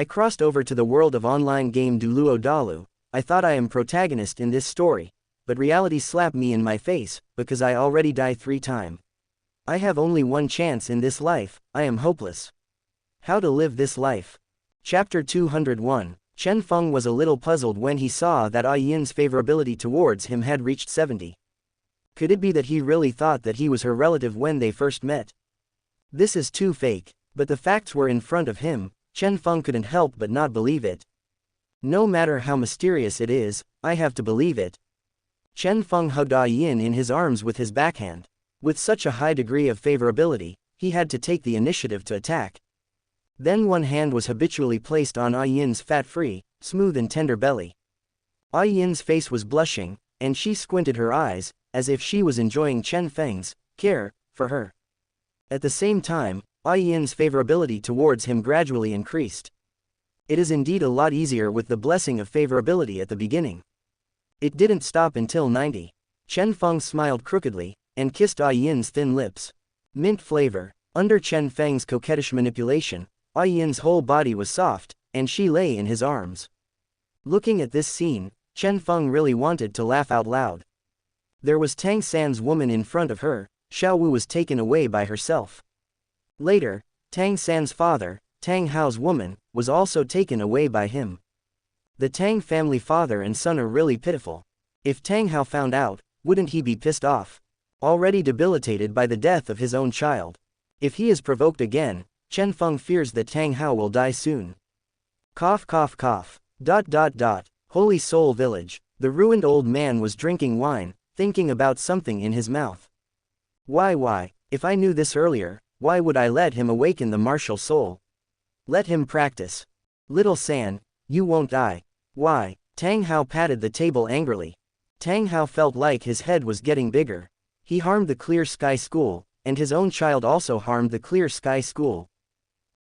I crossed over to the world of online game Douluo Dalu. I thought I am protagonist in this story, but reality slapped me in my face, because I already died 3 times. I have only one chance in this life, I am hopeless. How to live this life. Chapter 201. Chen Feng was a little puzzled when he saw that A Yin's favorability towards him had reached 70. Could it be that he really thought that he was her relative when they first met? This is too fake, but the facts were in front of him. Chen Feng couldn't help but not believe it. No matter how mysterious it is, I have to believe it. Chen Feng hugged A Yin in his arms with his backhand. With such a high degree of favorability, he had to take the initiative to attack. Then one hand was habitually placed on A Yin's fat-free, smooth and tender belly. A Yin's face was blushing, and she squinted her eyes, as if she was enjoying Chen Feng's care for her. At the same time, A Yin's favorability towards him gradually increased. It is indeed a lot easier with the blessing of favorability at the beginning. It didn't stop until 90. Chen Feng smiled crookedly, and kissed A Yin's thin lips. Mint flavor. Under Chen Feng's coquettish manipulation, A Yin's whole body was soft, and she lay in his arms. Looking at this scene, Chen Feng really wanted to laugh out loud. There was Tang San's woman in front of her. Xiao Wu was taken away by herself. Later, Tang San's father, Tang Hao's woman, was also taken away by him. The Tang family father and son are really pitiful. If Tang Hao found out, wouldn't he be pissed off? Already debilitated by the death of his own child. If he is provoked again, Chen Feng fears that Tang Hao will die soon. Cough cough cough. Holy Soul Village. The ruined old man was drinking wine, thinking about something in his mouth. Why, if I knew this earlier, why would I let him awaken the martial soul? Let him practice. Little San, you won't die. Why? Tang Hao patted the table angrily. Tang Hao felt like his head was getting bigger. He harmed the Clear Sky School, and his own child also harmed the Clear Sky School.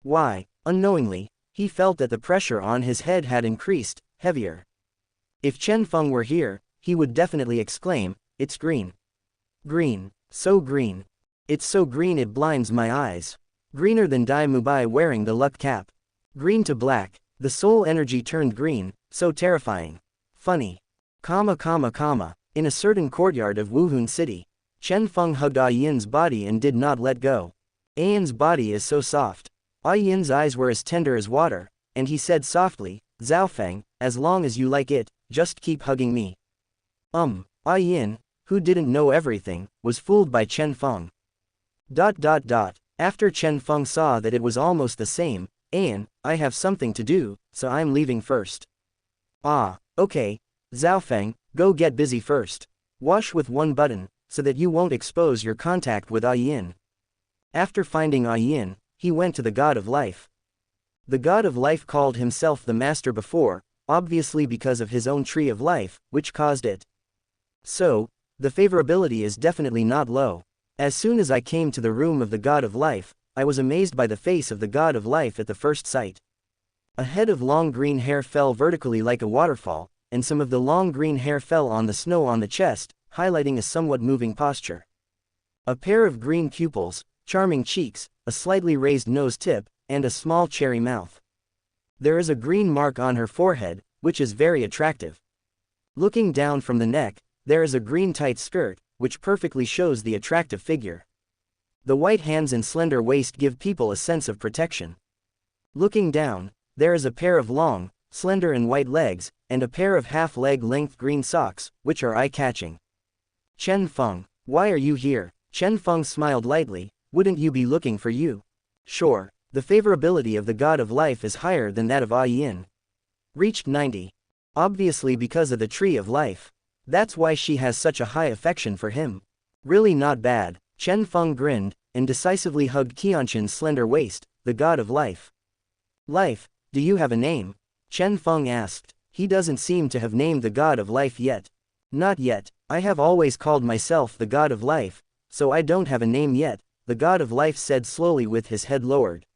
Why? Unknowingly, he felt that the pressure on his head had increased, heavier. If Chen Feng were here, he would definitely exclaim, "It's green. Green, so green. It's so green it blinds my eyes. Greener than Dai Mubai wearing the luck cap. Green to black, the soul energy turned green, so terrifying. Funny. In a certain courtyard of Wuhun City, Chen Feng hugged A Yin's body and did not let go. A Yin's body is so soft. A Yin's eyes were as tender as water, and he said softly, "Zhao Feng, as long as you like it, just keep hugging me." A Yin, who didn't know everything, was fooled by Chen Feng. After Chen Feng saw that it was almost the same, "Ayin, I have something to do, so I'm leaving first." "Ah, okay. Zhao Feng, go get busy first. Wash with one button, so that you won't expose your contact with A Yin." After finding A Yin, he went to the God of Life. The God of Life called himself the Master before, obviously because of his own tree of life, which caused it. So, the favorability is definitely not low. As soon as I came to the room of the God of Life, I was amazed by the face of the God of Life at the first sight. A head of long green hair fell vertically like a waterfall, and some of the long green hair fell on the snow on the chest, highlighting a somewhat moving posture. A pair of green pupils, charming cheeks, a slightly raised nose tip, and a small cherry mouth. There is a green mark on her forehead, which is very attractive. Looking down from the neck, there is a green tight skirt, which perfectly shows the attractive figure. The white hands and slender waist give people a sense of protection. Looking down, there is a pair of long, slender and white legs, and a pair of half-leg length green socks, which are eye-catching. Chen Feng, why are you here? Chen Feng smiled lightly, wouldn't you be looking for you? Sure, the favorability of the God of Life is higher than that of A Yin. Reached 90. Obviously because of the Tree of Life. That's why she has such a high affection for him. Really not bad. Chen Feng grinned, and decisively hugged Qianshan's slender waist, the God of Life. Life, do you have a name? Chen Feng asked. He doesn't seem to have named the God of Life yet. Not yet, I have always called myself the God of Life, so I don't have a name yet, the God of Life said slowly with his head lowered.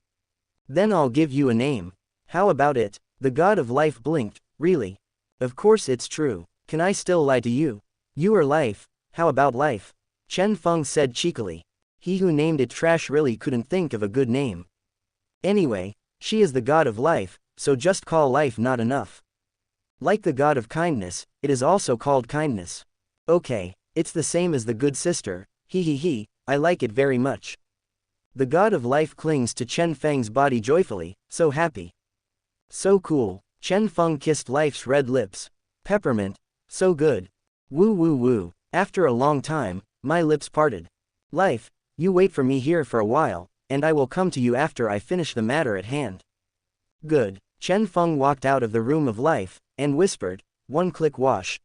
Then I'll give you a name. How about it? The God of Life blinked. Really? Of course it's true. Can I still lie to you? You are Life. How about Life? Chen Feng said cheekily. He who named it trash really couldn't think of a good name. Anyway, she is the God of Life, so just call life not enough. Like the god of kindness, it is also called kindness. Okay, it's the same as the good sister, he, I like it very much. The god of life clings to Chen Feng's body joyfully, so happy. So cool. Chen Feng kissed life's red lips. Peppermint, so good. Woo woo woo. After a long time, my lips parted. Life, you wait for me here for a while, and I will come to you after I finish the matter at hand. Good. Chen Feng walked out of the room of life, and whispered, one click wash.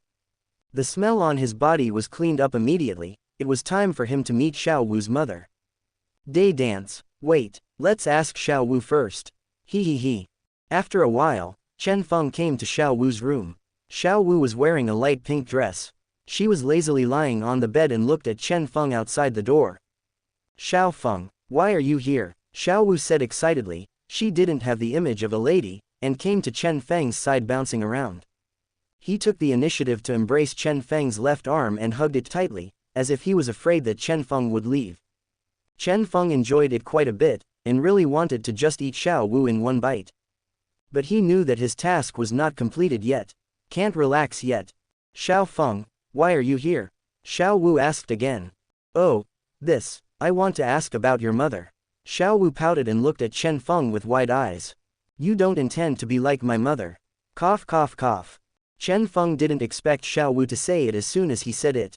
The smell on his body was cleaned up immediately. It was time for him to meet Xiao Wu's mother. Day dance. Wait, let's ask Xiao Wu first. He. After a while, Chen Feng came to Xiao Wu's room. Xiao Wu was wearing a light pink dress. She was lazily lying on the bed and looked at Chen Feng outside the door. Xiao Feng, why are you here? Xiao Wu said excitedly. She didn't have the image of a lady, and came to Chen Feng's side bouncing around. He took the initiative to embrace Chen Feng's left arm and hugged it tightly, as if he was afraid that Chen Feng would leave. Chen Feng enjoyed it quite a bit, and really wanted to just eat Xiao Wu in one bite. But he knew that his task was not completed yet. Can't relax yet. Xiao Feng, why are you here? Xiao Wu asked again. Oh, this, I want to ask about your mother. Xiao Wu pouted and looked at Chen Feng with wide eyes. You don't intend to be like my mother. Cough cough cough. Chen Feng didn't expect Xiao Wu to say it as soon as he said it.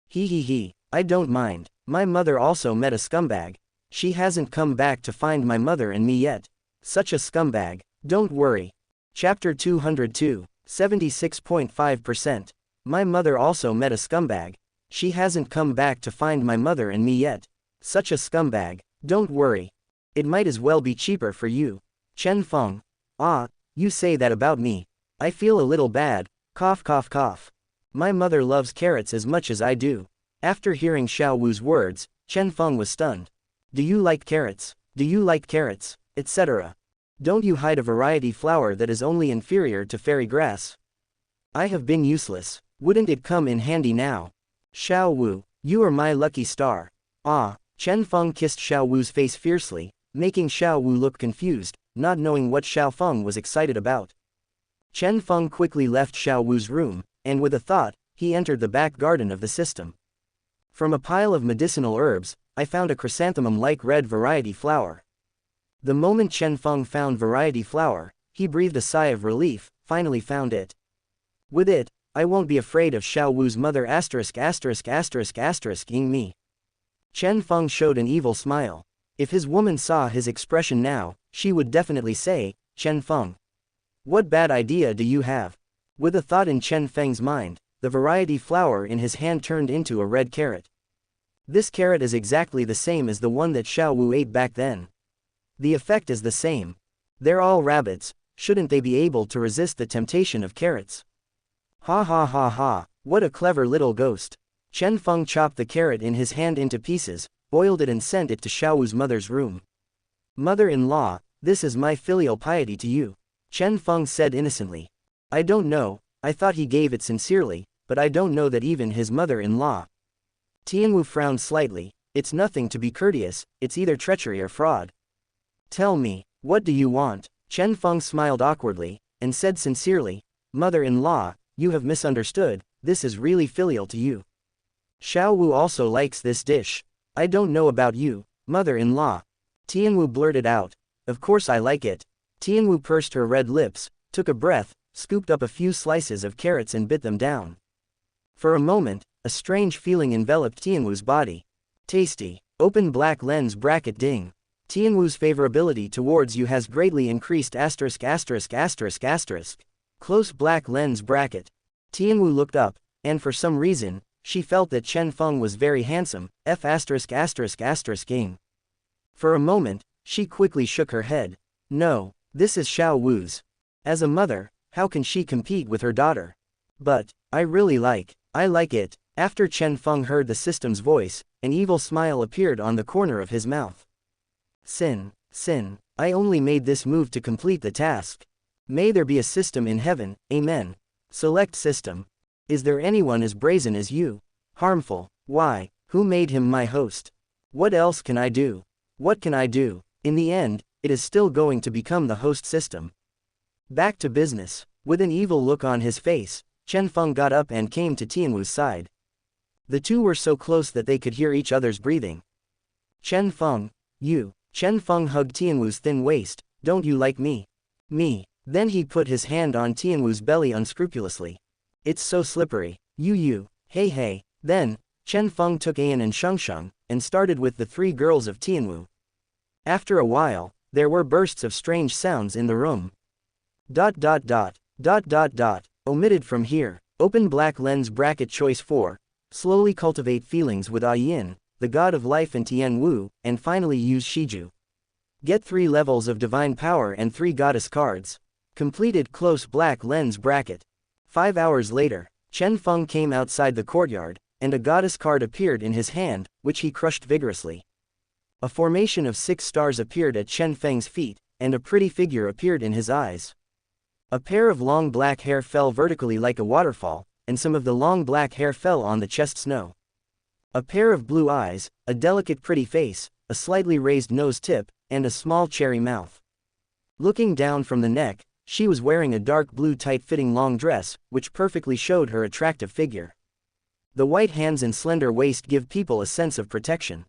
He, I don't mind. My mother also met a scumbag. She hasn't come back to find my mother and me yet. Such a scumbag. Don't worry. Chapter 202, 76.5%. My mother also met a scumbag. She hasn't come back to find my mother and me yet. Such a scumbag. Don't worry. It might as well be cheaper for you. Chen Feng. Ah, you say that about me. I feel a little bad. Cough cough cough. My mother loves carrots as much as I do. After hearing Xiao Wu's words, Chen Feng was stunned. Do you like carrots? Do you like carrots? Etc. Don't you hide a variety flower that is only inferior to fairy grass? I have been useless. Wouldn't it come in handy now? Xiao Wu, you are my lucky star. Ah, Chen Feng kissed Xiao Wu's face fiercely, making Xiao Wu look confused, not knowing what Xiao Feng was excited about. Chen Feng quickly left Xiao Wu's room, and with a thought, he entered the back garden of the system. From a pile of medicinal herbs, I found a chrysanthemum-like red variety flower. The moment Chen Feng found variety flower, he breathed a sigh of relief, finally found it. With it, I won't be afraid of Xiao Wu's mother ******ing me. Chen Feng showed an evil smile. If his woman saw his expression now, she would definitely say, Chen Feng. What bad idea do you have? With a thought in Chen Feng's mind, the variety flower in his hand turned into a red carrot. This carrot is exactly the same as the one that Xiao Wu ate back then. The effect is the same. They're all rabbits, shouldn't they be able to resist the temptation of carrots? Ha ha ha ha, what a clever little ghost. Chen Feng chopped the carrot in his hand into pieces, boiled it and sent it to Xiao Wu's mother's room. Mother-in-law, this is my filial piety to you. Chen Feng said innocently. I don't know, I thought he gave it sincerely, but I don't know that even his mother-in-law. Tian Wu frowned slightly. It's nothing to be courteous, it's either treachery or fraud. Tell me, what do you want? Chen Feng smiled awkwardly, and said sincerely, Mother-in-law, you have misunderstood, this is really filial to you. Xiao Wu also likes this dish. I don't know about you, mother-in-law. Tian Wu blurted out. Of course I like it. Tian Wu pursed her red lips, took a breath, scooped up a few slices of carrots and bit them down. For a moment, a strange feeling enveloped Tian Wu's body. Tasty. Open black lens bracket ding. Tian Wu's favorability towards you has greatly increased ********. Close black lens bracket. Tian Wu looked up, and for some reason, she felt that Chen Feng was very handsome, *******. For a moment, she quickly shook her head. No, this is Xiao Wu's. As a mother, how can she compete with her daughter? But, I like it. After Chen Feng heard the system's voice, an evil smile appeared on the corner of his mouth. Sin, I only made this move to complete the task. May there be a system in heaven, amen. Select system. Is there anyone as brazen as you? Harmful. Why, who made him my host? What else can I do? What can I do? In the end, it is still going to become the host system. Back to business. With an evil look on his face, Chen Feng got up and came to Tian Wu's side. The two were so close that they could hear each other's breathing. Chen Feng, you. Chen Feng hugged Tian Wu's thin waist. Don't you like me? Me. Then he put his hand on Tian Wu's belly unscrupulously. It's so slippery. You. Hey. Then, Chen Feng took A Yin and Xianxia, and started with the three girls of Tian Wu. After a while, there were bursts of strange sounds in the room. ... Omitted from here. Open black lens bracket choice 4. Slowly cultivate feelings with A Yin, the god of life, and Tian Wu, and finally use Shiju. Get 3 levels of divine power and 3 goddess cards. Completed close black lens bracket. 5 hours later, Chen Feng came outside the courtyard, and a goddess card appeared in his hand, which he crushed vigorously. A formation of 6 stars appeared at Chen Feng's feet, and a pretty figure appeared in his eyes. A pair of long black hair fell vertically like a waterfall, and some of the long black hair fell on the chest snow. A pair of blue eyes, a delicate pretty face, a slightly raised nose tip, and a small cherry mouth. Looking down from the neck, she was wearing a dark blue tight-fitting long dress, which perfectly showed her attractive figure. The white hands and slender waist give people a sense of protection.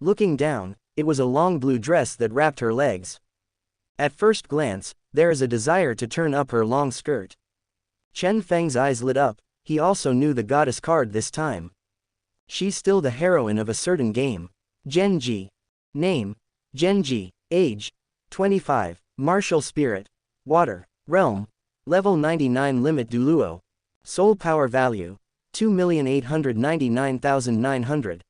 Looking down, it was a long blue dress that wrapped her legs. At first glance, there is a desire to turn up her long skirt. Chen Feng's eyes lit up. He also knew the goddess card this time. She's still the heroine of a certain game. Genji. Name: Genji. Age: 25. Martial spirit: water. Realm: level 99. Limit: Douluo. Soul power value: 2,899,900.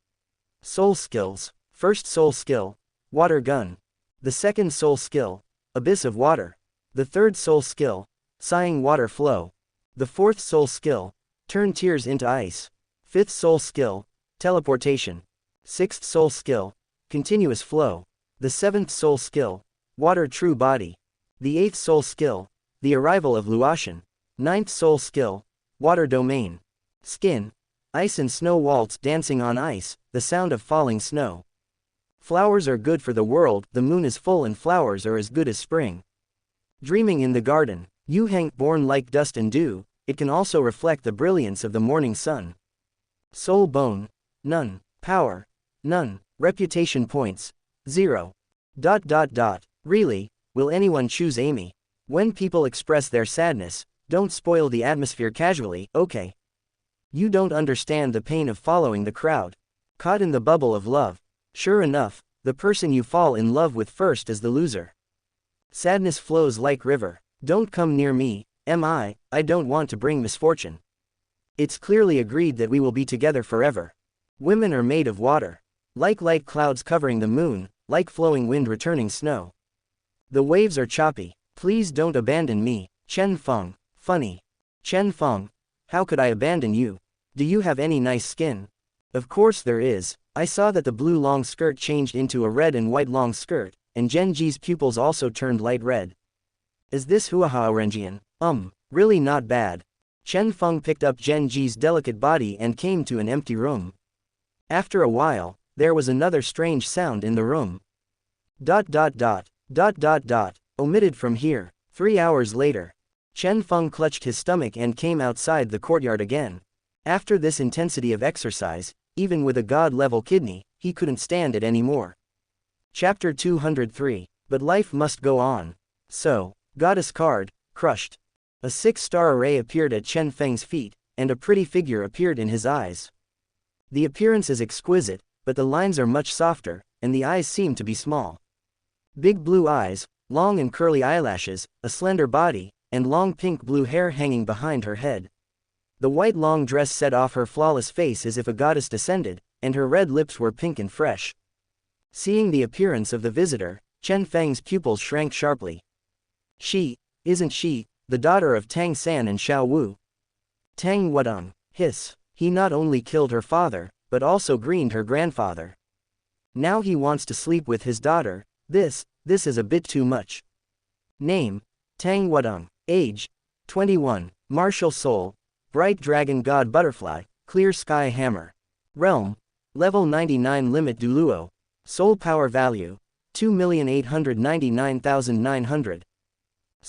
Soul skills: first soul skill: water gun. The second soul skill: abyss of water. The third soul skill: sighing water flow. The fourth soul skill: turn tears into ice. Fifth soul skill: teleportation. Sixth soul skill: continuous flow. The seventh soul skill: water true body. The eighth soul skill: the arrival of Luotian. Ninth soul skill: water domain. Skin: ice and snow waltz dancing on ice, the sound of falling snow. Flowers are good for the world, the moon is full and flowers are as good as spring. Dreaming in the garden: Yu Heng, born like dust and dew, it can also reflect the brilliance of the morning sun. Soul bone: none. Power: none. Reputation points: 0. Really, will anyone choose Amy? When people express their sadness, don't spoil the atmosphere casually, okay? You don't understand the pain of following the crowd. Caught in the bubble of love. Sure enough, the person you fall in love with first is the loser. Sadness flows like river. Don't come near me, I don't want to bring misfortune. It's clearly agreed that we will be together forever. Women are made of water. Like light clouds covering the moon, like flowing wind returning snow. The waves are choppy. Please don't abandon me, Chen Feng. Funny. Chen Feng. How could I abandon you? Do you have any nice skin? Of course there is. I saw that the blue long skirt changed into a red and white long skirt, and Genji's pupils also turned light red. Is this Huaha Renjian? Really not bad. Chen Feng picked up Genji's delicate body and came to an empty room. After a while, there was another strange sound in the room. ... Omitted from here. 3 hours later. Chen Feng clutched his stomach and came outside the courtyard again. After this intensity of exercise, even with a god-level kidney, he couldn't stand it anymore. Chapter 203. But life must go on. So, goddess card, crushed. A 6-star array appeared at Chen Feng's feet, and a pretty figure appeared in his eyes. The appearance is exquisite, but the lines are much softer, and the eyes seem to be small. Big blue eyes, long and curly eyelashes, a slender body, and long pink-blue hair hanging behind her head. The white long dress set off her flawless face as if a goddess descended, and her red lips were pink and fresh. Seeing the appearance of the visitor, Chen Feng's pupils shrank sharply. Isn't she, the daughter of Tang San and Xiao Wu? Tang Wadong. Hiss. He not only killed her father, but also greened her grandfather. Now he wants to sleep with his daughter. This is a bit too much. Name: Tang Wadong. Age: 21. Martial soul: bright dragon god butterfly, clear sky hammer. Realm: level 99. Limit: Douluo. Soul power value: 2,899,900.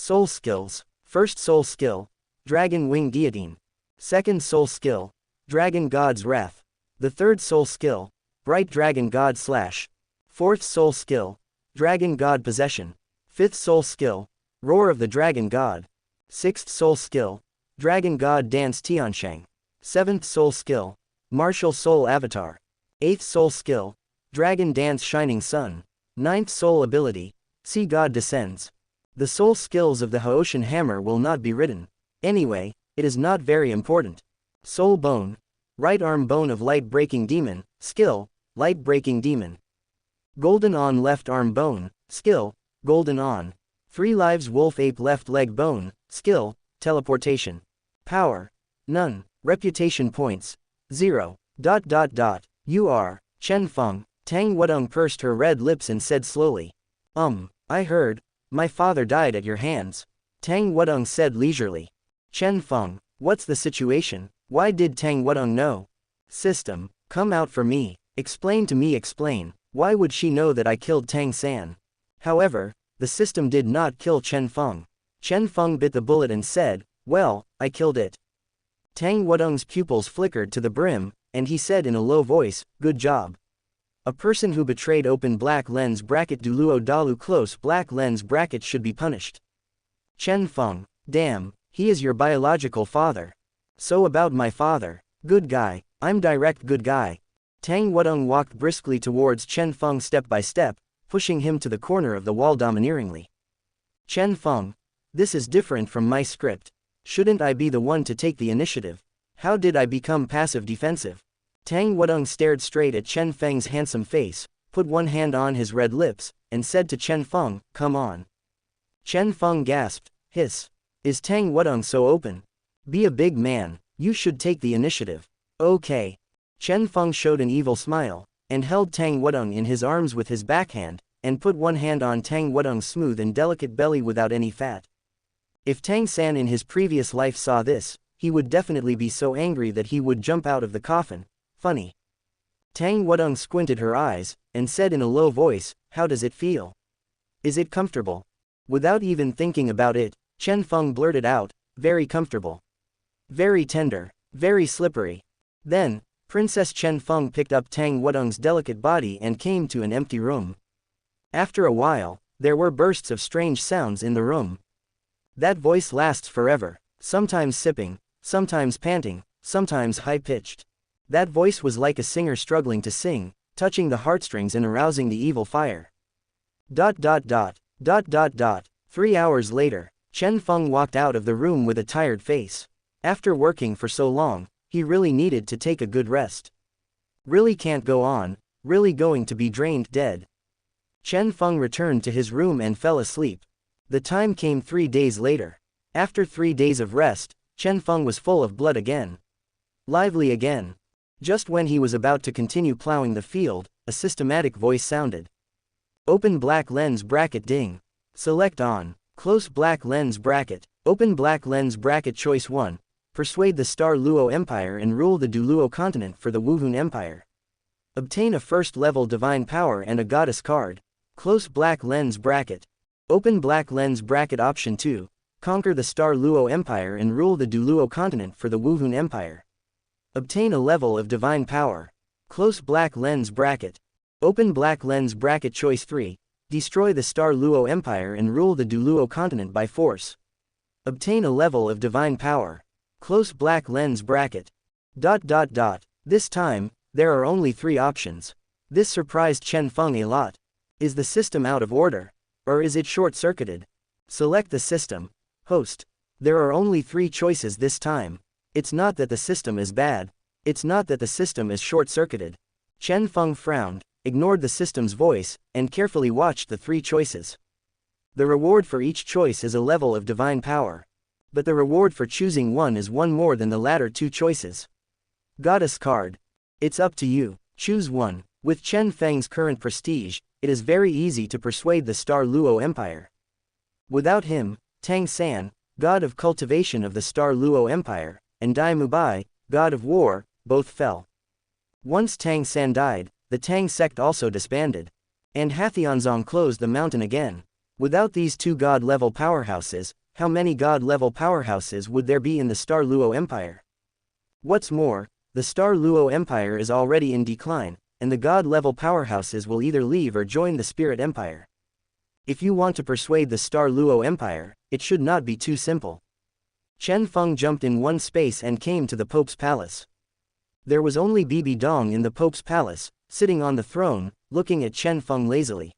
Soul skills. First soul skill, Dragon Wing Guillotine. Second soul skill, Dragon God's Wrath. The third soul skill, Bright Dragon God Slash. Fourth soul skill, Dragon God Possession. Fifth soul skill, Roar of the Dragon God. Sixth soul skill, Dragon God Dance Tianshang. Seventh soul skill, Martial Soul Avatar. Eighth soul skill, Dragon Dance Shining Sun. Ninth soul ability, Sea God Descends. The soul skills of the Haoshan Hammer will not be written. Anyway, it is not very important. Soul Bone. Right arm bone of Light Breaking Demon. Skill, Light Breaking Demon. Golden On left arm bone. Skill, Golden On. 3 lives Wolf Ape left leg bone. Skill, Teleportation. Power, none. Reputation points, 0. You are, Chen Feng. Tang Wudong pursed her red lips and said slowly. I heard, my father died at your hands. Tang Wudong said leisurely. Chen Feng, what's the situation? Why did Tang Wudong know? System, come out for me. Explain to me. Explain. Why would she know that I killed Tang San? However, the system did not kill Chen Feng. Chen Feng bit the bullet and said, well, I killed it. Tang Wudong's pupils flickered to the brim, and he said in a low voice, good job. A person who betrayed open black lens bracket Douluo Dalu close black lens bracket should be punished. Chen Feng, damn, he is your biological father. So about my father. Good guy, I'm direct good guy. Tang Wudong walked briskly towards Chen Feng step by step, pushing him to the corner of the wall domineeringly. Chen Feng, this is different from my script. Shouldn't I be the one to take the initiative? How did I become passive-defensive? Tang Wudong stared straight at Chen Feng's handsome face, put one hand on his red lips, and said to Chen Feng, come on. Chen Feng gasped, hiss. Is Tang Wudong so open? Be a big man, you should take the initiative. Okay. Chen Feng showed an evil smile, and held Tang Wudong in his arms with his backhand, and put one hand on Tang Wudong's smooth and delicate belly without any fat. If Tang San in his previous life saw this, he would definitely be so angry that he would jump out of the coffin. Funny. Tang Wudong squinted her eyes, and said in a low voice, how does it feel? Is it comfortable? Without even thinking about it, Chen Feng blurted out, very comfortable. Very tender, very slippery. Then, Princess Chen Feng picked up Tang Wudong's delicate body and came to an empty room. After a while, there were bursts of strange sounds in the room. That voice lasts forever, sometimes sipping, sometimes panting, sometimes high-pitched. That voice was like a singer struggling to sing, touching the heartstrings and arousing the evil fire. 3 hours later, Chen Feng walked out of the room with a tired face. After working for so long, he really needed to take a good rest. Really can't go on, really going to be drained dead. Chen Feng returned to his room and fell asleep. The time came 3 days later. After 3 days of rest, Chen Feng was full of blood again. Lively again. Just when he was about to continue plowing the field, a systematic voice sounded. Open black lens bracket ding. Select on. Close black lens bracket. Open black lens bracket choice 1. Persuade the Star Luo Empire and rule the Douluo continent for the Wuhun Empire. Obtain a first-level divine power and a goddess card. Close black lens bracket. Open black lens bracket option 2. Conquer the Star Luo Empire and rule the Douluo continent for the Wuhun Empire. Obtain a level of divine power. Close black lens bracket. Open black lens bracket choice 3. Destroy the Star Luo Empire and rule the Douluo continent by force. Obtain a level of divine power. Close black lens bracket. This time, there are only 3 options. This surprised Chen Feng a lot. Is the system out of order? Or is it short-circuited? Select the system. Host. There are only 3 choices this time. It's not that the system is bad. It's not that the system is short-circuited. Chen Feng frowned, ignored the system's voice, and carefully watched the 3 choices. The reward for each choice is a level of divine power. But the reward for choosing one is one more than the latter 2 choices. Goddess card. It's up to you. Choose one. With Chen Feng's current prestige, it is very easy to persuade the Star Luo Empire. Without him, Tang San, god of cultivation of the Star Luo Empire, and Dai Mubai, god of war, both fell. Once Tang San died, the Tang sect also disbanded. And Hathianzong closed the mountain again. Without these 2 god-level powerhouses, How many god-level powerhouses would there be in the Star Luo Empire? What's more, the Star Luo Empire is already in decline, and the god-level powerhouses will either leave or join the Spirit Empire. If you want to persuade the Star Luo Empire, it should not be too simple. Chen Feng jumped in one space and came to the Pope's palace. There was only Bibi Dong in the Pope's palace, sitting on the throne, looking at Chen Feng lazily.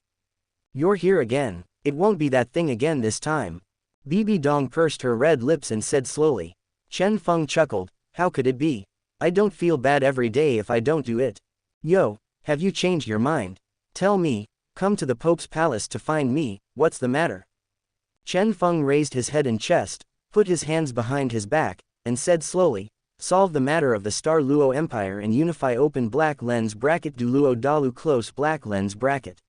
"You're here again. It won't be that thing again this time." Bibi Dong pursed her red lips and said slowly. Chen Feng chuckled, "How could it be? I don't feel bad every day if I don't do it." "Yo, have you changed your mind? Tell me, come to the Pope's palace to find me, what's the matter?" Chen Feng raised his head and chest, put his hands behind his back, and said slowly, "Solve the matter of the Star Luo Empire and unify open black lens bracket Douluo Dalu close black lens bracket."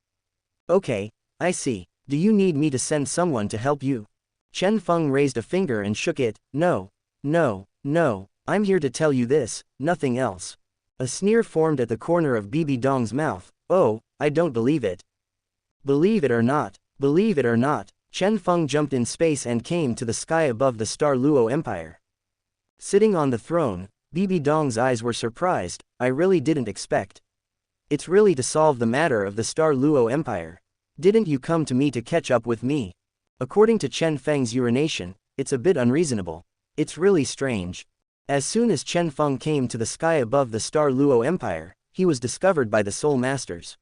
"Okay, I see. Do you need me to send someone to help you?" Chen Feng raised a finger and shook it. "No. No. I'm here to tell you this, nothing else." A sneer formed at the corner of Bibi Dong's mouth. "Oh, I don't believe it." Believe it or not. Chen Feng jumped in space and came to the sky above the Star Luo Empire. Sitting on the throne, Bibi Dong's eyes were surprised. "I really didn't expect. It's really to solve the matter of the Star Luo Empire. Didn't you come to me to catch up with me?" According to Chen Feng's urination, it's a bit unreasonable. It's really strange. As soon as Chen Feng came to the sky above the Star Luo Empire, he was discovered by the Soul Masters.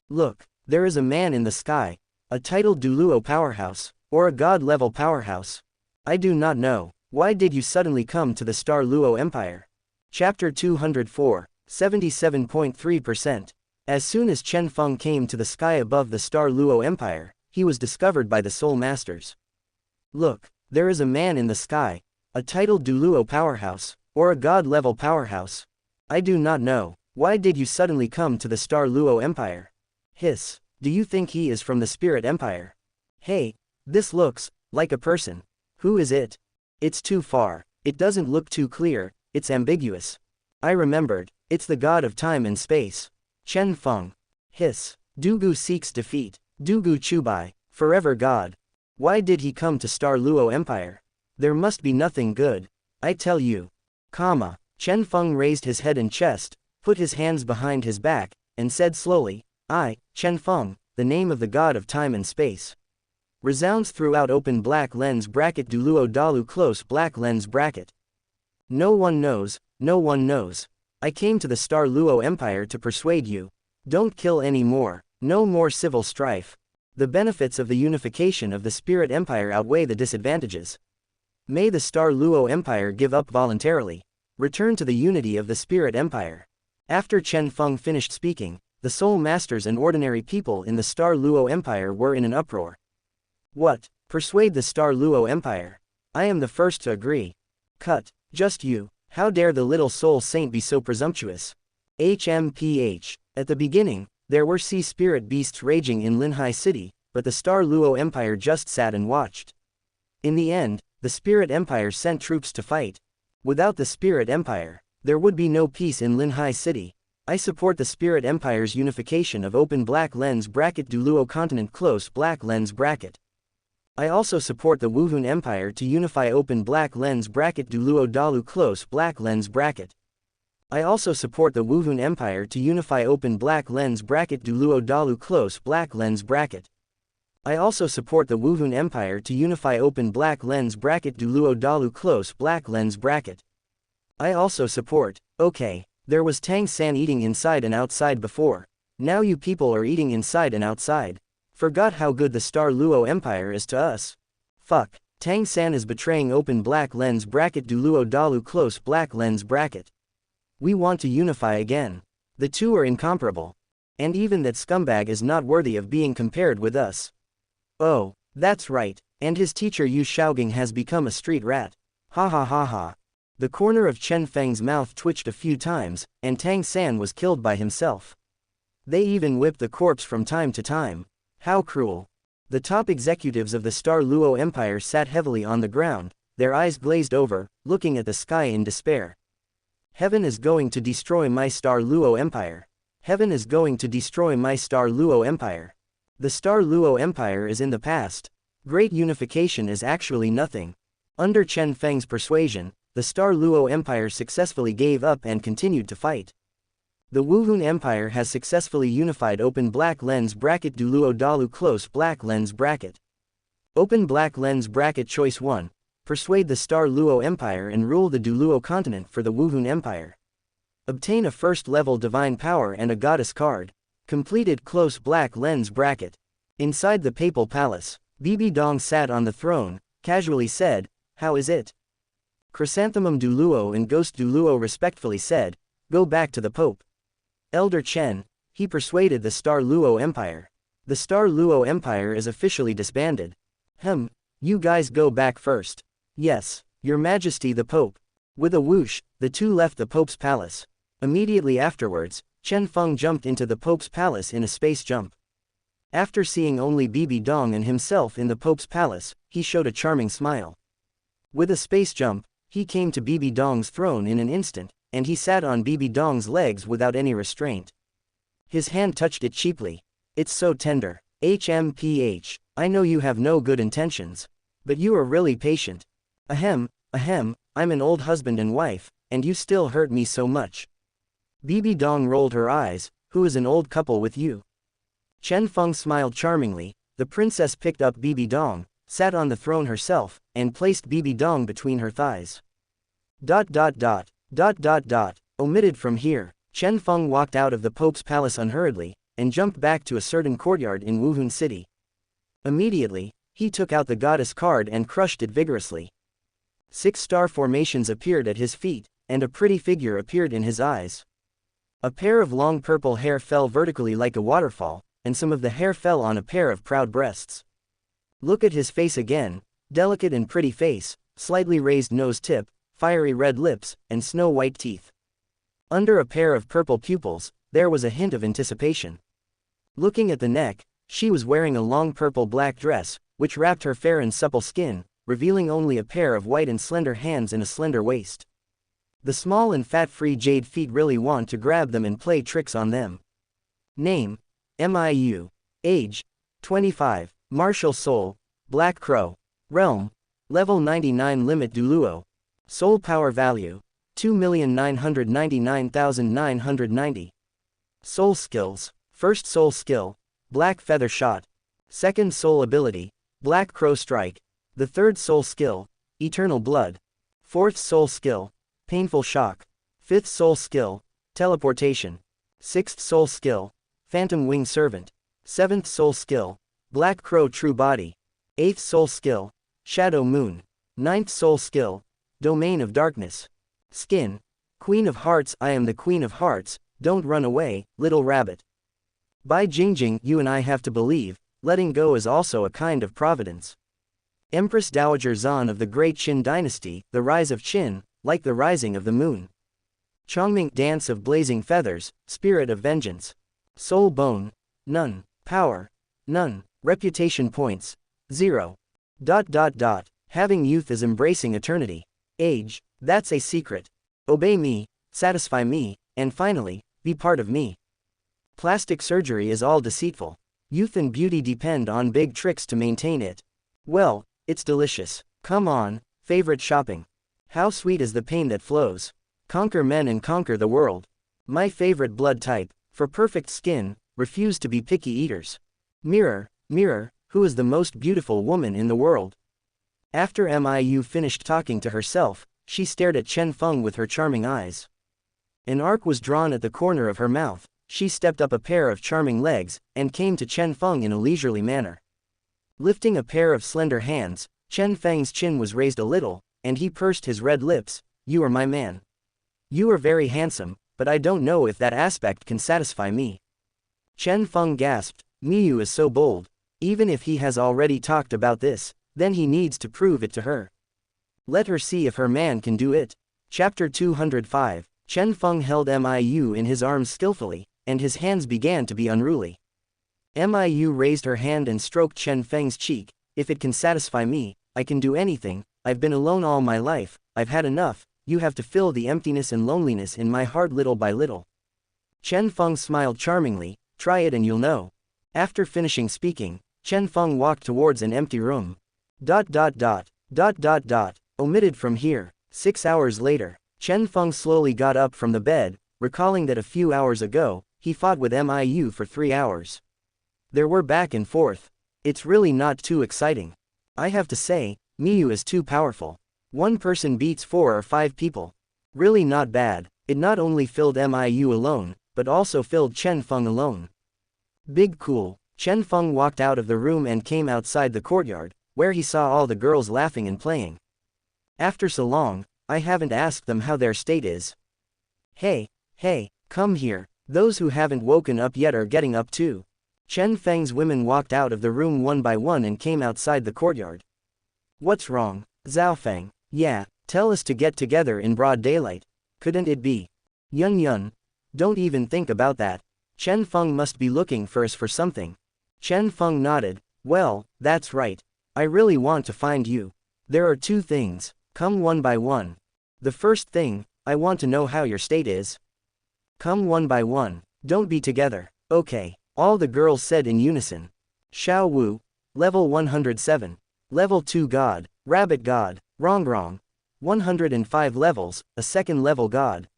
"Look, there is a man in the sky, a titled Douluo powerhouse, or a god-level powerhouse. I do not know. Why did you suddenly come to the Star Luo Empire?" Chapter 204, 77.3%. As soon as Chen Feng came to the sky above the Star Luo Empire, he was discovered by the Soul Masters. "Look, there is a man in the sky, a titled Douluo powerhouse, or a god-level powerhouse. I do not know. Why did you suddenly come to the Star Luo Empire?" "Hiss, do you think he is from the Spirit Empire?" "Hey, this looks like a person. Who is it?" "It's too far. It doesn't look too clear, it's ambiguous." "I remembered, it's the god of time and space. Chen Feng." "Hiss, Dugu seeks defeat. Dugu Chubai, forever god. Why did he come to Star Luo Empire? There must be nothing good. I tell you." Chen Feng raised his head and chest, put his hands behind his back, and said slowly, "I, Chen Feng, the name of the god of time and space. Resounds throughout open black lens bracket Douluo Dalu close black lens bracket. No one knows. I came to the Star Luo Empire to persuade you. Don't kill any more, no more civil strife. The benefits of the unification of the Spirit Empire outweigh the disadvantages. May the Star Luo Empire give up voluntarily. Return to the unity of the Spirit Empire." After Chen Feng finished speaking, the Soul Masters and ordinary people in the Star Luo Empire were in an uproar. "What? Persuade the Star Luo Empire? I am the first to agree." "Cut. Just you. How dare the little soul saint be so presumptuous?" HMPH. At the beginning, there were sea spirit beasts raging in Linhai City, but the Star Luo Empire just sat and watched. In the end, the Spirit Empire sent troops to fight. Without the Spirit Empire, there would be no peace in Linhai City. I support the Spirit Empire's unification of open black lens bracket Douluo continent close black lens bracket. I also support the Wuhun Empire to unify open black lens bracket Douluo Dalu close black lens bracket. I also support the Wuhun Empire to unify open black lens bracket Douluo Dalu close black lens bracket. I also support the Wuhun Empire to unify open black lens bracket Douluo Dalu close black lens bracket. I also support. Okay, there was Tang San eating inside and outside before. Now you people are eating inside and outside. Forgot how good the Star Luo Empire is to us. Fuck, Tang San is betraying open black lens bracket Douluo Dalu close black lens bracket. We want to unify again. The two are incomparable. And even that scumbag is not worthy of being compared with us. Oh, that's right, and his teacher Yu Shaogang has become a street rat. Ha ha ha ha. The corner of Chen Feng's mouth twitched a few times, and Tang San was killed by himself. They even whipped the corpse from time to time. How cruel. The top executives of the Star Luo Empire sat heavily on the ground, their eyes glazed over, looking at the sky in despair. Heaven is going to destroy my Star Luo Empire. Heaven is going to destroy my Star Luo Empire. The Star Luo Empire is in the past. Great unification is actually nothing. Under Chen Feng's persuasion, the Star Luo Empire successfully gave up and continued to fight. The Wuhun Empire has successfully unified open black lens bracket Douluo Dalu close black lens bracket. Open black lens bracket choice 1. Persuade the Star Luo Empire and rule the Douluo continent for the Wuhun Empire. Obtain a first-level divine power and a goddess card. Completed close black lens bracket. Inside the papal palace, Bibi Dong sat on the throne, casually said, "How is it?" Chrysanthemum Douluo and Ghost Douluo respectfully said, "Go back to the Pope." Elder Chen, he persuaded the Star Luo Empire. The Star Luo Empire is officially disbanded. You guys go back first. Yes, Your Majesty the Pope. With a whoosh, the two left the Pope's palace. Immediately afterwards, Chen Feng jumped into the Pope's palace in a space jump. After seeing only Bibi Dong and himself in the Pope's palace, he showed a charming smile. With a space jump, he came to Bibi Dong's throne in an instant, and he sat on Bibi Dong's legs without any restraint. His hand touched it cheaply. "It's so tender. HMPH, I know you have no good intentions. But you are really patient. I'm an old husband and wife, and you still hurt me so much." Bibi Dong rolled her eyes. "Who is an old couple with you?" Chen Feng smiled charmingly. The princess picked up Bibi Dong, sat on the throne herself, and placed Bibi Dong between her thighs. ... Omitted from here, Chen Feng walked out of the Pope's palace unhurriedly, and jumped back to a certain courtyard in Wuhun City. Immediately, he took out the goddess card and crushed it vigorously. 6 star formations appeared at his feet, and a pretty figure appeared in his eyes. A pair of long purple hair fell vertically like a waterfall, and some of the hair fell on a pair of proud breasts. Look at his face again, delicate and pretty face, slightly raised nose tip, fiery red lips, and snow-white teeth. Under a pair of purple pupils, there was a hint of anticipation. Looking at the neck, she was wearing a long purple-black dress, which wrapped her fair and supple skin, revealing only a pair of white and slender hands and a slender waist. The small and fat-free jade feet really want to grab them and play tricks on them. Name: Miu. Age: 25. Martial soul: Black Crow. Realm: Level 99 Limit Douluo. Soul power value: 2,999,990. Soul skills: First soul skill: Black Feather Shot. Second soul ability: Black Crow Strike. The third soul skill: Eternal Blood. Fourth soul skill: Painful Shock. Fifth soul skill: Teleportation. Sixth soul skill: Phantom Wing Servant. Seventh soul skill: Black Crow True Body. Eighth soul skill: Shadow Moon. Ninth soul skill: Domain of Darkness. Skin: Queen of Hearts. I am the Queen of Hearts, don't run away, little rabbit. By Jingjing, you and I have to believe, letting go is also a kind of providence. Empress Dowager Zan of the Great Qin Dynasty, the rise of Qin, like the rising of the moon. Chongming, Dance of Blazing Feathers, Spirit of Vengeance. Soul Bone: None. Power: None. Reputation points: 0. Having youth is embracing eternity. Age: that's a secret. Obey me, satisfy me, and finally, be part of me. Plastic surgery is all deceitful. Youth and beauty depend on big tricks to maintain it. Well, it's delicious. Come on, favorite shopping. How sweet is the pain that flows. Conquer men and conquer the world. My favorite blood type, for perfect skin, refuse to be picky eaters. Mirror, mirror, who is the most beautiful woman in the world? After Miu finished talking to herself, she stared at Chen Feng with her charming eyes. An arc was drawn at the corner of her mouth. She stepped up a pair of charming legs, and came to Chen Feng in a leisurely manner. Lifting a pair of slender hands, Chen Feng's chin was raised a little, and he pursed his red lips. You are my man. You are very handsome, but I don't know if that aspect can satisfy me. Chen Feng gasped. Miu is so bold. Even if he has already talked about this, then he needs to prove it to her. Let her see if her man can do it. Chapter 205. Chen Feng held Miu in his arms skillfully, and his hands began to be unruly. Miu raised her hand and stroked Chen Feng's cheek. If it can satisfy me, I can do anything. I've been alone all my life, I've had enough. You have to fill the emptiness and loneliness in my heart little by little. Chen Feng smiled charmingly. Try it and you'll know. After finishing speaking, Chen Feng walked towards an empty room. Dot dot dot. Dot dot dot. Omitted from here. 6 hours later, Chen Feng slowly got up from the bed, recalling that a few hours ago, he fought with Miu for 3 hours. There were back and forth. It's really not too exciting. I have to say, Miu is too powerful. One person beats 4 or 5 people. Really not bad. It not only filled Miu alone, but also filled Chen Feng alone. Big cool. Chen Feng walked out of the room and came outside the courtyard, where he saw all the girls laughing and playing. After so long, I haven't asked them how their state is. Hey, come here. Those who haven't woken up yet are getting up too. Chen Feng's women walked out of the room one by one and came outside the courtyard. What's wrong, Zhao Feng? Yeah, tell us to get together in broad daylight. Couldn't it be? Yun, don't even think about that. Chen Feng must be looking for us for something. Chen Feng nodded. Well, that's right. I really want to find you. There are 2 things. Come one by one. The first thing, I want to know how your state is. Come one by one. Don't be together. Okay. All the girls said in unison. Xiao Wu, level 107. Level 2 God, Rabbit God, Wrong. 105 levels, a 2nd level God.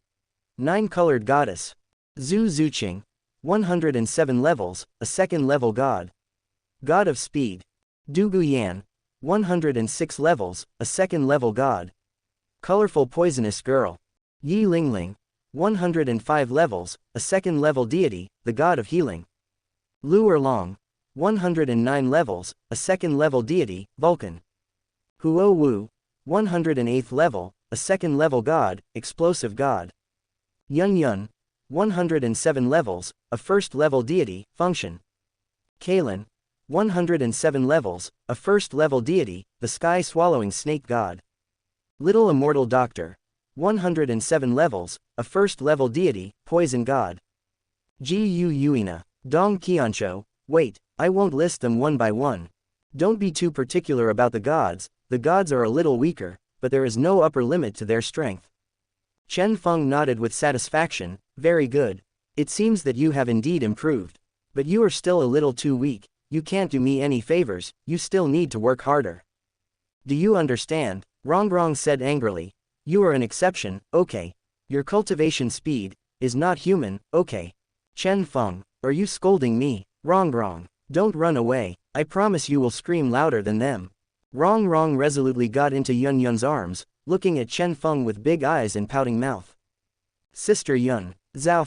9 colored goddess. Zhu Zuqing. 107 levels, a 2nd level God. God of Speed. Dugu Yan. 106 levels, a 2nd level God. Colorful Poisonous Girl. Yi Lingling. 105 levels, a 2nd level deity, the god of healing. Lu Erlong. 109 levels, a 2nd level deity, Vulcan. Huo Wu. 108th level, a 2nd level god, explosive god. Yun. 107 levels, a 1st level deity, function. Kalen. 107 levels, a 1st level deity, the sky swallowing snake god. Little Immortal Doctor. 107 levels, a 1st level deity, poison god. Ji Yu Yuina. Dong Qianzhou. Wait, I won't list them one by one. Don't be too particular about the gods are a little weaker, but there is no upper limit to their strength. Chen Feng nodded with satisfaction. Very good. It seems that you have indeed improved. But you are still a little too weak. You can't do me any favors, you still need to work harder. Do you understand? Wrong said angrily. You are an exception, okay. Your cultivation speed is not human, okay. Chen Feng, are you scolding me? Wrong. Don't run away, I promise you will scream louder than them. Wrong resolutely got into Yun's arms, looking at Chen Feng with big eyes and pouting mouth. Sister Yun, Zhao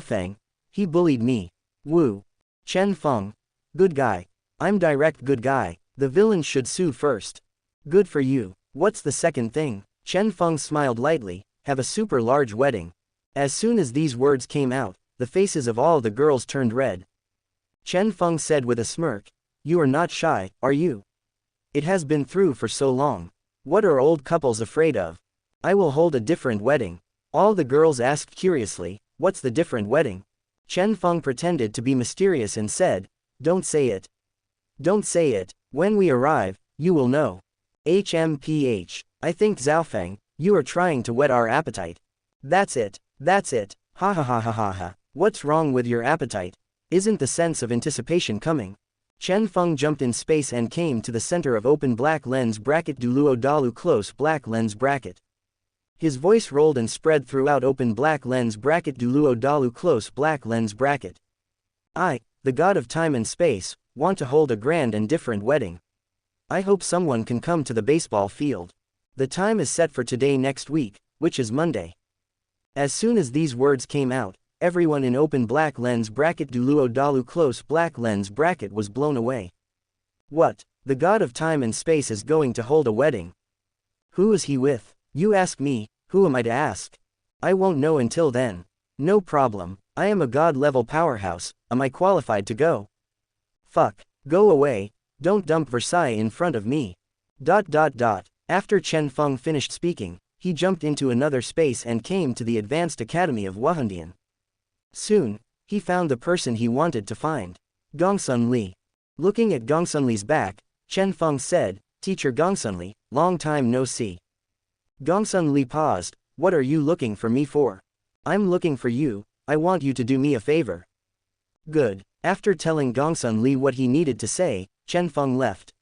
Feng, he bullied me. Wu. Chen Feng. Good guy. I'm direct good guy, the villain should sue first. Good for you. What's the second thing? Chen Feng smiled lightly. Have a super large wedding. As soon as these words came out, the faces of all the girls turned red. Chen Feng said with a smirk. You are not shy, are you? It has been through for so long. What are old couples afraid of? I will hold a different wedding. All the girls asked curiously, what's the different wedding? Chen Feng pretended to be mysterious and said, don't say it. Don't say it. When we arrive, you will know. HMPH. I think Zhao Feng, you are trying to whet our appetite. That's it. Ha ha. What's wrong with your appetite? Isn't the sense of anticipation coming? Chen Feng jumped in space and came to the center of open black lens bracket Douluo Dalu close black lens bracket. His voice rolled and spread throughout open black lens bracket Douluo Dalu close black lens bracket. I, the god of time and space, want to hold a grand and different wedding. I hope someone can come to the baseball field. The time is set for today next week, which is Monday. As soon as these words came out, everyone in open black lens bracket Douluo Dalu close black lens bracket was blown away. What? The god of time and space is going to hold a wedding? Who is he with? You ask me, who am I to ask? I won't know until then. No problem, I am a god-level powerhouse, am I qualified to go? Fuck, go away, don't dump Versailles in front of me. After Chen Feng finished speaking, he jumped into another space and came to the Advanced Academy of Wuhandian. Soon, he found the person he wanted to find. Gongsun Li. Looking at Gongsun Li's back, Chen Feng said, Teacher Gongsun Li, long time no see. Gongsun Li paused, what are you looking for me for? I'm looking for you, I want you to do me a favor. Good. After telling Gongsun Li what he needed to say, Chen Feng left.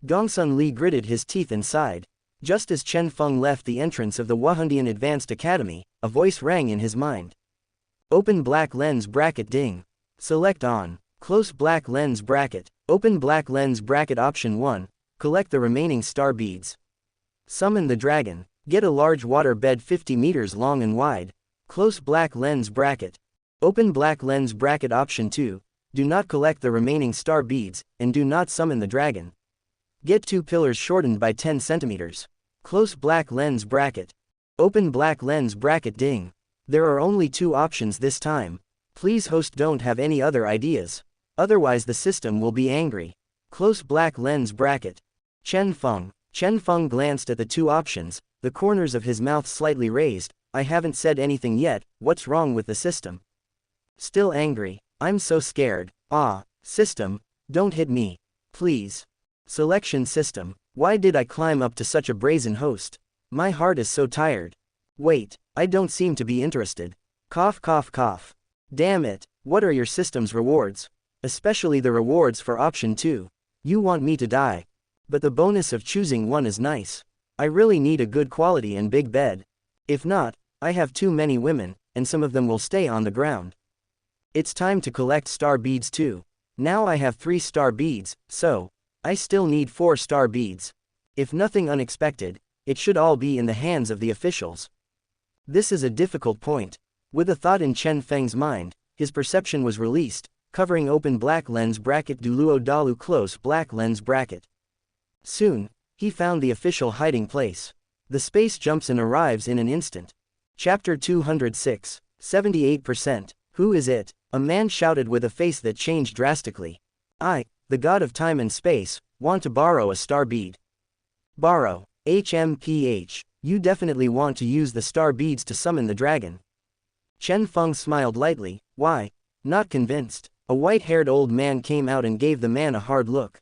Gongsun Li gritted his teeth and sighed. Just as Chen Feng left the entrance of the Wahundian Advanced Academy, a voice rang in his mind. Open black lens bracket ding. Select on. Close black lens bracket. Open black lens bracket option 1. Collect the remaining star beads. Summon the dragon. Get a large water bed 50 meters long and wide. Close black lens bracket. Open black lens bracket option 2. Do not collect the remaining star beads, and do not summon the dragon. Get 2 pillars shortened by 10 centimeters. Close black lens bracket. Open black lens bracket ding. There are only 2 options this time. Please host don't have any other ideas. Otherwise the system will be angry. Close black lens bracket. Chen Feng glanced at the 2 options, the corners of his mouth slightly raised. I haven't said anything yet, what's wrong with the system? Still angry. I'm so scared. Ah, system, don't hit me. Please. Selection system. Why did I climb up to such a brazen host? My heart is so tired. Wait, I don't seem to be interested. Cough cough cough. Damn it, what are your system's rewards? Especially the rewards for option 2. You want me to die. But the bonus of choosing one is nice. I really need a good quality and big bed. If not, I have too many women, and some of them will stay on the ground. It's time to collect star beads too. Now I have 3 star beads, so I still need 4 star beads. If nothing unexpected, it should all be in the hands of the officials. This is a difficult point. With a thought in Chen Feng's mind, his perception was released, covering open black lens bracket Douluo Dalu close black lens bracket. Soon, he found the official hiding place. The space jumps and arrives in an instant. Chapter 206, 78%. Who is it? A man shouted with a face that changed drastically. I, the god of time and space, want to borrow a star bead. Borrow. HMPH. You definitely want to use the star beads to summon the dragon. Chen Feng smiled lightly. Why? Not convinced. A white-haired old man came out and gave the man a hard look.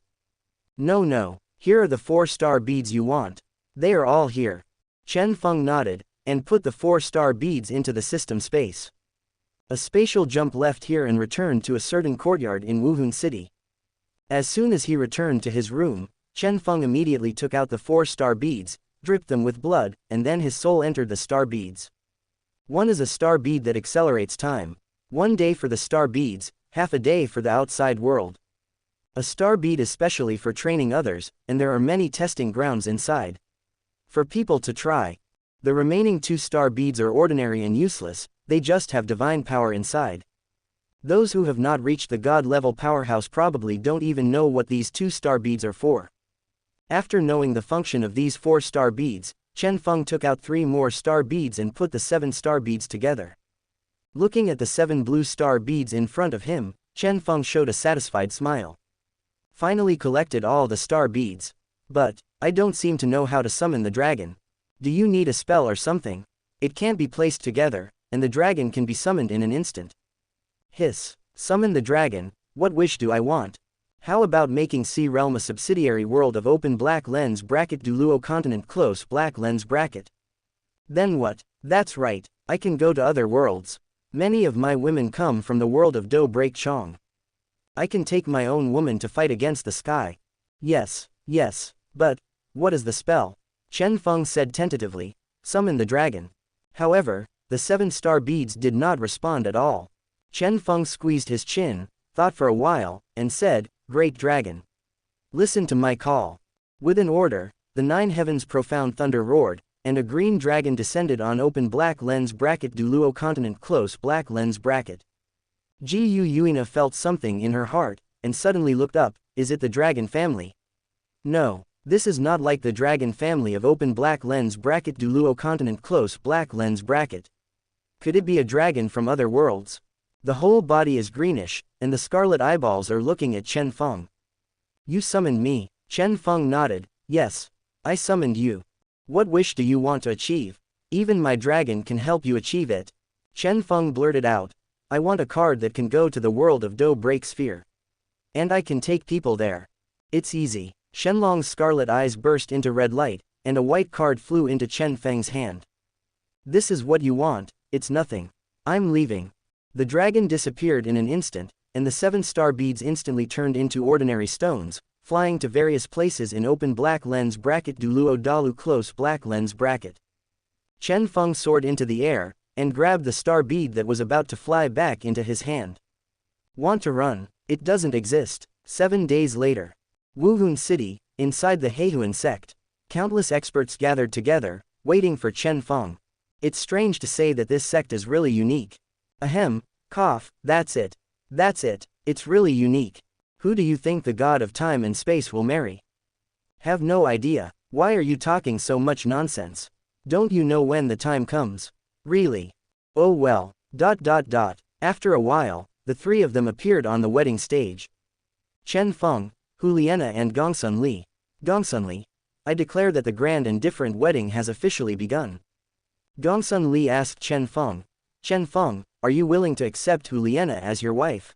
No, here are the 4 star beads you want. They are all here. Chen Feng nodded, and put the 4 star beads into the system space. A spatial jump left here and returned to a certain courtyard in Wuhan City. As soon as he returned to his room, Chen Feng immediately took out the 4 star beads, dripped them with blood, and then his soul entered the star beads. One is a star bead that accelerates time. 1 day for the star beads, half a day for the outside world. A star bead is specially for training others, and there are many testing grounds inside. For people to try. The remaining 2 star beads are ordinary and useless, they just have divine power inside. Those who have not reached the god-level powerhouse probably don't even know what these 2 star beads are for. After knowing the function of these 4 star beads, Chen Feng took out 3 more star beads and put the 7 star beads together. Looking at the 7 blue star beads in front of him, Chen Feng showed a satisfied smile. Finally collected all the star beads. But I don't seem to know how to summon the dragon. Do you need a spell or something? It can't be placed together, and the dragon can be summoned in an instant. Hiss. Summon the dragon. What wish do I want? How about making Sea Realm a subsidiary world of open black lens bracket Douluo continent close black lens bracket? Then what? That's right, I can go to other worlds. Many of my women come from the world of Do Break Chong. I can take my own woman to fight against the sky. Yes, but what is the spell? Chen Feng said tentatively. Summon the dragon. However, the 7 star beads did not respond at all. Chen Feng squeezed his chin, thought for a while, and said, Great dragon. Listen to my call. With an order, the 9 heavens profound thunder roared, and a green dragon descended on open black lens bracket Douluo continent close black lens bracket. Ji Yuina felt something in her heart, and suddenly looked up. Is it the dragon family? No, this is not like the dragon family of open black lens bracket Douluo continent close black lens bracket. Could it be a dragon from other worlds? The whole body is greenish, and the scarlet eyeballs are looking at Chen Feng. You summoned me. Chen Feng nodded. Yes, I summoned you. What wish do you want to achieve? Even my dragon can help you achieve it. Chen Feng blurted out. I want a card that can go to the world of Do Break Sphere. And I can take people there. It's easy. Shenlong's scarlet eyes burst into red light, and a white card flew into Chen Feng's hand. This is what you want. It's nothing. I'm leaving. The dragon disappeared in an instant, and the 7 star beads instantly turned into ordinary stones, flying to various places in open black lens bracket Douluo Dalu close black lens bracket. Chen Feng soared into the air, and grabbed the star bead that was about to fly back into his hand. Want to run? It doesn't exist. 7 days later. Wuhun City, inside the Hehuan sect. Countless experts gathered together, waiting for Chen Feng. It's strange to say that this sect is really unique. Ahem, cough, that's it. That's it, it's really unique. Who do you think the god of time and space will marry? Have no idea. Why are you talking so much nonsense? Don't you know when the time comes? Really? Oh well. After a while, the 3 of them appeared on the wedding stage. Chen Feng, Huliena and Gongsun Li. Gongsun Li, I declare that the grand and different wedding has officially begun. Gongsun Li asked Chen Feng, are you willing to accept Huliena as your wife?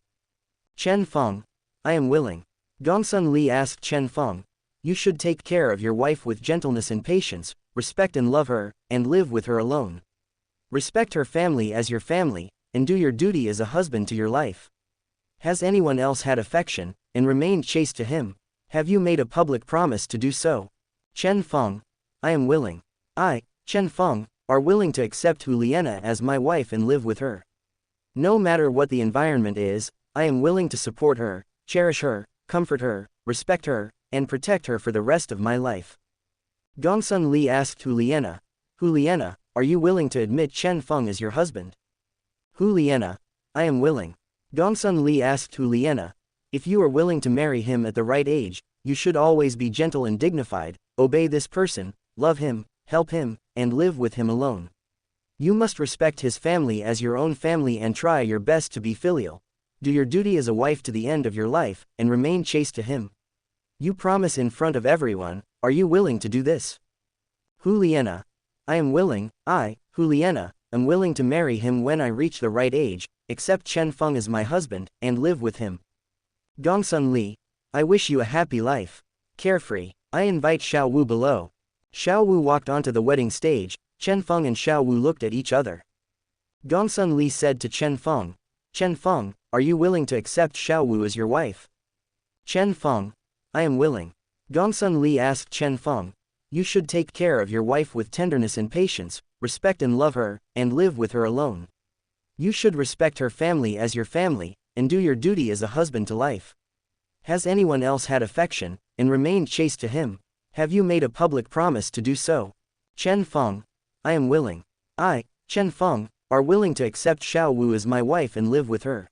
Chen Feng, I am willing. Gongsun Li asked Chen Feng, you should take care of your wife with gentleness and patience, respect and love her, and live with her alone. Respect her family as your family, and do your duty as a husband to your life. Has anyone else had affection, and remained chaste to him? Have you made a public promise to do so? Chen Feng, I am willing. I, Chen Feng, are willing to accept Huliena as my wife and live with her. No matter what the environment is, I am willing to support her, cherish her, comfort her, respect her, and protect her for the rest of my life. Gongsun Li asked Huliena, are you willing to admit Chen Feng as your husband? Huliena, I am willing. Gongsun Li asked Huliena, if you are willing to marry him at the right age, you should always be gentle and dignified, obey this person, love him, help him, and live with him alone. You must respect his family as your own family and try your best to be filial. Do your duty as a wife to the end of your life, and remain chaste to him. You promise in front of everyone, are you willing to do this? Huliena, I am willing. I, Huliena, am willing to marry him when I reach the right age, accept Chen Feng as my husband, and live with him. Gongsun Li, I wish you a happy life. Carefree. I invite Xiao Wu below. Xiao Wu walked onto the wedding stage. Chen Feng and Xiao Wu looked at each other. Gongsun Li said to Chen Feng, are you willing to accept Xiao Wu as your wife? Chen Feng, I am willing. Gongsun Li asked Chen Feng, you should take care of your wife with tenderness and patience, respect and love her, and live with her alone. You should respect her family as your family, and do your duty as a husband to life. Has anyone else had affection, and remained chaste to him? Have you made a public promise to do so? Chen Feng, I am willing. I, Chen Feng, are willing to accept Xiao Wu as my wife and live with her.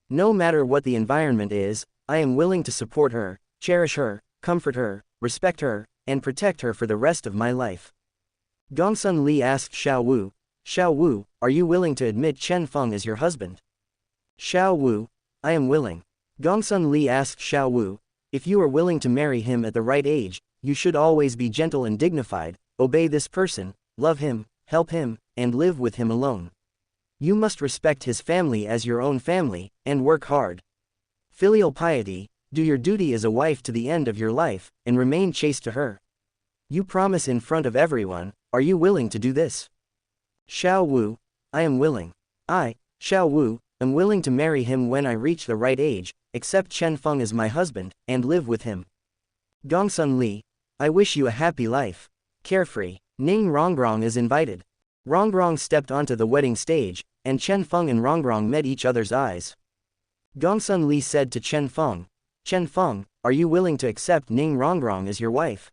No matter what the environment is, I am willing to support her, cherish her, comfort her, respect her, and protect her for the rest of my life. Gongsun Li asked Xiao Wu, are you willing to admit Chen Feng as your husband? Xiao Wu, I am willing. Gongsun Li asked Xiao Wu, if you are willing to marry him at the right age, you should always be gentle and dignified, obey this person, love him, help him, and live with him alone. You must respect his family as your own family, and work hard. Filial piety, do your duty as a wife to the end of your life, and remain chaste to her. You promise in front of everyone, are you willing to do this? Xiao Wu, I am willing. I, Xiao Wu, am willing to marry him when I reach the right age, accept Chen Feng as my husband, and live with him. Gongsun Li, I wish you a happy life. Carefree. Ning Rongrong is invited. Rongrong stepped onto the wedding stage, and Chen Feng and Rongrong met each other's eyes. Gongsun Li said to Chen Feng, are you willing to accept Ning Rongrong as your wife?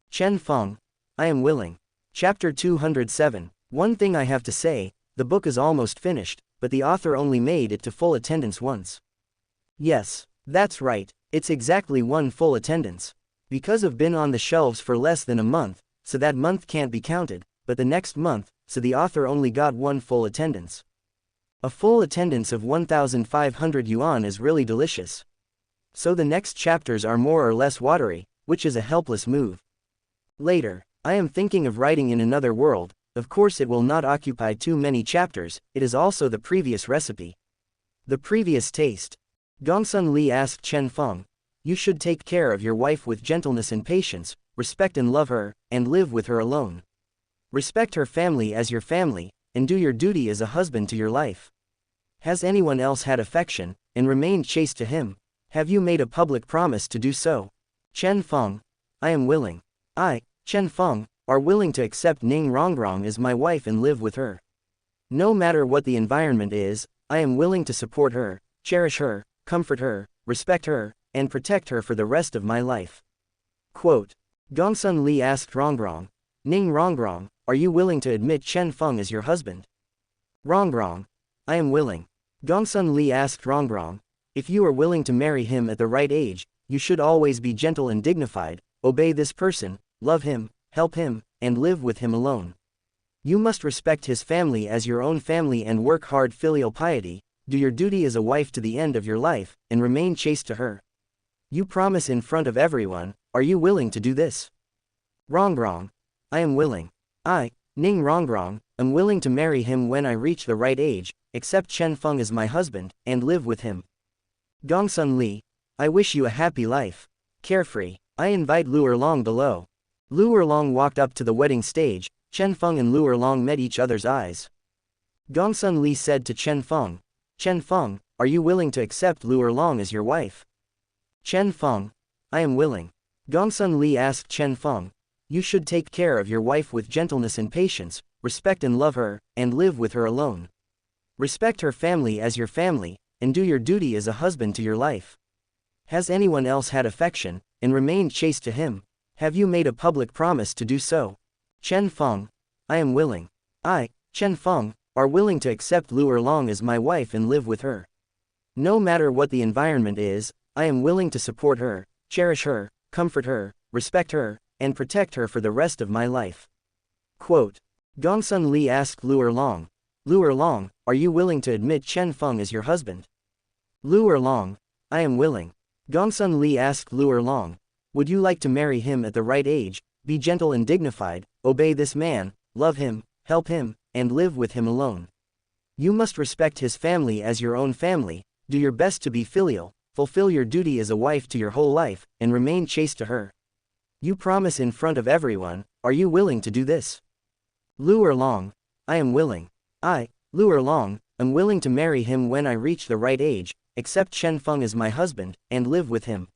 Chen Feng, I am willing. Chapter 207. One thing I have to say, the book is almost finished, but the author only made it to full attendance once. Yes, that's right, it's exactly one full attendance. Because I've been on the shelves for less than a month, so that month can't be counted, but the next month, so the author only got one full attendance. A full attendance of 1,500 yuan is really delicious. So the next chapters are more or less watery, which is a helpless move. Later, I am thinking of writing in another world. Of course it will not occupy too many chapters, it is also the previous recipe. The previous taste. Gongsun Li asked Chen Feng, you should take care of your wife with gentleness and patience, respect and love her, and live with her alone. Respect her family as your family, and do your duty as a husband to your life. Has anyone else had affection, and remained chaste to him? Have you made a public promise to do so? Chen Feng. I am willing. I, Chen Feng, are willing to accept Ning Rongrong as my wife and live with her. No matter what the environment is, I am willing to support her, cherish her, comfort her, respect her, and protect her for the rest of my life. Quote. Gongsun Li asked Rongrong, Ning Rongrong, are you willing to admit Chen Feng as your husband? Rongrong. I am willing. Gongsun Li asked Rongrong, if you are willing to marry him at the right age, you should always be gentle and dignified, obey this person, love him, help him, and live with him alone. You must respect his family as your own family and work hard filial piety, do your duty as a wife to the end of your life, and remain chaste to her. You promise in front of everyone, are you willing to do this? Rongrong. I am willing. I, Ning Rongrong, am willing to marry him when I reach the right age, accept Chen Feng as my husband, and live with him. Gongsun Li. I wish you a happy life. Carefree. I invite Lu Erlong below. Lu Erlong walked up to the wedding stage. Chen Feng and Lu Erlong met each other's eyes. Gongsun Li said to Chen Feng, are you willing to accept Lu Erlong as your wife? Chen Feng. I am willing. Gongsun Li asked Chen Feng, you should take care of your wife with gentleness and patience, respect and love her, and live with her alone. Respect her family as your family, and do your duty as a husband to your life. Has anyone else had affection, and remained chaste to him? Have you made a public promise to do so? Chen Feng. I am willing. I, Chen Feng, are willing to accept Lu Erlong as my wife and live with her. No matter what the environment is, I am willing to support her, cherish her, comfort her, respect her, and protect her for the rest of my life. Quote. Gongsun Li asked Lu Erlong, are you willing to admit Chen Feng as your husband? Lu Erlong. I am willing. Gongsun Li asked Lu Erlong, would you like to marry him at the right age, be gentle and dignified, obey this man, love him, help him, and live with him alone? You must respect his family as your own family, do your best to be filial, fulfill your duty as a wife to your whole life, and remain chaste to her. You promise in front of everyone, are you willing to do this? Lu Erlong. I am willing. I, Lu Erlong, am willing to marry him when I reach the right age, accept Chen Feng as my husband, and live with him.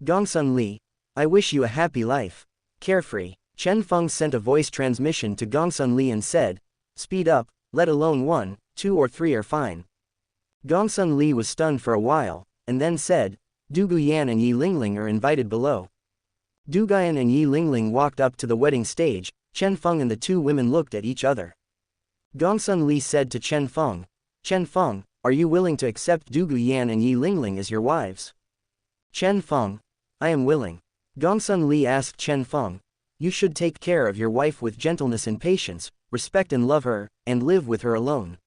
Gongsun Li. I wish you a happy life. Carefree. Chen Feng sent a voice transmission to Gongsun Li and said, speed up, let alone 1, 2 or 3 are fine. Gongsun Li was stunned for a while, and then said, Du Guyan and Yi Lingling are invited below. Du Guyan and Yi Lingling walked up to the wedding stage. Chen Feng and the two women looked at each other. Gongsun Li said to Chen Feng, are you willing to accept Du Guyan and Yi Lingling as your wives? Chen Feng. I am willing. Gongsun Li asked Chen Feng, you should take care of your wife with gentleness and patience, respect and love her, and live with her alone.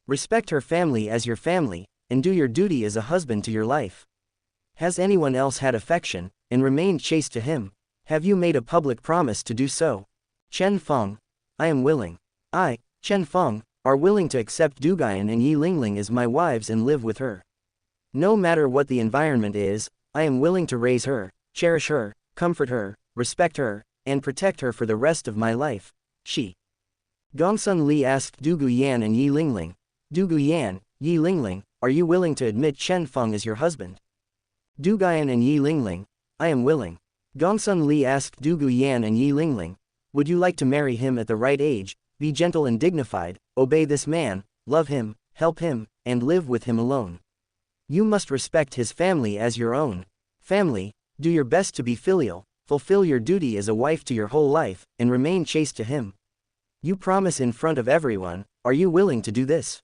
Respect her family as your family, and do your duty as a husband to your life. Has anyone else had affection, and remained chaste to him? Have you made a public promise to do so? Chen Feng. I am willing. I, Chen Feng, are willing to accept Du Guyan and Yi Lingling as my wives and live with her. No matter what the environment is, I am willing to raise her, cherish her, comfort her, respect her, and protect her for the rest of my life. She. Gongsun Li asked Du Guyan and Yi Lingling, Du Guyan, Yi Lingling, are you willing to admit Chen Feng as your husband? Du Guyan and Yi Lingling. I am willing. Gongsun Li asked Du Guyan and Yi Lingling, would you like to marry him at the right age, be gentle and dignified, obey this man, love him, help him, and live with him alone? You must respect his family as your own family, do your best to be filial, fulfill your duty as a wife to your whole life, and remain chaste to him. You promise in front of everyone, are you willing to do this?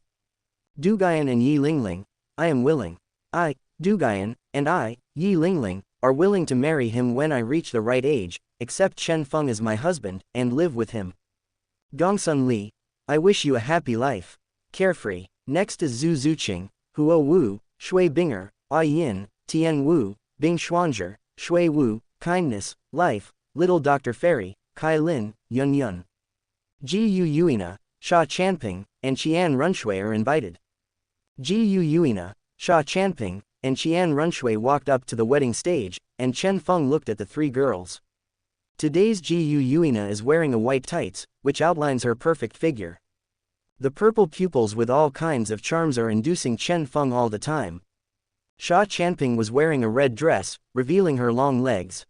Du Guyan and Yi Lingling. I am willing. I, Du Guyan, and I, Yi Lingling, are willing to marry him when I reach the right age, accept Chen Feng as my husband, and live with him. Gongsun Li. I wish you a happy life. Carefree. Next is Zhu Zuqing, Huo Wu, Shui Binger, A Yin, Tian Wu, Bing Xuanzhi, Shui Wu, Kindness, Life, Little Dr. Fairy, Kai Lin, Yun Yun. Ji Yu Yuina, Sha Chanping, and Qian Runshui are invited. Ji Yu Yuina, Sha Chanping, and Qian Runshui walked up to the wedding stage, and Chen Feng looked at the three girls. Today's Ji Yu Yuina is wearing a white tights, which outlines her perfect figure. The purple pupils with all kinds of charms are inducing Chen Feng all the time. Sha Chanping was wearing a red dress, revealing her long legs.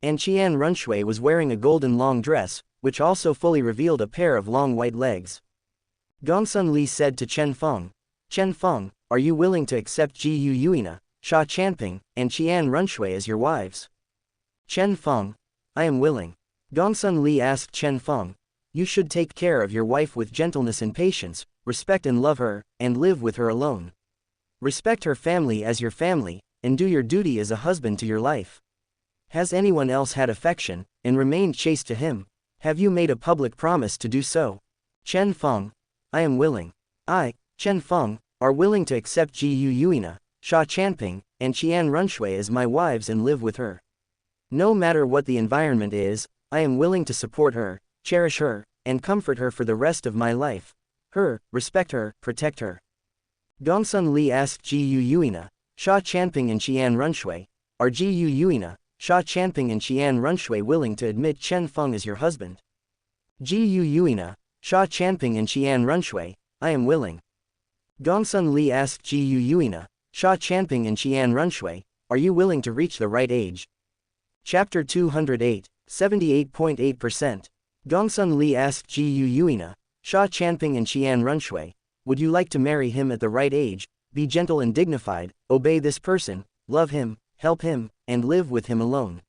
And Qian Runshui was wearing a golden long dress, which also fully revealed a pair of long white legs. Gongsun Li said to Chen Feng, "Chen Feng, are you willing to accept Ji Yu Yuina, Sha Chanping, and Qian Runshui as your wives?" Chen Feng, "I am willing." Gongsun Li asked Chen Feng, "You should take care of your wife with gentleness and patience, respect and love her, and live with her alone. Respect her family as your family, and do your duty as a husband to your life. Has anyone else had affection, and remained chaste to him? Have you made a public promise to do so?" Chen Feng, "I am willing. I, Chen Feng, are willing to accept Ji Yu Yuina, Sha Chanping, and Qian Runshui as my wives and live with her. No matter what the environment is, I am willing to support her, cherish her, and comfort her for the rest of my life. Respect her, protect her." Gongsun Li asked Ji Yu Yuina, Sha Chanping and Qian Runshui, "Are Ji Yu Yuina, Sha Chanping and Qian Runshui willing to admit Chen Feng as your husband?" Ji Yu Yuina, Sha Chanping and Qian Runshui, "I am willing." Gongsun Li asked Ji Yu Yuina, Sha Chanping and Qian Runshui, "Are you willing to reach the right age?" Chapter 208, 78.8%. Gongsun Li asked Ji Yu Yuina, Sha Chanping and Qian Runshui, "Would you like to marry him at the right age, be gentle and dignified, obey this person, love him, help him, and live with him alone?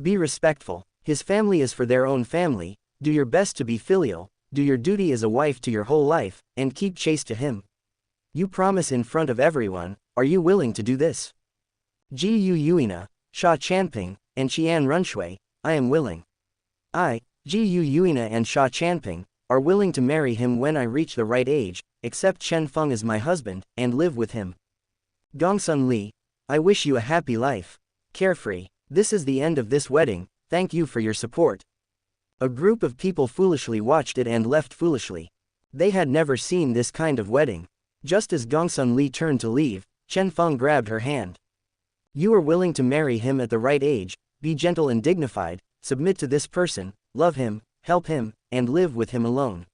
Be respectful. His family is for their own family, do your best to be filial, do your duty as a wife to your whole life, and keep chaste to him. You promise in front of everyone, are you willing to do this?" Ji Yu Yuina, Sha Chanping, and Qian Runshui, "I am willing. I, Ji Yu Yuina and Sha Chanping, are willing to marry him when I reach the right age, accept Chen Feng as my husband, and live with him." Gongsun Li, "I wish you a happy life. Carefree. This is the end of this wedding, thank you for your support." A group of people foolishly watched it and left foolishly. They had never seen this kind of wedding. Just as Gongsun Li turned to leave, Chen Feng grabbed her hand. "You are willing to marry him at the right age, be gentle and dignified, submit to this person, love him, help him, and live with him alone.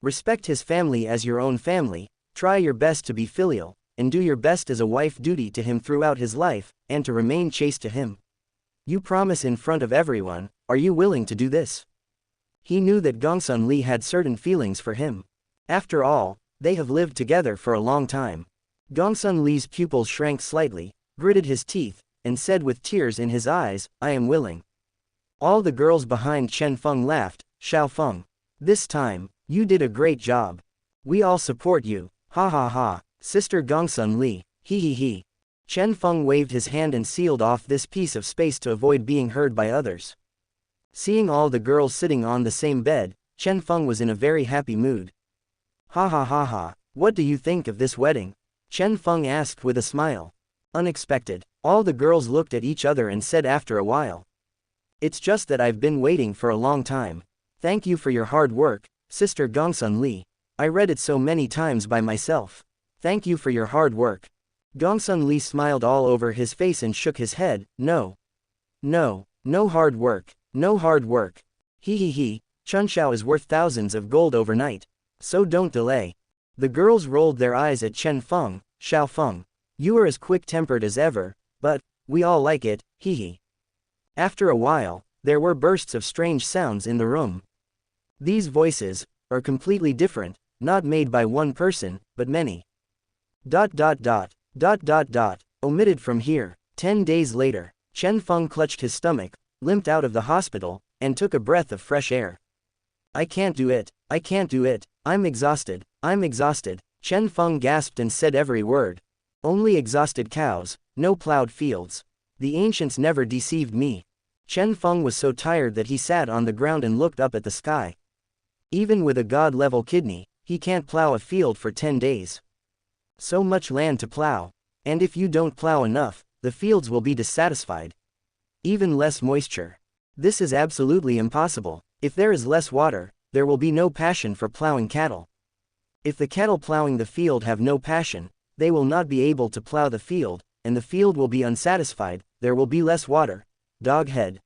Respect his family as your own family, try your best to be filial, and do your best as a wife duty to him throughout his life, and to remain chaste to him. You promise in front of everyone, are you willing to do this?" He knew that Gongsun Li had certain feelings for him. After all, they have lived together for a long time. Gongsun Li's pupils shrank slightly, gritted his teeth, and said with tears in his eyes, "I am willing." All the girls behind Chen Feng laughed. "Xiao Feng, this time, you did a great job. We all support you, ha ha ha, Sister Gongsun Li, he he he." Chen Feng waved his hand and sealed off this piece of space to avoid being heard by others. Seeing all the girls sitting on the same bed, Chen Feng was in a very happy mood. "Ha ha ha ha, what do you think of this wedding?" Chen Feng asked with a smile. "Unexpected." All the girls looked at each other and said after a while. "It's just that I've been waiting for a long time. Thank you for your hard work, Sister Gongsun Li. I read it so many times by myself. Thank you for your hard work." Gongsun Li smiled all over his face and shook his head. No hard work. No hard work. He he he, Chunxiao is worth thousands of gold overnight. So don't delay." The girls rolled their eyes at Chen Feng. "Xiao Feng, you are as quick-tempered as ever, but, we all like it, he he." After a while, there were bursts of strange sounds in the room. These voices are completely different, not made by one person, but many. ... Omitted from here. 10 days later, Chen Feng clutched his stomach, limped out of the hospital, and took a breath of fresh air. "I can't do it, I can't do it, I'm exhausted, I'm exhausted." Chen Feng gasped and said every word. "Only exhausted cows, no plowed fields. The ancients never deceived me." Chen Feng was so tired that he sat on the ground and looked up at the sky. Even with a god-level kidney, he can't plow a field for 10 days. So much land to plow. And if you don't plow enough, the fields will be dissatisfied. Even less moisture. This is absolutely impossible. If there is less water, there will be no passion for plowing cattle. If the cattle plowing the field have no passion, they will not be able to plow the field, and the field will be unsatisfied, there will be less water. Dog head.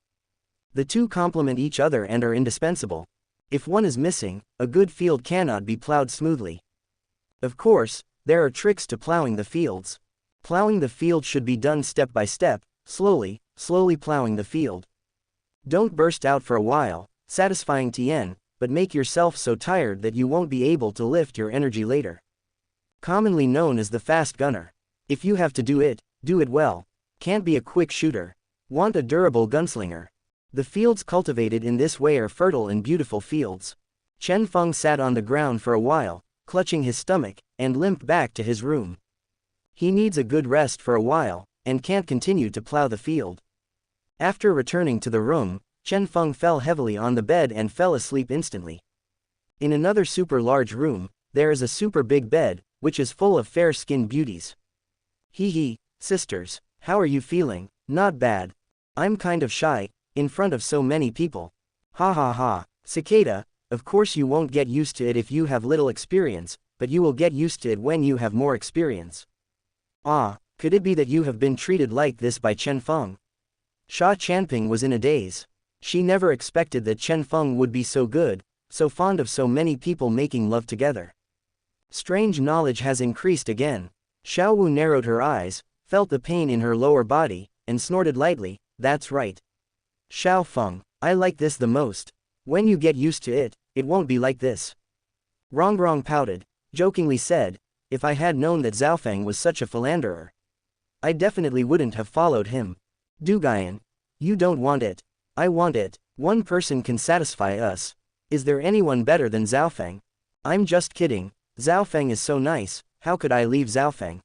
The two complement each other and are indispensable. If one is missing, a good field cannot be plowed smoothly. Of course, there are tricks to plowing the fields. Plowing the field should be done step by step, slowly plowing the field. Don't burst out for a while, satisfying Tian, but make yourself so tired that you won't be able to lift your energy later. Commonly known as the fast gunner. If you have to do it well. Can't be a quick shooter. Want a durable gunslinger. The fields cultivated in this way are fertile and beautiful fields. Chen Feng sat on the ground for a while, clutching his stomach, and limped back to his room. He needs a good rest for a while, and can't continue to plow the field. After returning to the room, Chen Feng fell heavily on the bed and fell asleep instantly. In another super large room, there is a super big bed, which is full of fair-skinned beauties. Hee, sisters, how are you feeling? Not bad. I'm kind of shy, in front of so many people. Ha ha ha, cicada, of course you won't get used to it if you have little experience, but you will get used to it when you have more experience. Ah, could it be that you have been treated like this by Chen Feng? Sha Chanping was in a daze. She never expected that Chen Feng would be so good, so fond of so many people making love together. Strange knowledge has increased again. Xiao Wu narrowed her eyes, felt the pain in her lower body, and snorted lightly, that's right. Xiao Feng, I like this the most. When you get used to it, it won't be like this. Rongrong pouted, jokingly said, if I had known that Zhaofeng was such a philanderer, I definitely wouldn't have followed him. Dugayan, you don't want it. I want it. One person can satisfy us. Is there anyone better than Zhaofeng? I'm just kidding. Zhaofeng is so nice, how could I leave Zhaofeng?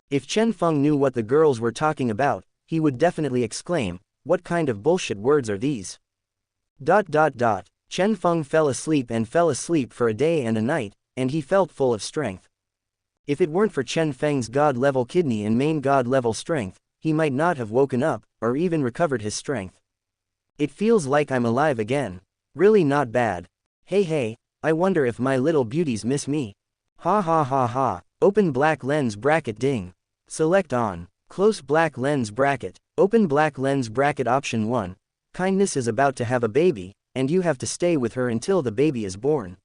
If Chen Feng knew what the girls were talking about, he would definitely exclaim, what kind of bullshit words are these? Chen Feng fell asleep for a day and a night, and he felt full of strength. If it weren't for Chen Feng's god-level kidney and main god-level strength, he might not have woken up, or even recovered his strength. It feels like I'm alive again. Really not bad. Hey, I wonder if my little beauties miss me. Ha ha ha ha, open black lens bracket ding. Select on, close black lens bracket, open black lens bracket option 1. Kindness is about to have a baby, and you have to stay with her until the baby is born.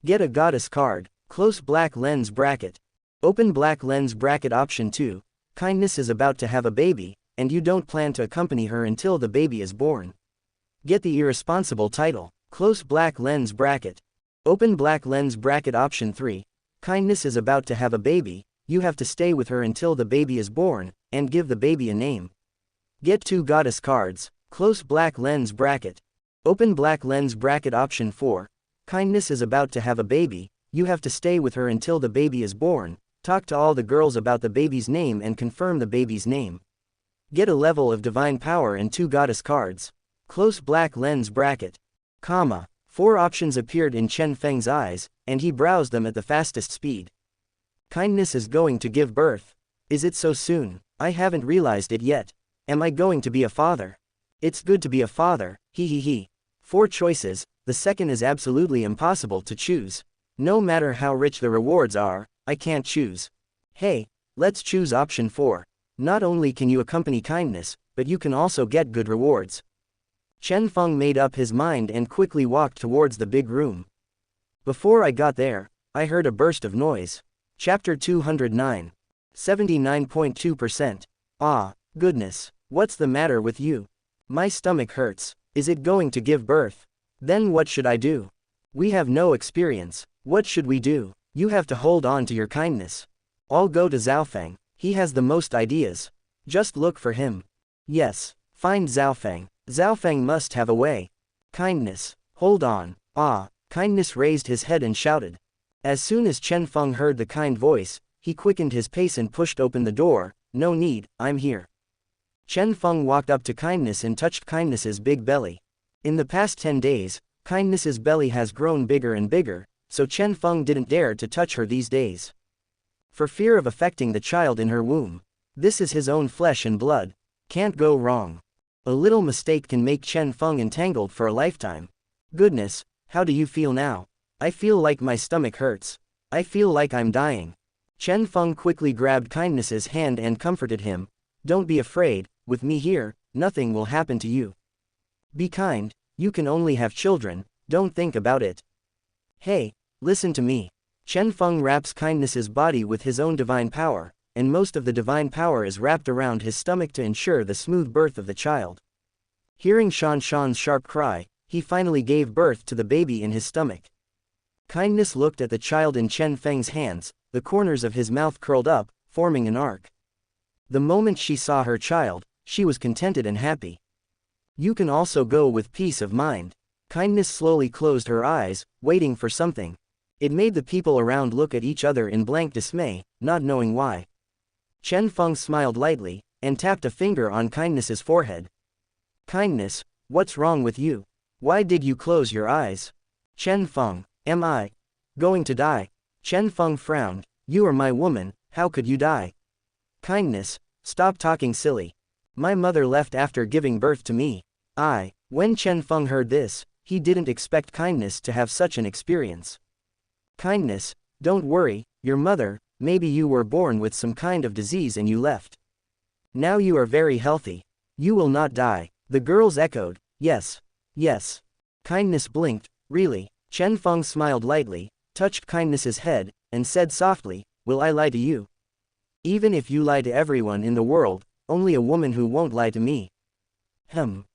Get a goddess card, close black lens bracket. Open black lens bracket option 2. Kindness is about to have a baby, and you don't plan to accompany her until the baby is born. Get the irresponsible title, close black lens bracket. Open black lens bracket option 3. Kindness is about to have a baby, you have to stay with her until the baby is born, and give the baby a name. Get 2 goddess cards, close black lens bracket. Open black lens bracket option 4. Kindness is about to have a baby, you have to stay with her until the baby is born. Talk to all the girls about the baby's name and confirm the baby's name. Get a level of divine power and 2 goddess cards. Close black lens bracket. 4 options appeared in Chen Feng's eyes, and he browsed them at the fastest speed. Kindness is going to give birth. Is it so soon? I haven't realized it yet. Am I going to be a father? It's good to be a father, he. 4 choices, the second is absolutely impossible to choose. No matter how rich the rewards are, I can't choose. Hey, let's choose option 4. Not only can you accompany kindness, but you can also get good rewards. Chen Feng made up his mind and quickly walked towards the big room. Before I got there, I heard a burst of noise. Chapter 209. 79.2%. Ah, goodness, what's the matter with you? My stomach hurts. Is it going to give birth? Then what should I do? We have no experience. What should we do? You have to hold on to your kindness. I'll go to Zhaofeng. He has the most ideas. Just look for him. Yes, find Zhaofeng. Zhaofeng must have a way. Kindness, hold on. Ah, kindness raised his head and shouted. As soon as Chen Feng heard the kind voice, he quickened his pace and pushed open the door. No need, I'm here. Chen Feng walked up to kindness and touched kindness's big belly. In the past 10 days, kindness's belly has grown bigger and bigger, so Chen Feng didn't dare to touch her these days, for fear of affecting the child in her womb. This is his own flesh and blood. Can't go wrong. A little mistake can make Chen Feng entangled for a lifetime. Goodness, how do you feel now? I feel like my stomach hurts. I feel like I'm dying. Chen Feng quickly grabbed kindness's hand and comforted him. Don't be afraid, with me here, nothing will happen to you. Be kind, you can only have children, don't think about it. Hey, listen to me. Chen Feng wraps kindness's body with his own divine power, and most of the divine power is wrapped around his stomach to ensure the smooth birth of the child. Hearing Xianxia's sharp cry, he finally gave birth to the baby in his stomach. Kindness looked at the child in Chen Feng's hands, the corners of his mouth curled up, forming an arc. The moment she saw her child, she was contented and happy. You can also go with peace of mind. Kindness slowly closed her eyes, waiting for something. It made the people around look at each other in blank dismay, not knowing why. Chen Feng smiled lightly, and tapped a finger on Kindness's forehead. Kindness, what's wrong with you? Why did you close your eyes? Chen Feng, am I going to die? Chen Feng frowned. You are my woman, how could you die? Kindness, stop talking silly. My mother left after giving birth to me. When Chen Feng heard this, he didn't expect Kindness to have such an experience. Kindness, don't worry, your mother, maybe you were born with some kind of disease and you left. Now you are very healthy. You will not die. The girls echoed, yes, yes. Kindness blinked, really. Chen Feng smiled lightly, touched Kindness's head, and said softly, will I lie to you? Even if you lie to everyone in the world, only a woman who won't lie to me.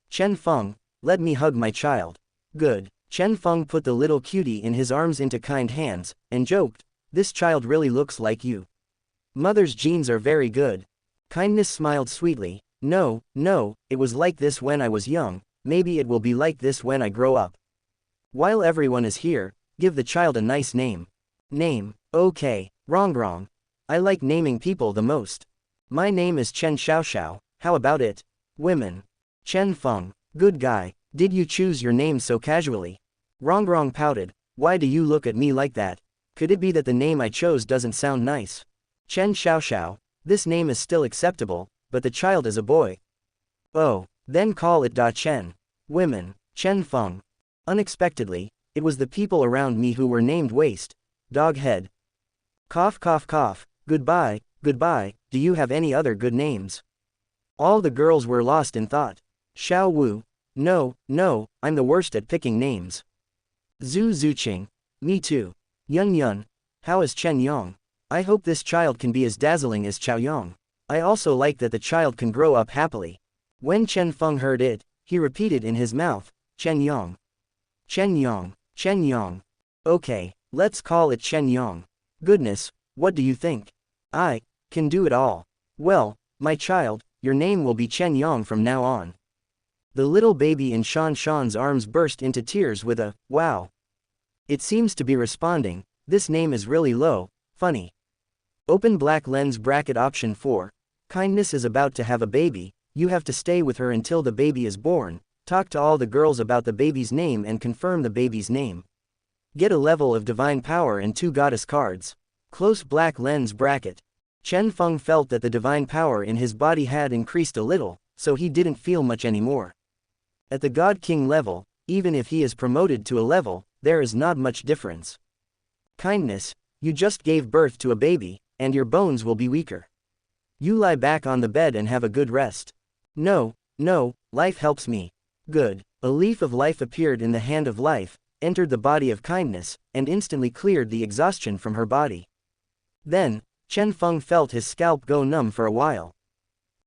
Chen Feng, let me hug my child. Good. Chen Feng put the little cutie in his arms into kind hands, and joked, this child really looks like you. Mother's genes are very good. Kindness smiled sweetly, no, it was like this when I was young, maybe it will be like this when I grow up. While everyone is here, give the child a nice name. Name, okay, wrong. I like naming people the most. My name is Chen Xiao, how about it? Women. Chen Feng, good guy, did you choose your name so casually? Wrong pouted, why do you look at me like that? Could it be that the name I chose doesn't sound nice? Chen Xiao, this name is still acceptable, but the child is a boy. Oh, then call it Da Chen. Women. Chen Feng. Unexpectedly, it was the people around me who were named Waste, Dog Head. Cough. Goodbye, do you have any other good names? All the girls were lost in thought. Xiao Wu. No, I'm the worst at picking names. Zhu Zuqing. Me too. Yun. How is Chenyong? I hope this child can be as dazzling as Chaoyong. I also like that the child can grow up happily. When Chen Feng heard it, he repeated in his mouth, Chenyong. Okay, let's call it Chenyong. Goodness, what do you think? I can do it all. Well, my child, your name will be Chenyong from now on. The little baby in Shan's arms burst into tears with a, wow. It seems to be responding, this name is really low, funny. Open black lens bracket option 4. Kindness is about to have a baby, you have to stay with her until the baby is born, talk to all the girls about the baby's name and confirm the baby's name. Get a level of divine power and 2 goddess cards. Close black lens bracket. Chen Feng felt that the divine power in his body had increased a little, so he didn't feel much anymore. At the God King level, even if he is promoted to a level, there is not much difference. Kindness, you just gave birth to a baby, and your bones will be weaker. You lie back on the bed and have a good rest. No, life helps me. Good. A leaf of life appeared in the hand of life, entered the body of Kindness, and instantly cleared the exhaustion from her body. Then, Chen Feng felt his scalp go numb for a while.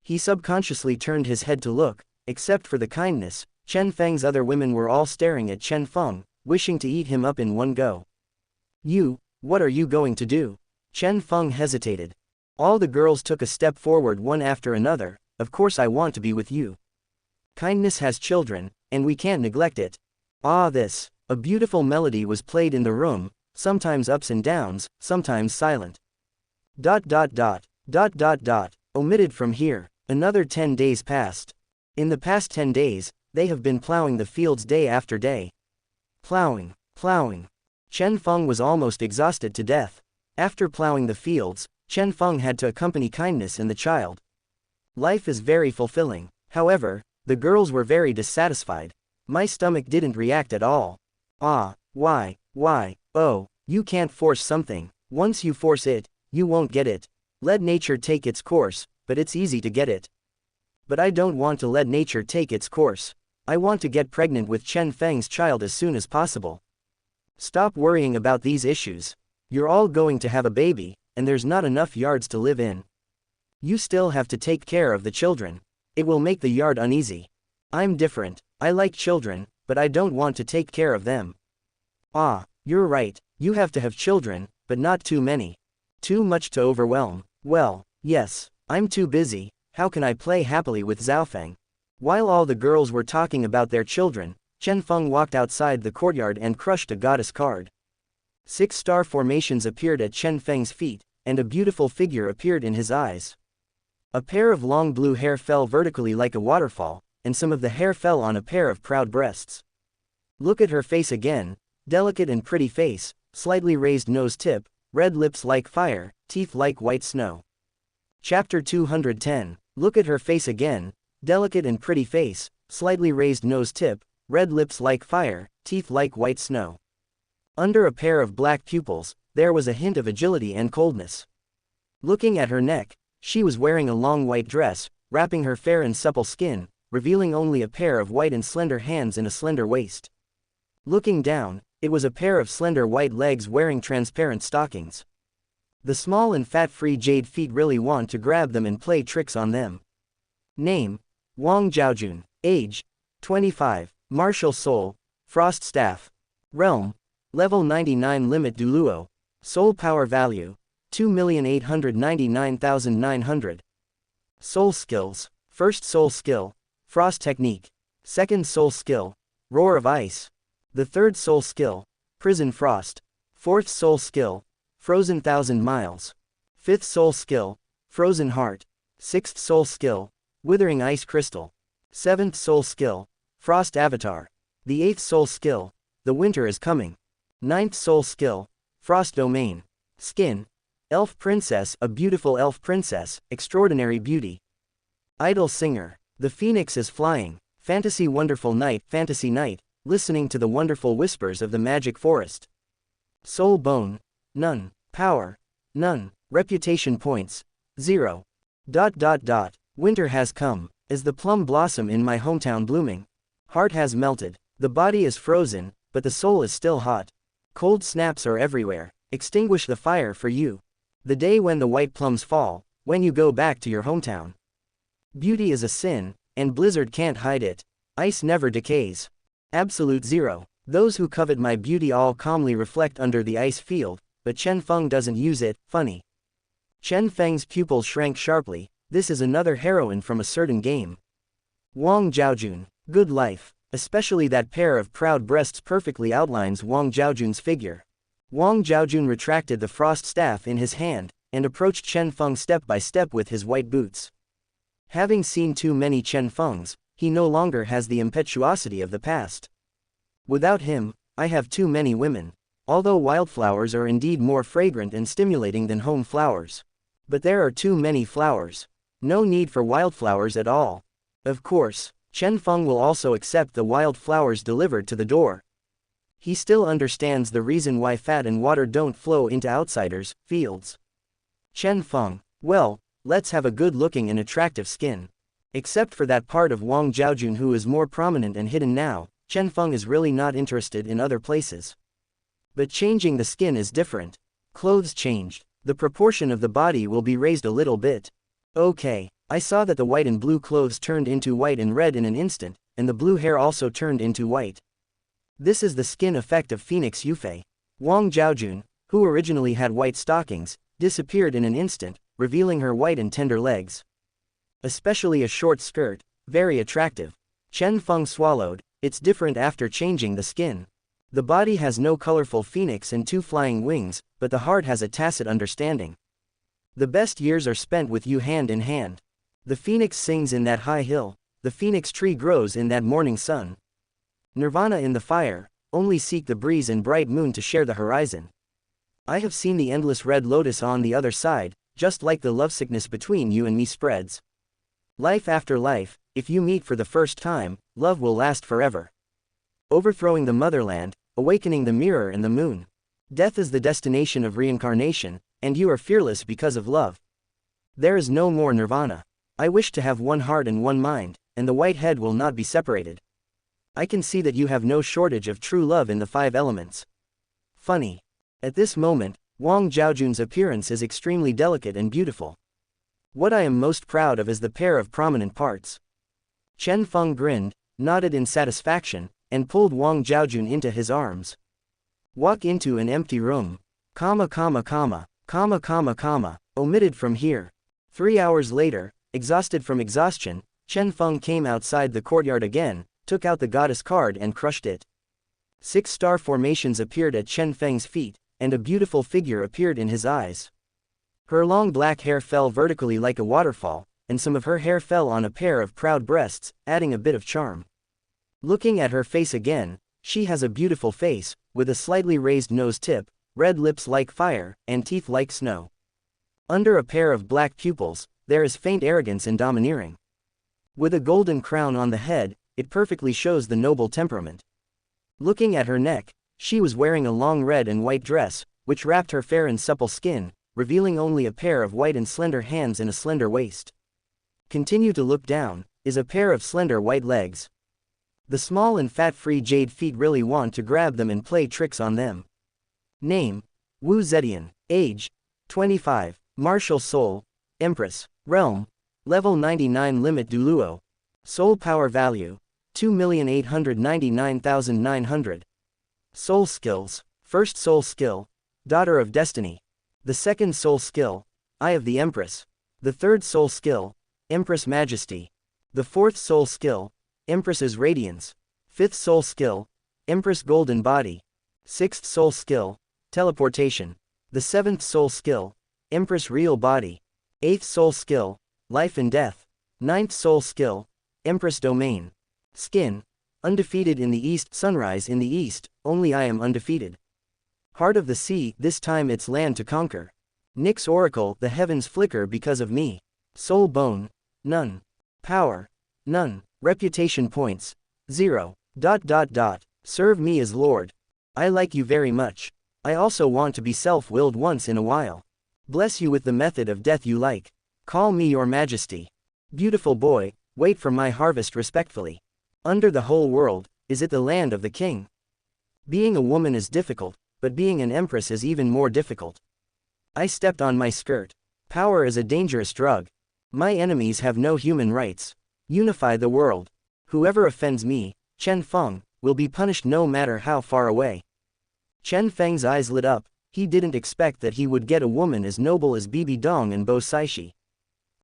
He subconsciously turned his head to look, except for the Kindness, Chen Feng's other women were all staring at Chen Feng, wishing to eat him up in one go. What are you going to do? Chen Feng hesitated. All the girls took a step forward one after another, of course I want to be with you. Kindness has children, and we can't neglect it. A beautiful melody was played in the room, sometimes ups and downs, sometimes silent. ... Omitted from here. Another 10 days passed. In the past 10 days, they have been plowing the fields day after day. Plowing. Chen Feng was almost exhausted to death. After plowing the fields, Chen Feng had to accompany Kindness and the child. Life is very fulfilling. However, the girls were very dissatisfied. My stomach didn't react at all. Why? Oh, you can't force something. Once you force it, you won't get it. Let nature take its course, but it's easy to get it. But I don't want to let nature take its course. I want to get pregnant with Chen Feng's child as soon as possible. Stop worrying about these issues. You're all going to have a baby, and there's not enough yards to live in. You still have to take care of the children. It will make the yard uneasy. I'm different. I like children, but I don't want to take care of them. Ah, you're right, you have to have children, but not too many. Too much to overwhelm. Well, yes, I'm too busy. How can I play happily with Xiaofeng? While all the girls were talking about their children, Chen Feng walked outside the courtyard and crushed a goddess card. 6 star formations appeared at Chen Feng's feet, and a beautiful figure appeared in his eyes. A pair of long blue hair fell vertically like a waterfall, and some of the hair fell on a pair of proud breasts. Look at her face again, delicate and pretty face, slightly raised nose tip, red lips like fire, teeth like white snow. Chapter 210. Look at her face again, delicate and pretty face, slightly raised nose tip, red lips like fire, teeth like white snow. Under a pair of black pupils, there was a hint of agility and coldness. Looking at her neck, she was wearing a long white dress, wrapping her fair and supple skin, revealing only a pair of white and slender hands and a slender waist. Looking down, it was a pair of slender white legs wearing transparent stockings. The small and fat-free jade feet really want to grab them and play tricks on them. Name: Wang Zhaojun. Age: 25. Martial Soul: Frost Staff. Realm: Level 99 Limit Douluo. Soul Power Value: 2,899,900. Soul Skills: First Soul Skill: Frost Technique. Second Soul Skill: Roar of Ice. The third Soul Skill: Prison Frost. Fourth Soul Skill: Frozen 1,000 Miles. Fifth Soul Skill: Frozen Heart. Sixth Soul Skill: Withering Ice Crystal. Seventh Soul Skill: Frost Avatar. The eighth Soul Skill: The Winter is Coming. Ninth Soul Skill: Frost Domain. Skin: Elf Princess, a beautiful elf princess, extraordinary beauty. Idol Singer: The Phoenix is Flying. Fantasy Wonderful Night, Fantasy Night, listening to the wonderful whispers of the magic forest. Soul Bone: None. Power: None. Reputation points: 0. Winter has come. Is the plum blossom in my hometown blooming? Heart has melted. The body is frozen, but the soul is still hot. Cold snaps are everywhere. Extinguish the fire for you. The day when the white plums fall, when you go back to your hometown. Beauty is a sin, and blizzard can't hide it. Ice never decays. Absolute 0. Those who covet my beauty all calmly reflect under the ice field, but Chen Feng doesn't use it. Funny. Chen Feng's pupils shrank sharply. This is another heroine from a certain game. Wang Zhaojun. Good life. Especially that pair of proud breasts perfectly outlines Wang Zhaojun's figure. Wang Zhaojun retracted the frost staff in his hand, and approached Chen Feng step by step with his white boots. Having seen too many Chen Fengs, he no longer has the impetuosity of the past. Without him, I have too many women. Although wildflowers are indeed more fragrant and stimulating than home flowers. But there are too many flowers. No need for wildflowers at all. Of course, Chen Feng will also accept the wildflowers delivered to the door. He still understands the reason why fat and water don't flow into outsiders' fields. Chen Feng: Well, let's have a good-looking and attractive skin. Except for that part of Wang Zhaojun who is more prominent and hidden now, Chen Feng is really not interested in other places. But changing the skin is different. Clothes changed. The proportion of the body will be raised a little bit. Okay, I saw that the white and blue clothes turned into white and red in an instant, and the blue hair also turned into white. This is the skin effect of Phoenix Yufei. Wang Zhaojun, who originally had white stockings, disappeared in an instant, revealing her white and tender legs. Especially a short skirt, very attractive. Chen Feng swallowed. It's different after changing the skin. The body has no colorful phoenix and 2 flying wings, but the heart has a tacit understanding. The best years are spent with you hand in hand. The phoenix sings in that high hill, the phoenix tree grows in that morning sun. Nirvana in the fire, only seek the breeze and bright moon to share the horizon. I have seen the endless red lotus on the other side, just like the lovesickness between you and me spreads. Life after life, if you meet for the first time, love will last forever. Overthrowing the motherland, awakening the mirror and the moon. Death is the destination of reincarnation, and you are fearless because of love. There is no more nirvana. I wish to have one heart and one mind, and the white head will not be separated. I can see that you have no shortage of true love in the 5 elements. Funny. At this moment, Wang Zhaojun's appearance is extremely delicate and beautiful. What I am most proud of is the pair of prominent parts. Chen Feng grinned, nodded in satisfaction, and pulled Wang Zhaojun into his arms. Walk into an empty room. Omitted from here. 3 hours later, exhausted from exhaustion, Chen Feng came outside the courtyard again, took out the goddess card and crushed it. 6 star formations appeared at Chen Feng's feet, and a beautiful figure appeared in his eyes. Her long black hair fell vertically like a waterfall, and some of her hair fell on a pair of proud breasts, adding a bit of charm. Looking at her face again, she has a beautiful face, with a slightly raised nose tip, red lips like fire, and teeth like snow. Under a pair of black pupils, there is faint arrogance and domineering. With a golden crown on the head, it perfectly shows the noble temperament. Looking at her neck, she was wearing a long red and white dress, which wrapped her fair and supple skin, revealing only a pair of white and slender hands and a slender waist. Continue to look down, is a pair of slender white legs. The small and fat-free jade feet really want to grab them and play tricks on them. Name: Wu Zetian. Age: 25. Martial Soul: Empress. Realm: Level 99. Limit: Douluo. Soul Power Value: 2,899,900. Soul Skills: First Soul Skill: Daughter of Destiny. The second Soul Skill: Eye of the Empress. The third Soul Skill: Empress Majesty. The fourth Soul Skill: Empress's Radiance. Fifth Soul Skill: Empress Golden Body. Sixth Soul Skill: Teleportation. The seventh Soul Skill: Empress Real Body. Eighth Soul Skill: Life and Death. Ninth Soul Skill: Empress Domain. Skin: Undefeated in the East. Sunrise in the East, only I am undefeated. Heart of the Sea, this time it's land to conquer. Nyx Oracle, the heavens flicker because of me. Soul Bone: None. Power: None. Reputation points: 0. Serve me as Lord. I like you very much. I also want to be self-willed once in a while. Bless you with the method of death you like. Call me your majesty. Beautiful boy, wait for my harvest respectfully. Under the whole world, is it the land of the king? Being a woman is difficult, but being an empress is even more difficult. I stepped on my skirt. Power is a dangerous drug. My enemies have no human rights. Unify the world. Whoever offends me, Chen Feng, will be punished no matter how far away. Chen Feng's eyes lit up. He didn't expect that he would get a woman as noble as Bibi Dong and Bo Saishi.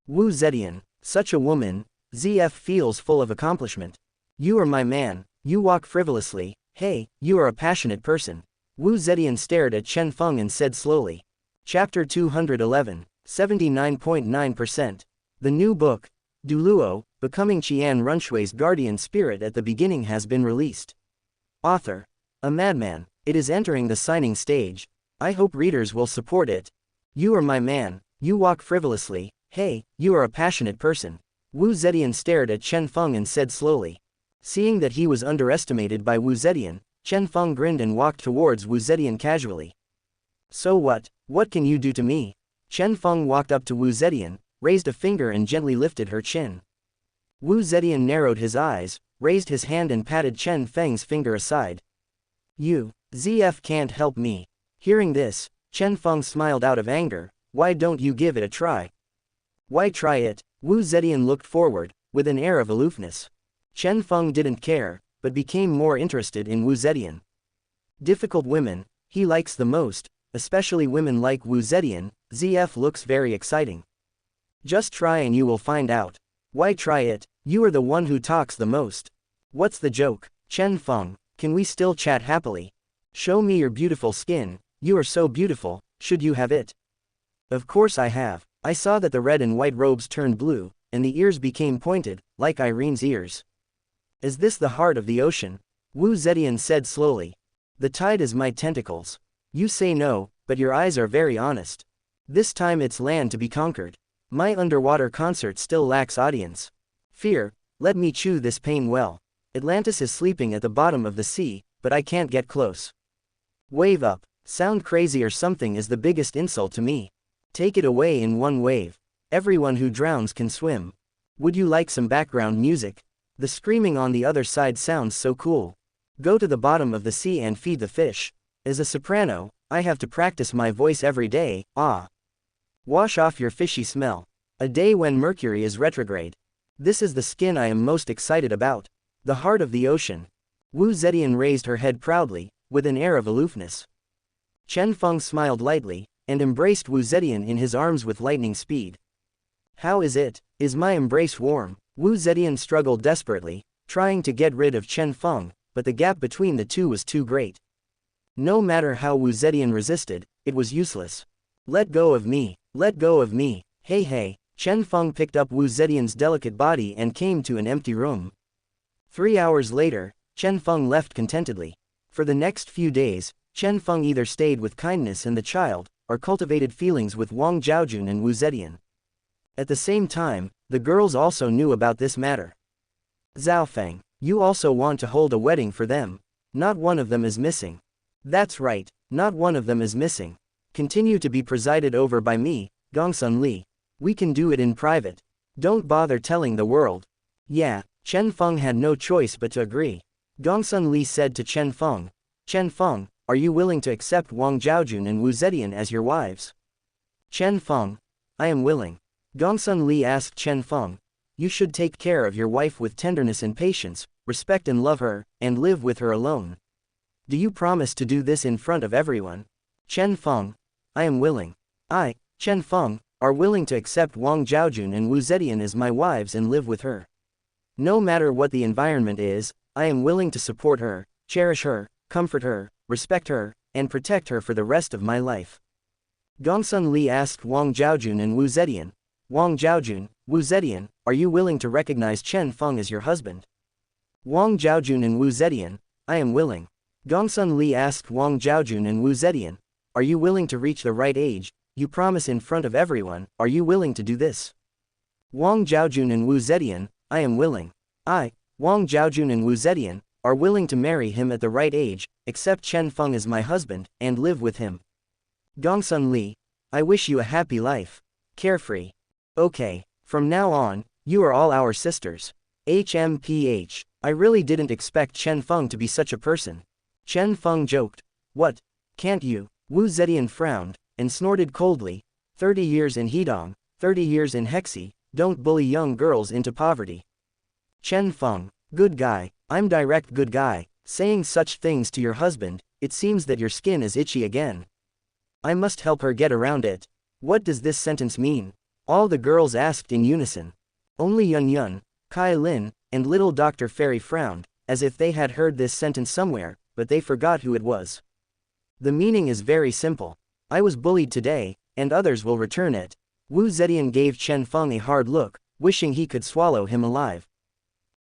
Wu Zetian, such a woman, ZF feels full of accomplishment. You are my man, you walk frivolously, hey, you are a passionate person. Wu Zetian stared at Chen Feng and said slowly. Chapter 211, 79.9%. The new book, Douluo, Becoming Qian Runshui's Guardian Spirit at the beginning has been released. Author: a madman. It is entering the signing stage. I hope readers will support it. You are my man, you walk frivolously, hey, you are a passionate person. Wu Zetian stared at Chen Feng and said slowly. Seeing that he was underestimated by Wu Zetian, Chen Feng grinned and walked towards Wu Zetian casually. So what can you do to me? Chen Feng walked up to Wu Zetian, raised a finger and gently lifted her chin. Wu Zetian narrowed his eyes, raised his hand and patted Chen Feng's finger aside. You, ZF can't help me. Hearing this, Chen Feng smiled out of anger. Why don't you give it a try? Why try it? Wu Zetian looked forward, with an air of aloofness. Chen Feng didn't care, but became more interested in Wu Zetian. Difficult women, he likes the most, especially women like Wu Zetian. ZF looks very exciting. Just try and you will find out. Why try it? You are the one who talks the most. What's the joke? Chen Feng, can we still chat happily? Show me your beautiful skin, you are so beautiful, should you have it? Of course I have. I saw that the red and white robes turned blue, and the ears became pointed, like Irene's ears. Is this the heart of the ocean? Wu Zetian said slowly. The tide is my tentacles. You say no, but your eyes are very honest. This time it's land to be conquered. My underwater concert still lacks audience. Fear, let me chew this pain well. Atlantis is sleeping at the bottom of the sea, but I can't get close. Wave up, sound crazy or something is the biggest insult to me. Take it away in one wave. Everyone who drowns can swim. Would you like some background music? The screaming on the other side sounds so cool. Go to the bottom of the sea and feed the fish. As a soprano, I have to practice my voice every day, ah. Wash off your fishy smell. A day when Mercury is retrograde. This is the skin I am most excited about. The heart of the ocean. Wu Zetian raised her head proudly, with an air of aloofness. Chen Feng smiled lightly, and embraced Wu Zetian in his arms with lightning speed. How is it? Is my embrace warm? Wu Zetian struggled desperately, trying to get rid of Chen Feng, but the gap between the two was too great. No matter how Wu Zetian resisted, it was useless. Let go of me, let go of me, hey hey. Chen Feng picked up Wu Zetian's delicate body and came to an empty room. 3 hours later, Chen Feng left contentedly. For the next few days, Chen Feng either stayed with kindness and the child, or cultivated feelings with Wang Zhaojun and Wu Zetian. At the same time, the girls also knew about this matter. Zhaofeng, you also want to hold a wedding for them. Not one of them is missing. That's right, not one of them is missing. Continue to be presided over by me, Gongsun Li. We can do it in private. Don't bother telling the world. Yeah, Chen Feng had no choice but to agree. Gongsun Li said to Chen Feng, are you willing to accept Wang Zhaojun and Wu Zetian as your wives? Chen Feng, I am willing. Gongsun Li asked Chen Feng, you should take care of your wife with tenderness and patience, respect and love her, and live with her alone. Do you promise to do this in front of everyone? Chen Feng, I am willing. I, Chen Feng, are willing to accept Wang Zhaojun and Wu Zetian as my wives and live with her. No matter what the environment is, I am willing to support her, cherish her, comfort her, respect her, and protect her for the rest of my life. Gongsun Li asked Wang Zhaojun and Wu Zetian, Wang Zhaojun, Wu Zetian, are you willing to recognize Chen Feng as your husband? Wang Zhaojun and Wu Zetian, I am willing. Gongsun Li asked Wang Zhaojun and Wu Zetian, are you willing to reach the right age? You promise in front of everyone, are you willing to do this? Wang Zhaojun and Wu Zetian, I am willing. I, Wang Zhaojun and Wu Zetian, are willing to marry him at the right age, accept Chen Feng as my husband, and live with him. Gongsun Li, I wish you a happy life. Carefree. Okay, from now on, you are all our sisters. HMPH. I really didn't expect Chen Feng to be such a person. Chen Feng joked. What? Can't you? Wu Zetian frowned, and snorted coldly. 30 years in Hedong, 30 years in Hexi, don't bully young girls into poverty. Chen Feng, good guy, I'm direct good guy, saying such things to your husband, it seems that your skin is itchy again. I must help her get around it. What does this sentence mean? All the girls asked in unison. Only Yun Yun, Kai Lin, and little Dr. Fairy frowned, as if they had heard this sentence somewhere, but they forgot who it was. The meaning is very simple. I was bullied today, and others will return it. Wu Zetian gave Chen Feng a hard look, wishing he could swallow him alive.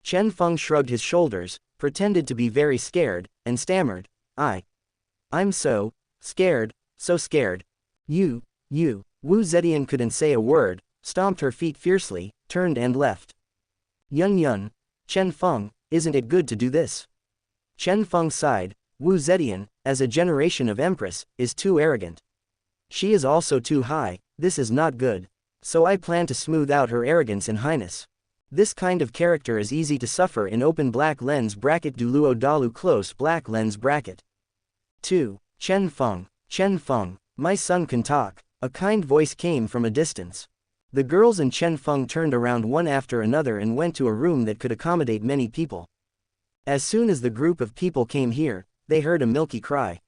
Chen Feng shrugged his shoulders, pretended to be very scared, and stammered, I'm so scared, so scared. You. Wu Zetian couldn't say a word, stomped her feet fiercely, turned and left. Yun, Chen Feng, isn't it good to do this? Chen Feng sighed. Wu Zetian, as a generation of empress, is too arrogant. She is also too high, this is not good. So I plan to smooth out her arrogance and highness. This kind of character is easy to suffer in open black lens bracket Douluo Dalu close black lens bracket. 2. Chen Feng, my son can talk. A kind voice came from a distance. The girls and Chen Feng turned around one after another and went to a room that could accommodate many people. As soon as the group of people came here, they heard a milky cry.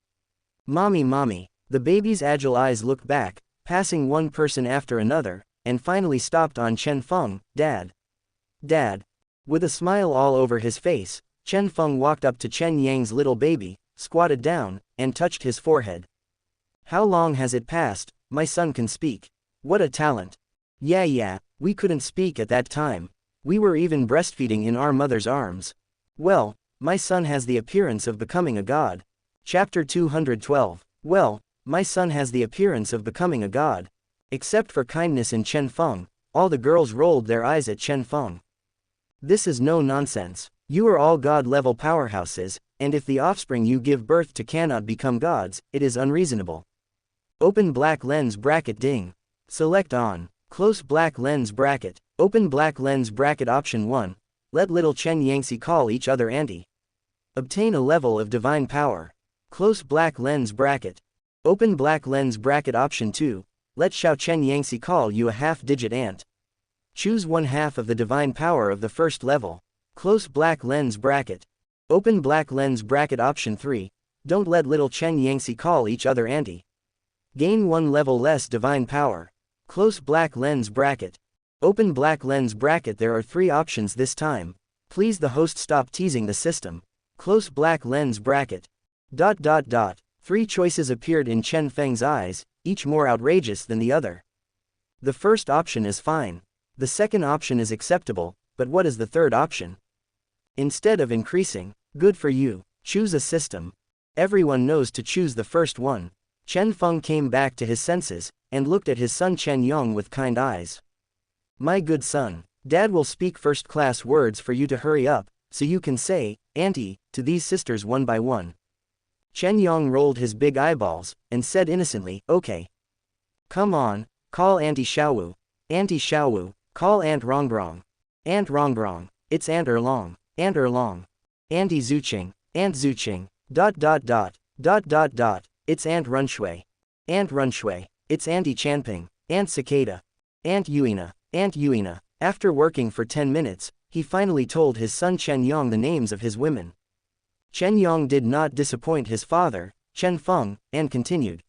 Mommy. The baby's agile eyes looked back, passing one person after another, and finally stopped on Chen Feng. Dad. With a smile all over his face, Chen Feng walked up to Chen Yang's little baby, squatted down, and touched his forehead. How long has it passed? My son can speak. What a talent. Yeah, we couldn't speak at that time. We were even breastfeeding in our mother's arms. Well, my son has the appearance of becoming a god. Chapter 212. Well, my son has the appearance of becoming a god. Except for kindness in Chen Feng, all the girls rolled their eyes at Chen Feng. This is no nonsense. You are all god-level powerhouses, and if the offspring you give birth to cannot become gods, it is unreasonable. Open black lens bracket ding. Select on. Close black lens bracket. Open black lens bracket option 1. let little Xianxia call each other auntie. Obtain a level of divine power. Close black lens bracket. Open black lens bracket option 2, let Xiao Xianxia call you a half-digit aunt. Choose one half of the divine power of the first level. Close black lens bracket. Open black lens bracket option 3, don't let little Xianxia call each other auntie. Gain one level less divine power. Close black lens bracket. Open black lens bracket. There are 3 options this time. Please the host stop teasing the system. Close black lens bracket. 3 choices appeared in Chen Feng's eyes, each more outrageous than the other. The first option is fine. The second option is acceptable, but what is the third option? Instead of increasing, good for you, choose a system. Everyone knows to choose the first one. Chen Feng came back to his senses, and looked at his son Chenyong with kind eyes. My good son, Dad will speak first-class words for you to hurry up, so you can say, auntie, to these sisters one by one. Chenyong rolled his big eyeballs, and said innocently, okay. Come on, call Auntie Xiao Wu. Auntie Xiao Wu, call Aunt Rongrong. Aunt Rongrong, it's Aunt Erlong. Aunt Erlong. Auntie Zuqing, Aunt Zuqing, ... It's Aunt Runshui. Aunt Runshui, it's Auntie Chanping, Aunt Cicada. Aunt Yuina, Aunt Yuina. After working for 10 minutes, he finally told his son Chenyong the names of his women. Chenyong did not disappoint his father, Chen Feng, and continued.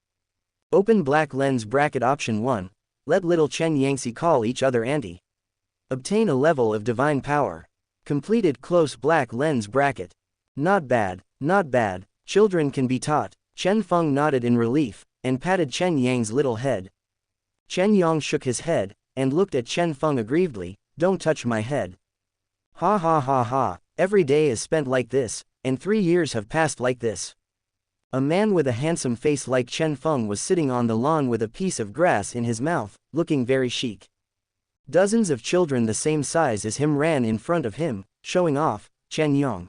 Open black lens bracket option 1, let little Xianxia call each other auntie. Obtain a level of divine power. Completed close black lens bracket. Not bad, children can be taught. Chen Feng nodded in relief, and patted Chen Yang's little head. Chen Yang shook his head, and looked at Chen Feng aggrievedly, don't touch my head. Ha ha ha ha, every day is spent like this, and 3 years have passed like this. A man with a handsome face like Chen Feng was sitting on the lawn with a piece of grass in his mouth, looking very chic. Dozens of children the same size as him ran in front of him, showing off. Chenyong.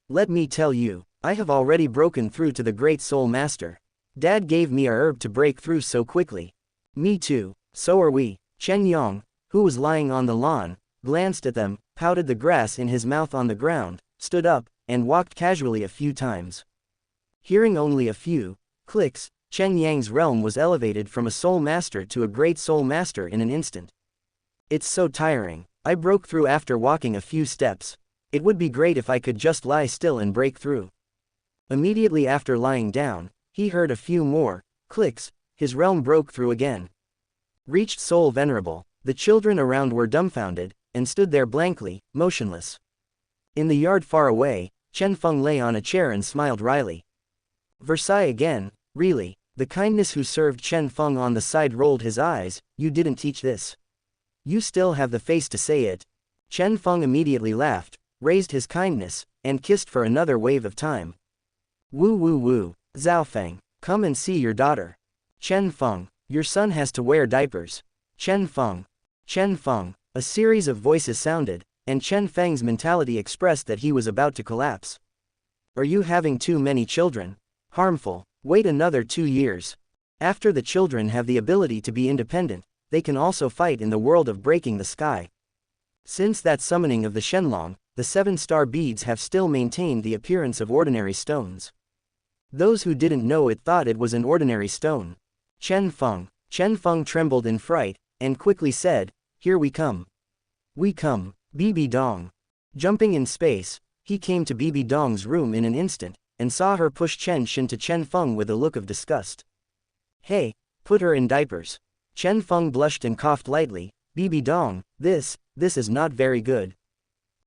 Let me tell you, I have already broken through to the Great Soul Master. Dad gave me a herb to break through so quickly. Me too, so are we. Chenyong, who was lying on the lawn, glanced at them, pouted the grass in his mouth on the ground, stood up, and walked casually a few times. Hearing only a few clicks, Chen Yang's realm was elevated from a soul master to a great soul master in an instant. It's so tiring. I broke through after walking a few steps. It would be great if I could just lie still and break through. Immediately after lying down, he heard a few more clicks, his realm broke through again. Reached Soul Venerable, the children around were dumbfounded, and stood there blankly, motionless. In the yard far away, Chen Feng lay on a chair and smiled wryly. Versailles again, really. The kindness who served Chen Feng on the side rolled his eyes, you didn't teach this. You still have the face to say it. Chen Feng immediately laughed, raised his kindness, and kissed for another wave of time. Woo woo woo, Zhaofeng, come and see your daughter. Chen Feng, your son has to wear diapers. Chen Feng. A series of voices sounded, and Chen Feng's mentality expressed that he was about to collapse. Are you having too many children? Harmful. Wait another 2 years. After the children have the ability to be independent, they can also fight in the world of breaking the sky. Since that summoning of the Shenlong, the 7-star beads have still maintained the appearance of ordinary stones. Those who didn't know it thought it was an ordinary stone. Chen Feng trembled in fright, and quickly said, here we come. We come, Bibi Dong. Jumping in space, he came to Bibi Dong's room in an instant, and saw her push Chen Xin to Chen Feng with a look of disgust. Hey, put her in diapers. Chen Feng blushed and coughed lightly, Bibi Dong, this is not very good.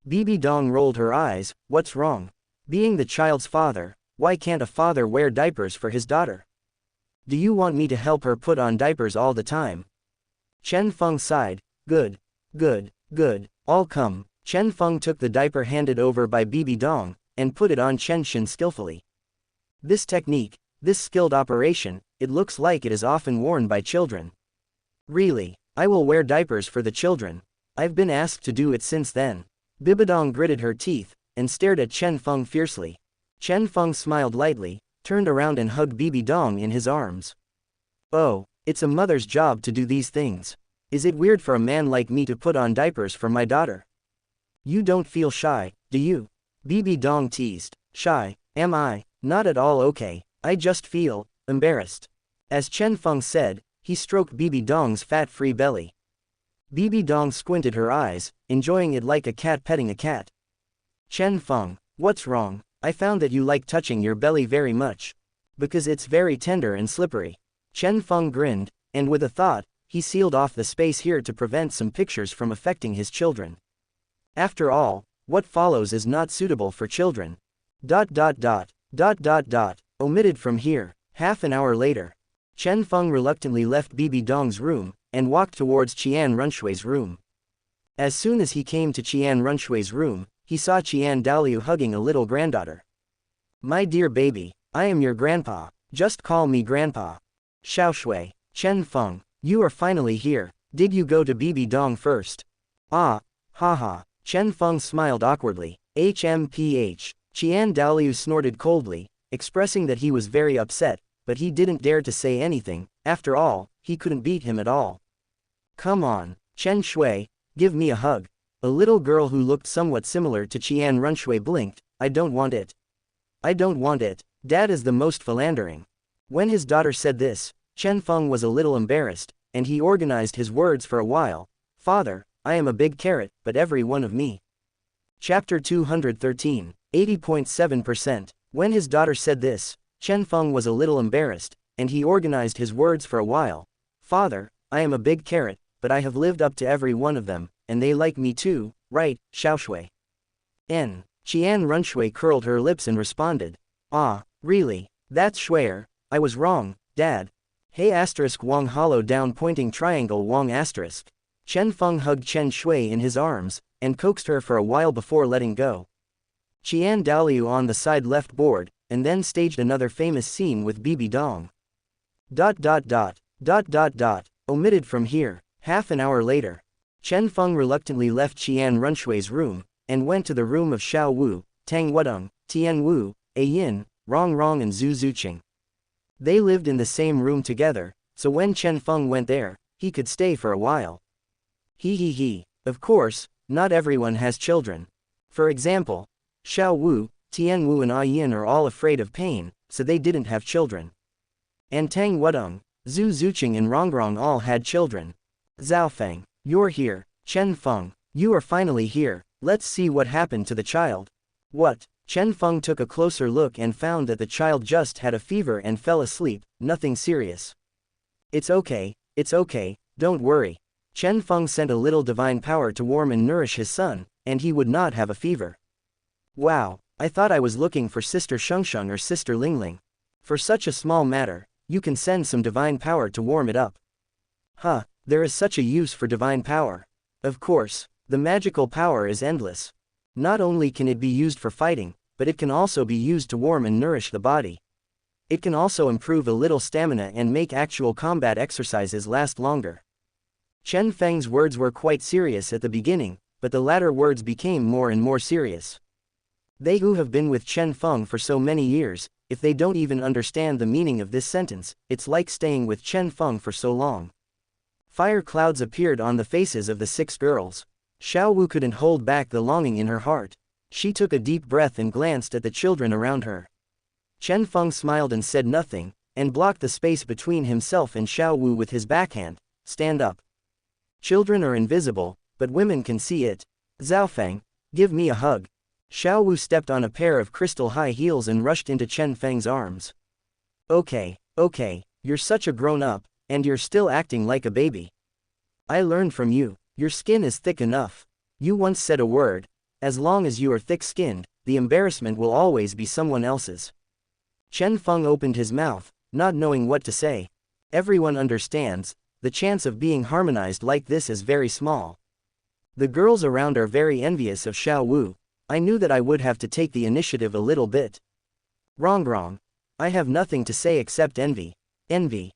Bibi Dong rolled her eyes, what's wrong? Being the child's father, why can't a father wear diapers for his daughter? Do you want me to help her put on diapers all the time? Chen Feng sighed, good, I'll come. Chen Feng took the diaper handed over by Bibi Dong, and put it on Chen Xin skillfully. This technique, this skilled operation, it looks like it is often worn by children. Really, I will wear diapers for the children. I've been asked to do it since then. Bibidong gritted her teeth, and stared at Chen Feng fiercely. Chen Feng smiled lightly, turned around and hugged Bibi Dong in his arms. Oh, it's a mother's job to do these things. Is it weird for a man like me to put on diapers for my daughter? You don't feel shy, do you? Bibi Dong teased. Shy, am I? Not at all okay, I just feel embarrassed. As Chen Feng said, he stroked Bibi Dong's fat-free belly. Bibi Dong squinted her eyes, enjoying it like a cat petting a cat. Chen Feng, what's wrong? I found that you like touching your belly very much. Because it's very tender and slippery. Chen Feng grinned, and with a thought, he sealed off the space here to prevent some pictures from affecting his children. After all, what follows is not suitable for children. ... Omitted from here. Half an hour later. Chen Feng reluctantly left Bibi Dong's room, and walked towards Qian Runshui's room. As soon as he came to Qian Runshui's room, he saw Qian Dalu hugging a little granddaughter. My dear baby, I am your grandpa, just call me grandpa. Xiaoshui, Chen Feng, you are finally here, did you go to Bibi Dong first? Ah, haha, Chen Feng smiled awkwardly, HMPH, Qian Dalu snorted coldly, expressing that he was very upset, but he didn't dare to say anything, after all, he couldn't beat him at all. Come on, Chen Shui, give me a hug. A little girl who looked somewhat similar to Qian Runshui blinked, I don't want it. I don't want it, Dad is the most philandering. When his daughter said this, Chen Feng was a little embarrassed, and he organized his words for a while. Father, I am a big carrot, but every one of me. Chapter 213, 80.7%. When his daughter said this, Chen Feng was a little embarrassed, and he organized his words for a while. Father, I am a big carrot, but I have lived up to every one of them, and they like me too, right, Xiaoshui? Qian Runshui curled her lips and responded. Ah, really? That's Shuier, I was wrong, Dad. Hey asterisk Wang hollow down pointing triangle Wang asterisk. Chen Feng hugged Chen Shui in his arms, and coaxed her for a while before letting go. Qian Dalu on the side left bored, and then staged another famous scene with Bibi Dong. Omitted from here. Half an hour later. Chen Feng reluctantly left Qian Runshui's room, and went to the room of Xiao Wu, Tang Wudong, Tian Wu, A Yin, Rong and Zhu Zuqing. They lived in the same room together, so when Chen Feng went there, he could stay for a while. Of course, not everyone has children. For example, Xiao Wu, Tian Wu and A Yin are all afraid of pain, so they didn't have children. And Tang Wudong, Zhu Zuqing and Rong all had children. Zhaofeng, you're here, Chen Feng, you are finally here, let's see what happened to the child. What? Chen Feng took a closer look and found that the child just had a fever and fell asleep, nothing serious. It's okay, don't worry. Chen Feng sent a little divine power to warm and nourish his son, and he would not have a fever. Wow, I thought I was looking for Sister Shengsheng or Sister Lingling. For such a small matter, you can send some divine power to warm it up. Huh, there is such a use for divine power. Of course, the magical power is endless. Not only can it be used for fighting, but it can also be used to warm and nourish the body. It can also improve a little stamina and make actual combat exercises last longer. Chen Feng's words were quite serious at the beginning, but the latter words became more and more serious. They who have been with Chen Feng for so many years, if they don't even understand the meaning of this sentence, it's like staying with Chen Feng for so long. Fire clouds appeared on the faces of the 6 girls. Xiao Wu couldn't hold back the longing in her heart. She took a deep breath and glanced at the children around her. Chen Feng smiled and said nothing, and blocked the space between himself and Xiao Wu with his backhand. Stand up. Children are invisible, but women can see it. Zhaofeng, give me a hug. Xiao Wu stepped on a pair of crystal high heels and rushed into Chen Feng's arms. Okay, you're such a grown-up, and you're still acting like a baby. I learned from you, your skin is thick enough. You once said a word, as long as you are thick-skinned, the embarrassment will always be someone else's. Chen Feng opened his mouth, not knowing what to say. Everyone understands, the chance of being harmonized like this is very small. The girls around are very envious of Xiao Wu. I knew that I would have to take the initiative a little bit. Rong. I have nothing to say except envy. Zhu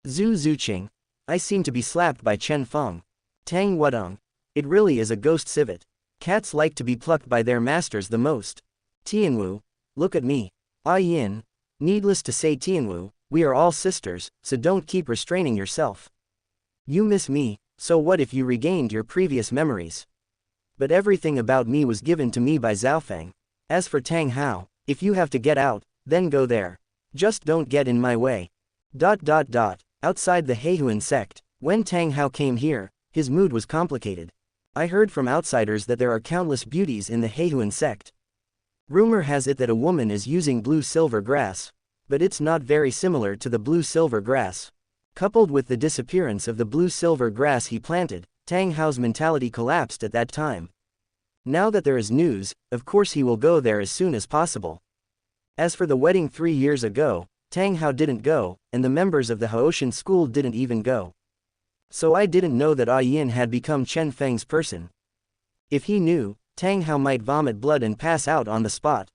Zuqing. I seem to be slapped by Chen Feng. Tang Wudong. It really is a ghost civet. Cats like to be plucked by their masters the most. Tian Wu. Look at me. A Yin. Needless to say Tian Wu, we are all sisters, so don't keep restraining yourself. You miss me, so what if you regained your previous memories? But everything about me was given to me by Xiaofeng. As for Tang Hao, if you have to get out, then go there. Just don't get in my way. Outside the Hehuan sect, when Tang Hao came here, his mood was complicated. I heard from outsiders that there are countless beauties in the Hehuan sect. Rumor has it that a woman is using blue-silver grass. But it's not very similar to the blue-silver grass. Coupled with the disappearance of the blue-silver grass he planted, Tang Hao's mentality collapsed at that time. Now that there is news, of course he will go there as soon as possible. As for the wedding 3 years ago, Tang Hao didn't go, and the members of the Haoshan school didn't even go. So I didn't know that A Yin had become Chen Feng's person. If he knew, Tang Hao might vomit blood and pass out on the spot.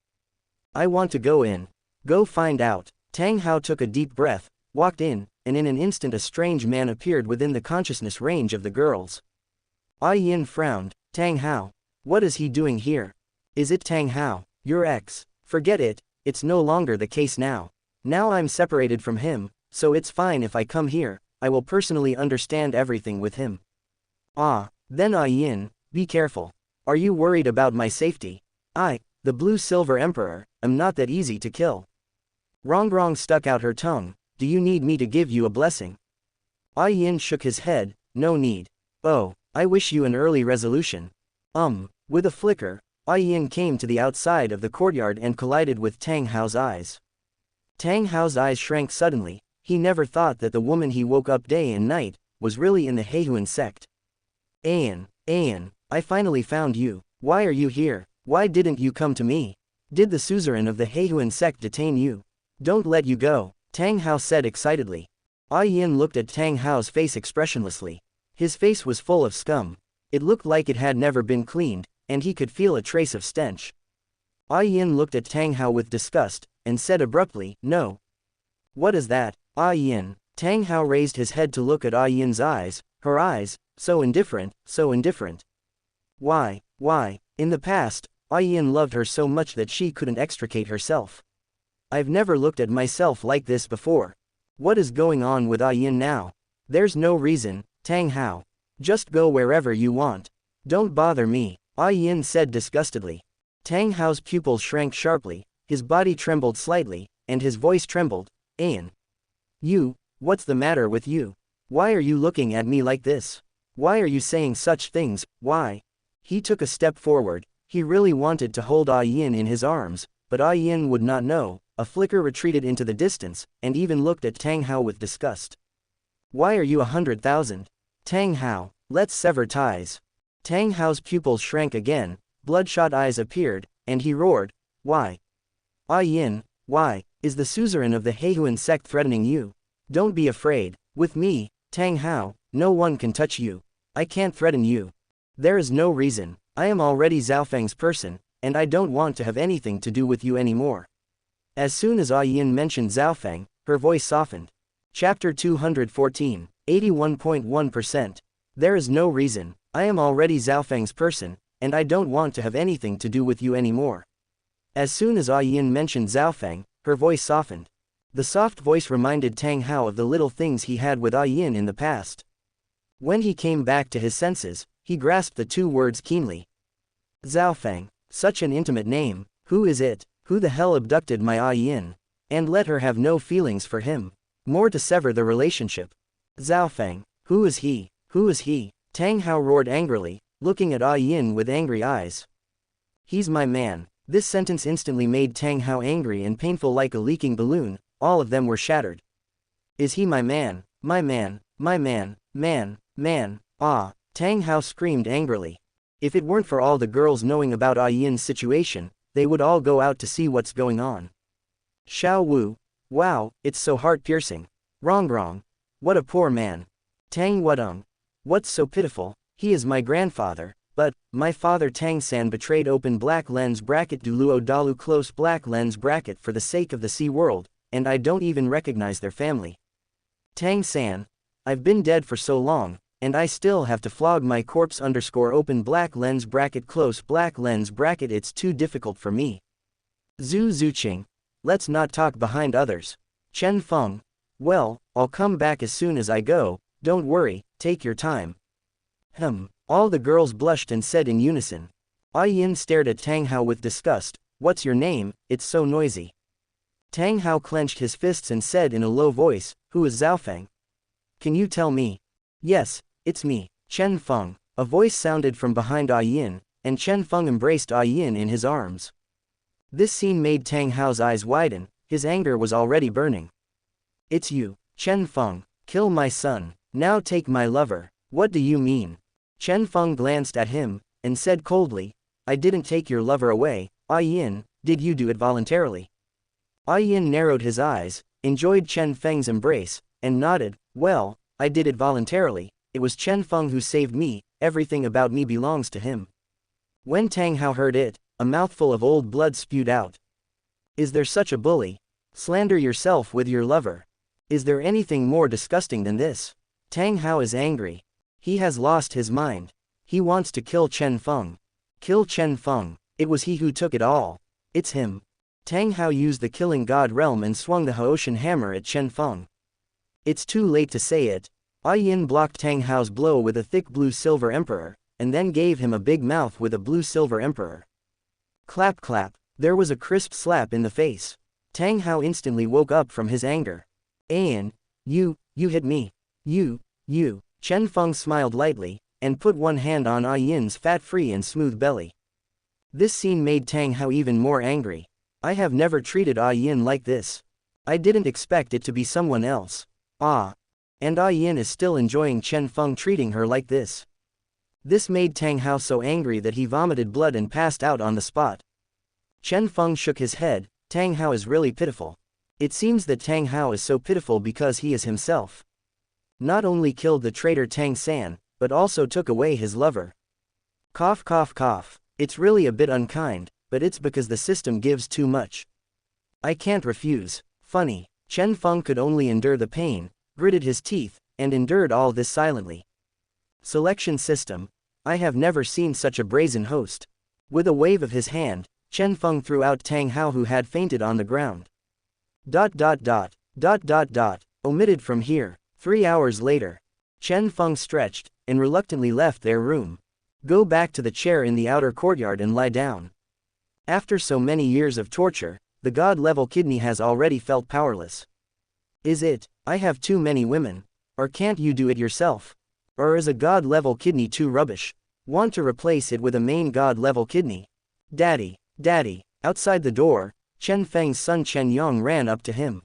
I want to go in. Go find out. Tang Hao took a deep breath, walked in, and in an instant a strange man appeared within the consciousness range of the girls. A Yin frowned. Tang Hao. What is he doing here? Is it Tang Hao, your ex? Forget it, it's no longer the case now. Now I'm separated from him, so it's fine if I come here, I will personally understand everything with him. Then A Yin, be careful. Are you worried about my safety? I, the Blue-Silver Emperor, am not that easy to kill. Rongrong stuck out her tongue. Do you need me to give you a blessing? A Yin shook his head. No need. Oh, I wish you an early resolution. With a flicker, A Yin came to the outside of the courtyard and collided with Tang Hao's eyes. Tang Hao's eyes shrank suddenly. He never thought that the woman he woke up day and night was really in the Hehuan sect. A Yin, I finally found you. Why are you here? Why didn't you come to me? Did the suzerain of the Hehuan sect detain you? Don't let you go, Tang Hao said excitedly. A Yin looked at Tang Hao's face expressionlessly. His face was full of scum. It looked like it had never been cleaned, and he could feel a trace of stench. A Yin looked at Tang Hao with disgust, and said abruptly, no. What is that, A Yin? Tang Hao raised his head to look at A Yin's eyes, her eyes, so indifferent, so indifferent. Why? In the past, A Yin loved her so much that she couldn't extricate herself. I've never looked at myself like this before. What is going on with A Yin now? There's no reason, Tang Hao. Just go wherever you want. Don't bother me, A Yin said disgustedly. Tang Hao's pupils shrank sharply, his body trembled slightly, and his voice trembled. Ayin. What's the matter with you? Why are you looking at me like this? Why are you saying such things, why? He took a step forward. He really wanted to hold A Yin in his arms, but A Yin would not know. A flicker retreated into the distance, and even looked at Tang Hao with disgust. Why are you 100,000? Tang Hao, let's sever ties. Tang Hao's pupils shrank again, bloodshot eyes appeared, and he roared, why? A Yin, why, is the suzerain of the Hehuan sect threatening you? Don't be afraid, with me, Tang Hao, no one can touch you. I can't threaten you. There is no reason, I am already Xiaofeng's person, and I don't want to have anything to do with you anymore. As soon as A Yin mentioned Xiaofeng, her voice softened. Chapter 214, 81.1%. There is no reason, I am already Xiaofeng's person, and I don't want to have anything to do with you anymore. As soon as A Yin mentioned Xiaofeng, her voice softened. The soft voice reminded Tang Hao of the little things he had with A Yin in the past. When he came back to his senses, he grasped the two words keenly. Xiaofeng, such an intimate name, who is it? Who the hell abducted my A Yin? And let her have no feelings for him. More to sever the relationship. Xiaofeng, who is he? Who is he? Tang Hao roared angrily, looking at A Yin with angry eyes. He's my man. This sentence instantly made Tang Hao angry and painful like a leaking balloon. All of them were shattered. Is he my man? My man, my man, man. Tang Hao screamed angrily. If it weren't for all the girls knowing about A Yin's situation, they would all go out to see what's going on. Xiao Wu. Wow, it's so heart-piercing. Rongrong. What a poor man. Tang Wudong. What's so pitiful? He is my grandfather, but my father Tang-san betrayed open black lens bracket Douluo Dalu close black lens bracket for the sake of the sea world, and I don't even recognize their family. Tang-san. I've been dead for so long, and I still have to flog my corpse _open black lens bracket close black lens bracket. It's too difficult for me. Zhu Zuqing. Let's not talk behind others. Chen Feng. Well, I'll come back as soon as I go, don't worry, take your time. All the girls blushed and said in unison. A Yin stared at Tang Hao with disgust. What's your name? It's so noisy. Tang Hao clenched his fists and said in a low voice, Who is Zhaofeng? Can you tell me? Yes, it's me, Chen Feng. A voice sounded from behind A Yin, and Chen Feng embraced A Yin in his arms. This scene made Tang Hao's eyes widen, his anger was already burning. It's you, Chen Feng, kill my son, now take my lover, what do you mean? Chen Feng glanced at him, and said coldly, I didn't take your lover away, A Yin, did you do it voluntarily? A Yin narrowed his eyes, enjoyed Chen Feng's embrace, and nodded, well, I did it voluntarily, it was Chen Feng who saved me, everything about me belongs to him. When Tang Hao heard it, a mouthful of old blood spewed out. Is there such a bully? Slander yourself with your lover. Is there anything more disgusting than this? Tang Hao is angry. He has lost his mind. He wants to kill Chen Feng. Kill Chen Feng. It was he who took it all. It's him. Tang Hao used the killing god realm and swung the Haoshan hammer at Chen Feng. It's too late to say it. A Yin blocked Tang Hao's blow with a thick blue-silver emperor, and then gave him a big mouth with a blue-silver emperor. Clap clap. There was a crisp slap in the face. Tang Hao instantly woke up from his anger. Ayin, you hit me. You. Chen Feng smiled lightly, and put one hand on A Yin's fat-free and smooth belly. This scene made Tang Hao even more angry. I have never treated A Yin like this. I didn't expect it to be someone else. And A Yin is still enjoying Chen Feng treating her like this. This made Tang Hao so angry that he vomited blood and passed out on the spot. Chen Feng shook his head, Tang Hao is really pitiful. It seems that Tang Hao is so pitiful because he is himself. Not only killed the traitor Tang San, but also took away his lover. Cough cough cough. It's really a bit unkind, but it's because the system gives too much. I can't refuse. Funny. Chen Feng could only endure the pain, gritted his teeth, and endured all this silently. Selection system. I have never seen such a brazen host. With a wave of his hand, Chen Feng threw out Tang Hao who had fainted on the ground. ... Omitted from here. 3 hours later. Chen Feng stretched, and reluctantly left their room. Go back to the chair in the outer courtyard and lie down. After so many years of torture, the god-level kidney has already felt powerless. Is it, I have too many women? Or can't you do it yourself? Or is a god-level kidney too rubbish? Want to replace it with a main god-level kidney? Daddy. Outside the door, Chen Feng's son Chenyong ran up to him.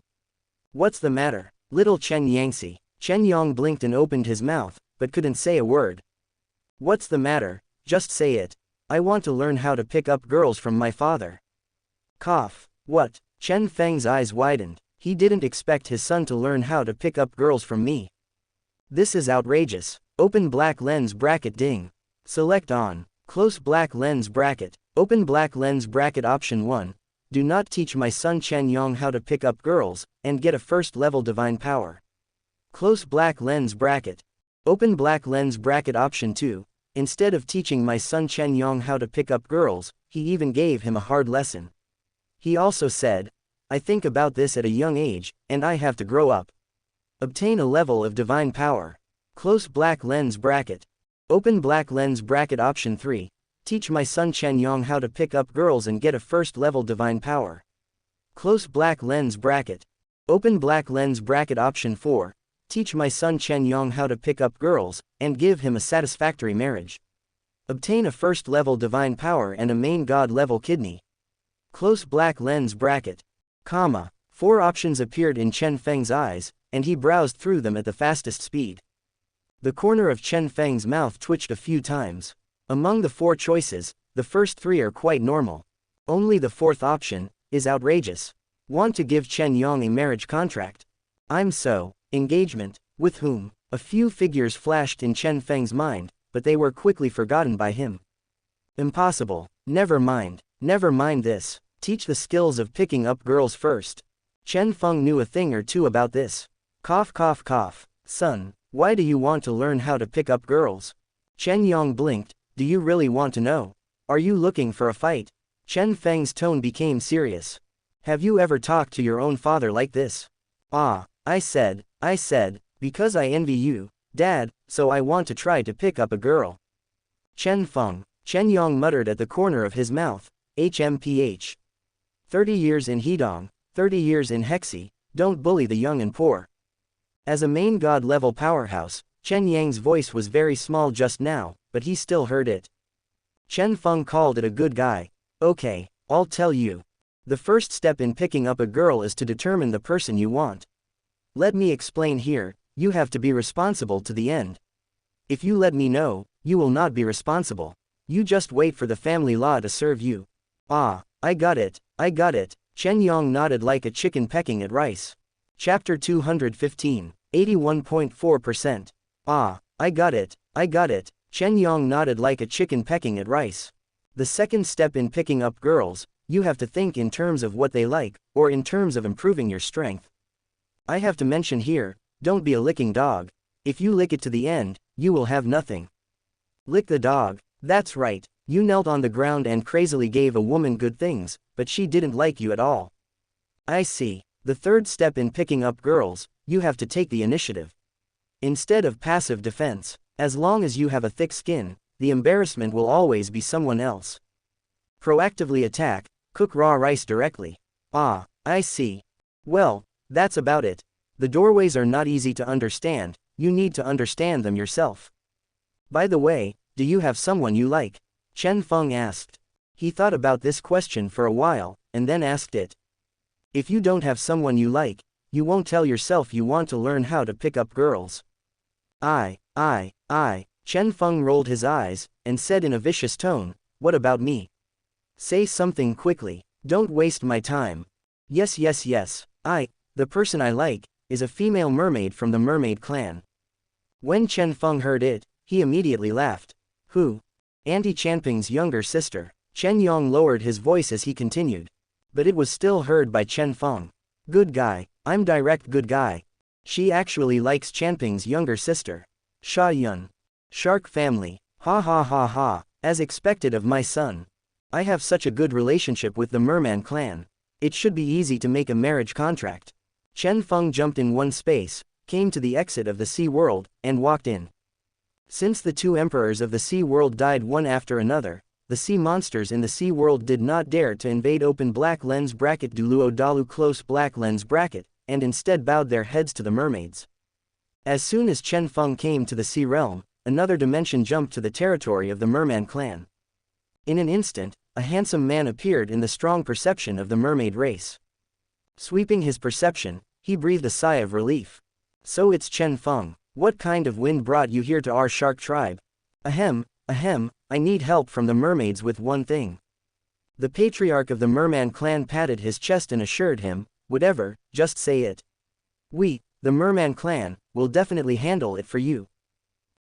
What's the matter, little Xianxia? Chenyong blinked and opened his mouth, but couldn't say a word. What's the matter? Just say it. I want to learn how to pick up girls from my father. Cough. What? Chen Feng's eyes widened. He didn't expect his son to learn how to pick up girls from me. This is outrageous. Open black lens bracket ding. Select on. Close black lens bracket. Open black lens bracket option 1. Do not teach my son Chenyong how to pick up girls, and get a first level divine power. Close black lens bracket. Open black lens bracket option 2. Instead of teaching my son Chenyong how to pick up girls, he even gave him a hard lesson. He also said, I think about this at a young age, and I have to grow up. Obtain a level of divine power. Close black lens bracket. Open black lens bracket option 3. Teach my son Chenyong how to pick up girls and get a first level divine power. Close black lens bracket. Open black lens bracket option 4. Teach my son Chenyong how to pick up girls, and give him a satisfactory marriage. Obtain a first level divine power and a main god level kidney. Close black lens bracket. 4 options appeared in Chen Feng's eyes, and he browsed through them at the fastest speed. The corner of Chen Feng's mouth twitched a few times. Among the 4 choices, the first 3 are quite normal. Only the 4th option is outrageous. Want to give Chenyong a marriage contract? Engagement. With whom? A few figures flashed in Chen Feng's mind, but they were quickly forgotten by him. Impossible. Never mind this. Teach the skills of picking up girls first. Chen Feng knew a thing or two about this. Cough cough cough. Son, why do you want to learn how to pick up girls? Chenyong blinked. Do you really want to know? Are you looking for a fight? Chen Feng's tone became serious. Have you ever talked to your own father like this? I said, because I envy you, Dad, so I want to try to pick up a girl. Chen Feng, Chenyong muttered at the corner of his mouth, HMPH. 30 years in Hedong, 30 years in Hexi, don't bully the young and poor. As a main god level powerhouse, Chen Yang's voice was very small just now, but he still heard it. Chen Feng called it a good guy. Okay, I'll tell you. The first step in picking up a girl is to determine the person you want. Let me explain here, you have to be responsible to the end. If you let me know, you will not be responsible. You just wait for the family law to serve you. Ah, I got it, Chenyong nodded like a chicken pecking at rice. Chapter 215, 81.4%. Ah, I got it, Chenyong nodded like a chicken pecking at rice. The second step in picking up girls, you have to think in terms of what they like, or in terms of improving your strength. I have to mention here, don't be a licking dog. If you lick it to the end, you will have nothing. Lick the dog, that's right, you knelt on the ground and crazily gave a woman good things, but she didn't like you at all. I see. The third step in picking up girls, you have to take the initiative. Instead of passive defense, as long as you have a thick skin, the embarrassment will always be someone else. Proactively attack, cook raw rice directly. Ah, I see. Well, that's about it. The doorways are not easy to understand, you need to understand them yourself. By the way, do you have someone you like? Chen Feng asked. He thought about this question for a while, and then asked it. If you don't have someone you like, you won't tell yourself you want to learn how to pick up girls. Chen Feng rolled his eyes, and said in a vicious tone, what about me? Say something quickly, don't waste my time. Yes, the person I like, is a female mermaid from the mermaid clan. When Chen Feng heard it, he immediately laughed. Who? Auntie Chanping's younger sister. Chenyong lowered his voice as he continued. But it was still heard by Chen Feng. Good guy, I'm direct good guy. She actually likes Chanping's younger sister. Xia Yun. Shark family, ha, as expected of my son. I have such a good relationship with the merman clan. It should be easy to make a marriage contract. Chen Feng jumped in one space, came to the exit of the sea world, and walked in. Since the two emperors of the sea world died one after another, the sea monsters in the sea world did not dare to invade open black lens bracket Douluo Dalu close black lens bracket, and instead bowed their heads to the mermaids. As soon as Chen Feng came to the sea realm, another dimension jumped to the territory of the merman clan. In an instant, a handsome man appeared in the strong perception of the mermaid race. Sweeping his perception, he breathed a sigh of relief. So it's Chen Feng. What kind of wind brought you here to our shark tribe? Ahem, I need help from the mermaids with one thing. The patriarch of the merman clan patted his chest and assured him, whatever, just say it. We, the merman clan, will definitely handle it for you.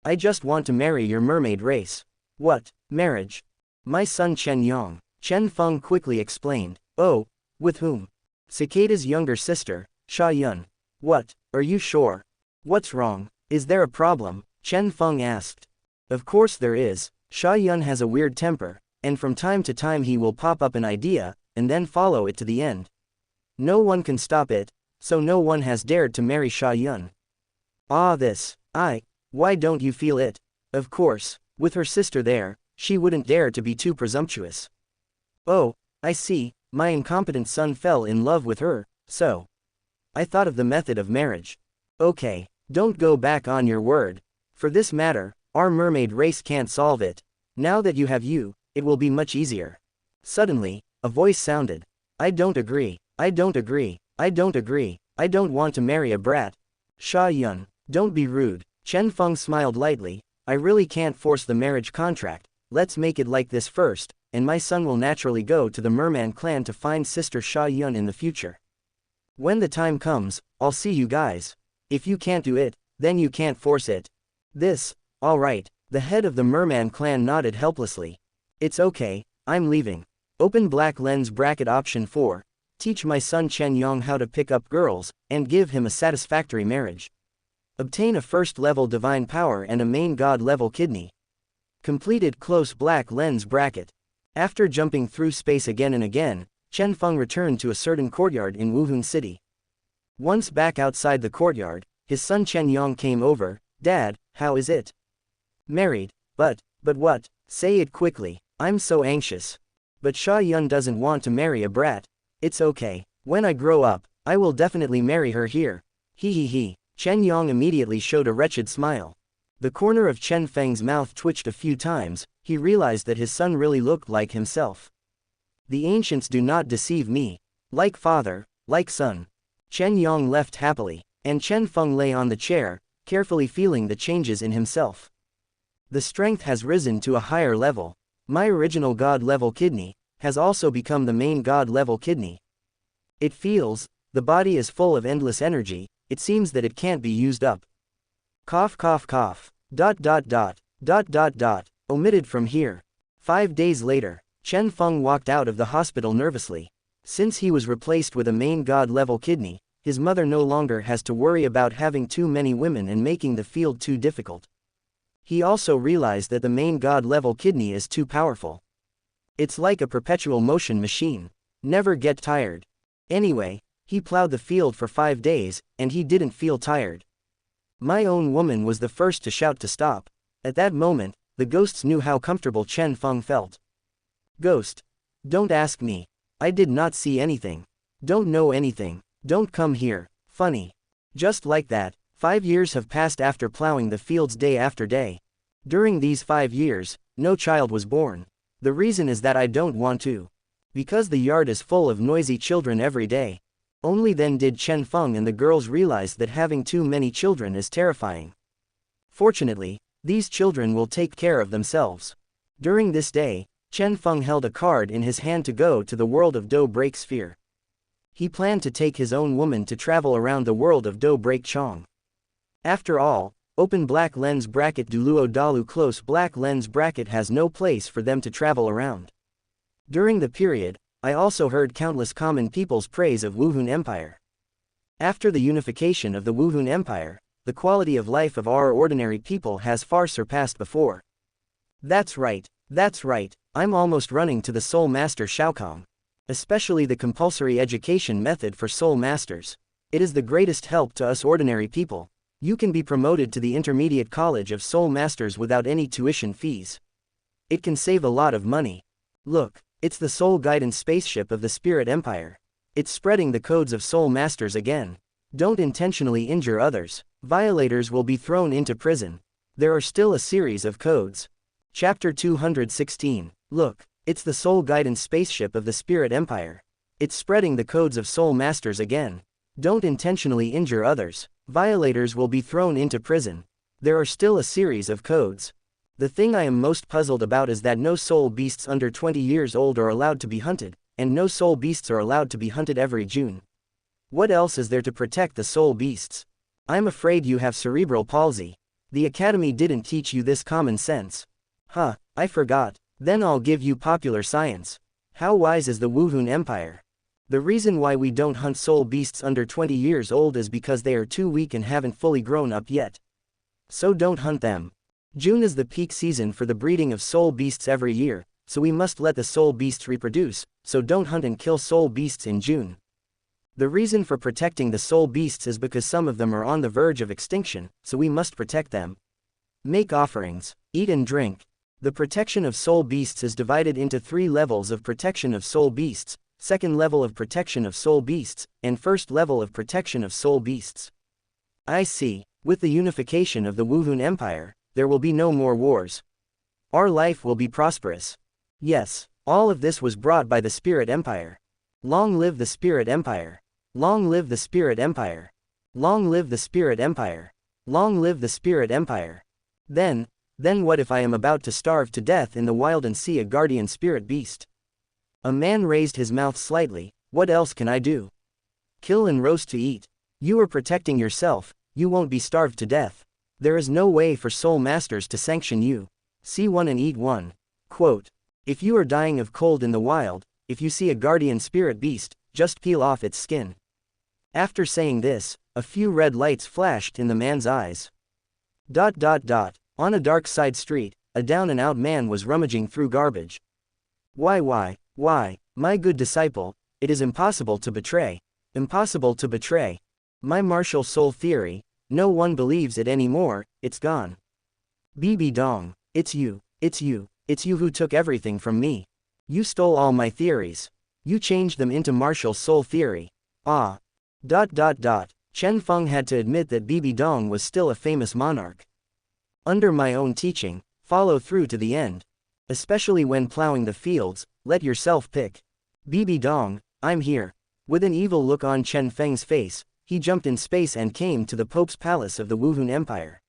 I just want to marry your mermaid race. What, marriage? My son Chenyong, Chen Feng quickly explained. Oh, with whom? Cicada's younger sister, Xia Yun. What, are you sure? What's wrong? Is there a problem? Chen Feng asked. Of course there is. Xia Yun has a weird temper, and from time to time he will pop up an idea, and then follow it to the end. No one can stop it, so no one has dared to marry Xia Yun. Why don't you feel it? Of course, with her sister there, she wouldn't dare to be too presumptuous. Oh, I see, my incompetent son fell in love with her, so. I thought of the method of marriage. Okay, don't go back on your word. For this matter, our mermaid race can't solve it. Now that you have you, it will be much easier. Suddenly, a voice sounded. I don't agree. I don't want to marry a brat. Xia Yun, don't be rude. Chen Feng smiled lightly. I really can't force the marriage contract. Let's make it like this first, and my son will naturally go to the merman clan to find sister Xia Yun in the future. When the time comes, I'll see you guys. If you can't do it, then you can't force it. Alright, the head of the merman clan nodded helplessly. It's okay, I'm leaving. Open black lens bracket option 4. Teach my son Chenyong how to pick up girls, and give him a satisfactory marriage. Obtain a first level divine power and a main god level kidney. Completed close black lens bracket. After jumping through space again and again, Chen Feng returned to a certain courtyard in Wuhun City. Once back outside the courtyard, his son Chenyong came over. Dad, how is it? Married, but what? Say it quickly, I'm so anxious. But Xia Yun doesn't want to marry a brat. It's okay. When I grow up, I will definitely marry her here. He. Chenyong immediately showed a wretched smile. The corner of Chen Feng's mouth twitched a few times. He realized that his son really looked like himself. The ancients do not deceive me. Like father, like son. Chenyong left happily, and Chen Feng lay on the chair, carefully feeling the changes in himself. The strength has risen to a higher level. My original god-level kidney has also become the main god-level kidney. It feels, the body is full of endless energy, it seems that it can't be used up. Cough. Omitted from here. 5 days later, Chen Feng walked out of the hospital nervously. Since he was replaced with a main god-level kidney, his mother no longer has to worry about having too many women and making the field too difficult. He also realized that the main god-level kidney is too powerful. It's like a perpetual motion machine. Never get tired. Anyway, he plowed the field for 5 days, and he didn't feel tired. My own woman was the first to shout to stop. At that moment, the ghosts knew how comfortable Chen Feng felt. Ghost. Don't ask me. I did not see anything. Don't know anything. Don't come here. Funny. Just like that, 5 years have passed after plowing the fields day after day. During these 5 years, no child was born. The reason is that I don't want to. Because the yard is full of noisy children every day. Only then did Chen Feng and the girls realize that having too many children is terrifying. Fortunately, these children will take care of themselves. During this day, Chen Feng held a card in his hand to go to the world of Do Break Sphere. He planned to take his own woman to travel around the world of Do Break Chong. After all, open black lens bracket Douluo Dalu close black lens bracket has no place for them to travel around. During the period, I also heard countless common people's praise of Wuhun Empire. After the unification of the Wuhun Empire, the quality of life of our ordinary people has far surpassed before. That's right, I'm almost running to the Soul Master Xiaokong. Especially the compulsory education method for Soul Masters. It is the greatest help to us ordinary people. You can be promoted to the Intermediate College of Soul Masters without any tuition fees. It can save a lot of money. Look, it's the Soul Guidance spaceship of the Spirit Empire. It's spreading the codes of Soul Masters again. Don't intentionally injure others. Violators will be thrown into prison. There are still a series of codes. Chapter 216. Look, it's the Soul Guidance spaceship of the Spirit Empire. It's spreading the codes of Soul Masters again. Don't intentionally injure others. Violators will be thrown into prison. There are still a series of codes. The thing I am most puzzled about is that no soul beasts under 20 years old are allowed to be hunted, and no soul beasts are allowed to be hunted every June. What else is there to protect the soul beasts? I'm afraid you have cerebral palsy. The academy didn't teach you this common sense. Huh, I forgot. Then I'll give you popular science. How wise is the Wuhun Empire? The reason why we don't hunt soul beasts under 20 years old is because they are too weak and haven't fully grown up yet. So don't hunt them. June is the peak season for the breeding of soul beasts every year, so we must let the soul beasts reproduce, so don't hunt and kill soul beasts in June. The reason for protecting the soul beasts is because some of them are on the verge of extinction, so we must protect them. Make offerings, eat and drink. The protection of soul beasts is divided into 3 levels of protection of soul beasts, second level of protection of soul beasts, and first level of protection of soul beasts. I see, with the unification of the Wuhun Empire, there will be no more wars. Our life will be prosperous. Yes, all of this was brought by the Spirit Empire. Long live the Spirit Empire. Long live the Spirit Empire. Long live the Spirit Empire. Long live the Spirit Empire. Then what if I am about to starve to death in the wild and see a guardian spirit beast? A man raised his mouth slightly. What else can I do? Kill and roast to eat. You are protecting yourself, you won't be starved to death. There is no way for soul masters to sanction you. See one and eat one. Quote. If you are dying of cold in the wild, if you see a guardian spirit beast, just peel off its skin. After saying this, a few red lights flashed in the man's eyes. On a dark side street, a down-and-out man was rummaging through garbage. Why, my good disciple, it is impossible to betray. Impossible to betray. My martial soul theory, no one believes it anymore, it's gone. BB Dong, it's you, it's you who took everything from me. You stole all my theories. You changed them into martial soul theory. Ah. Chen Feng had to admit that Bibi Dong was still a famous monarch. Under my own teaching, follow through to the end. Especially when plowing the fields, let yourself pick. Bibi Dong, I'm here. With an evil look on Chen Feng's face, he jumped in space and came to the Pope's palace of the Wuhun Empire.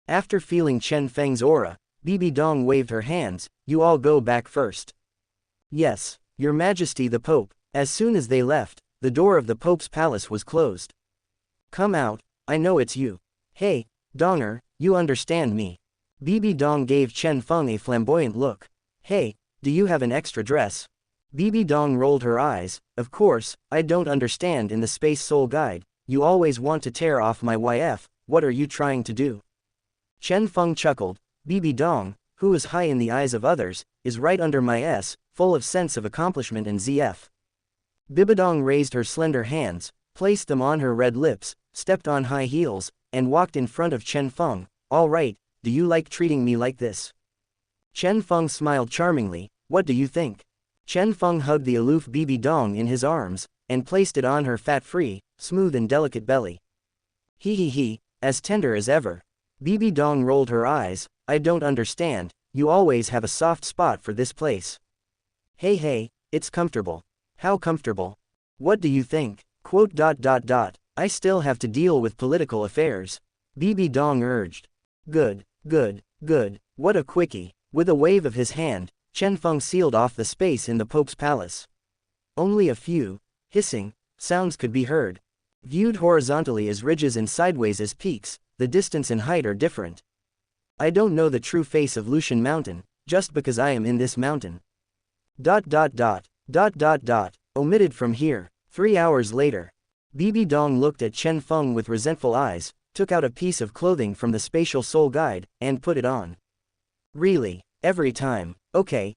After feeling Chen Feng's aura, Bibi Dong waved her hands, you all go back first. Yes, Your Majesty the Pope. As soon as they left, the door of the Pope's palace was closed. Come out, I know it's you. Hey, Donger, you understand me. Bibi Dong gave Chen Feng a flamboyant look. Hey, do you have an extra dress? Bibi Dong rolled her eyes. Of course, I don't understand in the Space Soul Guide. You always want to tear off my YF, what are you trying to do? Chen Feng chuckled. Bibi Dong, who is high in the eyes of others, is right under my S, full of sense of accomplishment and ZF. Bibidong raised her slender hands, placed them on her red lips, stepped on high heels, and walked in front of Chen Feng. All right, do you like treating me like this? Chen Feng smiled charmingly. What do you think? Chen Feng hugged the aloof Bibi Dong in his arms, and placed it on her fat-free, smooth and delicate belly. He, as tender as ever. Bibi Dong rolled her eyes. I don't understand, you always have a soft spot for this place. Hey, it's comfortable. How comfortable? What do you think? Quote. I still have to deal with political affairs. Bibi Dong urged. Good. What a quickie. With a wave of his hand, Chen Feng sealed off the space in the Pope's palace. Only a few, hissing, sounds could be heard. Viewed horizontally as ridges and sideways as peaks, the distance and height are different. I don't know the true face of Lushan Mountain, just because I am in this mountain. Omitted from here. 3 hours later. Bibi Dong looked at Chen Feng with resentful eyes, took out a piece of clothing from the Spatial Soul Guide, and put it on. Really, every time. Okay,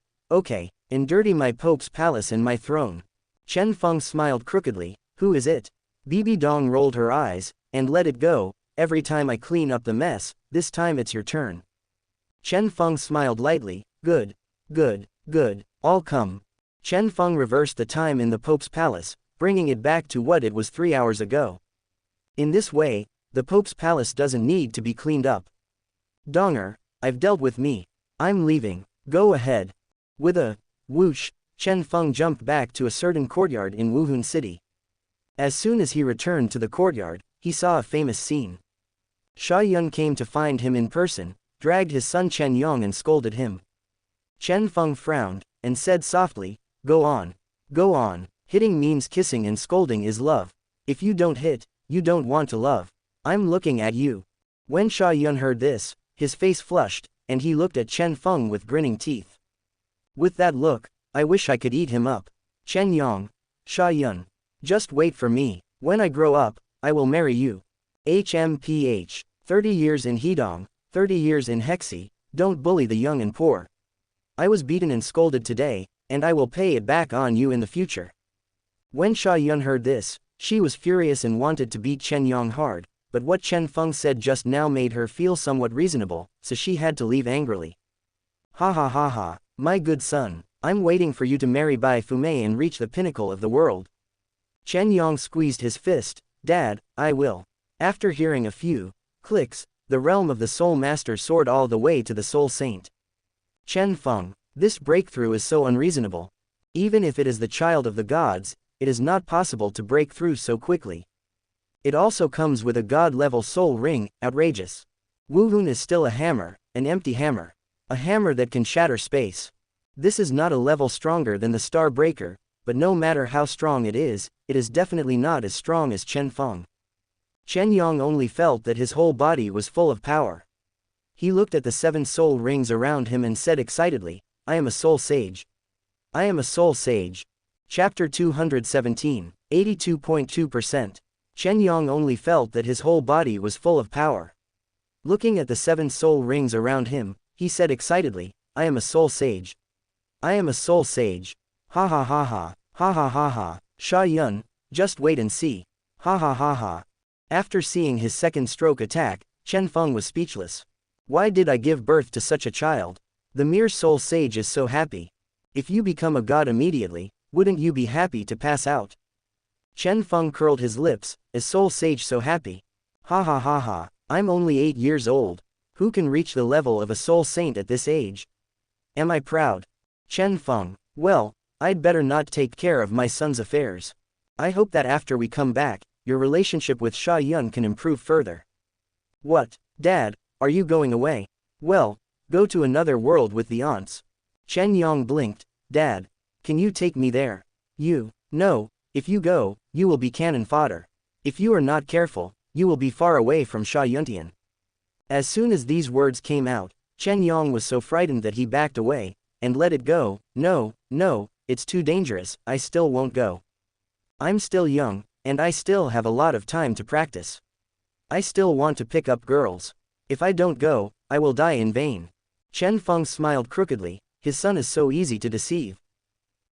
and dirty my Pope's palace and my throne. Chen Feng smiled crookedly. Who is it? Bibi Dong rolled her eyes, and let it go. Every time I clean up the mess, this time it's your turn. Chen Feng smiled lightly. Good. All come. Chen Feng reversed the time in the Pope's palace, bringing it back to what it was 3 hours ago. In this way, the Pope's palace doesn't need to be cleaned up. Donger, I've dealt with me. I'm leaving. Go ahead. With a whoosh, Chen Feng jumped back to a certain courtyard in Wuhun City. As soon as he returned to the courtyard, he saw a famous scene. Xiao Yun came to find him in person, dragged his son Chenyong and scolded him. Chen Feng frowned, and said softly, Go on. Hitting means kissing and scolding is love. If you don't hit, you don't want to love. I'm looking at you. When Xiao Yun heard this, his face flushed, and he looked at Chen Feng with grinning teeth. With that look, I wish I could eat him up. Chenyong, Xiao Yun. Just wait for me. When I grow up, I will marry you. HMPH. 30 years in Hedong, 30 years in Hexi, don't bully the young and poor. I was beaten and scolded today, and I will pay it back on you in the future. When Xiao Yun heard this, she was furious and wanted to beat Chenyong hard, but what Chen Feng said just now made her feel somewhat reasonable, so she had to leave angrily. Ha, my good son, I'm waiting for you to marry Bai Fumei and reach the pinnacle of the world. Chenyong squeezed his fist. Dad, I will. After hearing a few clicks, the realm of the Soul Master soared all the way to the Soul Saint. Chen Feng, this breakthrough is so unreasonable. Even if it is the child of the gods, it is not possible to break through so quickly. It also comes with a god-level soul ring, outrageous. Wuhun is still a hammer, an empty hammer. A hammer that can shatter space. This is not a level stronger than the Star Breaker, but no matter how strong it is definitely not as strong as Chen Feng. Chenyong only felt that his whole body was full of power. He looked at the 7 soul rings around him and said excitedly, I am a soul sage. I am a soul sage. Chapter 217, 82.2%. Chenyong only felt that his whole body was full of power. Looking at the 7 soul rings around him, he said excitedly, I am a soul sage. I am a soul sage. Ha. Xiao Yun, just wait and see. Ha. After seeing his second stroke attack, Chen Feng was speechless. Why did I give birth to such a child? The mere soul sage is so happy. If you become a god immediately, wouldn't you be happy to pass out? Chen Feng curled his lips, is soul sage so happy? Ha ha ha ha, I'm only 8 years old. Who can reach the level of a soul saint at this age? Am I proud? Chen Feng, well, I'd better not take care of my son's affairs. I hope that after we come back, your relationship with Sha Yun can improve further. What, Dad, are you going away? Well, go to another world with the aunts. Chenyong blinked, Dad, can you take me there? No, if you go, you will be cannon fodder. If you are not careful, you will be far away from Sha Yuntian. As soon as these words came out, Chenyong was so frightened that he backed away, and let it go. No, it's too dangerous, I still won't go. I'm still young, and I still have a lot of time to practice. I still want to pick up girls. If I don't go, I will die in vain. Chen Feng smiled crookedly, his son is so easy to deceive.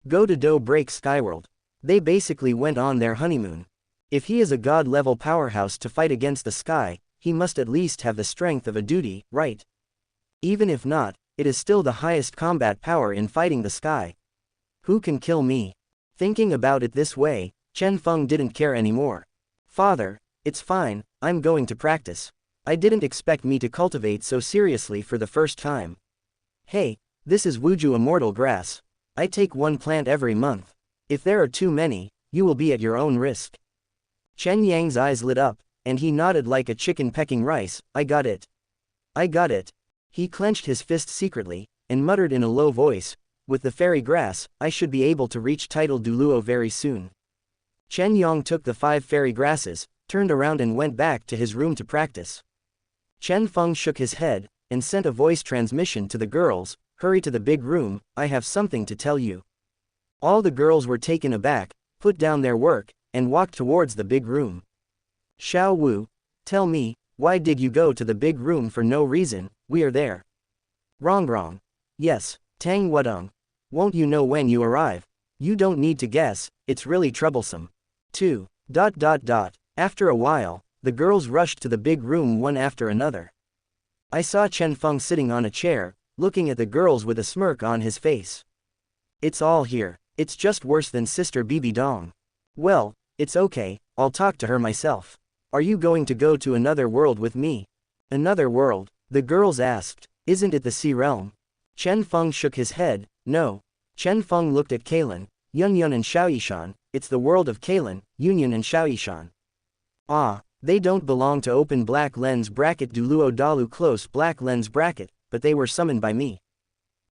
Go to Do Break Skyworld. They basically went on their honeymoon. If he is a god-level powerhouse to fight against the sky, he must at least have the strength of a duty, right? Even if not, it is still the highest combat power in fighting the sky. Who can kill me? Thinking about it this way, Chen Feng didn't care anymore. Father, it's fine, I'm going to practice. I didn't expect me to cultivate so seriously for the first time. Hey, this is Wuju immortal grass. I take 1 plant every month. If there are too many, you will be at your own risk. Chen Yang's eyes lit up, and he nodded like a chicken pecking rice, I got it. I got it. He clenched his fist secretly, and muttered in a low voice, with the fairy grass, I should be able to reach title Douluo very soon. Chenyong took the 5 fairy grasses, turned around and went back to his room to practice. Chen Feng shook his head, and sent a voice transmission to the girls, hurry to the big room, I have something to tell you. All the girls were taken aback, put down their work, and walked towards the big room. Xiao Wu, tell me, why did you go to the big room for no reason, we are there. Wrong. Yes, Tang Wadong. Won't you know when you arrive? You don't need to guess, it's really troublesome. 2. After a while, the girls rushed to the big room one after another. I saw Chen Feng sitting on a chair, looking at the girls with a smirk on his face. It's all here, it's just worse than Sister Bibi Dong. Well, it's okay, I'll talk to her myself. Are you going to go to another world with me? Another world? The girls asked. Isn't it the Sea Realm? Chen Feng shook his head, no. Chen Feng looked at Kalin, Yunyun and Xiaoyishan, it's the world of Kalin, Yunyun and Xiaoyishan. Ah, they don't belong to open black lens bracket Douluo Dalu close black lens bracket, but they were summoned by me.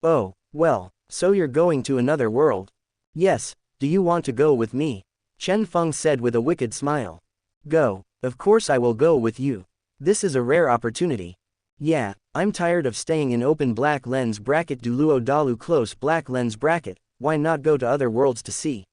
Oh, well, so you're going to another world? Yes, do you want to go with me? Chen Feng said with a wicked smile. Go, of course I will go with you. This is a rare opportunity. Yeah, I'm tired of staying in open black lens bracket Douluo Dalu close black lens bracket, why not go to other worlds to see?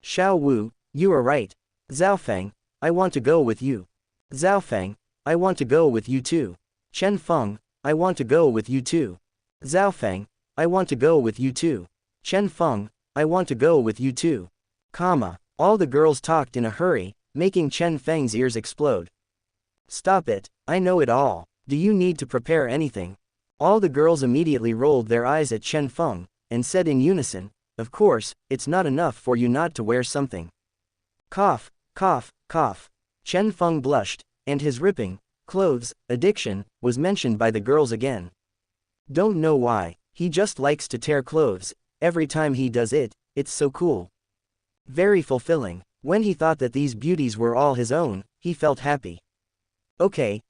Xiao Wu, you are right. Zhaofeng, I want to go with you. Zhaofeng, I want to go with you too. Chen Feng, I want to go with you too. Zhaofeng, I want to go with you too. Chen Feng, I want to go with you too. All the girls talked in a hurry, making Chen Feng's ears explode. Stop it, I know it all. Do you need to prepare anything? All the girls immediately rolled their eyes at Chen Feng, and said in unison, of course, it's not enough for you not to wear something. Cough. Chen Feng blushed, and his ripping clothes addiction was mentioned by the girls again. Don't know why, he just likes to tear clothes, every time he does it, it's so cool. Very fulfilling. When he thought that these beauties were all his own, he felt happy. Okay,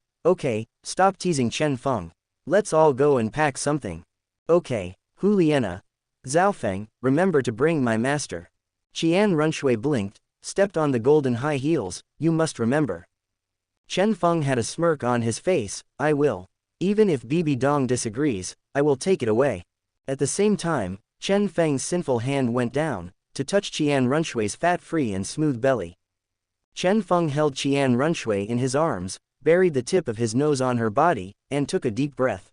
stop teasing Chen Feng. Let's all go and pack something. Okay, Huliena. Zhaofeng, remember to bring my master. Qian Runshui blinked, stepped on the golden high heels, you must remember. Chen Feng had a smirk on his face, I will. Even if Bibi Dong disagrees, I will take it away. At the same time, Chen Feng's sinful hand went down, to touch Qian Runshui's fat-free and smooth belly. Chen Feng held Qian Runshui in his arms, buried the tip of his nose on her body, and took a deep breath.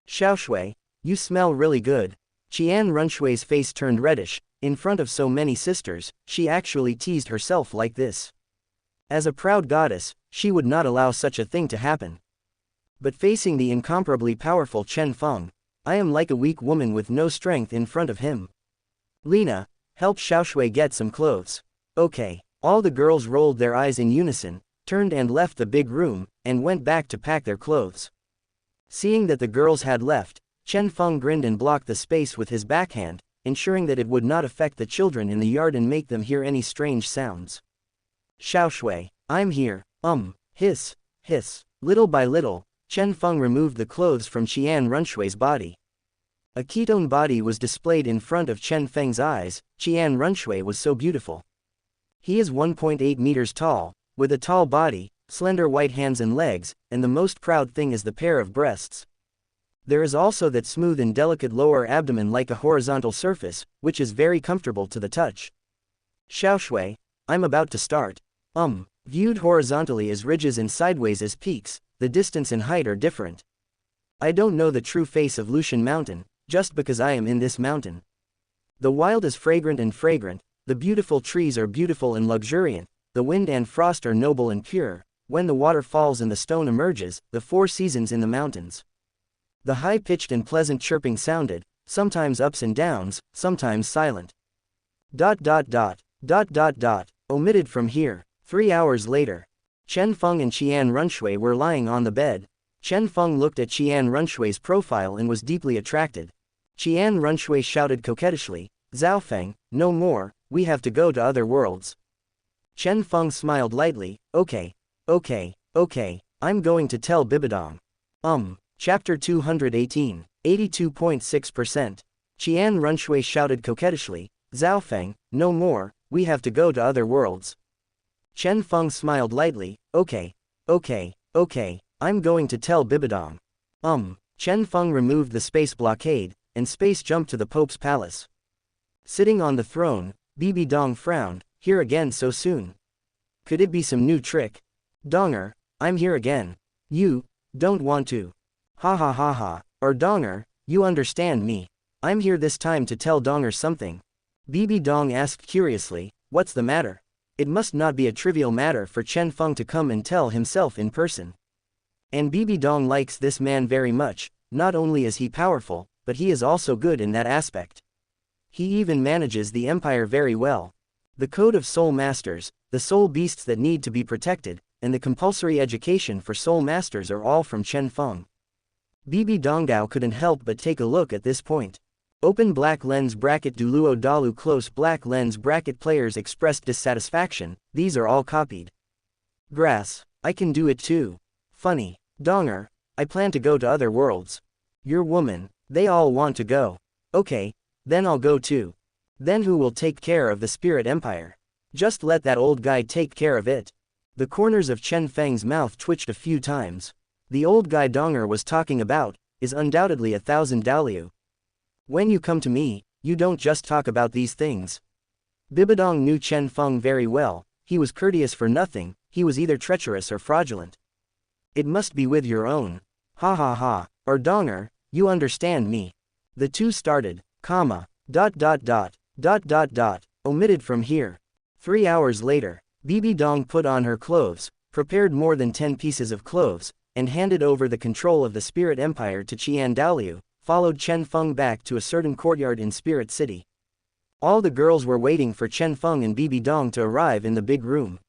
Xiaoshui, you smell really good. Qian Runshui's face turned reddish, in front of so many sisters, she actually teased herself like this. As a proud goddess, she would not allow such a thing to happen. But facing the incomparably powerful Chen Feng, I am like a weak woman with no strength in front of him. Lena, help Xiaoshui get some clothes. Okay. All the girls rolled their eyes in unison, turned and left the big room, and went back to pack their clothes. Seeing that the girls had left, Chen Feng grinned and blocked the space with his backhand, ensuring that it would not affect the children in the yard and make them hear any strange sounds. Xiaoshui, I'm here, hiss, hiss. Little by little, Chen Feng removed the clothes from Qian Runshui's body. A ketone body was displayed in front of Chen Feng's eyes. Qian Runshui was so beautiful. He is 1.8 meters tall, with a tall body, slender white hands and legs, and the most proud thing is the pair of breasts. There is also that smooth and delicate lower abdomen like a horizontal surface, which is very comfortable to the touch. Xiaoshui, I'm about to start. Viewed horizontally as ridges and sideways as peaks, the distance and height are different. I don't know the true face of Lushan Mountain, just because I am in this mountain. The wild is fragrant and fragrant, the beautiful trees are beautiful and luxuriant, the wind and frost are noble and pure, when the water falls and the stone emerges, the 4 seasons in the mountains. The high-pitched and pleasant chirping sounded, sometimes ups and downs, sometimes silent. ... Omitted from here. 3 hours later. Chen Feng and Qian Runshui were lying on the bed. Chen Feng looked at Qian Runshui's profile and was deeply attracted. Qian Runshui shouted coquettishly, Zhao Feng, no more, we have to go to other worlds. Chen Feng smiled lightly, okay, I'm going to tell Bibidong. Chapter 218, 82.6%. Qian Runshui shouted coquettishly, Zhao Feng, no more, we have to go to other worlds. Chen Feng smiled lightly, okay, I'm going to tell Bibidong. Chen Feng removed the space blockade, and space jumped to the Pope's palace. Sitting on the throne, Bibidong frowned, here again so soon. Could it be some new trick? Donger, I'm here again. You don't want to. Ha. Or Donger, you understand me. I'm here this time to tell Donger something. Bibidong asked curiously, what's the matter? It must not be a trivial matter for Chen Feng to come and tell himself in person. And Bibidong likes this man very much, not only is he powerful, but he is also good in that aspect. He even manages the empire very well. The code of soul masters, the soul beasts that need to be protected, and the compulsory education for soul masters are all from Chen Feng. Bibidong couldn't help but take a look at this point. Open black lens bracket Douluo Dalu close black lens bracket players expressed dissatisfaction, these are all copied. Grass, I can do it too. Funny. Donger, I plan to go to other worlds. Your woman, they all want to go. Okay, then I'll go too. Then who will take care of the spirit empire? Just let that old guy take care of it. The corners of Chen Feng's mouth twitched a few times. The old guy Donger was talking about, is undoubtedly 1,000 Dalu. When you come to me, you don't just talk about these things. Bibidong knew Chen Feng very well, he was courteous for nothing, he was either treacherous or fraudulent. It must be with your own. Ha. Or Donger, you understand me. The two started, omitted from here. 3 hours later, Bibidong put on her clothes, prepared more than 10 pieces of clothes, and handed over the control of the Spirit Empire to Qian Dalu, followed Chen Feng back to a certain courtyard in Spirit City. All the girls were waiting for Chen Feng and Bibidong to arrive in the big room.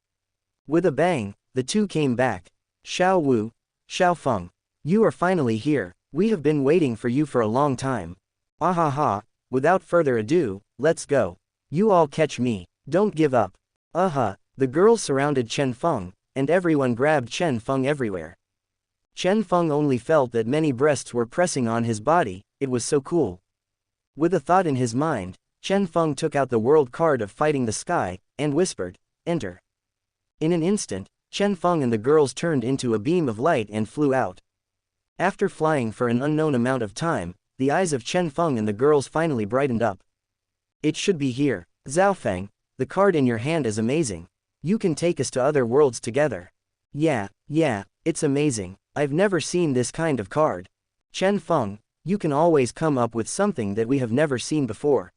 With a bang, the two came back. Xiao Wu, Xiao Feng, you are finally here, we have been waiting for you for a long time. Ha, without further ado, let's go. You all catch me, don't give up. The girls surrounded Chen Feng, and everyone grabbed Chen Feng everywhere. Chen Feng only felt that many breasts were pressing on his body, it was so cool. With a thought in his mind, Chen Feng took out the world card of Fighting the Sky, and whispered, enter. In an instant, Chen Feng and the girls turned into a beam of light and flew out. After flying for an unknown amount of time, the eyes of Chen Feng and the girls finally brightened up. It should be here, Zhao Feng, the card in your hand is amazing. You can take us to other worlds together. Yeah, it's amazing, I've never seen this kind of card. Chen Feng, you can always come up with something that we have never seen before.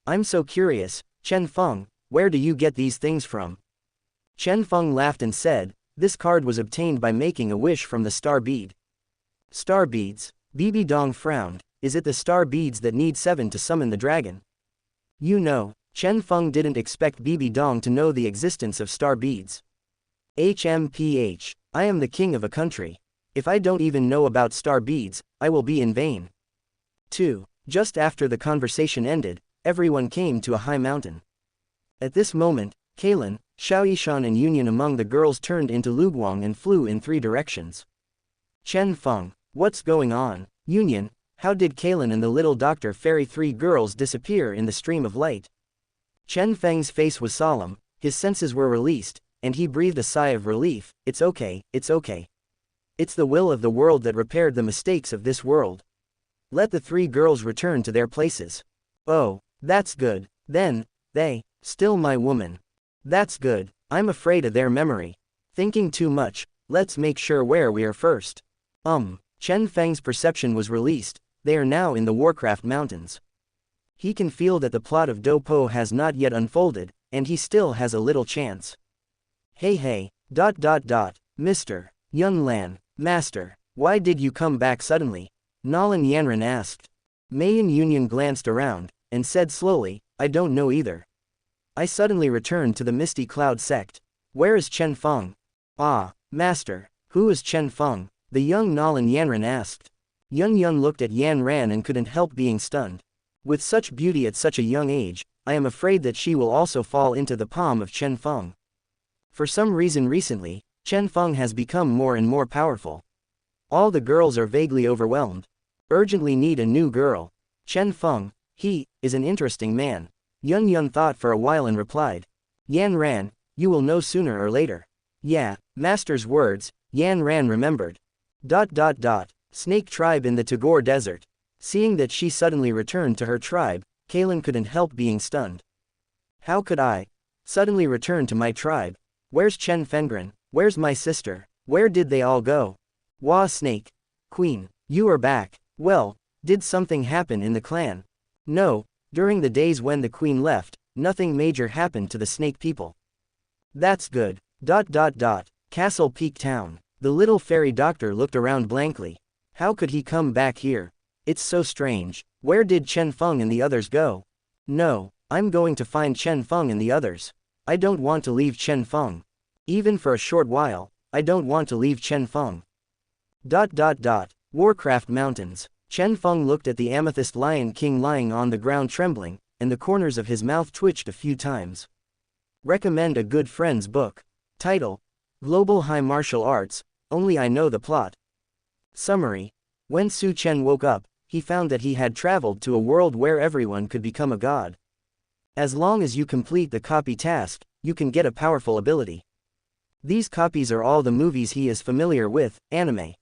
I'm so curious, Chen Feng, where do you get these things from? Chen Feng laughed and said, this card was obtained by making a wish from the star bead. Star beads, Bibidong frowned, is it the star beads that need 7 to summon the dragon? You know, Chen Feng didn't expect Bibi Dong to know the existence of star beads. HMPH, I am the king of a country. If I don't even know about star beads, I will be in vain. 2. Just after the conversation ended, everyone came to a high mountain. At this moment, Kalin, Xiaoyishan and Union among the girls turned into Luguang and flew in 3 directions. Chen Feng, what's going on? Union, how did Kalin and the little doctor ferry 3 girls disappear in the stream of light? Chen Feng's face was solemn, his senses were released, and he breathed a sigh of relief. It's okay, it's okay. It's the will of the world that repaired the mistakes of this world. Let the 3 girls return to their places. Oh, that's good. Then, they, still my woman. That's good. I'm afraid of their memory. Thinking too much, let's make sure where we are first. Chen Feng's perception was released, they are now in the Warcraft Mountains. He can feel that the plot of Doupo has not yet unfolded, and he still has a little chance. Hey, Mr. Yun Lan, Master, why did you come back suddenly? Nalan Yan asked. Mayan Union glanced around, and said slowly, I don't know either. I suddenly returned to the Misty Cloud sect. Where is Chen Feng? Ah, Master, who is Chen Feng? The young Nalan Yan asked. Yun looked at Yan Ran and couldn't help being stunned. With such beauty at such a young age, I am afraid that she will also fall into the palm of Chen Feng. For some reason recently, Chen Feng has become more and more powerful. All the girls are vaguely overwhelmed. Urgently need a new girl. Chen Feng, he, is an interesting man. Yun thought for a while and replied. Yan Ran, you will know sooner or later. Yeah, Master's words, Yan Ran remembered. Snake tribe in the Tagore Desert. Seeing that she suddenly returned to her tribe, Kalin couldn't help being stunned. How could I suddenly return to my tribe? Where's Chen Fengren? Where's my sister? Where did they all go? Wah Snake. Queen, you are back. Well, did something happen in the clan? No, during the days when the queen left, nothing major happened to the snake people. That's good. Castle Peak Town. The little fairy doctor looked around blankly. How could he come back here? It's so strange. Where did Chen Feng and the others go? No, I'm going to find Chen Feng and the others. I don't want to leave Chen Feng. Even for a short while, I don't want to leave Chen Feng. Warcraft Mountains. Chen Feng looked at the Amethyst Lion King lying on the ground trembling, and the corners of his mouth twitched a few times. Recommend a good friend's book. Title: Global High Martial Arts, Only I Know the Plot. Summary: When Su Chen woke up, he found that he had traveled to a world where everyone could become a god. As long as you complete the copy task, you can get a powerful ability. These copies are all the movies he is familiar with, anime.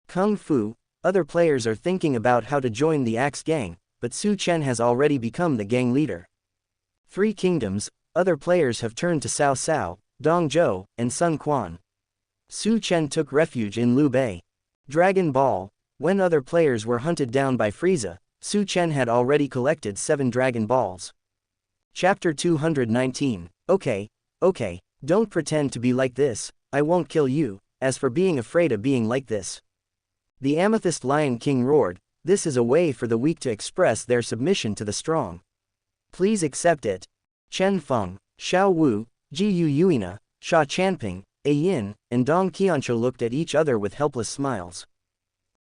Kung Fu. Other players are thinking about how to join the Axe Gang, but Su Chen has already become the gang leader. 3 Kingdoms. Other players have turned to Cao Cao, Dong Zhou, and Sun Quan. Su Chen took refuge in Liu Bei. Dragon Ball. When other players were hunted down by Frieza, Su Chen had already collected 7 Dragon Balls. Chapter 219. Okay, don't pretend to be like this, I won't kill you, as for being afraid of being like this. The Amethyst Lion King roared, this is a way for the weak to express their submission to the strong. Please accept it. Chen Feng, Xiao Wu, Ji Yuina, Sha Chanping, A Yin, and Dong Qianzhou looked at each other with helpless smiles.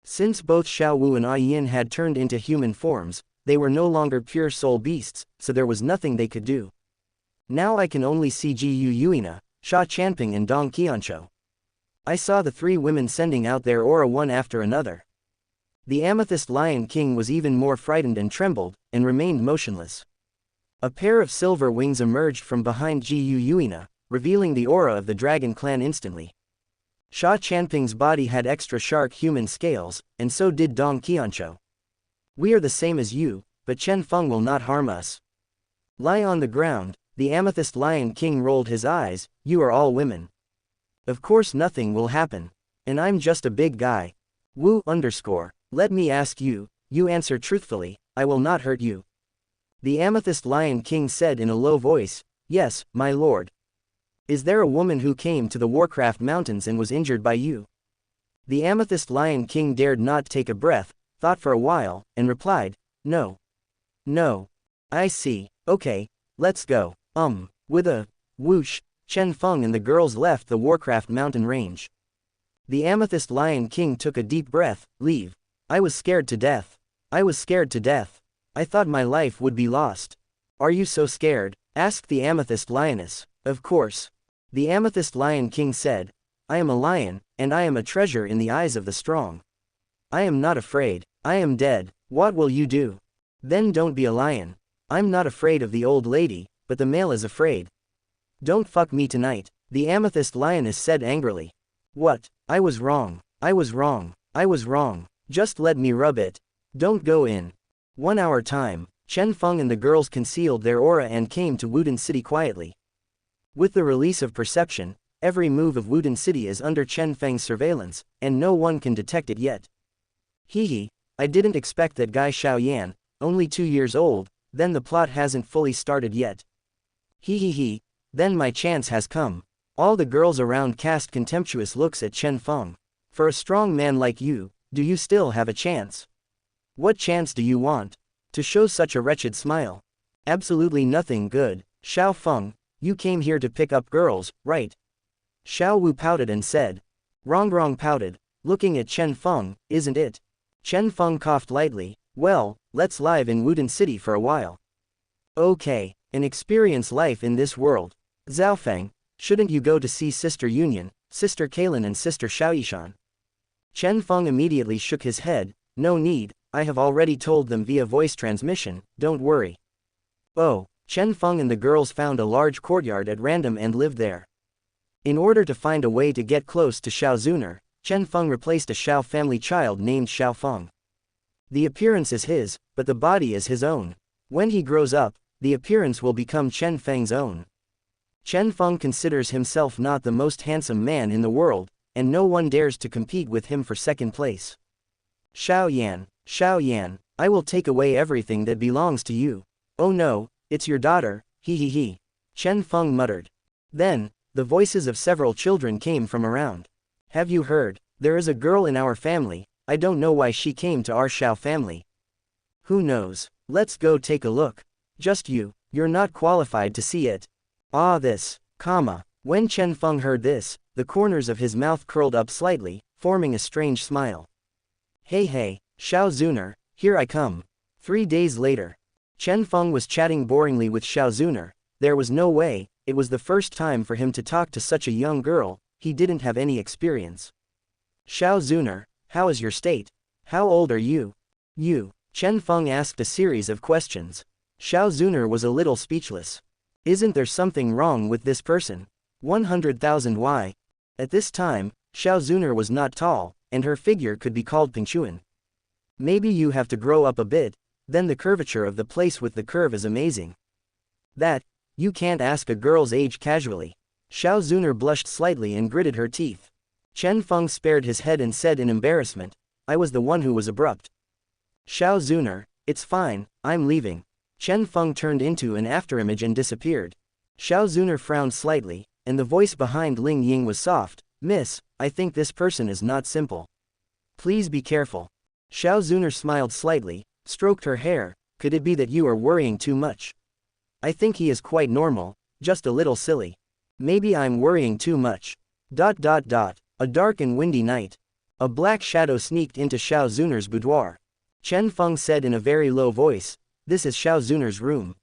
Since both Xiao Wu and A Yin had turned into human forms, they were no longer pure soul beasts, so there was nothing they could do. Now I can only see Ji Yuina, Sha Chanping and Dong Qianzhou. I saw the 3 women sending out their aura one after another. The Amethyst Lion King was even more frightened and trembled, and remained motionless. A pair of silver wings emerged from behind Ji Yuina, revealing the aura of the Dragon Clan instantly. Sha Chanping's body had extra shark human scales, and so did Dong Qianzhou. We are the same as you, but Chen Feng will not harm us. Lie on the ground. The Amethyst Lion King rolled his eyes, you are all women. Of course nothing will happen. And I'm just a big guy. Wu _ let me ask you, you answer truthfully, I will not hurt you. The Amethyst Lion King said in a low voice, yes, my lord. Is there a woman who came to the Warcraft Mountains and was injured by you? The Amethyst Lion King dared not take a breath, thought for a while, and replied, no. No. I see, okay, let's go. With a whoosh, Chen Feng and the girls left the Warcraft mountain range. The Amethyst Lion King took a deep breath. Leave. I was scared to death. I was scared to death. I thought my life would be lost. Are you so scared? Asked the Amethyst Lioness. Of course. The Amethyst Lion King said, I am a lion, and I am a treasure in the eyes of the strong. I am not afraid. I am dead. What will you do? Then don't be a lion. I'm not afraid of the old lady, but the male is afraid. Don't fuck me tonight, the Amethyst Lioness said angrily. What? I was wrong. I was wrong. I was wrong. Just let me rub it. Don't go in. 1 hour time, Chen Feng and the girls concealed their aura and came to Wudin City quietly. With the release of perception, every move of Wudin City is under Chen Feng's surveillance, and no one can detect it yet. Hee, I didn't expect that guy Xiao Yan, only 2 years old, then the plot hasn't fully started yet. Hee, then my chance has come. All the girls around cast contemptuous looks at Chen Feng. For a strong man like you, do you still have a chance? What chance do you want? To show such a wretched smile? Absolutely nothing good. Xiao Feng, you came here to pick up girls, right? Xiao Wu pouted and said. Wrong pouted, looking at Chen Feng, isn't it? Chen Feng coughed lightly. Well, let's live in Wudin City for a while. Okay, and experience life in this world. Zhaofeng, shouldn't you go to see Sister Union, Sister Kailin and Sister Xiaoyishan? Chen Feng immediately shook his head. No need, I have already told them via voice transmission, don't worry. Oh, Chen Feng and the girls found a large courtyard at random and lived there. In order to find a way to get close to Xiao Zuner, Chen Feng replaced a Xiao family child named Xiao Feng. The appearance is his, but the body is his own. When he grows up, the appearance will become Chen Feng's own. Chen Feng considers himself not the most handsome man in the world, and no one dares to compete with him for second place. Xiao Yan, I will take away everything that belongs to you. Oh no, it's your daughter, he. Chen Feng muttered. Then, the voices of several children came from around. Have you heard? There is a girl in our family. I don't know why she came to our Xiao family. Who knows? Let's go take a look. Just you're not qualified to see it. When Chen Feng heard this, the corners of his mouth curled up slightly, forming a strange smile. Hey, Xiao Zuner, here I come. 3 days later. Chen Feng was chatting boringly with Xiao Zuner. There was no way, it was the first time for him to talk to such a young girl, he didn't have any experience. Xiao Zuner, how is your state? How old are you? Chen Feng asked a series of questions. Xiao Zuner was a little speechless. Isn't there something wrong with this person? 100,000 why? At this time, Xiao Zuner was not tall, and her figure could be called punctuan. Maybe you have to grow up a bit, then the curvature of the place with the curve is amazing. You can't ask a girl's age casually. Xiao Zuner blushed slightly and gritted her teeth. Chen Feng spared his head and said in embarrassment, I was the one who was abrupt. Xiao Zuner, it's fine, I'm leaving. Chen Feng turned into an afterimage and disappeared. Xiao Zuner frowned slightly, and the voice behind Ling Ying was soft. Miss, I think this person is not simple. Please be careful. Xiao Zuner smiled slightly, stroked her hair. Could it be that you are worrying too much? I think he is quite normal, just a little silly. Maybe I'm worrying too much. A dark and windy night. A black shadow sneaked into Xiao Zuner's boudoir. Chen Feng said in a very low voice, this is Xiao Zuner's room.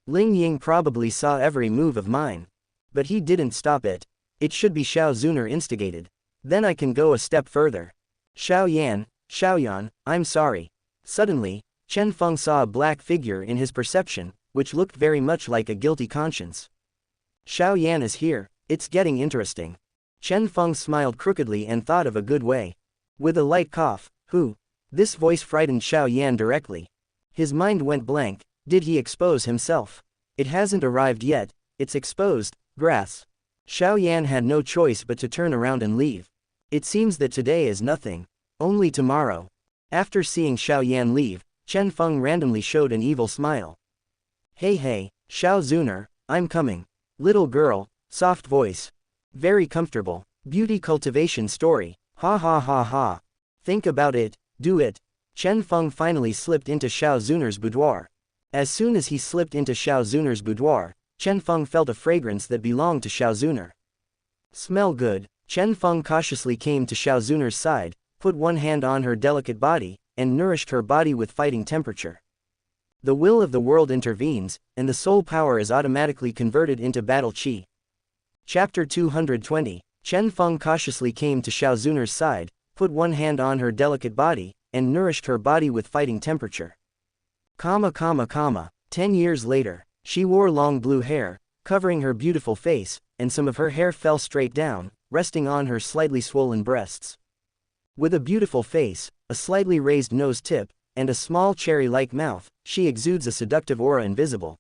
Ling Ying probably saw every move of mine. But he didn't stop it. It should be Xiao Zuner instigated. Then I can go a step further. Xiaoyan, I'm sorry. Suddenly, Chen Feng saw a black figure in his perception, which looked very much like a guilty conscience. Xiao Yan is here, it's getting interesting. Chen Feng smiled crookedly and thought of a good way. With a light cough, who? This voice frightened Xiao Yan directly. His mind went blank. Did he expose himself? It hasn't arrived yet, it's exposed, grass. Xiao Yan had no choice but to turn around and leave. It seems that today is nothing. Only tomorrow. After seeing Xiao Yan leave, Chen Feng randomly showed an evil smile. Hey, Xiao Zuner, I'm coming. Little girl, soft voice. Very comfortable. Beauty cultivation story. Ha. Think about it, do it. Chen Feng finally slipped into Xiao Zuner's boudoir. As soon as he slipped into Xiao Zuner's boudoir, Chen Feng felt a fragrance that belonged to Xiao Zuner. Smell good. Chen Feng cautiously came to Xiao Zuner's side, put one hand on her delicate body, and nourished her body with fighting temperature. The will of the world intervenes, and the soul power is automatically converted into battle chi. Chapter 220. Chen Feng cautiously came to Xiao Zuner's side, put one hand on her delicate body, and nourished her body with fighting temperature. 10 years later, she wore long blue hair, covering her beautiful face, and some of her hair fell straight down, resting on her slightly swollen breasts. With a beautiful face, a slightly raised nose tip, and a small cherry-like mouth, she exudes a seductive aura invisible.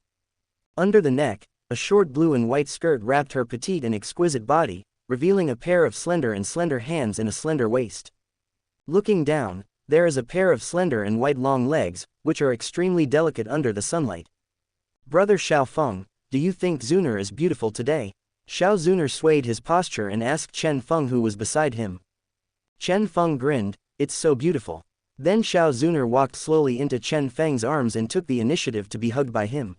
Under the neck, a short blue and white skirt wrapped her petite and exquisite body, revealing a pair of slender hands and a slender waist. Looking down, there is a pair of slender and white long legs, which are extremely delicate under the sunlight. Brother Xiao Feng, do you think Zuner is beautiful today? Xiao Zuner swayed his posture and asked Chen Feng who was beside him. Chen Feng grinned, it's so beautiful. Then Xiao Zuner walked slowly into Chen Feng's arms and took the initiative to be hugged by him.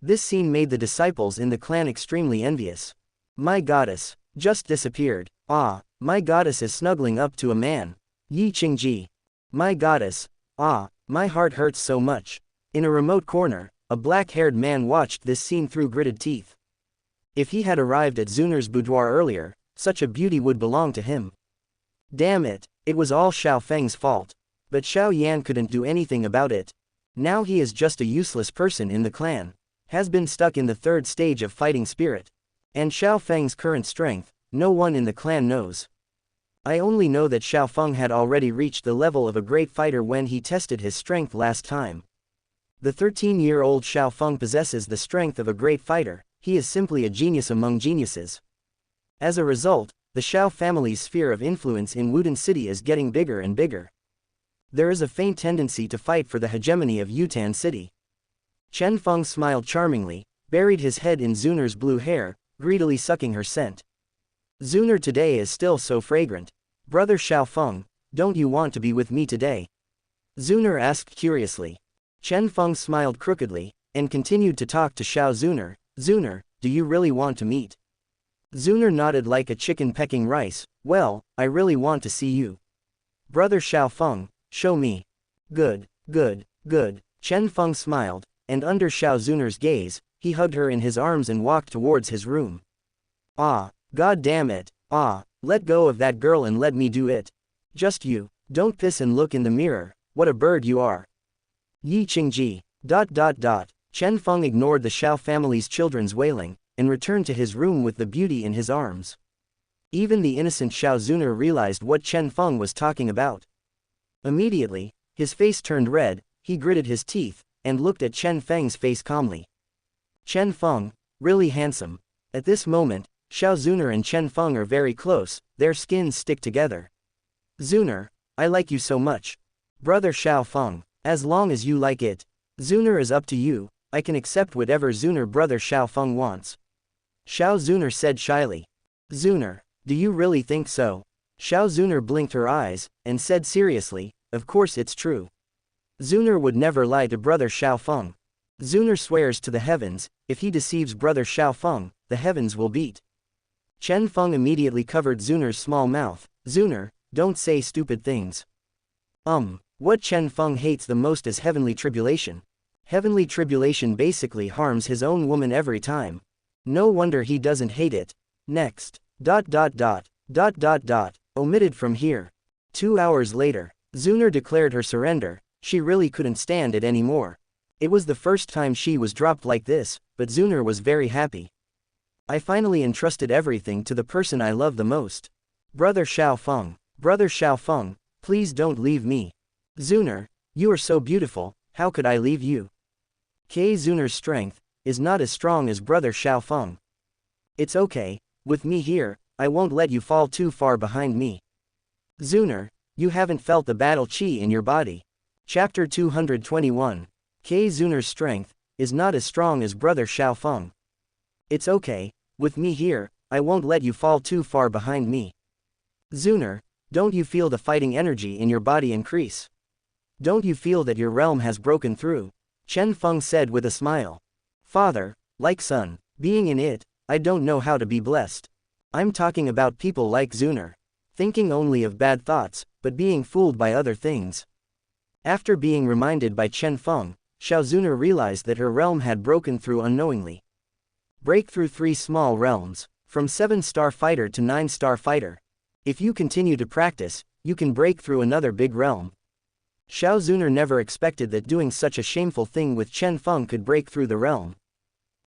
This scene made the disciples in the clan extremely envious. My goddess, just disappeared. Ah, my goddess is snuggling up to a man. Yi Qingji. My goddess, ah, my heart hurts so much. In a remote corner, a black-haired man watched this scene through gritted teeth. If he had arrived at Zuner's boudoir earlier, such a beauty would belong to him. Damn it, it was all Xiao Feng's fault. But Xiao Yan couldn't do anything about it. Now he is just a useless person in the clan. Has been stuck in the third stage of fighting spirit. And Xiao Feng's current strength, no one in the clan knows. I only know that Xiao Feng had already reached the level of a great fighter when he tested his strength last time. The 13-year-old Xiao Feng possesses the strength of a great fighter, he is simply a genius among geniuses. As a result, the Xiao family's sphere of influence in Wudin City is getting bigger and bigger. There is a faint tendency to fight for the hegemony of Yutan City. Chen Feng smiled charmingly, buried his head in Zuner's blue hair, greedily sucking her scent. Zuner today is still so fragrant. Brother Xiao Feng, don't you want to be with me today? Zuner asked curiously. Chen Feng smiled crookedly, and continued to talk to Xiao Zuner. Zuner, do you really want to meet? Zuner nodded like a chicken pecking rice. Well, I really want to see you. Brother Xiao Feng, show me. Good. Chen Feng smiled, and under Xiao Zuner's gaze, he hugged her in his arms and walked towards his room. Ah, god damn it, ah, let go of that girl and let me do it. Just you, don't piss and look in the mirror, what a bird you are. Yi Qingji. Chen Feng ignored the Xiao family's children's wailing, and returned to his room with the beauty in his arms. Even the innocent Xiao Zuner realized what Chen Feng was talking about. Immediately, his face turned red, he gritted his teeth, and looked at Chen Feng's face calmly. Chen Feng, really handsome. At this moment, Xiao Zuner and Chen Feng are very close, their skins stick together. Zuner, I like you so much. Brother Xiao Feng, as long as you like it. Zuner is up to you, I can accept whatever Zuner brother Xiao Feng wants. Xiao Zuner said shyly. Zuner, do you really think so? Xiao Zuner blinked her eyes, and said seriously, of course it's true. Zuner would never lie to brother Xiao Feng. Zuner swears to the heavens, if he deceives brother Xiao Feng, the heavens will beat. Chen Feng immediately covered Zuner's small mouth. Zuner, don't say stupid things. What Chen Feng hates the most is heavenly tribulation. Heavenly tribulation basically harms his own woman every time. No wonder he doesn't hate it. Next. Omitted from here. 2 hours later, Zuner declared her surrender. She really couldn't stand it anymore. It was the first time she was dropped like this, but Zuner was very happy. I finally entrusted everything to the person I love the most. Brother Xiao Feng. Brother Xiao Feng, please don't leave me. Zuner, you are so beautiful, how could I leave you? Zuner's strength is not as strong as brother Xiao Feng. It's okay, with me here, I won't let you fall too far behind me. Zuner, you haven't felt the battle chi in your body. Chapter 221. Zuner's strength is not as strong as brother Xiao Feng. It's okay, with me here, I won't let you fall too far behind me. Zuner, don't you feel the fighting energy in your body increase? Don't you feel that your realm has broken through? Chen Feng said with a smile. Father, like son, being in it, I don't know how to be blessed. I'm talking about people like Zuner. Thinking only of bad thoughts, but being fooled by other things. After being reminded by Chen Feng, Xiao Zuner realized that her realm had broken through unknowingly. Break through 3 small realms, from 7-star fighter to 9-star fighter. If you continue to practice, you can break through another big realm. Xiao Zuner never expected that doing such a shameful thing with Chen Feng could break through the realm.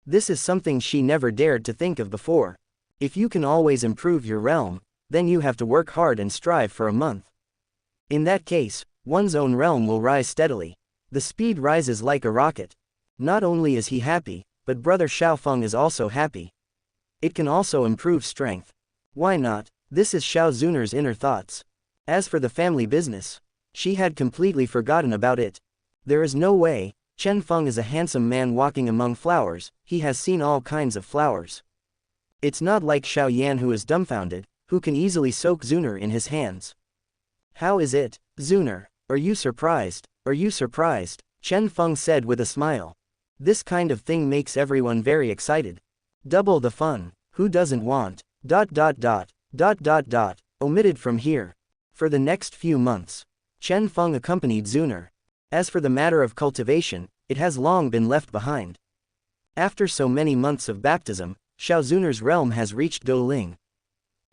This is something she never dared to think of before. If you can always improve your realm, then you have to work hard and strive for a month. In that case, one's own realm will rise steadily. The speed rises like a rocket. Not only is he happy, but brother Xiao Feng is also happy. It can also improve strength. Why not? This is Xiao Zuner's inner thoughts. As for the family business, she had completely forgotten about it. There is no way. Chen Feng is a handsome man walking among flowers, he has seen all kinds of flowers. It's not like Xiao Yan who is dumbfounded, who can easily soak Zuner in his hands. How is it, Zuner? Are you surprised? Are you surprised? Chen Feng said with a smile. This kind of thing makes everyone very excited. Double the fun. Who doesn't want? ... Omitted from here. For the next few months, Chen Feng accompanied Zuner. As for the matter of cultivation, it has long been left behind. After so many months of baptism, Xiao Zuner's realm has reached Douling.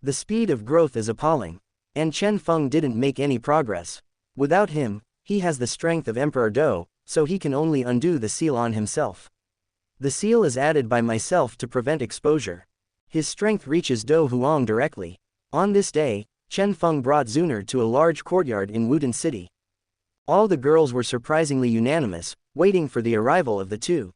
The speed of growth is appalling. And Chen Feng didn't make any progress. Without him, he has the strength of Emperor Do, so he can only undo the seal on himself. The seal is added by myself to prevent exposure. His strength reaches Do Huang directly. On this day, Chen Feng brought Zuner to a large courtyard in Wudin City. All the girls were surprisingly unanimous, waiting for the arrival of the two.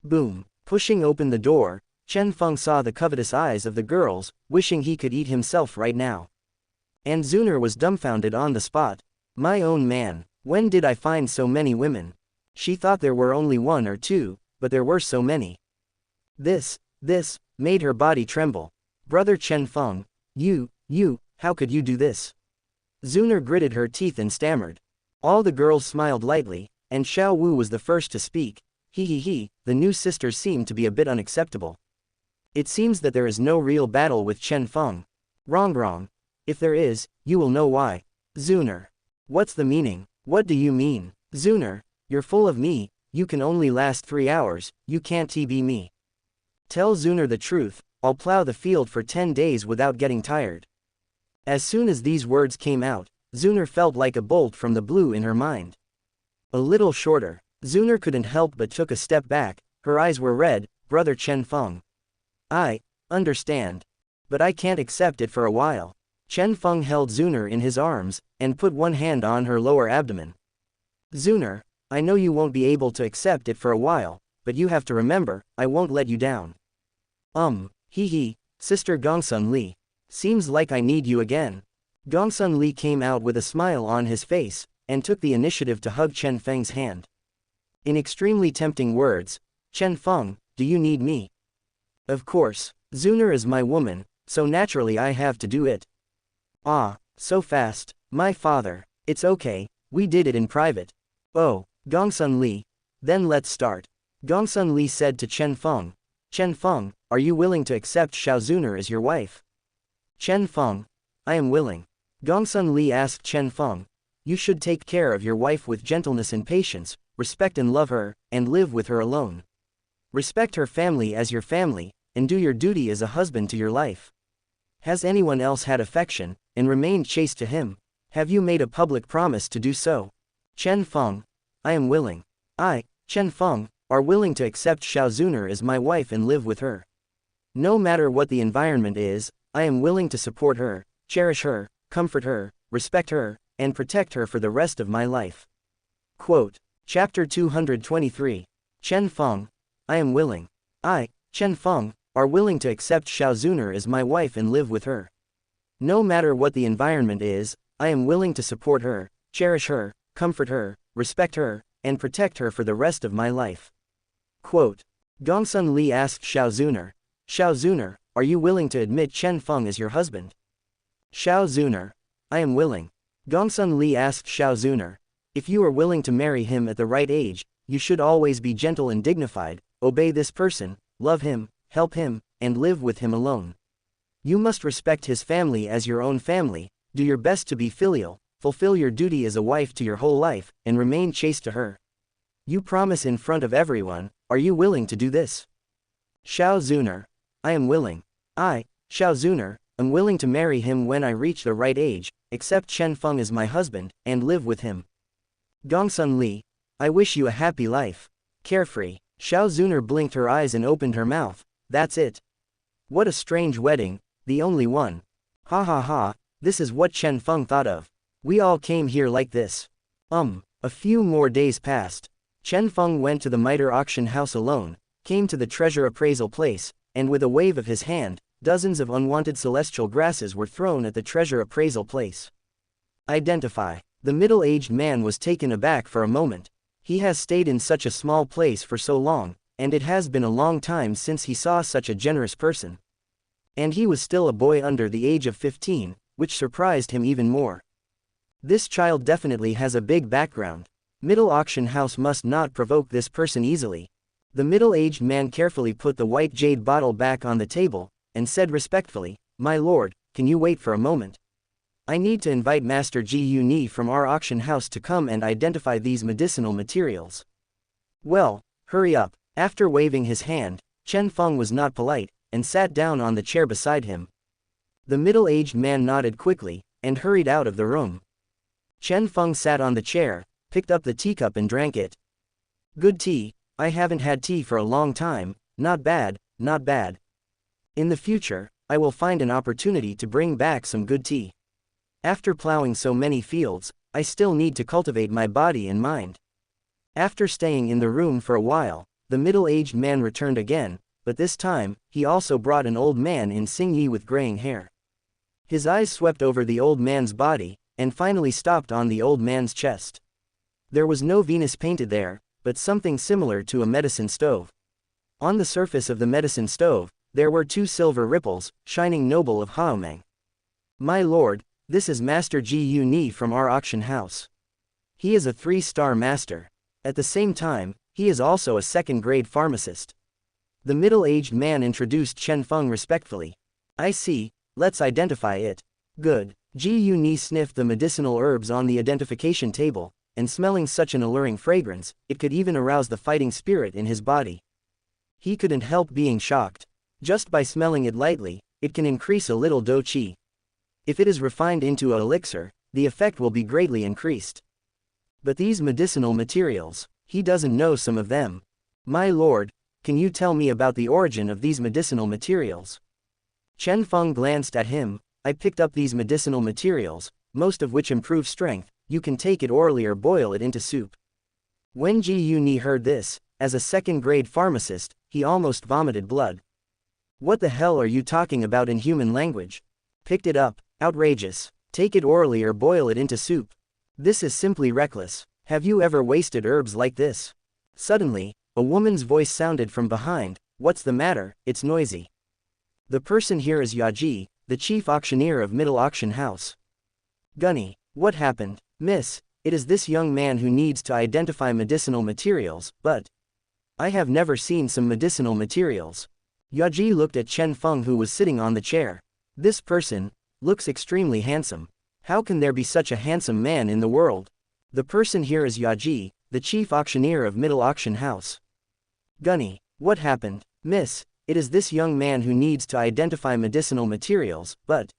Boom! Pushing open the door, Chen Feng saw the covetous eyes of the girls, wishing he could eat himself right now. And Zuner was dumbfounded on the spot. My own man, when did I find so many women? She thought there were only 1 or 2, but there were so many. This made her body tremble. Brother Chen Feng, you, how could you do this? Zuner gritted her teeth and stammered. All the girls smiled lightly, and Xiao Wu was the first to speak. The new sisters seem to be a bit unacceptable. It seems that there is no real battle with Chen Feng. Wrong. If there is, you will know why. Zuner. What's the meaning? What do you mean? Zuner, you're full of me, you can only last 3 hours, you can't TB me. Tell Zuner the truth, I'll plow the field for 10 days without getting tired. As soon as these words came out, Zuner felt like a bolt from the blue in her mind. A little shorter, Zuner couldn't help but took a step back, her eyes were red. Brother Chen Feng. I understand. But I can't accept it for a while. Chen Feng held Zuner in his arms, and put one hand on her lower abdomen. Zuner, I know you won't be able to accept it for a while, but you have to remember, I won't let you down. Sister Gongsun Li. Seems like I need you again. Gongsun Li came out with a smile on his face, and took the initiative to hug Chen Feng's hand. In extremely tempting words, Chen Feng, do you need me? Of course, Zuner is my woman, so naturally I have to do it. Ah, so fast, my father, it's okay, we did it in private. Oh, Gongsun Li. Then let's start. Gongsun Li said to Chen Feng. Chen Feng, are you willing to accept Xiao Zuner as your wife? Chen Feng. I am willing. Gongsun Li asked Chen Feng. You should take care of your wife with gentleness and patience, respect and love her, and live with her alone. Respect her family as your family, and do your duty as a husband to your life. Has anyone else had affection, and remained chaste to him? Have you made a public promise to do so? Chen Feng. I am willing. I, Chen Feng, are willing to accept Xiao Zuner as my wife and live with her. No matter what the environment is, I am willing to support her, cherish her, comfort her, respect her, and protect her for the rest of my life. Quote. Chapter 223. Chen Feng. I am willing. I, Chen Feng, are willing to accept Xiao Zuner as my wife and live with her. No matter what the environment is, I am willing to support her, cherish her, comfort her, respect her, and protect her for the rest of my life. Quote. Gongsun Li asked Xiao Zuner, are you willing to admit Chen Feng as your husband? Xiao Zuner. I am willing. Gongsun Li asked Xiao Zuner. If you are willing to marry him at the right age, you should always be gentle and dignified, obey this person, love him, help him, and live with him alone. You must respect his family as your own family, do your best to be filial, fulfill your duty as a wife to your whole life, and remain chaste to her. You promise in front of everyone, are you willing to do this? Xiao Zuner. I am willing. I, Xiao Zuner, am willing to marry him when I reach the right age, accept Chen Feng as my husband, and live with him. Gongsun Li. I wish you a happy life. Carefree. Xiao Zuner blinked her eyes and opened her mouth. That's it. What a strange wedding, the only one. Ha ha ha, this is what Chen Feng thought of. We all came here like this. A few more days passed. Chen Feng went to the miter auction house alone, came to the treasure appraisal place, and with a wave of his hand, dozens of unwanted celestial grasses were thrown at the treasure appraisal place. Identify. The middle-aged man was taken aback for a moment. He has stayed in such a small place for so long, and it has been a long time since he saw such a generous person. And he was still a boy under the age of 15, which surprised him even more. This child definitely has a big background. Middle auction house must not provoke this person easily. The middle-aged man carefully put the white jade bottle back on the table, and said respectfully, "My lord, can you wait for a moment? I need to invite Master Ji Uni from our auction house to come and identify these medicinal materials." Well, hurry up. After waving his hand, Chen Feng was not polite, and sat down on the chair beside him. The middle-aged man nodded quickly, and hurried out of the room. Chen Feng sat on the chair, picked up the teacup and drank it. Good tea, I haven't had tea for a long time, not bad, not bad. In the future, I will find an opportunity to bring back some good tea. After plowing so many fields, I still need to cultivate my body and mind. After staying in the room for a while, the middle-aged man returned again, but this time, he also brought an old man in Xingyi with graying hair. His eyes swept over the old man's body, and finally stopped on the old man's chest. There was no Venus painted there, but something similar to a medicine stove. On the surface of the medicine stove, there were 2 silver ripples, shining noble of Haomeng. My lord, this is Master Ji Uni from our auction house. He is a 3-star master. At the same time, he is also a 2nd-grade pharmacist. The middle-aged man introduced Chen Feng respectfully. I see, let's identify it. Good. Ji Uni sniffed the medicinal herbs on the identification table, and smelling such an alluring fragrance, it could even arouse the fighting spirit in his body. He couldn't help being shocked. Just by smelling it lightly, it can increase a little dou qi. If it is refined into an elixir, the effect will be greatly increased. But these medicinal materials, he doesn't know some of them. My lord, can you tell me about the origin of these medicinal materials? Chen Feng glanced at him. I picked up these medicinal materials, most of which improve strength. You can take it orally or boil it into soup. When Ji Uni heard this, as a 2nd-grade pharmacist, he almost vomited blood. What the hell are you talking about in human language? Picked it up, outrageous. Take it orally or boil it into soup. This is simply reckless. Have you ever wasted herbs like this? Suddenly, a woman's voice sounded from behind. What's the matter? It's noisy. The person here is Yaji, the chief auctioneer of Middle Auction House. Gunny, what happened? Miss, it is this young man who needs to identify medicinal materials, but I have never seen some medicinal materials. Yaji looked at Chen Feng who was sitting on the chair. This person looks extremely handsome. How can there be such a handsome man in the world? The person here is Yaji, the chief auctioneer of Middle Auction House. Gunny, what happened? Miss, it is this young man who needs to identify medicinal materials, but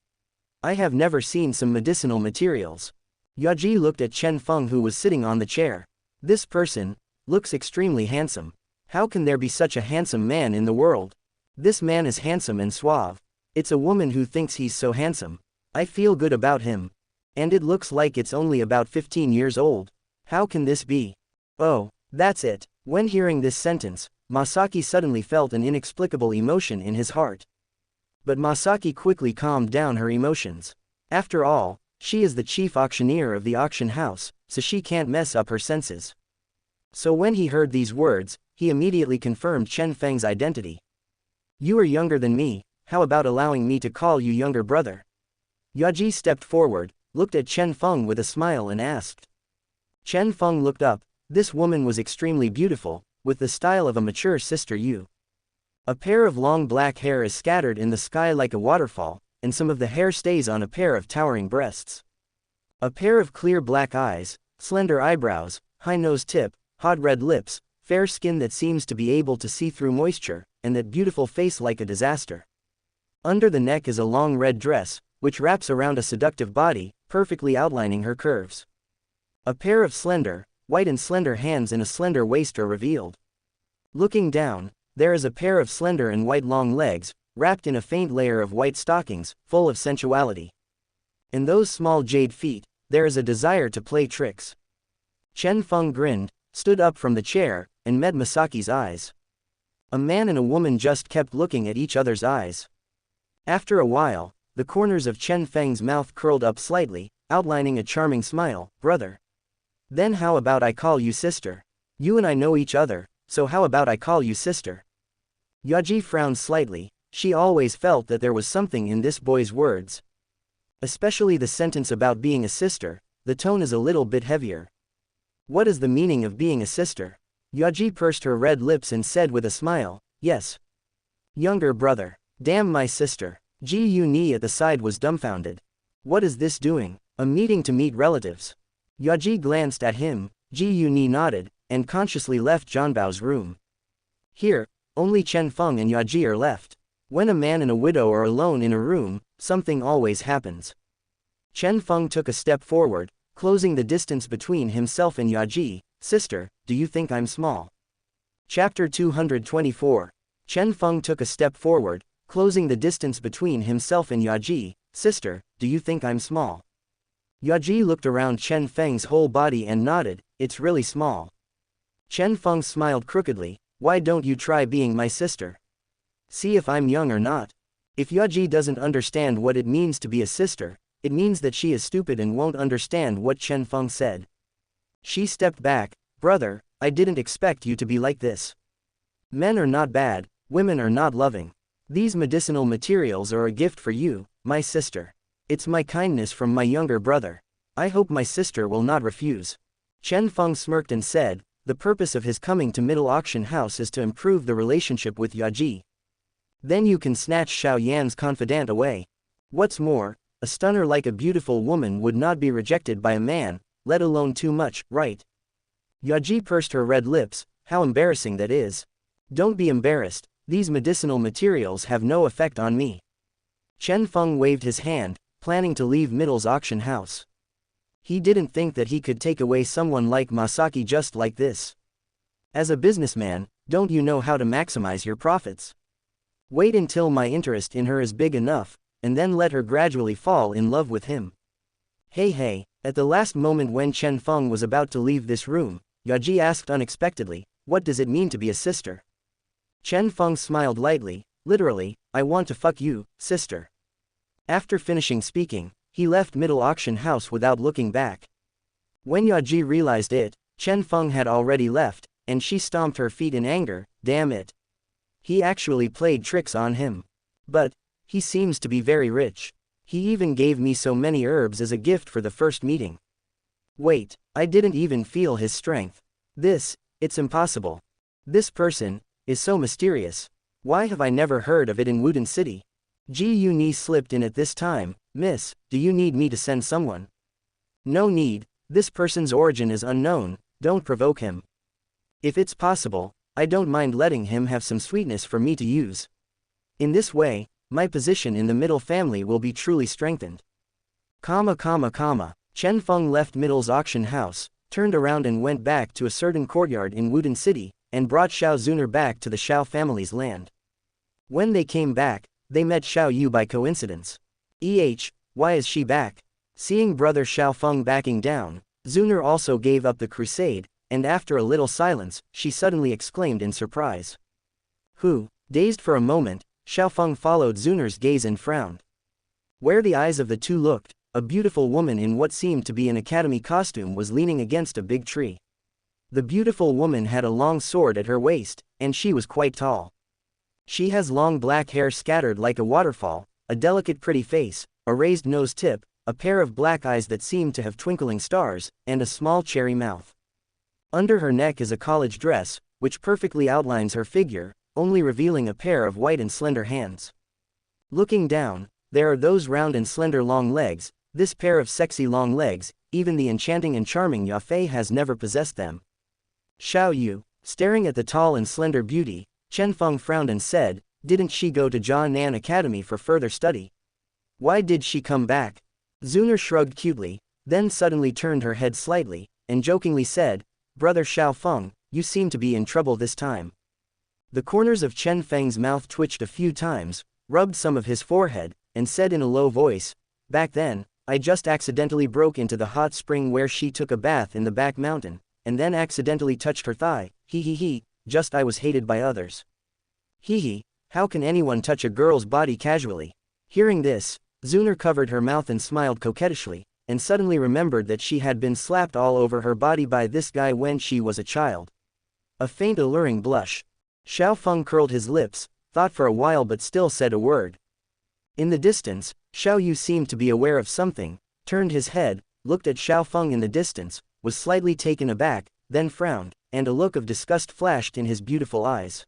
I have never seen some medicinal materials. Yaji looked at Chen Feng who was sitting on the chair. This person looks extremely handsome. How can there be such a handsome man in the world? This man is handsome and suave. It's a woman who thinks he's so handsome. I feel good about him. And it looks like it's only about 15 years old. How can this be? Oh, that's it. When hearing this sentence, Masaki suddenly felt an inexplicable emotion in his heart. But Masaki quickly calmed down her emotions. After all, she is the chief auctioneer of the auction house, so she can't mess up her senses. So when he heard these words, he immediately confirmed Chen Feng's identity. You are younger than me, how about allowing me to call you younger brother? Yaji stepped forward, looked at Chen Feng with a smile and asked. Chen Feng looked up. This woman was extremely beautiful, with the style of a mature sister Yu. A pair of long black hair is scattered in the sky like a waterfall, and some of the hair stays on a pair of towering breasts. A pair of clear black eyes, slender eyebrows, high nose tip, hot red lips, fair skin that seems to be able to see through moisture, and that beautiful face like a disaster. Under the neck is a long red dress, which wraps around a seductive body, perfectly outlining her curves. A pair of slender, white and slender hands and a slender waist are revealed. Looking down, there is a pair of slender and white long legs, wrapped in a faint layer of white stockings, full of sensuality. In those small jade feet, there is a desire to play tricks. Chen Feng grinned, stood up from the chair, and met Masaki's eyes. A man and a woman just kept looking at each other's eyes. After a while, the corners of Chen Feng's mouth curled up slightly, outlining a charming smile. Brother. Then how about I call you sister? You and I know each other, so how about I call you sister? Yaji frowned slightly. She always felt that there was something in this boy's words. Especially the sentence about being a sister, the tone is a little bit heavier. What is the meaning of being a sister? Yaji pursed her red lips and said with a smile, yes. Younger brother. Damn my sister. Ji Yu-ni at the side was dumbfounded. What is this doing? A meeting to meet relatives. Yaji glanced at him, Ji Yu-ni nodded, and consciously left Zhanbao's room. Here, only Chen Feng and Yaji are left. When a man and a widow are alone in a room, something always happens. Chen Feng took a step forward, closing the distance between himself and Yaji. Sister, do you think I'm small? Chapter 224. Chen Feng took a step forward, closing the distance between himself and Yaji. Sister, do you think I'm small? Yaji looked around Chen Feng's whole body and nodded. It's really small. Chen Feng smiled crookedly. Why don't you try being my sister? See if I'm young or not. If Yaji doesn't understand what it means to be a sister, it means that she is stupid and won't understand what Chen Feng said. She stepped back. Brother, I didn't expect you to be like this. Men are not bad, women are not loving. These medicinal materials are a gift for you, my sister. It's my kindness from my younger brother. I hope my sister will not refuse. Chen Feng smirked and said, the purpose of his coming to Middle Auction House is to improve the relationship with Yaji. Then you can snatch Xiao Yan's confidant away. What's more, a stunner like a beautiful woman would not be rejected by a man, let alone too much, right? Yaji pursed her red lips. How embarrassing that is. Don't be embarrassed, these medicinal materials have no effect on me. Chen Feng waved his hand, planning to leave Middle's auction house. He didn't think that he could take away someone like Masaki just like this. As a businessman, don't you know how to maximize your profits? Wait until my interest in her is big enough, and then let her gradually fall in love with him. Hey, at the last moment when Chen Feng was about to leave this room, Yaji asked unexpectedly, what does it mean to be a sister? Chen Feng smiled lightly, literally, I want to fuck you, sister. After finishing speaking, he left Middle Auction House without looking back. When Yaji realized it, Chen Feng had already left, and she stomped her feet in anger. Damn it. He actually played tricks on him. But, he seems to be very rich. He even gave me so many herbs as a gift for the first meeting. Wait, I didn't even feel his strength. It's impossible. This person is so mysterious. Why have I never heard of it in Wudin City? Ji Yu-ni slipped in at this time. Miss, do you need me to send someone? No need, this person's origin is unknown, don't provoke him. If it's possible, I don't mind letting him have some sweetness for me to use. In this way, my position in the middle family will be truly strengthened. Chen Feng left Middle's auction house, turned around and went back to a certain courtyard in Wudin City, and brought Xiao Zuner back to the Xiao family's land. When they came back, they met Xiao Yu by coincidence. Why is she back? Seeing brother Xiao Feng backing down, Zuner also gave up the crusade, and after a little silence, she suddenly exclaimed in surprise. Who? Dazed for a moment, Xiao Feng followed Zuner's gaze and frowned. Where the eyes of the two looked, a beautiful woman in what seemed to be an academy costume was leaning against a big tree. The beautiful woman had a long sword at her waist, and she was quite tall. She has long black hair scattered like a waterfall, a delicate pretty face, a raised nose tip, a pair of black eyes that seemed to have twinkling stars, and a small cherry mouth. Under her neck is a college dress, which perfectly outlines her figure, only revealing a pair of white and slender hands. Looking down, there are those round and slender long legs, this pair of sexy long legs, even the enchanting and charming Yafei has never possessed them. Xiao Yu, staring at the tall and slender beauty, Chen Feng frowned and said, "Didn't she go to Jianan Academy for further study? Why did she come back?" Zuner shrugged cutely, then suddenly turned her head slightly, and jokingly said, "Brother Xiao Feng, you seem to be in trouble this time." The corners of Chen Feng's mouth twitched a few times, rubbed some of his forehead, and said in a low voice, "Back then, I just accidentally broke into the hot spring where she took a bath in the back mountain, and then accidentally touched her thigh, just I was hated by others. How can anyone touch a girl's body casually?" Hearing this, Zuner covered her mouth and smiled coquettishly, and suddenly remembered that she had been slapped all over her body by this guy when she was a child. A faint alluring blush. Xiao Feng curled his lips, thought for a while but still said a word. In the distance, Xiao Yu seemed to be aware of something, turned his head, looked at Xiao Feng in the distance, was slightly taken aback, then frowned, and a look of disgust flashed in his beautiful eyes.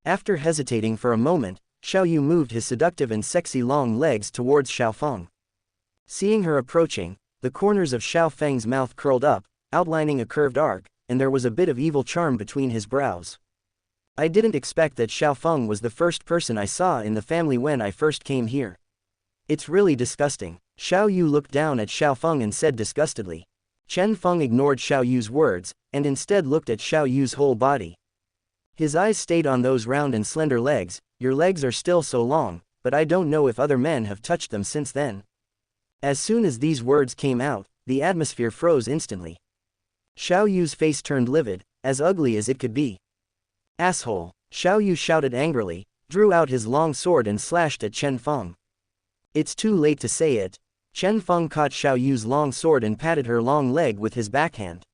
After hesitating for a moment, Xiao Yu moved his seductive and sexy long legs towards Xiao Feng. Seeing her approaching, the corners of Xiao Feng's mouth curled up, outlining a curved arc, and there was a bit of evil charm between his brows. "I didn't expect that Xiao Feng was the first person I saw in the family when I first came here. It's really disgusting." Xiao Yu looked down at Xiao Feng and said disgustedly. Chen Feng ignored Xiao Yu's words, and instead looked at Xiao Yu's whole body. His eyes stayed on those round and slender legs. "Your legs are still so long, but I don't know if other men have touched them since then." As soon as these words came out, the atmosphere froze instantly. Xiao Yu's face turned livid, as ugly as it could be. "Asshole!" Xiao Yu shouted angrily, drew out his long sword and slashed at Chen Feng. "It's too late to say it." Chen Feng caught Xiao Yu's long sword and patted her long leg with his backhand.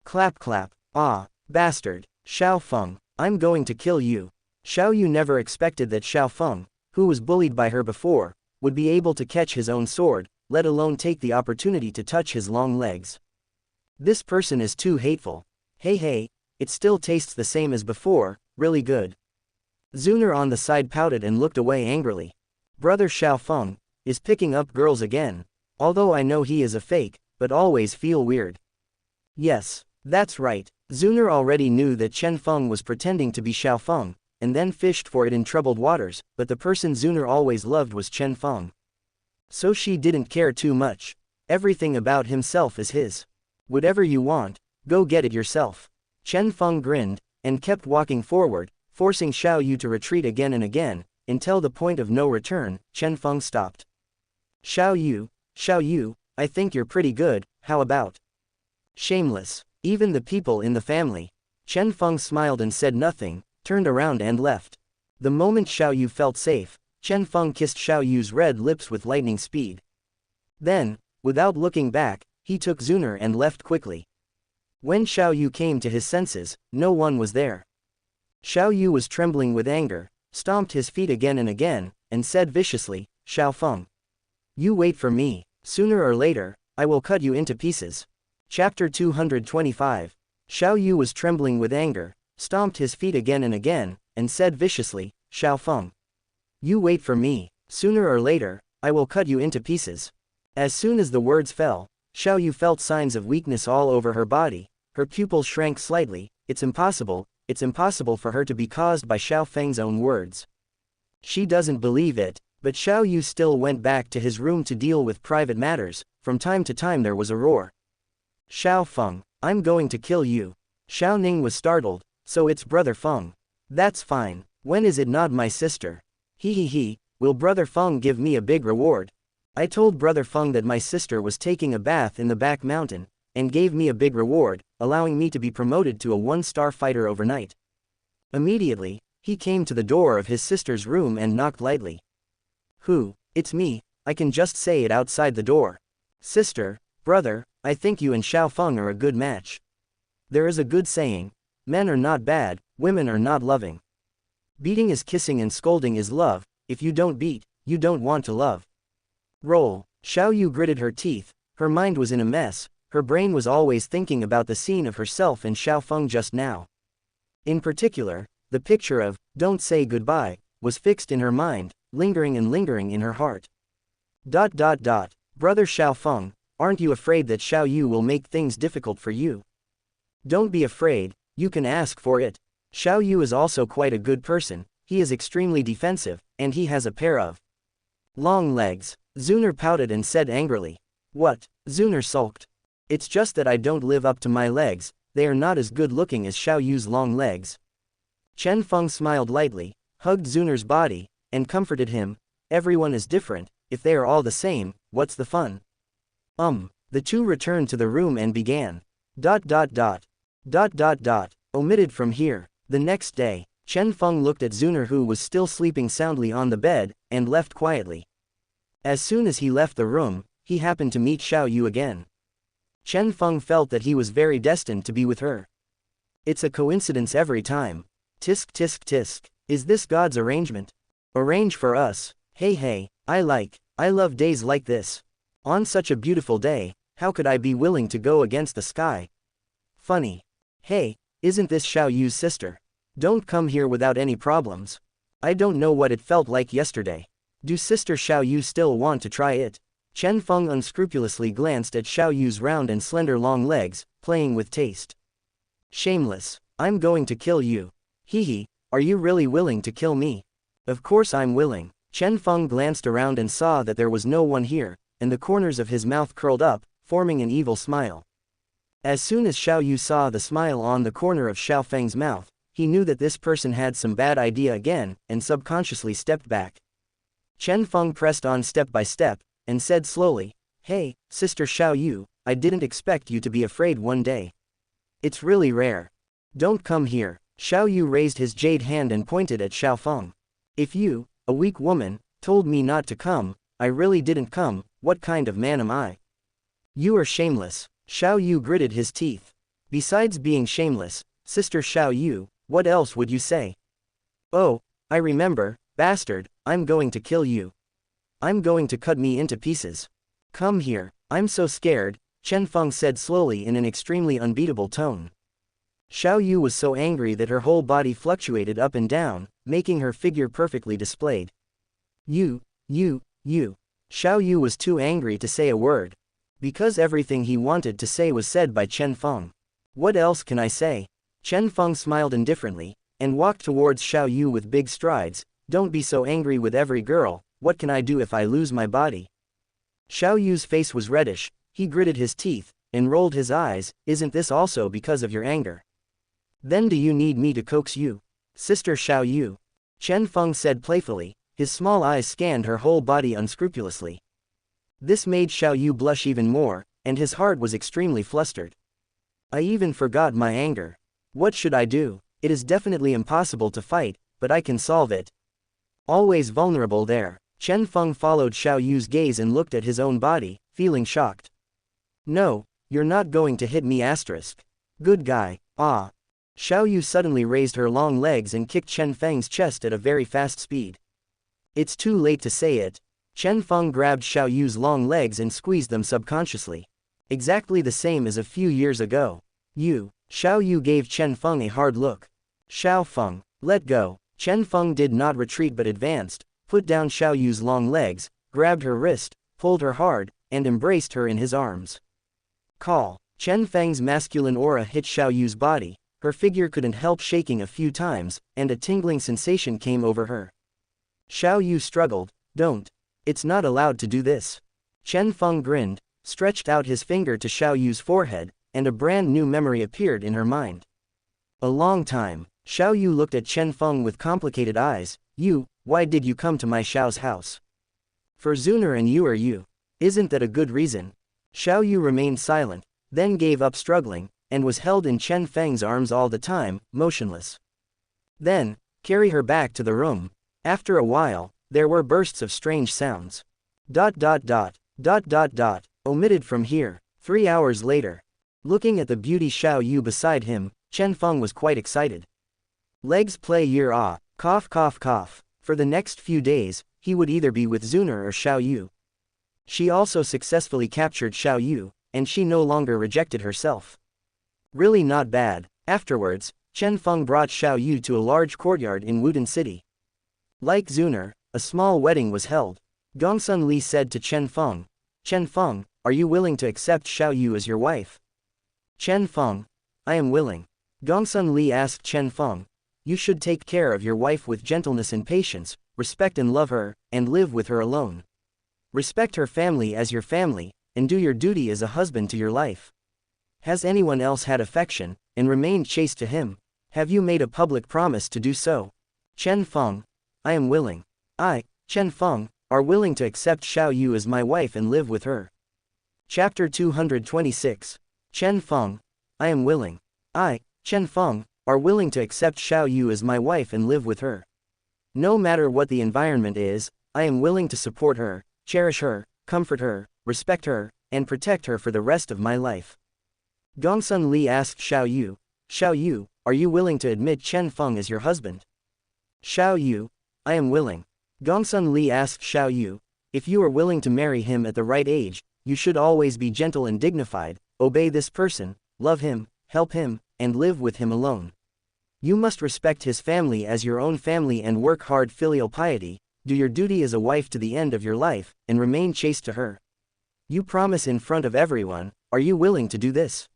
Clap clap. "Ah, bastard, Xiao Feng, I'm going to kill you." Xiao Yu never expected that Xiao Feng, who was bullied by her before, would be able to catch his own sword, let alone take the opportunity to touch his long legs. This person is too hateful. Hey, it still tastes the same as before, really good. Zuner on the side pouted and looked away angrily. Brother Xiao Feng is picking up girls again, although I know he is a fake, but always feel weird. Yes, that's right. Zuner already knew that Chen Feng was pretending to be Xiao Feng, and then fished for it in troubled waters, but the person Zuner always loved was Chen Feng. So she didn't care too much. Everything about himself is his. Whatever you want, go get it yourself. Chen Feng grinned, and kept walking forward, forcing Xiao Yu to retreat again and again, until the point of no return. Chen Feng stopped. Xiao Yu, I think you're pretty good, how about? Shameless. Even the people in the family. Chen Feng smiled and said nothing, turned around and left. The moment Xiao Yu felt safe, Chen Feng kissed Xiao Yu's red lips with lightning speed. Then, without looking back, he took Zuner and left quickly. When Xiao Yu came to his senses, no one was there. Xiao Yu was trembling with anger, stomped his feet again and again, and said viciously, "Xiao Feng, you wait for me. Sooner or later, I will cut you into pieces." Chapter 225. Xiao Yu was trembling with anger, stomped his feet again and again, and said viciously, "Xiao Feng, you wait for me. Sooner or later, I will cut you into pieces." As soon as the words fell, Xiao Yu felt signs of weakness all over her body. Her pupils shrank slightly. It's impossible for her to be caused by Xiao Feng's own words. She doesn't believe it, but Xiao Yu still went back to his room to deal with private matters. From time to time there was a roar. "Xiao Feng, I'm going to kill you." Xiao Ning was startled. "So it's Brother Feng. That's fine. When is it not my sister? Will Brother Feng give me a big reward? I told Brother Feng that my sister was taking a bath in the back mountain, and gave me a big reward, allowing me to be promoted to a 1-star fighter overnight." Immediately, he came to the door of his sister's room and knocked lightly. "Who? It's me. I can just say it outside the door. Sister, brother, I think you and Xiao Feng are a good match. There is a good saying, men are not bad, women are not loving. Beating is kissing and scolding is love. If you don't beat, you don't want to love. Roll." Xiao Yu gritted her teeth, her mind was in a mess, her brain was always thinking about the scene of herself and Xiao Feng just now. In particular, the picture of, "Don't say goodbye," was fixed in her mind, lingering and lingering in her heart. Brother Xiao Feng, aren't you afraid that Xiao Yu will make things difficult for you? Don't be afraid, you can ask for it. Xiao Yu is also quite a good person, he is extremely defensive, and he has a pair of long legs. Zuner pouted and said angrily. What? Zuner sulked. It's just that I don't live up to my legs, they are not as good looking as Xiao Yu's long legs. Chen Feng smiled lightly, hugged Zuner's body, and comforted him. Everyone is different, if they are all the same, what's the fun? The two returned to the room and began. Omitted from here. The next day, Chen Feng looked at Zuner who was still sleeping soundly on the bed, and left quietly. As soon as he left the room, he happened to meet Xiao Yu again. Chen Feng felt that he was very destined to be with her. It's a coincidence every time. Tisk tisk tisk. Is this God's arrangement? Arrange for us. Hey, I love days like this. On such a beautiful day, how could I be willing to go against the sky? Funny. Hey, isn't this Xiao Yu's sister? Don't come here without any problems. I don't know what it felt like yesterday. Do Sister Xiao Yu still want to try it? Chen Feng unscrupulously glanced at Xiao Yu's round and slender long legs, playing with taste. Shameless. I'm going to kill you. Hehe, are you really willing to kill me? Of course I'm willing. Chen Feng glanced around and saw that there was no one here, and the corners of his mouth curled up, forming an evil smile. As soon as Xiao Yu saw the smile on the corner of Xiao Feng's mouth, he knew that this person had some bad idea again, and subconsciously stepped back. Chen Feng pressed on step by step, and said slowly, Hey, Sister Xiao Yu, I didn't expect you to be afraid one day. It's really rare. Don't come here. Xiao Yu raised his jade hand and pointed at Xiao Feng. If you, a weak woman, told me not to come, I really didn't come, what kind of man am I? You are shameless. Xiao Yu gritted his teeth. Besides being shameless, Sister Xiao Yu, what else would you say? Oh, I remember, bastard, I'm going to kill you. I'm going to cut me into pieces. Come here, I'm so scared, Chen Feng said slowly in an extremely unbeatable tone. Xiao Yu was so angry that her whole body fluctuated up and down, making her figure perfectly displayed. You. Xiao Yu was too angry to say a word. Because everything he wanted to say was said by Chen Feng. What else can I say? Chen Feng smiled indifferently, and walked towards Xiao Yu with big strides. Don't be so angry with every girl, what can I do if I lose my body? Xiao Yu's face was reddish, he gritted his teeth, and rolled his eyes. Isn't this also because of your anger? Then do you need me to coax you? Sister Xiao Yu. Chen Feng said playfully, his small eyes scanned her whole body unscrupulously. This made Xiao Yu blush even more, and his heart was extremely flustered. I even forgot my anger. What should I do? It is definitely impossible to fight, but I can solve it. Always vulnerable there. Chen Feng followed Xiao Yu's gaze and looked at his own body, feeling shocked. No, you're not going to hit me asterisk. Good guy, ah. Xiao Yu suddenly raised her long legs and kicked Chen Feng's chest at a very fast speed. It's too late to say it. Chen Feng grabbed Xiao Yu's long legs and squeezed them subconsciously. Exactly the same as a few years ago. Xiao Yu gave Chen Feng a hard look. Xiao Feng, let go. Chen Feng did not retreat but advanced, put down Xiao Yu's long legs, grabbed her wrist, pulled her hard, and embraced her in his arms. Call. Chen Feng's masculine aura hit Xiao Yu's body, her figure couldn't help shaking a few times, and a tingling sensation came over her. Xiao Yu struggled, don't. It's not allowed to do this. Chen Feng grinned, stretched out his finger to Xiao Yu's forehead, and a brand new memory appeared in her mind. A long time. Xiao Yu looked at Chen Feng with complicated eyes. Why did you come to my Xiao's house? For Zuner and you are you. Isn't that a good reason? Xiao Yu remained silent, then gave up struggling, and was held in Chen Feng's arms all the time, motionless. Then, carry her back to the room. After a while, there were bursts of strange sounds. Omitted from here. 3 hours later. Looking at the beauty Xiao Yu beside him, Chen Feng was quite excited. Legs play year cough. For the next few days, he would either be with Zuner or Xiao Yu. She also successfully captured Xiao Wu, and she no longer rejected herself. Really not bad. Afterwards, Chen Feng brought Xiao Wu to a large courtyard in Wudin City. Like Zuner, a small wedding was held. Gongsun Li said to Chen Feng, are you willing to accept Xiao Wu as your wife? Chen Feng, I am willing. Gongsun Li asked Chen Feng, you should take care of your wife with gentleness and patience, respect and love her, and live with her alone. Respect her family as your family, and do your duty as a husband to your life. Has anyone else had affection, and remained chaste to him? Have you made a public promise to do so? Chen Feng, I am willing. I, Chen Feng, are willing to accept Xiao Wu as my wife and live with her. Chapter 226. Chen Feng, I am willing. I, Chen Feng, are willing to accept Xiao Wu as my wife and live with her. No matter what the environment is, I am willing to support her, cherish her, comfort her, respect her, and protect her for the rest of my life. Gongsun Li asked Xiao Wu, are you willing to admit Chen Feng as your husband? Xiao Wu, I am willing. Gongsun Li asked Xiao Wu, if you are willing to marry him at the right age, you should always be gentle and dignified, obey this person, love him, help him, and live with him alone. You must respect his family as your own family and work hard filial piety, do your duty as a wife to the end of your life, and remain chaste to her. You promise in front of everyone, are you willing to do this?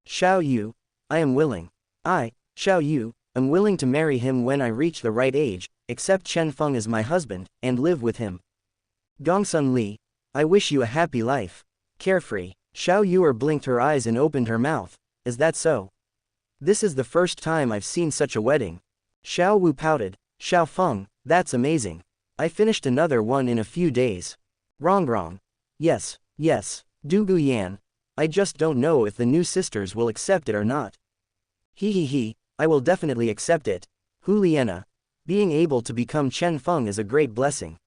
Xiao Wu, I am willing. I, Xiao Wu, am willing to marry him when I reach the right age, accept Chen Feng as my husband, and live with him. Gongsun Li, I wish you a happy life. Carefree. Xiao Yu blinked her eyes and opened her mouth. Is that so? This is the first time I've seen such a wedding. Xiao Wu pouted. Xiao Feng, that's amazing. I finished another one in a few days. Wrong. Yes. Du Yan. I just don't know if the new sisters will accept it or not. He, I will definitely accept it. Hu Liena. Being able to become Chen Feng is a great blessing.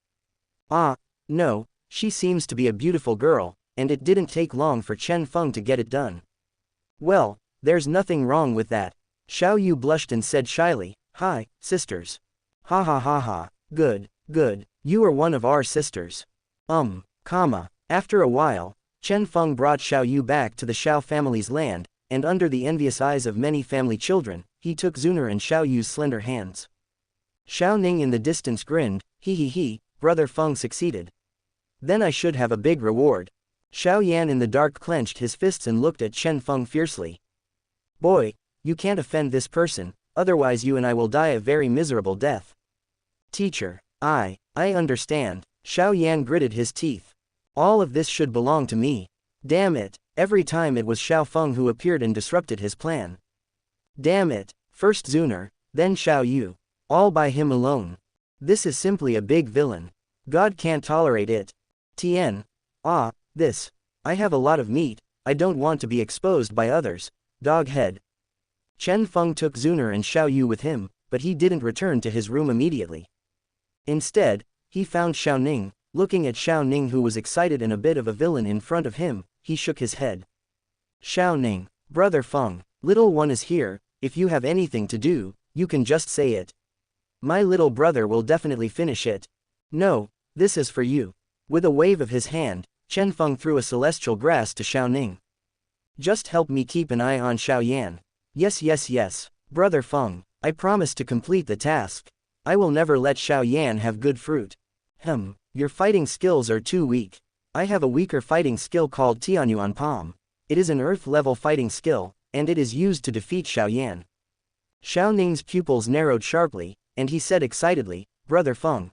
Ah, no, she seems to be a beautiful girl, and it didn't take long for Chen Feng to get it done. Well, there's nothing wrong with that. Xiao Yu blushed and said shyly, hi, sisters. Ha. Good. You are one of our sisters. After a while, Chen Feng brought Xiao Yu back to the Xiao family's land, and under the envious eyes of many family children, he took Zuner and Xiao Yu's slender hands. Xiao Ning in the distance grinned, he, brother Feng succeeded. Then I should have a big reward. Xiao Yan in the dark clenched his fists and looked at Chen Feng fiercely. Boy, you can't offend this person, otherwise you and I will die a very miserable death. Teacher, I understand. Xiao Yan gritted his teeth. All of this should belong to me. Damn it, every time it was Xiao Feng who appeared and disrupted his plan. Damn it, first Zuner, then Xiao Yu. All by him alone. This is simply a big villain. God can't tolerate it. Tian. This. I have a lot of meat, I don't want to be exposed by others. Dog head. Chen Feng took Zuner and Xiao Yu with him, but he didn't return to his room immediately. Instead, he found Xiao Ning. Looking at Xiao Ning, who was excited and a bit of a villain in front of him, he shook his head. Xiao Ning, brother Feng, little one is here, if you have anything to do, you can just say it. My little brother will definitely finish it. No, this is for you. With a wave of his hand, Chen Feng threw a celestial grass to Xiao Ning. Just help me keep an eye on Xiao Yan. Yes. Brother Feng, I promise to complete the task. I will never let Xiao Yan have good fruit. Your fighting skills are too weak. I have a weaker fighting skill called Tianyuan Palm. It is an earth-level fighting skill, and it is used to defeat Xiao Yan. Xiao Ning's pupils narrowed sharply, and he said excitedly, Brother Feng.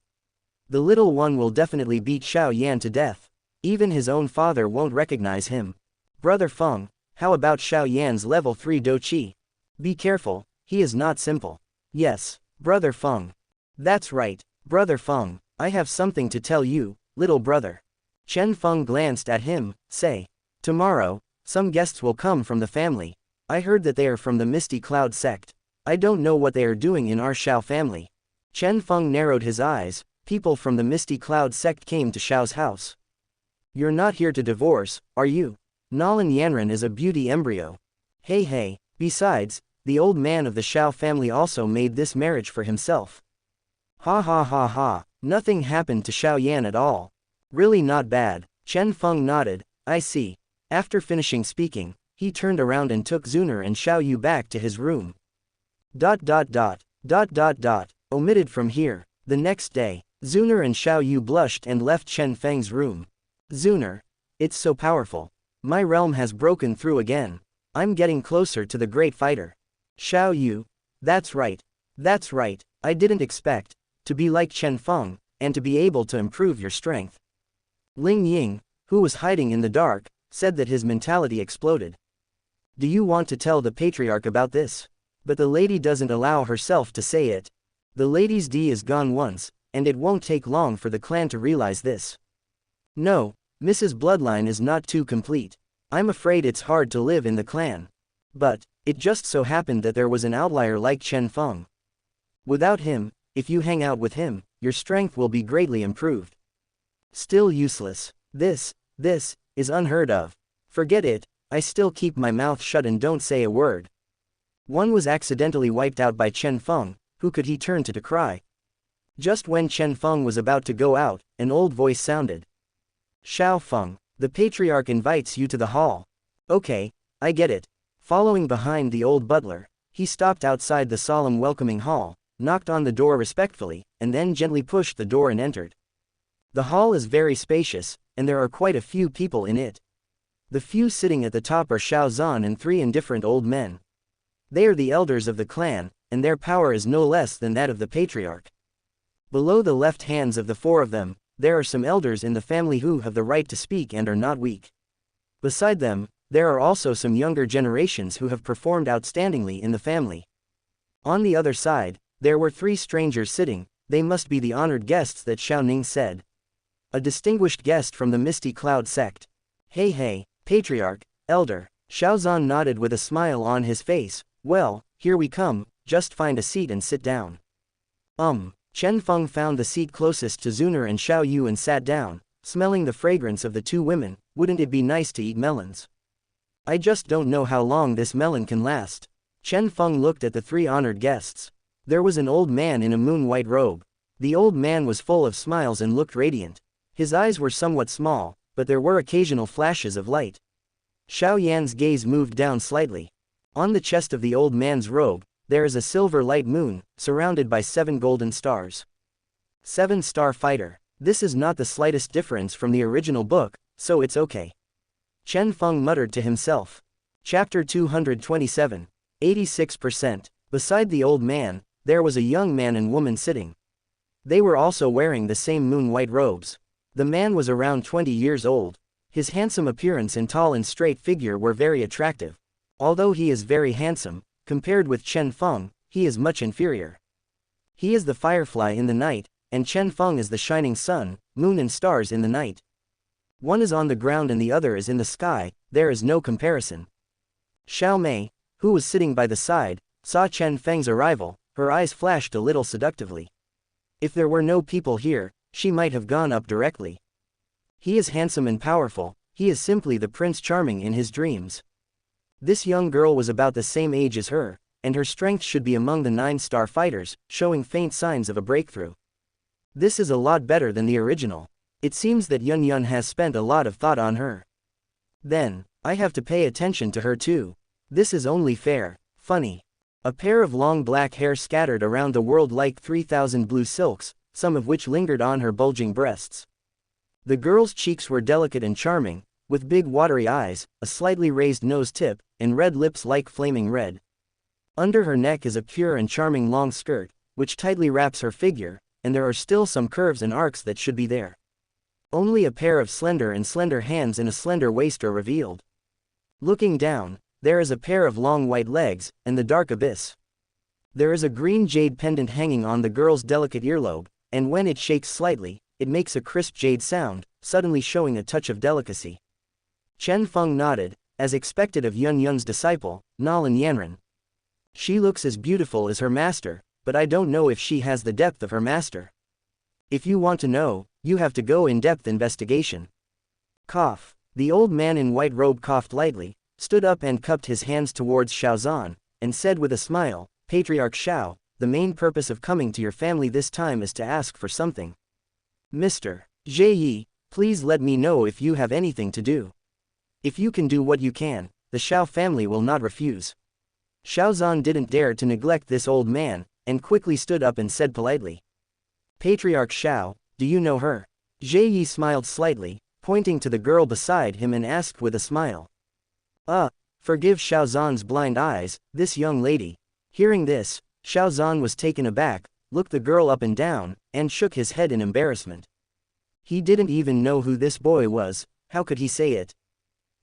The little one will definitely beat Xiao Yan to death. Even his own father won't recognize him. Brother Feng, how about Xiao Yan's level 3 Do Qi? Be careful, he is not simple. Yes, Brother Feng. That's right, Brother Feng, I have something to tell you, little brother. Chen Feng glanced at him, say. Tomorrow, some guests will come from the family. I heard that they are from the Misty Cloud sect. I don't know what they are doing in our Xiao family. Chen Feng narrowed his eyes. People from the Misty Cloud sect came to Xiao's house. You're not here to divorce, are you? Nalan Yan is a beauty embryo. Hey, besides, the old man of the Xiao family also made this marriage for himself. Ha, nothing happened to Xiao Yan at all. Really not bad. Chen Feng nodded, I see. After finishing speaking, he turned around and took Zuner and Xiao Yu back to his room. ... Omitted from here. The next day, Zuner and Xiao Yu blushed and left Chen Feng's room. Zuner. It's so powerful. My realm has broken through again. I'm getting closer to the great fighter. Xiao Yu. That's right. That's right. I didn't expect to be like Chen Feng, and to be able to improve your strength. Ling Ying, who was hiding in the dark, said that his mentality exploded. Do you want to tell the patriarch about this? But the lady doesn't allow herself to say it. The lady's D is gone once, and it won't take long for the clan to realize this. No, Mrs. Bloodline is not too complete. I'm afraid it's hard to live in the clan. But it just so happened that there was an outlier like Chen Feng. Without him, if you hang out with him, your strength will be greatly improved. Still useless. This is unheard of. Forget it, I still keep my mouth shut and don't say a word. One was accidentally wiped out by Chen Feng, who could he turn to cry? Just when Chen Feng was about to go out, an old voice sounded. Xiao Feng, the patriarch invites you to the hall. Okay, I get it. Following behind the old butler, he stopped outside the solemn welcoming hall, knocked on the door respectfully, and then gently pushed the door and entered. The hall is very spacious, and there are quite a few people in it. The few sitting at the top are Xiao Zhan and 3 indifferent old men. They are the elders of the clan, and their power is no less than that of the patriarch. Below the left hands of the 4 of them, there are some elders in the family who have the right to speak and are not weak. Beside them, there are also some younger generations who have performed outstandingly in the family. On the other side, there were 3 strangers sitting. They must be the honored guests that Xiao Ning said. A distinguished guest from the Misty Cloud sect. Hey, patriarch, elder. Xiao Zhan nodded with a smile on his face. Well, here we come, just find a seat and sit down. Chen Feng found the seat closest to Zuner and Xiao Yu and sat down, smelling the fragrance of the 2 women. Wouldn't it be nice to eat melons? I just don't know how long this melon can last. Chen Feng looked at the 3 honored guests. There was an old man in a moon-white robe. The old man was full of smiles and looked radiant. His eyes were somewhat small, but there were occasional flashes of light. Xiao Yan's gaze moved down slightly. On the chest of the old man's robe, there is a silver light moon, surrounded by 7 golden stars. 7-star fighter. This is not the slightest difference from the original book, so it's okay. Chen Feng muttered to himself. Chapter 227. 86%. Beside the old man, there was a young man and woman sitting. They were also wearing the same moon-white robes. The man was around 20 years old. His handsome appearance and tall and straight figure were very attractive. Although he is very handsome, compared with Chen Feng, he is much inferior. He is the firefly in the night, and Chen Feng is the shining sun, moon and stars in the night. One is on the ground and the other is in the sky. There is no comparison. Xiao Mei, who was sitting by the side, saw Chen Feng's arrival. Her eyes flashed a little seductively. If there were no people here, she might have gone up directly. He is handsome and powerful. He is simply the Prince Charming in his dreams. This young girl was about the same age as her, and her strength should be among the 9-star fighters, showing faint signs of a breakthrough. This is a lot better than the original. It seems that Yun Yun has spent a lot of thought on her. Then, I have to pay attention to her too. This is only fair. Funny. A pair of long black hair scattered around the world like 3,000 blue silks, some of which lingered on her bulging breasts. The girl's cheeks were delicate and charming, with big watery eyes, a slightly raised nose tip, and red lips like flaming red. Under her neck is a pure and charming long skirt, which tightly wraps her figure, and there are still some curves and arcs that should be there. Only a pair of slender hands and a slender waist are revealed. Looking down, there is a pair of long white legs, and the dark abyss. There is a green jade pendant hanging on the girl's delicate earlobe, and when it shakes slightly, it makes a crisp jade sound, suddenly showing a touch of delicacy. Chen Feng nodded, as expected of Yun Yun's disciple, Nalan Yan. She looks as beautiful as her master, but I don't know if she has the depth of her master. If you want to know, you have to go in-depth investigation. Cough. The old man in white robe coughed lightly, stood up and cupped his hands towards Xiao Zhan, and said with a smile, Patriarch Xiao, the main purpose of coming to your family this time is to ask for something. Mr. Zhe Yi, Please let me know if you have anything to do. If you can do what you can, the Xiao family will not refuse. Xiao Zhan didn't dare to neglect this old man, and quickly stood up and said politely. Patriarch Xiao, do you know her? Zhe Yi smiled slightly, pointing to the girl beside him and asked with a smile. Forgive Xiao Zhan's blind eyes, this young lady. Hearing this, Xiao Zhan was taken aback, looked the girl up and down, and shook his head in embarrassment. He didn't even know who this boy was, how could he say it?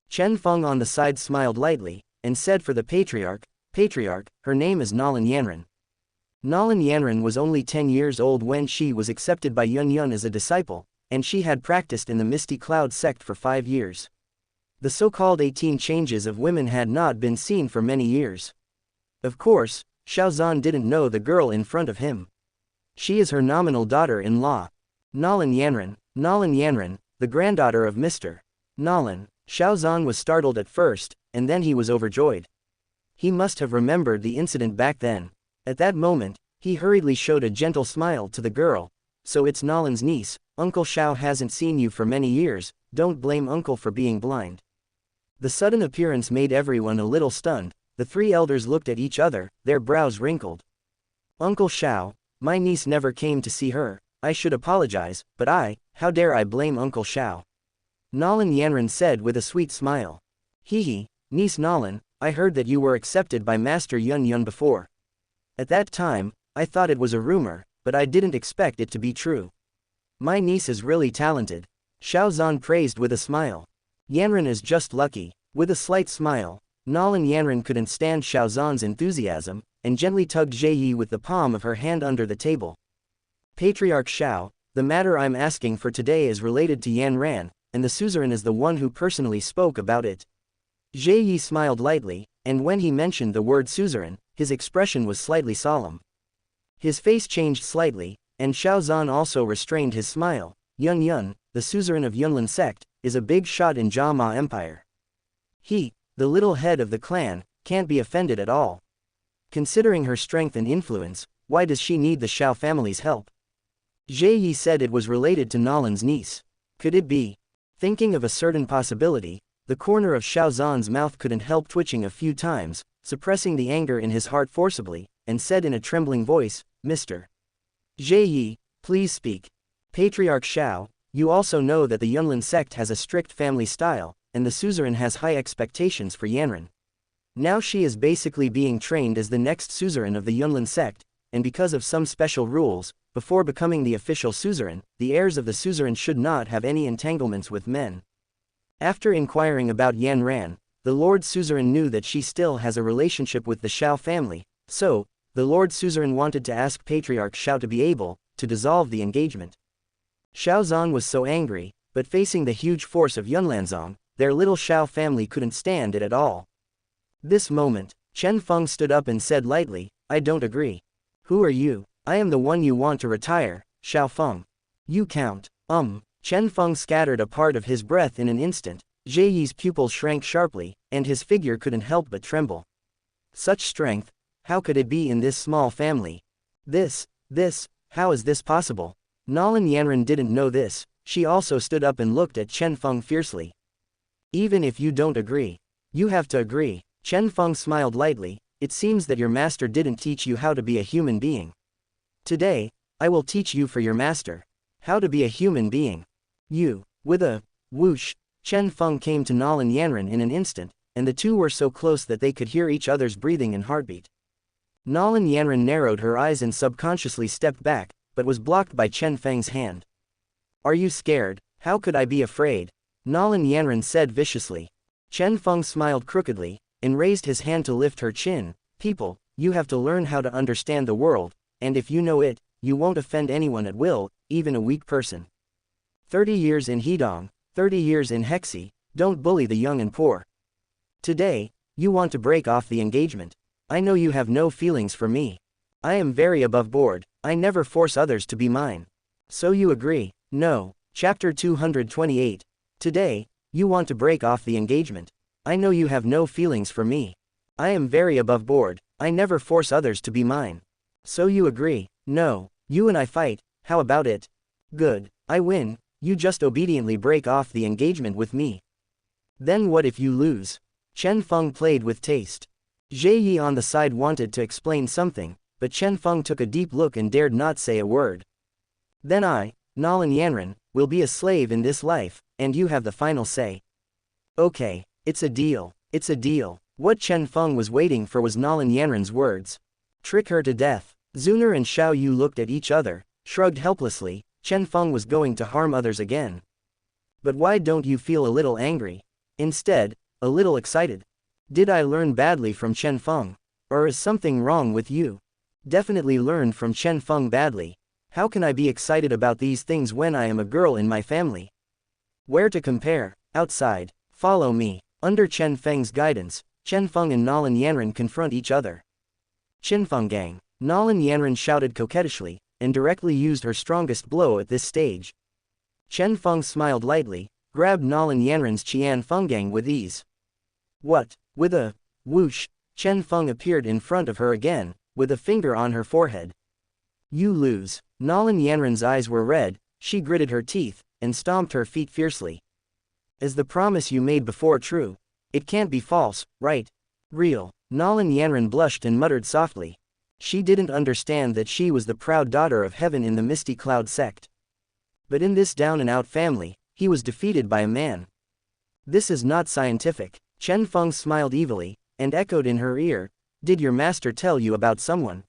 Chen Feng on the side smiled lightly, and said for the patriarch, her name is Nalan Yan. Nalan Yan was only 10 years old when she was accepted by Yun Yun as a disciple, and she had practiced in the Misty Cloud sect for 5 years. The so-called 18 changes of women had not been seen for many years. Of course, Xiao Zhan didn't know the girl in front of him. She is her nominal daughter-in-law. Nalan Yan, the granddaughter of Mr. Nalan. Xiao Zhan was startled at first, and then he was overjoyed. He must have remembered the incident back then. At that moment, he hurriedly showed a gentle smile to the girl. So it's Nalan's niece. Uncle Xiao hasn't seen you for many years, don't blame uncle for being blind. The sudden appearance made everyone a little stunned. The three elders looked at each other, their brows wrinkled. Uncle Xiao, my niece never came to see her, I should apologize, but how dare I blame Uncle Xiao? Nalan Yan said with a sweet smile. Niece Nalan, I heard that you were accepted by Master Yun Yun before. At that time, I thought it was a rumor, but I didn't expect it to be true. My niece is really talented. Xiao Zhan praised with a smile. Yanran is just lucky. With a slight smile, Nalan Yan couldn't stand Xiao Zhan's enthusiasm, and gently tugged Zhe Yi with the palm of her hand under the table. Patriarch Xiao, the matter I'm asking for today is related to Yanran, and the suzerain is the one who personally spoke about it. Zhe Yi smiled lightly, and when he mentioned the word suzerain, his expression was slightly solemn. His face changed slightly, and Xiao Zhan also restrained his smile. Yun Yun, the suzerain of Yunlin sect, is a big shot in Jia Ma Empire. He, the little head of the clan, can't be offended at all. Considering her strength and influence, why does she need the Xiao family's help? Zhe Yi said it was related to Nalan's niece. Could it be? Thinking of a certain possibility, the corner of Xiao Zhan's mouth couldn't help twitching a few times, suppressing the anger in his heart forcibly, and said in a trembling voice, Mr. Zhe Yi, please speak. Patriarch Xiao, you also know that the Yunlin sect has a strict family style, and the suzerain has high expectations for Yanran. Now she is basically being trained as the next suzerain of the Yunlin sect, and because of some special rules, before becoming the official suzerain, the heirs of the suzerain should not have any entanglements with men. After inquiring about Yanran, the Lord Suzerain knew that she still has a relationship with the Xiao family, so, the Lord Suzerain wanted to ask Patriarch Xiao to be able to dissolve the engagement. Xiao Zhan was so angry, but facing the huge force of Yunlanzong, their little Xiao family couldn't stand it at all. This moment, Chen Feng stood up and said lightly, I don't agree. Who are you? I am the one you want to retire, Xiao Feng. You count. Chen Feng scattered a part of his breath in an instant. Zhe Yi's pupils shrank sharply, and his figure couldn't help but tremble. Such strength, how could it be in this small family? How is this possible? Nalan Yan didn't know this. She also stood up and looked at Chen Feng fiercely. Even if you don't agree, you have to agree. Chen Feng smiled lightly. It seems that your master didn't teach you how to be a human being. Today, I will teach you for your master. How to be a human being. You. With a whoosh, Chen Feng came to Nalan Yan in an instant, and the two were so close that they could hear each other's breathing and heartbeat. Nalan Yan narrowed her eyes and subconsciously stepped back, but was blocked by Chen Feng's hand. Are you scared? How could I be afraid? Nalan Yan said viciously. Chen Feng smiled crookedly, and raised his hand to lift her chin. People, you have to learn how to understand the world, and if you know it, you won't offend anyone at will, even a weak person. 30 years in Hedong, 30 years in Hexi, don't bully the young and poor. Today, you want to break off the engagement. I know you have no feelings for me. I am very above board, I never force others to be mine. So you agree? No. Chapter 228. Today, you want to break off the engagement. I know you have no feelings for me. I am very above board, I never force others to be mine. So you agree? No. You and I fight, how about it? Good. I win. You just obediently break off the engagement with me. Then what if you lose? Chen Feng played with taste. Zhe Yi on the side wanted to explain something, but Chen Feng took a deep look and dared not say a word. Then I, Nalan Yan, will be a slave in this life, and you have the final say. Okay, it's a deal, it's a deal. What Chen Feng was waiting for was Nalan Yan's words. Trick her to death. Zuner and Xiao Yu looked at each other, shrugged helplessly. Chen Feng was going to harm others again. But why don't you feel a little angry? Instead, a little excited. Did I learn badly from Chen Feng? Or is something wrong with you? Definitely learned from Chen Feng badly. How can I be excited about these things when I am a girl in my family? Where to compare? Outside. Follow me. Under Chen Feng's guidance, Chen Feng and Nalan Yan confront each other. Chen Feng gang. Nalan Yan shouted coquettishly, and directly used her strongest blow at this stage. Chen Feng smiled lightly, grabbed Nalan Yan's Qian Fenggang with ease. What? With a whoosh, Chen Feng appeared in front of her again, with a finger on her forehead. You lose. Nalan Yan's eyes were red, she gritted her teeth, and stomped her feet fiercely. Is the promise you made before true? It can't be false, right? Real. Nalan Yan blushed and muttered softly. She didn't understand that she was the proud daughter of heaven in the Misty Cloud sect. But in this down-and-out family, he was defeated by a man. This is not scientific. Chen Feng smiled evilly, and echoed in her ear, did your master tell you about someone?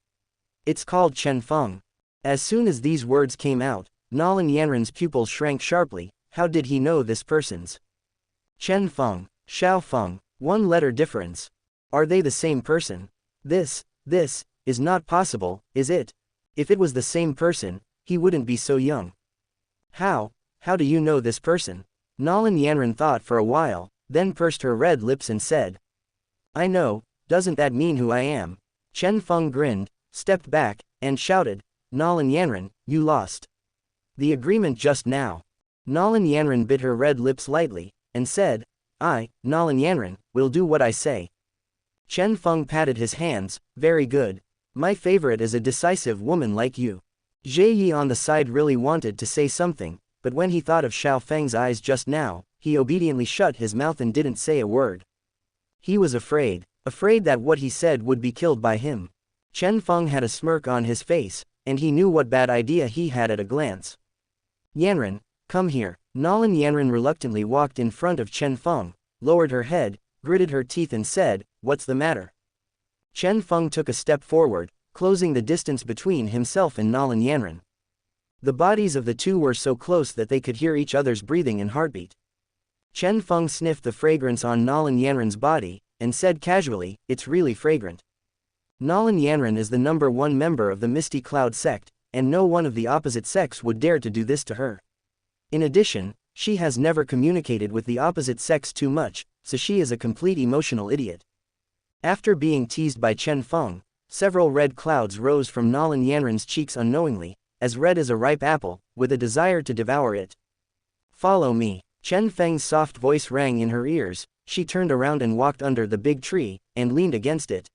It's called Chen Feng. As soon as these words came out, Nalan Yan's pupils shrank sharply. How did he know this person's? Chen Feng, Xiao Feng, one letter difference. Are they the same person? This is not possible, is it? If it was the same person, he wouldn't be so young. How do you know this person? Nalan Yan thought for a while, then pursed her red lips and said. I know, doesn't that mean who I am? Chen Feng grinned, stepped back, and shouted, Nalan Yan, you lost the agreement just now. Nalan Yan bit her red lips lightly, and said, I, Nalan Yan, will do what I say. Chen Feng patted his hands, very good. My favorite is a decisive woman like you. Zhe Yi on the side really wanted to say something, but when he thought of Xiao Feng's eyes just now, he obediently shut his mouth and didn't say a word. He was afraid that what he said would be killed by him. Chen Feng had a smirk on his face, and he knew what bad idea he had at a glance. Yanren, come here. Nalan Yan reluctantly walked in front of Chen Feng, lowered her head, gritted her teeth and said, what's the matter? Chen Feng took a step forward, closing the distance between himself and Nalan Yan. The bodies of the two were so close that they could hear each other's breathing and heartbeat. Chen Feng sniffed the fragrance on Nalan Yan's body, and said casually, it's really fragrant. Nalan Yan is the #1 member of the Misty Cloud sect, and no one of the opposite sex would dare to do this to her. In addition, she has never communicated with the opposite sex too much, so she is a complete emotional idiot. After being teased by Chen Feng, several red clouds rose from Nalan Yan's cheeks unknowingly, as red as a ripe apple, with a desire to devour it. Follow me. Chen Feng's soft voice rang in her ears. She turned around and walked under the big tree, and leaned against it.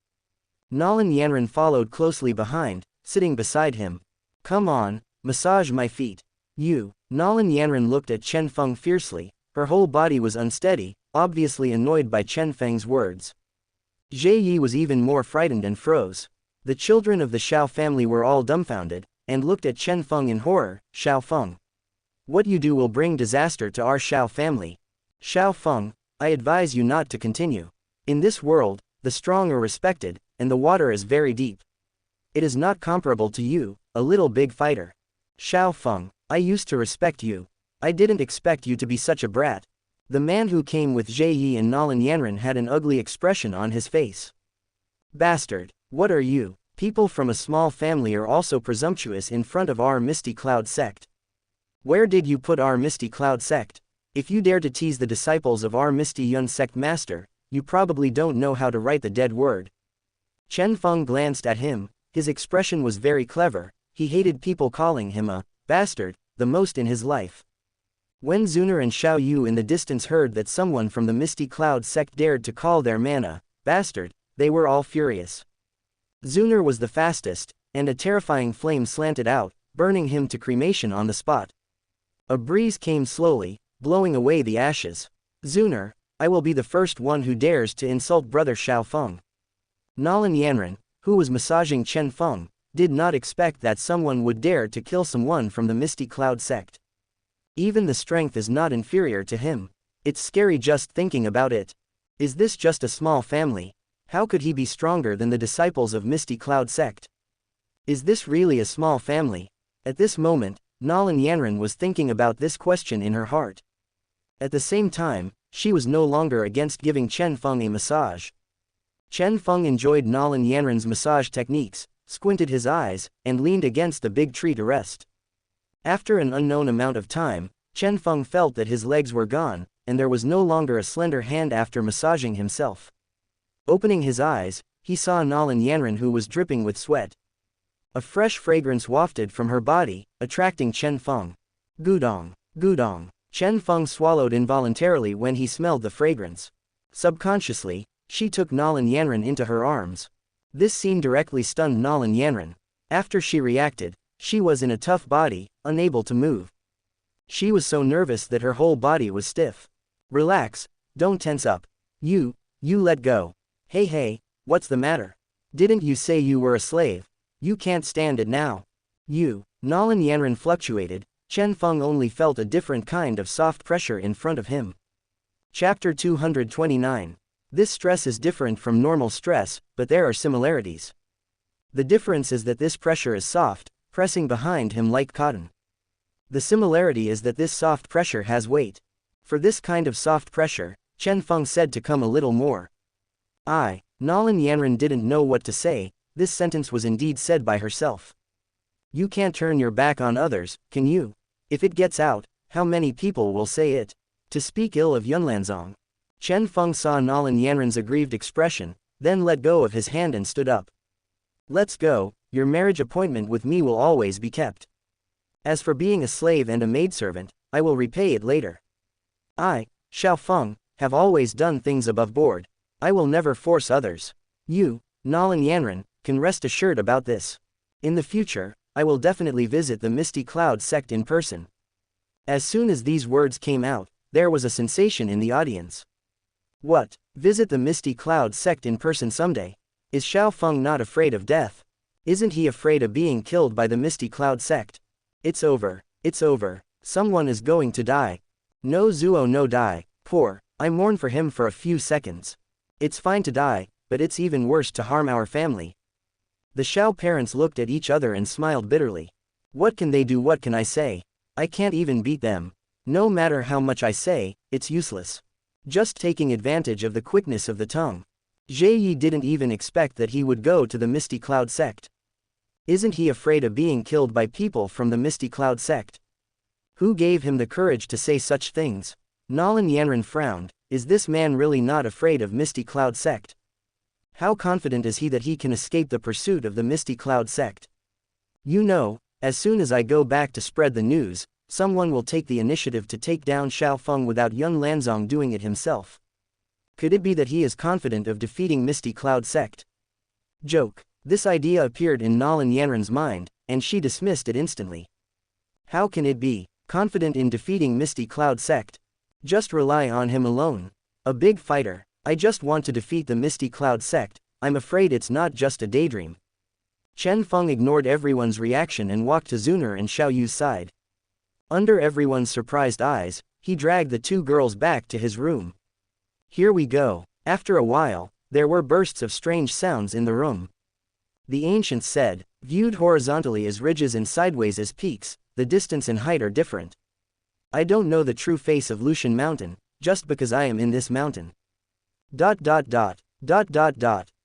Nalan Yan followed closely behind, sitting beside him. Come on, massage my feet. You. Nalan Yan looked at Chen Feng fiercely, her whole body was unsteady, obviously annoyed by Chen Feng's words. Zhe Yi was even more frightened and froze. The children of the Xiao family were all dumbfounded, and looked at Chen Feng in horror. Xiao Feng. What you do will bring disaster to our Xiao family. Xiao Feng, I advise you not to continue. In this world, the strong are respected, and the water is very deep. It is not comparable to you, a little big fighter. Xiao Feng, I used to respect you. I didn't expect you to be such a brat. The man who came with Zhe Yi and Nalan Yan had an ugly expression on his face. Bastard, what are you? People from a small family are also presumptuous in front of our Misty Cloud sect. Where did you put our Misty Cloud sect? If you dare to tease the disciples of our Misty Yun sect master, you probably don't know how to write the dead word. Chen Feng glanced at him, his expression was very clever, he hated people calling him a bastard, the most in his life. When Zuner and Xiao Yu in the distance heard that someone from the Misty Cloud sect dared to call their man a bastard, they were all furious. Zuner was the fastest, and a terrifying flame slanted out, burning him to cremation on the spot. A breeze came slowly, blowing away the ashes. Sooner, I will be the first one who dares to insult Brother Xiao Feng. Nalan Yan, who was massaging Chen Feng, did not expect that someone would dare to kill someone from the Misty Cloud sect. Even the strength is not inferior to him. It's scary just thinking about it. Is this just a small family? How could he be stronger than the disciples of Misty Cloud sect? Is this really a small family? At this moment, Nalan Yan was thinking about this question in her heart. At the same time, she was no longer against giving Chen Feng a massage. Chen Feng enjoyed Nalan Yan's massage techniques, squinted his eyes, and leaned against the big tree to rest. After an unknown amount of time, Chen Feng felt that his legs were gone, and there was no longer a slender hand after massaging himself. Opening his eyes, he saw Nalan Yan who was dripping with sweat. A fresh fragrance wafted from her body, attracting Chen Feng. Gudong, gudong. Chen Feng swallowed involuntarily when he smelled the fragrance. Subconsciously, she took Nalan Yan into her arms. This scene directly stunned Nalan Yan. After she reacted, she was in a tough body, unable to move. She was so nervous that her whole body was stiff. Relax, don't tense up. You let go. Hey, what's the matter? Didn't you say you were a slave? You can't stand it now. Nalan Yan fluctuated. Chen Feng only felt a different kind of soft pressure in front of him. Chapter 229. This stress is different from normal stress, but there are similarities. The difference is that this pressure is soft, pressing behind him like cotton. The similarity is that this soft pressure has weight. For this kind of soft pressure, Chen Feng said to come a little more. Nalan Yan didn't know what to say. This sentence was indeed said by herself. You can't turn your back on others, can you? If it gets out, how many people will say it? To speak ill of Yunlanzong. Chen Feng saw Nalan Yan's aggrieved expression, then let go of his hand and stood up. Let's go, your marriage appointment with me will always be kept. As for being a slave and a maidservant, I will repay it later. I, Xiao Feng, have always done things above board. I will never force others. You, Nalan Yan, can rest assured about this. In the future, I will definitely visit the Misty Cloud sect in person. As soon as these words came out, there was a sensation in the audience. What? Visit the Misty Cloud sect in person someday? Is Xiao Feng not afraid of death? Isn't he afraid of being killed by the Misty Cloud sect? It's over. Someone is going to die. No Zuo no die. Poor. I mourn for him for a few seconds. It's fine to die, but it's even worse to harm our family. The Xiao parents looked at each other and smiled bitterly. What can they do? What can I say? I can't even beat them. No matter how much I say, it's useless. Just taking advantage of the quickness of the tongue. Yi didn't even expect that he would go to the Misty Cloud sect. Isn't he afraid of being killed by people from the Misty Cloud sect? Who gave him the courage to say such things? Nalan Yan frowned. Is this man really not afraid of Misty Cloud sect? How confident is he that he can escape the pursuit of the Misty Cloud sect? As soon as I go back to spread the news, someone will take the initiative to take down Xiao Feng without Yunlanzong doing it himself. Could it be that he is confident of defeating Misty Cloud sect? Joke. This idea appeared in Nalan Yan's mind, and she dismissed it instantly. How can it be? Confident in defeating Misty Cloud sect? Just rely on him alone. A big fighter. I just want to defeat the Misty Cloud sect. I'm afraid it's not just a daydream. Chen Feng ignored everyone's reaction and walked to Zuner and Xiao Yu's side. Under everyone's surprised eyes, he dragged the two girls back to his room. Here we go. After a while, there were bursts of strange sounds in the room. The ancients said, viewed horizontally as ridges and sideways as peaks, the distance and height are different. I don't know the true face of Lushan Mountain, just because I am in this mountain. ...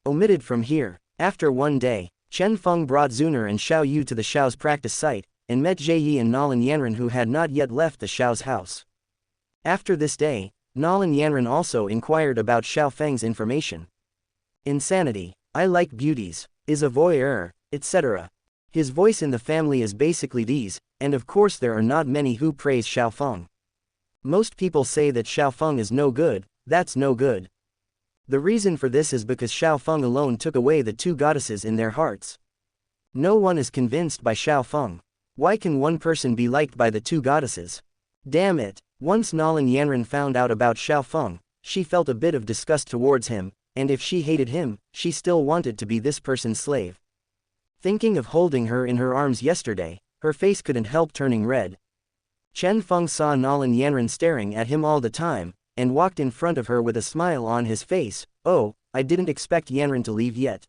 Omitted from here. After one day, Chen Feng brought Zuner and Xiao Yu to the Xiao's practice site, and met Yi and Nalan Yan who had not yet left the Xiao's house. After this day, Nalan Yan also inquired about Xiao Feng's information. Insanity. I like beauties. Is a voyeur, etc. His voice in the family is basically these, and of course there are not many who praise Xiao Feng. Most people say that Xiao Feng is no good, that's no good. The reason for this is because Xiao Feng alone took away the two goddesses in their hearts. No one is convinced by Xiao Feng. Why can one person be liked by the two goddesses? Damn it. Once Nalan Yanran found out about Xiao Feng, she felt a bit of disgust towards him, and if she hated him, she still wanted to be this person's slave. Thinking of holding her in her arms yesterday, her face couldn't help turning red. Chen Feng saw Nalan Yanran staring at him all the time, and walked in front of her with a smile on his face. Oh, I didn't expect Yanran to leave yet.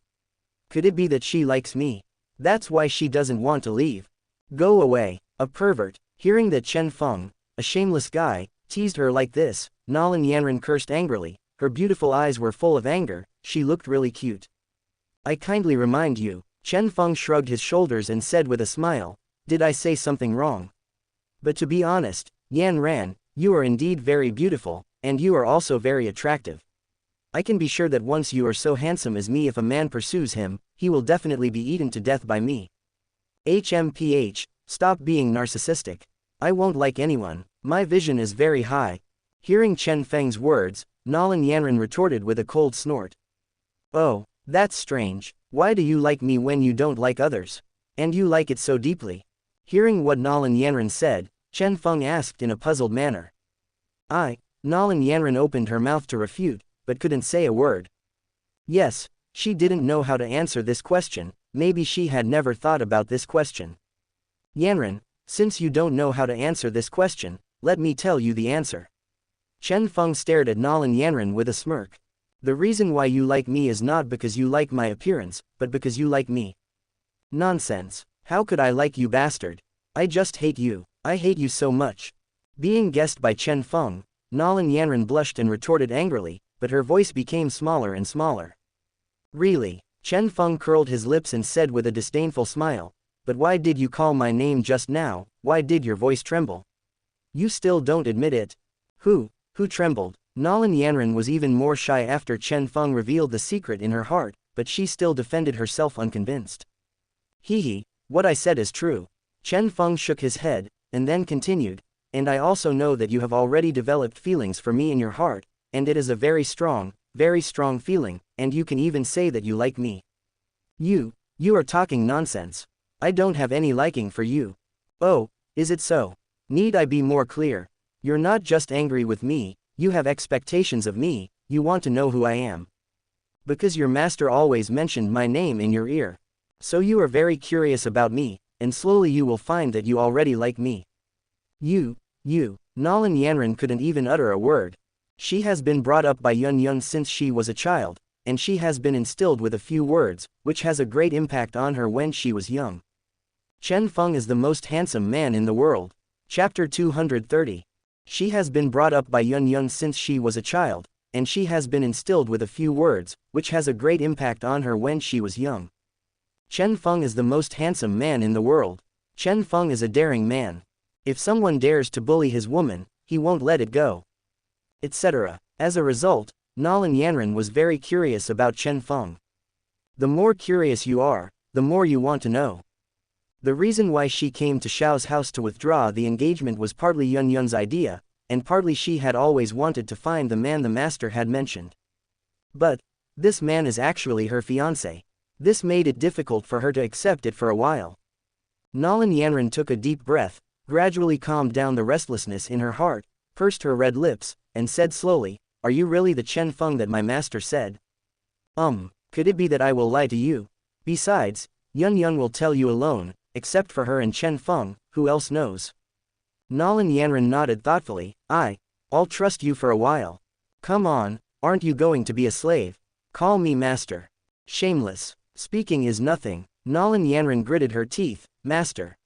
Could it be that she likes me? That's why she doesn't want to leave. Go away, a pervert. Hearing that Chen Feng, a shameless guy, teased her like this, Nalan Yanran cursed angrily. Her beautiful eyes were full of anger. She looked really cute. I kindly remind you. Chen Feng shrugged his shoulders and said with a smile, did I say something wrong? But to be honest, Yan Ran, you are indeed very beautiful, and you are also very attractive. I can be sure that once you are so handsome as me, if a man pursues him, he will definitely be eaten to death by me. HMPH, stop being narcissistic. I won't like anyone, my vision is very high. Hearing Chen Feng's words, Nalan Yanran retorted with a cold snort. Oh, that's strange. Why do you like me when you don't like others? And you like it so deeply? Hearing what Nalan Yanran said, Chen Feng asked in a puzzled manner. Nalan Yanran opened her mouth to refute, but couldn't say a word. Yes, she didn't know how to answer this question. Maybe she had never thought about this question. Yanran, since you don't know how to answer this question, let me tell you the answer. Chen Feng stared at Nalan Yanran with a smirk. The reason why you like me is not because you like my appearance, but because you like me. Nonsense. How could I like you, bastard? I just hate you. I hate you so much. Being guessed by Chen Feng, Nalan Yanran blushed and retorted angrily, but her voice became smaller and smaller. Really? Chen Feng curled his lips and said with a disdainful smile, but why did you call my name just now? Why did your voice tremble? You still don't admit it. Who trembled? Nalan Yanran was even more shy after Chen Feng revealed the secret in her heart, but she still defended herself unconvinced. What I said is true. Chen Feng shook his head, and then continued, and I also know that you have already developed feelings for me in your heart, and it is a very strong feeling, and you can even say that you like me. You are talking nonsense. I don't have any liking for you. Oh, is it so? Need I be more clear? You're not just angry with me, you have expectations of me, you want to know who I am. Because your master always mentioned my name in your ear. So you are very curious about me, and slowly you will find that you already like me. You, Nalan Yanran couldn't even utter a word. She has been brought up by Yun since she was a child, and she has been instilled with a few words, which has a great impact on her when she was young. Chen Feng is the most handsome man in the world. Chapter 230. She has been brought up by Yun since she was a child, and she has been instilled with a few words, which has a great impact on her when she was young. Chen Feng is the most handsome man in the world. Chen Feng is a daring man. If someone dares to bully his woman, he won't let it go. Etc. As a result, Nalan Yanran was very curious about Chen Feng. The more curious you are, the more you want to know. The reason why she came to Xiao's house to withdraw the engagement was partly Yun's idea, and partly she had always wanted to find the man the master had mentioned. But this man is actually her fiancé. This made it difficult for her to accept it for a while. Nalan Yanran took a deep breath, gradually calmed down the restlessness in her heart, pursed her red lips, and said slowly, "Are you really the Chen Feng that my master said? Could it be that I will lie to you? Besides, Yun will tell you alone, except for her and Chen Feng, who else knows?" Nalan Yanran nodded thoughtfully. I'll trust you for a while. Come on, aren't you going to be a slave? Call me master. Shameless. Speaking is nothing. Nalan Yanran gritted her teeth. Master.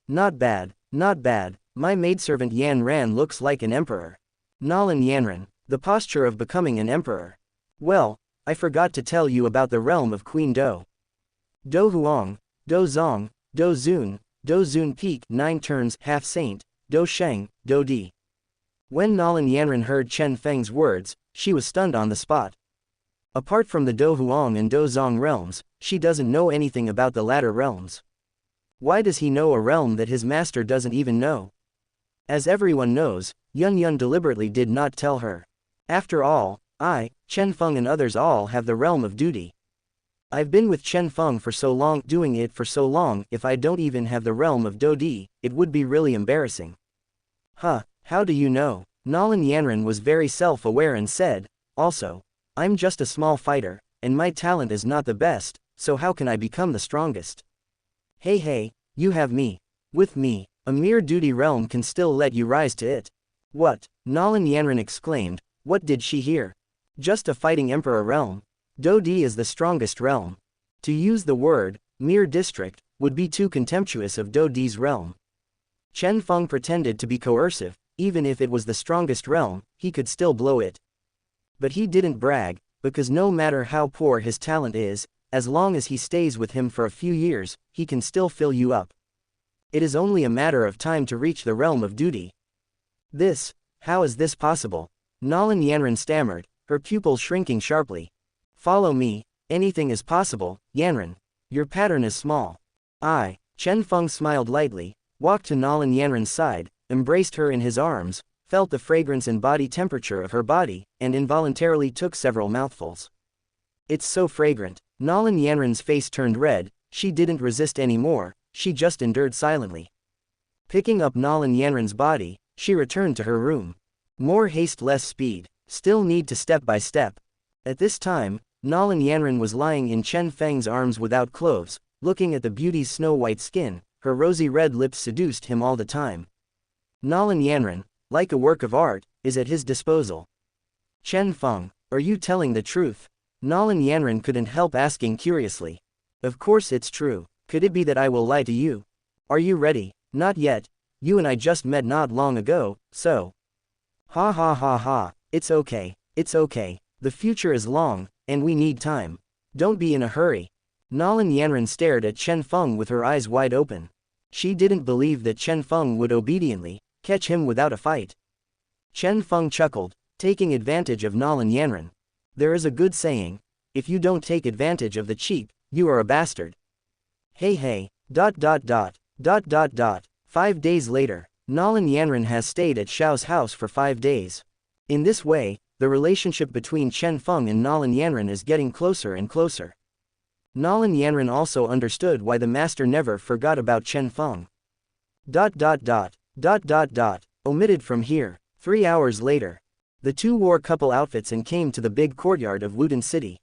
Not bad, not bad. My maidservant Yan Ran looks like an emperor. Nalan Yanran. The posture of becoming an emperor. Well, I forgot to tell you about the realm of Queen Do. Do Huang, Do Zong, Do Zun Peak, 9 turns, half saint, Do Sheng, Do Di. When Nalan Yanran heard Chen Feng's words, she was stunned on the spot. Apart from the Do Huang and Do Zong realms, she doesn't know anything about the latter realms. Why does he know a realm that his master doesn't even know? As everyone knows, Yun deliberately did not tell her. After all, Chen Feng and others all have the realm of duty. I've been with Chen Feng for so long, doing it for so long, if I don't even have the realm of Do Di, it would be really embarrassing. Huh, how do you know? Nalan Yanren was very self-aware and said, also, I'm just a small fighter, and my talent is not the best, so how can I become the strongest? Hey, you have me. With me, a mere duty realm can still let you rise to it. What? Nalan Yanren exclaimed, what did she hear? Just a fighting emperor realm. Dodi is the strongest realm. To use the word, mere district, would be too contemptuous of Dodi's realm. Chen Feng pretended to be coercive, even if it was the strongest realm, he could still blow it. But he didn't brag, because no matter how poor his talent is, as long as he stays with him for a few years, he can still fill you up. It is only a matter of time to reach the realm of duty. How is this possible? Nalan Yanren stammered, her pupils shrinking sharply. Follow me, anything is possible, Yanren. Your pattern is small. Chen Feng smiled lightly, walked to Nalan Yanren's side, embraced her in his arms, felt the fragrance and body temperature of her body, and involuntarily took several mouthfuls. It's so fragrant. Nalan Yanren's face turned red, she didn't resist anymore, she just endured silently. Picking up Nalan Yanren's body, she returned to her room. More haste, less speed, still need to step by step. At this time, Nalan Yanren was lying in Chen Feng's arms without clothes, looking at the beauty's snow-white skin, her rosy red lips seduced him all the time. Nalan Yanren, like a work of art, is at his disposal. Chen Feng, are you telling the truth? Nalan Yanren couldn't help asking curiously. Of course it's true, could it be that I will lie to you? Are you ready? Not yet, you and I just met not long ago, so. Ha, it's okay, the future is long, and we need time. Don't be in a hurry. Nalan Yanren stared at Chen Feng with her eyes wide open. She didn't believe that Chen Feng would obediently catch him without a fight. Chen Feng chuckled, taking advantage of Nalan Yanren. There is a good saying, if you don't take advantage of the cheap, you are a bastard. Hey. 5 days later, Nalan Yanren has stayed at Xiao's house for 5 days. In this way, the relationship between Chen Feng and Nalan Yanren is getting closer and closer. Nalan Yanren also understood why the master never forgot about Chen Feng. Omitted from here. 3 hours later. The two wore couple outfits and came to the big courtyard of Wudin City.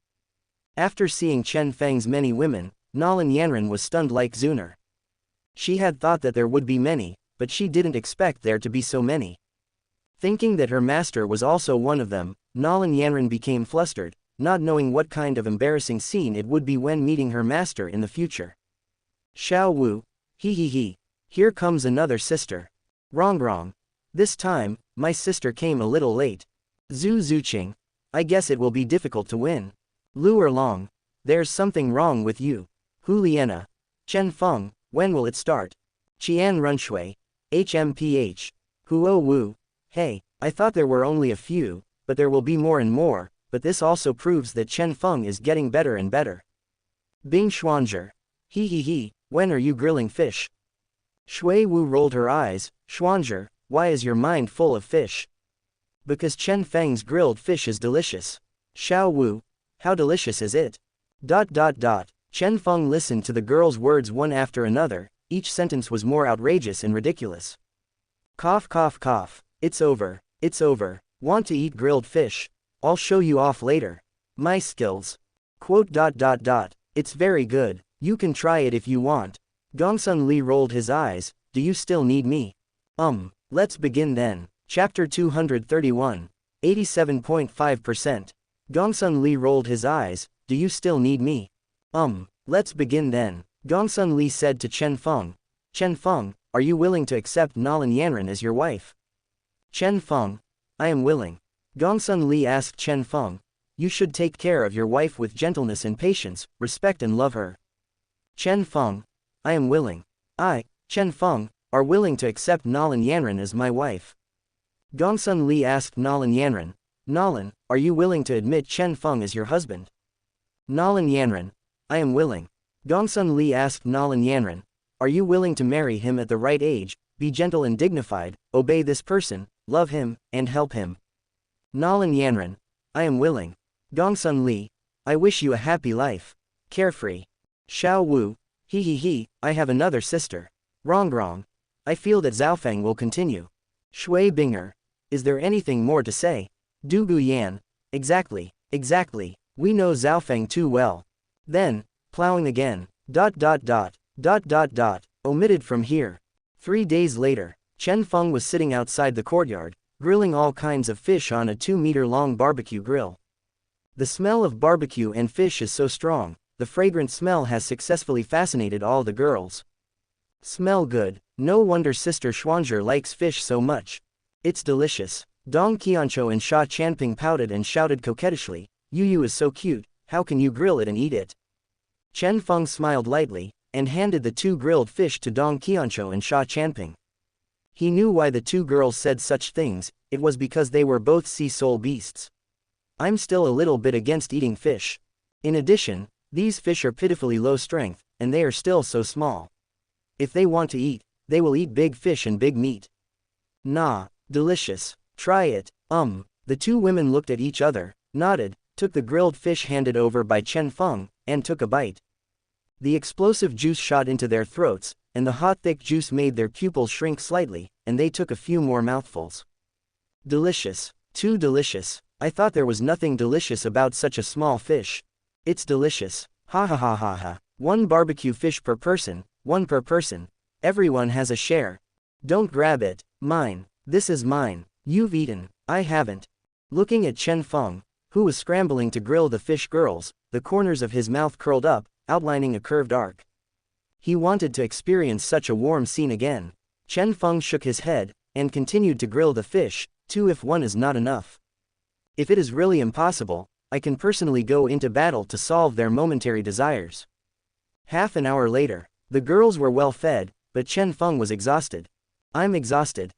After seeing Chen Feng's many women, Nalan Yanren was stunned like Zuner. She had thought that there would be many, but she didn't expect there to be so many. Thinking that her master was also one of them, Nalan Yanren became flustered, not knowing what kind of embarrassing scene it would be when meeting her master in the future. Xiao Wu, here comes another sister. Wrong. This time, my sister came a little late. Zhu Zuqing, I guess it will be difficult to win. Lu Erlong, there's something wrong with you. Hu Liena, Chen Feng, when will it start? Qian Runshui, HMPH. Huo Wu, hey, I thought there were only a few, but there will be more and more, but this also proves that Chen Feng is getting better and better. Bing Xuanzhe, when are you grilling fish? Shui Wu rolled her eyes, Xuanzhe, why is your mind full of fish? Because Chen Feng's grilled fish is delicious. Xiao Wu, how delicious is it? Chen Feng listened to the girl's words one after another, each sentence was more outrageous and ridiculous. Cough. It's over. Want to eat grilled fish? I'll show you off later. My skills. It's very good, you can try it if you want. Gongsun Li rolled his eyes, do you still need me? Let's begin then. Chapter 231. 87.5%. Gongsun Li rolled his eyes, do you still need me? Let's begin then. Gongsun Li said to Chen Feng, are you willing to accept Nalan Yanren as your wife? Chen Feng, I am willing. Gongsun Li asked Chen Feng, you should take care of your wife with gentleness and patience, respect and love her. Chen Feng, I am willing. I, Chen Feng, are willing to accept Nalan Yanren as my wife. Gongsun Li asked Nalan Yanren, Nalan, are you willing to admit Chen Feng as your husband? Nalan Yanren, I am willing. Gongsun Li asked Nalan Yanren, are you willing to marry him at the right age, be gentle and dignified, obey this person, love him, and help him? Nalan Yanren, I am willing. Gongsun Li, I wish you a happy life. Carefree. Xiao Wu, I have another sister. Wrong. I feel that Zhaofeng will continue. Shui Binger. Is there anything more to say? Du Guyan. Exactly, exactly. We know Zhaofeng too well. Then, plowing again. ... Omitted from here. 3 days later, Chen Feng was sitting outside the courtyard, grilling all kinds of fish on a 2-meter-long barbecue grill. The smell of barbecue and fish is so strong, the fragrant smell has successfully fascinated all the girls. Smell good, no wonder Sister Xuanzhi likes fish so much. It's delicious. Dong Qianqiu and Sha Chanping pouted and shouted coquettishly, Yu is so cute, how can you grill it and eat it? Chen Feng smiled lightly, and handed the 2 grilled fish to Dong Qianqiu and Sha Chanping. He knew why the 2 girls said such things, it was because they were both sea soul beasts. I'm still a little bit against eating fish. In addition, these fish are pitifully low strength, and they are still so small. If they want to eat, they will eat big fish and big meat. Nah, delicious. Try it. The 2 women looked at each other, nodded, took the grilled fish handed over by Chen Feng, and took a bite. The explosive juice shot into their throats, and the hot thick juice made their pupils shrink slightly, and they took a few more mouthfuls. Delicious. Too delicious. I thought there was nothing delicious about such a small fish. It's delicious. Ha ha ha ha ha. 1 barbecue fish per person, 1 per person. Everyone has a share. Don't grab it. Mine. This is mine. You've eaten. I haven't. Looking at Chen Feng, who was scrambling to grill the fish girls, the corners of his mouth curled up, outlining a curved arc. He wanted to experience such a warm scene again. Chen Feng shook his head, and continued to grill the fish, 2 if 1 is not enough. If it is really impossible, I can personally go into battle to solve their momentary desires. Half an hour later, the girls were well fed, but Chen Feng was exhausted. I'm exhausted.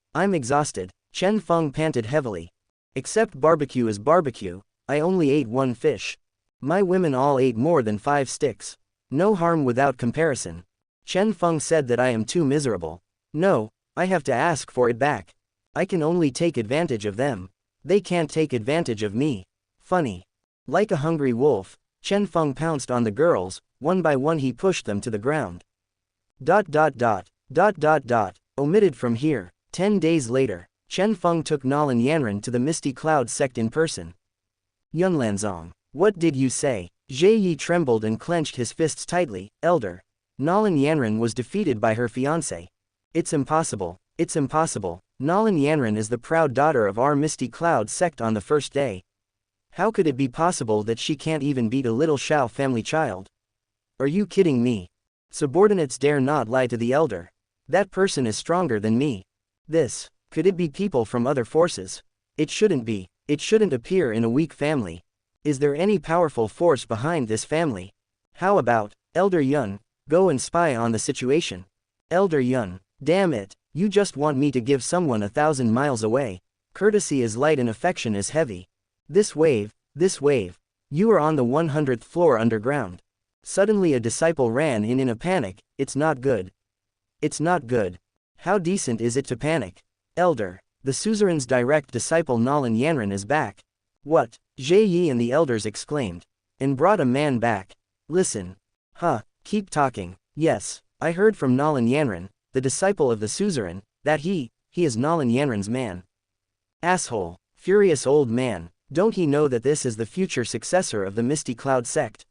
Chen Feng panted heavily. Except barbecue is barbecue, I only ate 1 fish. My women all ate more than 5 sticks. No harm without comparison. Chen Feng said that I am too miserable. No, I have to ask for it back. I can only take advantage of them. They can't take advantage of me. Funny. Like a hungry wolf, Chen Feng pounced on the girls, one by one he pushed them to the ground. ... Omitted from here. 10 days later, Chen Feng took Nalan Yan to the Misty Cloud sect in person. Yunlanzong. What did you say? Zhe Yi trembled and clenched his fists tightly. Elder. Nalan Yan was defeated by her fiancé. It's impossible. Nalan Yan is the proud daughter of our Misty Cloud sect on the first day. How could it be possible that she can't even beat a little Xiao family child? Are you kidding me? Subordinates dare not lie to the elder. That person is stronger than me. Could it be people from other forces? It shouldn't be. It shouldn't appear in a weak family. Is there any powerful force behind this family? How about, Elder Yun, go and spy on the situation. Elder Yun, damn it, you just want me to give someone 1,000 miles away. Courtesy is light and affection is heavy. This wave, you are on the 100th floor underground. Suddenly a disciple ran in a panic. It's not good. How decent is it to panic? Elder, the suzerain's direct disciple Nalan Yan is back. What? Zhe Yi and the elders exclaimed. And brought a man back. Listen. Keep talking. Yes, I heard from Nalan Yan, the disciple of the suzerain, that he is Nalan Yan's man. Asshole. Furious old man. Don't he know that this is the future successor of the Misty Cloud sect?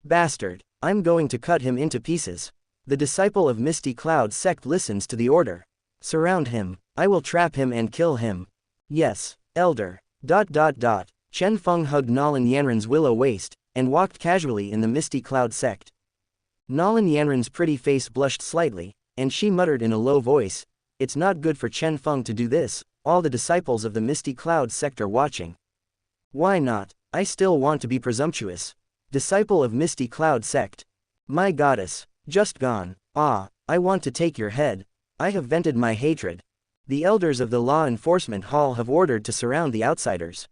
Bastard. I'm going to cut him into pieces. The disciple of Misty Cloud sect listens to the order. Surround him. I will trap him and kill him. Yes, elder. ... Chen Feng hugged Nalan Yan's willow waist, and walked casually in the Misty Cloud sect. Nalan Yan's pretty face blushed slightly, and she muttered in a low voice, it's not good for Chen Feng to do this, all the disciples of the Misty Cloud sect are watching. Why not? I still want to be presumptuous. Disciple of Misty Cloud sect. My goddess, just gone. I want to take your head. I have vented my hatred. The elders of the law enforcement hall have ordered to surround the outsiders.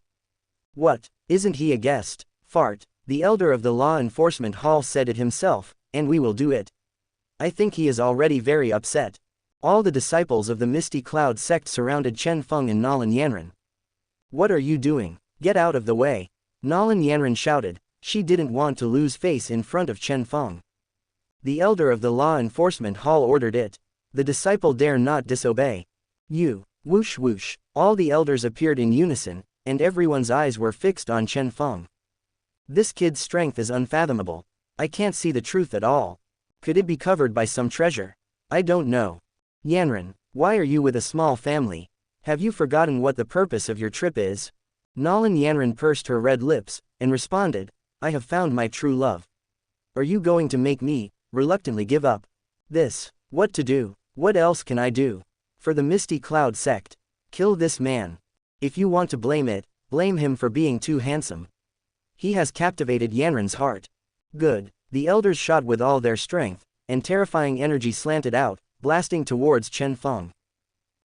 What, isn't he a guest? Fart. The elder of the law enforcement hall said it himself, and we will do it. I think he is already very upset. All the disciples of the Misty Cloud sect surrounded Chen Feng and Nalan Yan. What are you doing? Get out of the way. Nalan Yan shouted. She didn't want to lose face in front of Chen Feng. The elder of the law enforcement hall ordered it. The disciple dare not disobey. You Whoosh whoosh, all the elders appeared in unison, and everyone's eyes were fixed on Chen Feng. This kid's strength is unfathomable. I can't see the truth at all. Could it be covered by some treasure? I don't know. Yanran, why are you with a small family? Have you forgotten what the purpose of your trip is? Nalan Yanran pursed her red lips, and responded, I have found my true love. Are you going to make me, reluctantly give up? This, what to do? What else can I do? For the Misty Cloud sect. Kill this man. If you want to blame it, blame him for being too handsome. He has captivated Yanran's heart. Good, the elders shot with all their strength, and terrifying energy slanted out, blasting towards Chen Feng.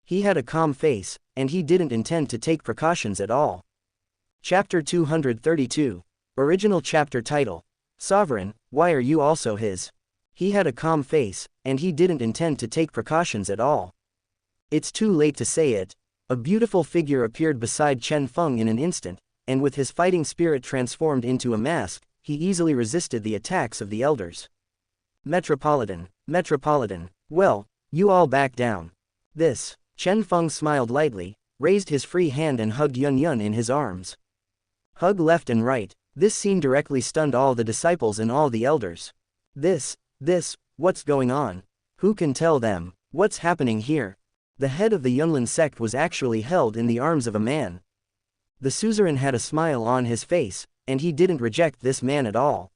He had a calm face, and he didn't intend to take precautions at all. Chapter 232. Original chapter title. Sovereign, why are you also his? He had a calm face, and he didn't intend to take precautions at all. It's too late to say it. A beautiful figure appeared beside Chen Feng in an instant, and with his fighting spirit transformed into a mask, he easily resisted the attacks of the elders. Metropolitan, well, you all back down. This, Chen Feng smiled lightly, raised his free hand and hugged Yun Yun in his arms. Hug left and right, this scene directly stunned all the disciples and all the elders. This, what's going on? Who can tell them, what's happening here? The head of the Yunlin sect was actually held in the arms of a man. The suzerain had a smile on his face, and he didn't reject this man at all.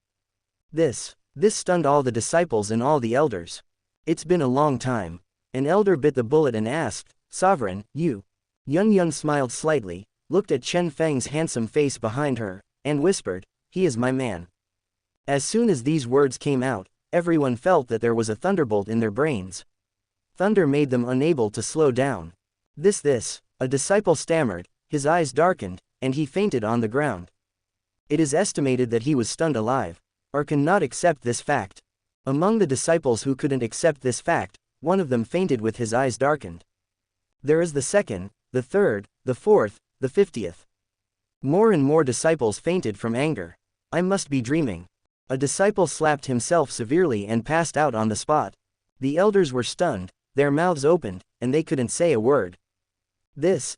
This stunned all the disciples and all the elders. It's been a long time. An elder bit the bullet and asked, Sovereign, you? Yun Yun smiled slightly, looked at Chen Feng's handsome face behind her, and whispered, he is my man. As soon as these words came out, everyone felt that there was a thunderbolt in their brains. Thunder made them unable to slow down. This, a disciple stammered, his eyes darkened, and he fainted on the ground. It is estimated that he was stunned alive, or cannot accept this fact. Among the disciples who couldn't accept this fact, one of them fainted with his eyes darkened. There is the second, the third, the fourth, the 50th. More and more disciples fainted from anger. I must be dreaming. A disciple slapped himself severely and passed out on the spot. The elders were stunned, their mouths opened, and they couldn't say a word. This.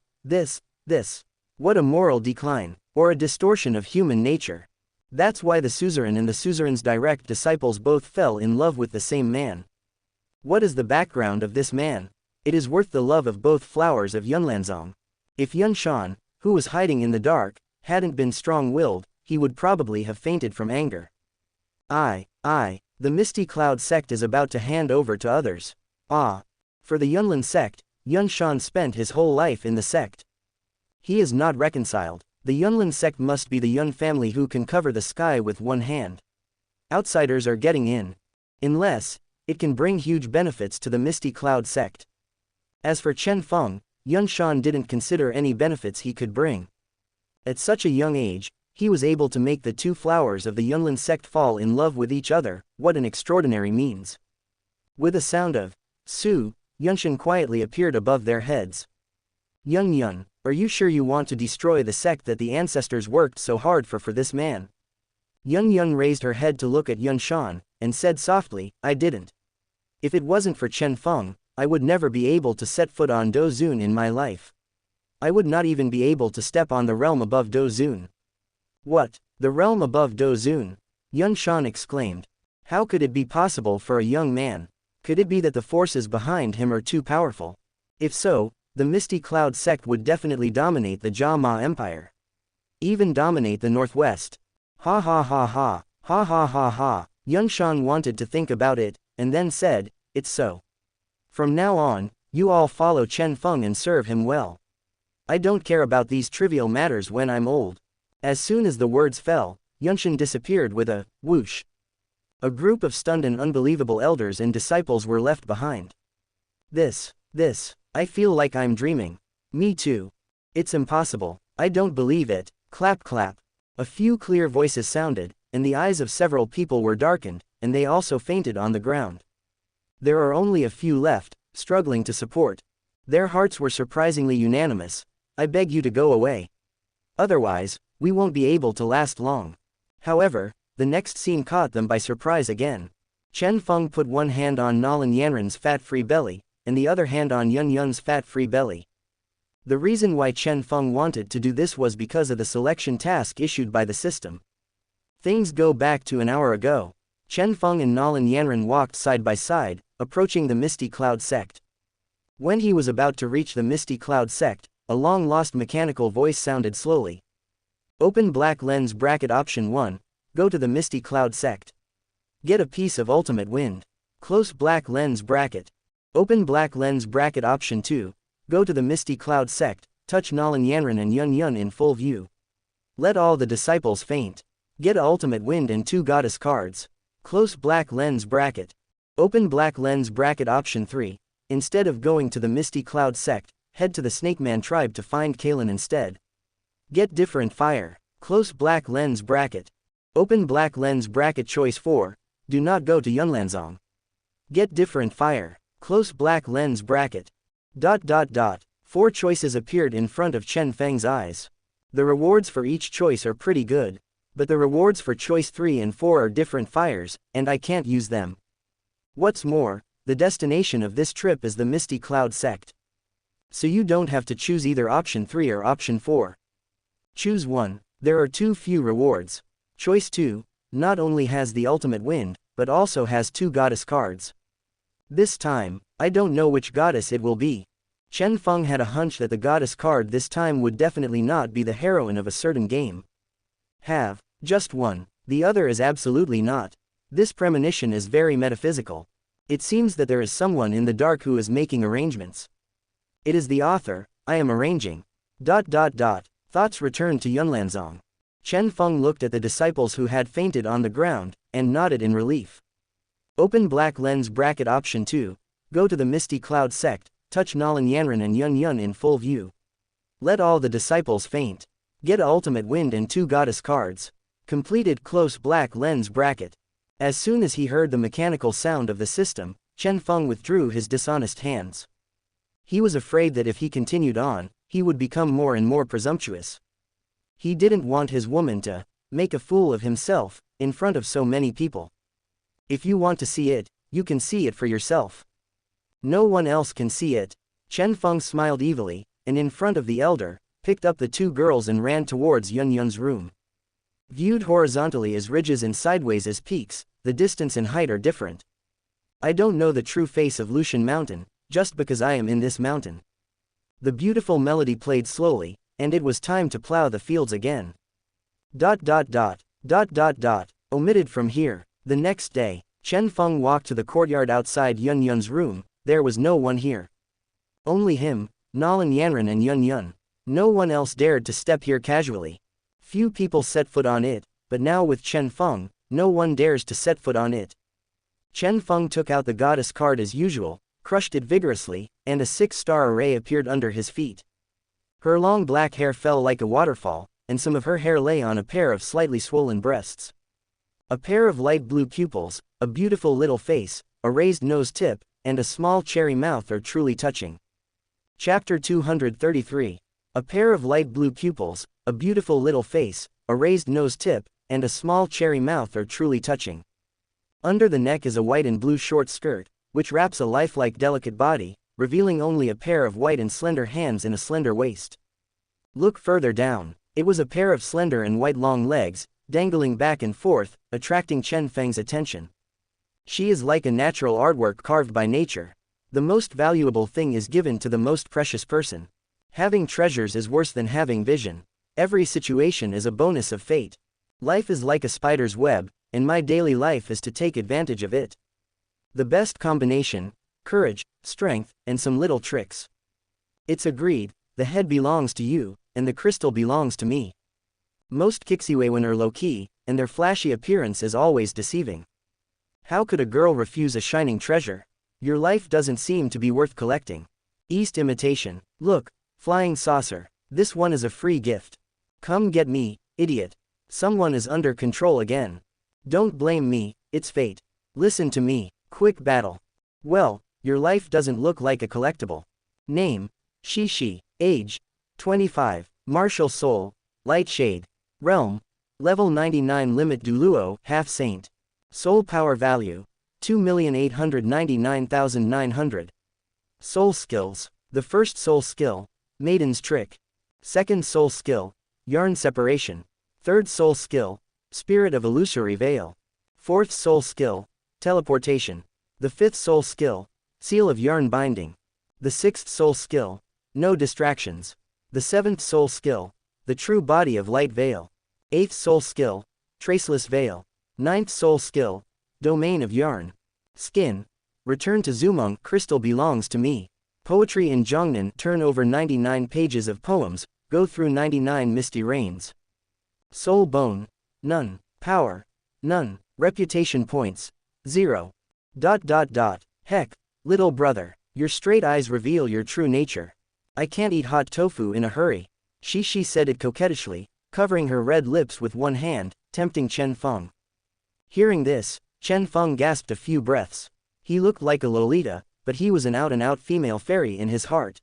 What a moral decline, or a distortion of human nature. That's why the suzerain and the suzerain's direct disciples both fell in love with the same man. What is the background of this man? It is worth the love of both flowers of Yunlanzong. If Yun Shan, who was hiding in the dark, hadn't been strong-willed, he would probably have fainted from anger. The Misty Cloud sect is about to hand over to others. For the Yunlin sect, Yun Shan spent his whole life in the sect. He is not reconciled. The Yunlin sect must be the Yun family who can cover the sky with one hand. Outsiders are getting in. Unless, it can bring huge benefits to the Misty Cloud sect. As for Chen Feng, Yun Shan didn't consider any benefits he could bring. At such a young age, he was able to make the two flowers of the Yunlin sect fall in love with each other. What an extraordinary means. With a sound of Su, Yunshan quietly appeared above their heads. Yun, are you sure you want to destroy the sect that the ancestors worked so hard for this man? Yun raised her head to look at Yun Shan, and said softly, I didn't. If it wasn't for Chen Feng, I would never be able to set foot on Dozun in my life. I would not even be able to step on the realm above Dozun. What, the realm above Dozun? Yun Shan exclaimed. How could it be possible for a young man? Could it be that the forces behind him are too powerful? If so, the Misty Cloud sect would definitely dominate the Jia Ma Empire. Even dominate the Northwest. Ha. Yun Shan wanted to think about it, and then said, it's so. From now on, you all follow Chen Feng and serve him well. I don't care about these trivial matters when I'm old. As soon as the words fell, Yunshan disappeared with a whoosh. A group of stunned and unbelievable elders and disciples were left behind. This, I feel like I'm dreaming. Me too. It's impossible. I don't believe it. Clap. A few clear voices sounded, and the eyes of several people were darkened, and they also fainted on the ground. There are only a few left, struggling to support. Their hearts were surprisingly unanimous. I beg you to go away. Otherwise, we won't be able to last long. However, the next scene caught them by surprise again. Chen Feng put one hand on Nalan Yanran's fat-free belly, and the other hand on Yun Yun's fat-free belly. The reason why Chen Feng wanted to do this was because of the selection task issued by the system. Things go back to an hour ago. Chen Feng and Nalan Yan walked side by side, approaching the Misty Cloud sect. When he was about to reach the Misty Cloud sect, a long-lost mechanical voice sounded slowly. Open black lens bracket option 1, go to the Misty Cloud sect. Get a piece of ultimate wind. Close black lens bracket. Open black lens bracket option 2, go to the Misty Cloud sect, touch Nalan Yan and Yun Yun in full view. Let all the disciples faint. Get a ultimate wind and 2 goddess cards. Close black lens bracket. Open black lens bracket option 3, instead of going to the Misty Cloud sect, head to the Snake Man tribe to find Kalen instead. Get different fire. Close black lens bracket. Open black lens bracket choice 4, do not go to Yunlanzong. Get different fire. Close black lens bracket. 4 choices appeared in front of Chen Feng's eyes. The rewards for each choice are pretty good, but the rewards for choice 3 and 4 are different fires, and I can't use them. What's more, the destination of this trip is the Misty Cloud sect. So you don't have to choose either option 3 or option 4. Choose one. There are too few rewards. Choice 2, not only has the ultimate wind, but also has 2 goddess cards. This time, I don't know which goddess it will be. Chen Feng had a hunch that the goddess card this time would definitely not be the heroine of a certain game. Have just one. The other is absolutely not. This premonition is very metaphysical. It seems that there is someone in the dark who is making arrangements. It is the author. I am arranging. Thoughts returned to Yunlanzong. Chen Feng looked at the disciples who had fainted on the ground, and nodded in relief. Open black lens bracket option 2, go to the Misty Cloud sect, touch Nalan Yan and Yun Yun in full view. Let all the disciples faint. Get a ultimate wind and 2 goddess cards. Completed close black lens bracket. As soon as he heard the mechanical sound of the system, Chen Feng withdrew his dishonest hands. He was afraid that if he continued on, he would become more and more presumptuous. He didn't want his woman to make a fool of himself in front of so many people. If you want to see it, you can see it for yourself. No one else can see it. Chen Feng smiled evilly, and in front of the elder, picked up the 2 girls and ran towards Yun Yun's room. Viewed horizontally as ridges and sideways as peaks, the distance and height are different. I don't know the true face of Lushan Mountain, just because I am in this mountain. The beautiful melody played slowly, and it was time to plow the fields again. Omitted from here. The next day, Chen Feng walked to the courtyard outside Yun Yun's room. There was no one here. Only him, Nalan Yan and Yun Yun. No one else dared to step here casually. Few people set foot on it, but now with Chen Feng, no one dares to set foot on it. Chen Feng took out the goddess card as usual, crushed it vigorously, and a 6-star array appeared under his feet. Her long black hair fell like a waterfall, and some of her hair lay on a pair of slightly swollen breasts. A pair of light blue pupils, a beautiful little face, a raised nose tip, and a small cherry mouth are truly touching. Chapter 233. A pair of light blue pupils, a beautiful little face, a raised nose tip, and a small cherry mouth are truly touching. Under the neck is a white and blue short skirt, which wraps a lifelike delicate body, revealing only a pair of white and slender hands and a slender waist. Look further down. It was a pair of slender and white long legs, dangling back and forth, attracting Chen Feng's attention. She is like a natural artwork carved by nature. The most valuable thing is given to the most precious person. Having treasures is worse than having vision. Every situation is a bonus of fate. Life is like a spider's web, and my daily life is to take advantage of it. The best combination: courage, strength, and some little tricks. It's agreed, the head belongs to you, and the crystal belongs to me. Most Kixiwewen are low-key, and their flashy appearance is always deceiving. How could a girl refuse a shining treasure? Your life doesn't seem to be worth collecting. East imitation. Look, flying saucer. This one is a free gift. Come get me, idiot. Someone is under control again. Don't blame me, it's fate. Listen to me. Quick battle. Well, your life doesn't look like a collectible. Name: Shishi. Age: 25. Martial soul: light shade. Realm: level 99. Limit: Douluo, half saint. Soul power value: 2,899,900. Soul skills. The first soul skill: Maiden's Trick. Second soul skill, Yarn Separation. Third soul skill, Spirit of Illusory Veil. Fourth soul skill, Teleportation. The fifth soul skill, Seal of Yarn Binding. The sixth soul skill, No Distractions. The seventh soul skill, The True Body of Light Veil. Eighth soul skill, Traceless Veil. Ninth soul skill, Domain of Yarn. Skin. Return to Zumong. Crystal belongs to me. Poetry in Zhongnan. Turn over 99 pages of poems, go through 99 misty rains. Soul Bone. None. Power. None. Reputation points. 0. Heck, little brother, your straight eyes reveal your true nature. I can't eat hot tofu in a hurry. She said it coquettishly, covering her red lips with one hand, tempting Chen Feng. Hearing this, Chen Feng gasped a few breaths. He looked like a Lolita, but he was an out-and-out female fairy in his heart.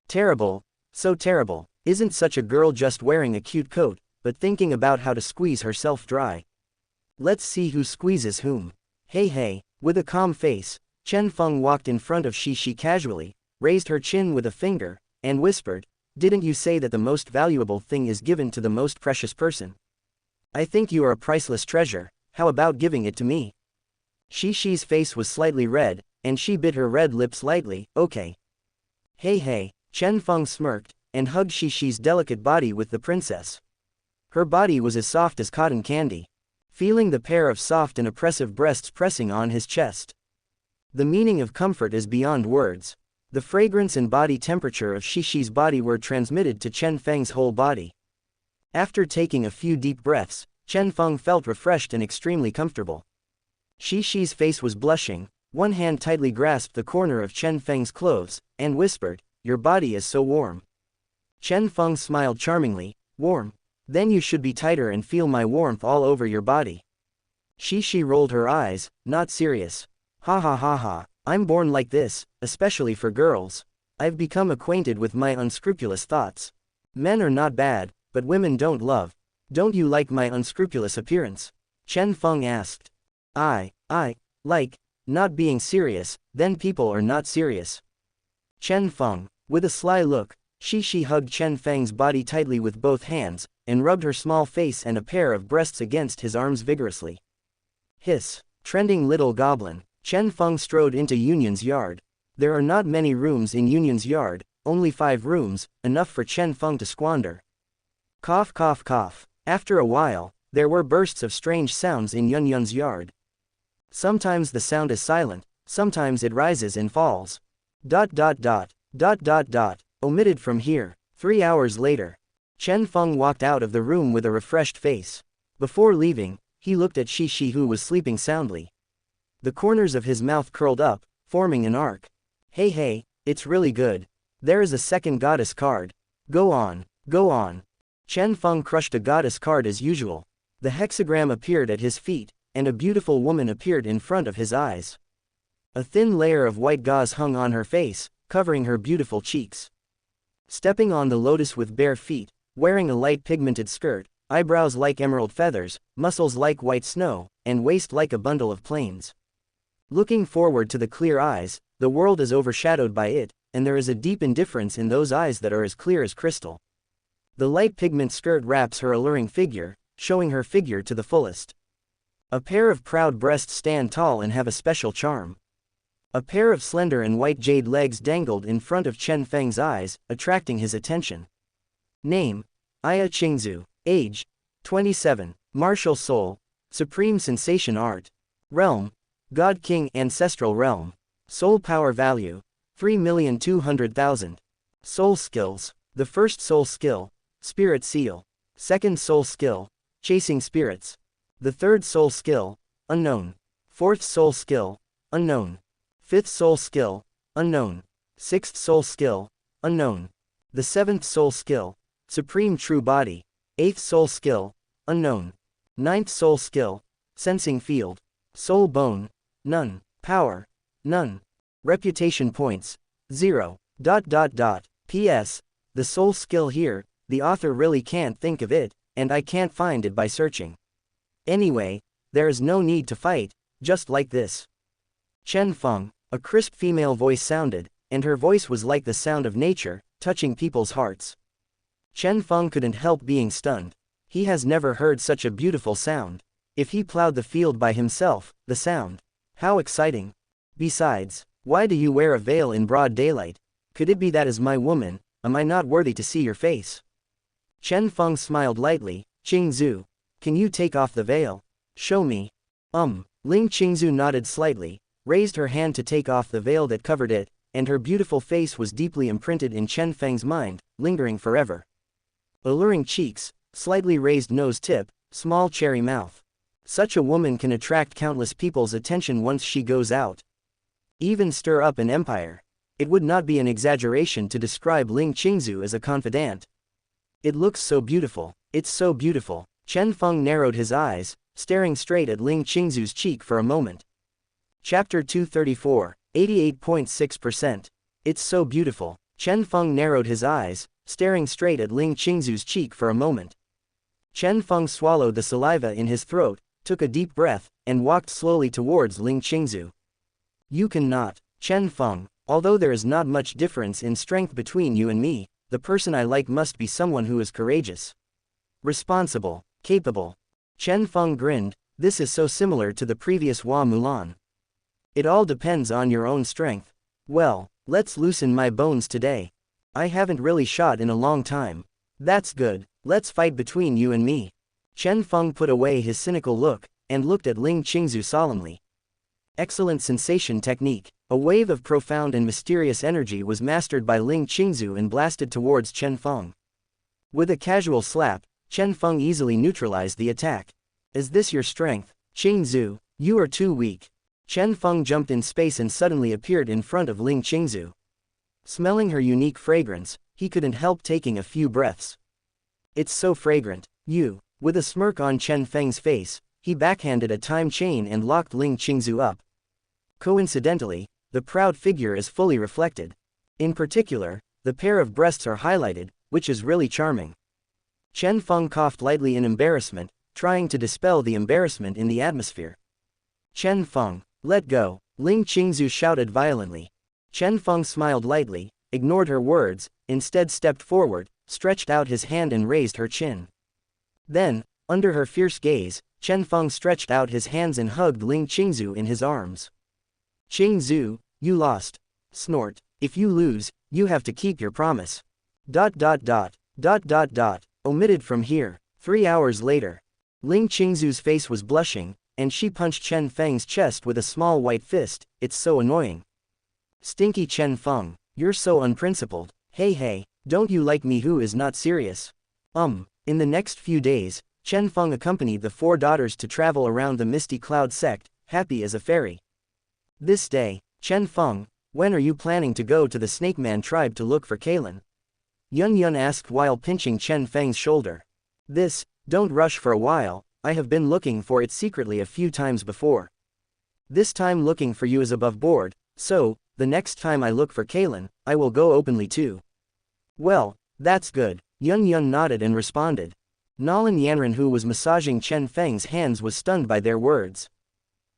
Terrible, so terrible. Isn't such a girl just wearing a cute coat, but thinking about how to squeeze herself dry. Let's see who squeezes whom. Hey. With a calm face, Chen Feng walked in front of Shi casually, raised her chin with a finger, and whispered, "Didn't you say that the most valuable thing is given to the most precious person? I think you are a priceless treasure, how about giving it to me?" Shi's face was slightly red, and she bit her red lips lightly. "Okay." Hey, Chen Feng smirked, and hugged Shi's delicate body with the princess. Her body was as soft as cotton candy. Feeling the pair of soft and oppressive breasts pressing on his chest. The meaning of comfort is beyond words. The fragrance and body temperature of Shi's body were transmitted to Chen Feng's whole body. After taking a few deep breaths, Chen Feng felt refreshed and extremely comfortable. Shi's face was blushing, one hand tightly grasped the corner of Chen Feng's clothes, and whispered, "Your body is so warm." Chen Feng smiled charmingly. "Warm? Then you should be tighter and feel my warmth all over your body." Shi rolled her eyes, not serious. Ha, I'm born like this, especially for girls. I've become acquainted with my unscrupulous thoughts. Men are not bad, but women don't love. Don't you like my unscrupulous appearance? Chen Feng asked. I like, not being serious, then people are not serious. Chen Feng, with a sly look, Shi hugged Chen Feng's body tightly with both hands, and rubbed her small face and a pair of breasts against his arms vigorously. Hiss, trending little goblin. Chen Feng strode into Yunyan's yard. There are not many rooms in Yunyan's yard, only 5 rooms, enough for Chen Feng to squander. Cough. After a while, there were bursts of strange sounds in Yunyan's yard. Sometimes the sound is silent, sometimes it rises and falls. ... Omitted from here. 3 hours later. Chen Feng walked out of the room with a refreshed face. Before leaving, he looked at Shi who was sleeping soundly. The corners of his mouth curled up, forming an arc. Hey, it's really good. There is a second goddess card. Go on. Chen Feng crushed a goddess card as usual. The hexagram appeared at his feet, and a beautiful woman appeared in front of his eyes. A thin layer of white gauze hung on her face, covering her beautiful cheeks. Stepping on the lotus with bare feet, wearing a light pigmented skirt, eyebrows like emerald feathers, muscles like white snow, and waist like a bundle of plains. Looking forward to the clear eyes, the world is overshadowed by it, and there is a deep indifference in those eyes that are as clear as crystal. The light pigment skirt wraps her alluring figure, showing her figure to the fullest. A pair of proud breasts stand tall and have a special charm. A pair of slender and white jade legs dangled in front of Chen Feng's eyes, attracting his attention. Name: Aya Qingzu. Age: 27. Martial soul: Supreme sensation art. Realm: God King Ancestral Realm. Soul power value: 3,200,000. Soul skills: the first soul skill, Spirit Seal. Second soul skill, Chasing Spirits. The third soul skill, Unknown. Fourth soul skill, Unknown. Fifth soul skill, Unknown. Sixth soul skill, Unknown. The seventh soul skill, Supreme True Body. Eighth soul skill, Unknown. Ninth soul skill, Sensing Field. Soul Bone, none. Power, none. Reputation points, 0. P.S. The soul skill here, the author really can't think of it, and I can't find it by searching. Anyway, there is no need to fight, just like this. Chen Feng, a crisp female voice sounded, and her voice was like the sound of nature, touching people's hearts. Chen Feng couldn't help being stunned. He has never heard such a beautiful sound. If he plowed the field by himself, the sound. How exciting. Besides, why do you wear a veil in broad daylight? Could it be that as my woman, am I not worthy to see your face? Chen Feng smiled lightly. Qingzu, can you take off the veil? Show me. Ling Qingzu nodded slightly, raised her hand to take off the veil that covered it, and her beautiful face was deeply imprinted in Chen Feng's mind, lingering forever. Alluring cheeks, slightly raised nose tip, small cherry mouth. Such a woman can attract countless people's attention once she goes out. Even stir up an empire. It would not be an exaggeration to describe Ling Qingzu as a confidant. It looks so beautiful, it's so beautiful. Chen Feng narrowed his eyes, staring straight at Ling Qingzu's cheek for a moment. Chapter 234, 88.6%. It's so beautiful. Chen Feng narrowed his eyes, staring straight at Ling Qingzu's cheek for a moment. Chen Feng swallowed the saliva in his throat, took a deep breath, and walked slowly towards Ling Qingzu. You cannot, Chen Feng, although there is not much difference in strength between you and me, the person I like must be someone who is courageous, responsible, capable. Chen Feng grinned. This is so similar to the previous Hua Mulan. It all depends on your own strength. Well, let's loosen my bones today. I haven't really shot in a long time. That's good, let's fight between you and me. Chen Feng put away his cynical look, and looked at Ling Qingzu solemnly. Excellent sensation technique. A wave of profound and mysterious energy was mastered by Ling Qingzu and blasted towards Chen Feng. With a casual slap, Chen Feng easily neutralized the attack. Is this your strength? Qingzu, you are too weak. Chen Feng jumped in space and suddenly appeared in front of Ling Qingzu. Smelling her unique fragrance, he couldn't help taking a few breaths. It's so fragrant. You. With a smirk on Chen Feng's face, he backhanded a time chain and locked Ling Qingzu up. Coincidentally, the proud figure is fully reflected. In particular, the pair of breasts are highlighted, which is really charming. Chen Feng coughed lightly in embarrassment, trying to dispel the embarrassment in the atmosphere. Chen Feng, let go, Ling Qingzu shouted violently. Chen Feng smiled lightly, ignored her words, instead stepped forward, stretched out his hand and raised her chin. Then, under her fierce gaze, Chen Feng stretched out his hands and hugged Ling Qingzu in his arms. Qingzu, you lost. Snort. If you lose, you have to keep your promise. ... Omitted from here. 3 hours later. Ling Qingzu's face was blushing, and she punched Chen Feng's chest with a small white fist. It's so annoying. Stinky Chen Feng, you're so unprincipled. Hey, don't you like me who is not serious? In the next few days, Chen Feng accompanied the 4 daughters to travel around the Misty Cloud sect, happy as a fairy. This day, Chen Feng, when are you planning to go to the Snake Man tribe to look for Kalin? Yun asked while pinching Chen Feng's shoulder. Don't rush for a while, I have been looking for it secretly a few times before. This time looking for you is above board, so, the next time I look for Kalin, I will go openly too. Well, that's good, Yun nodded and responded. Nalan Yan who was massaging Chen Feng's hands was stunned by their words.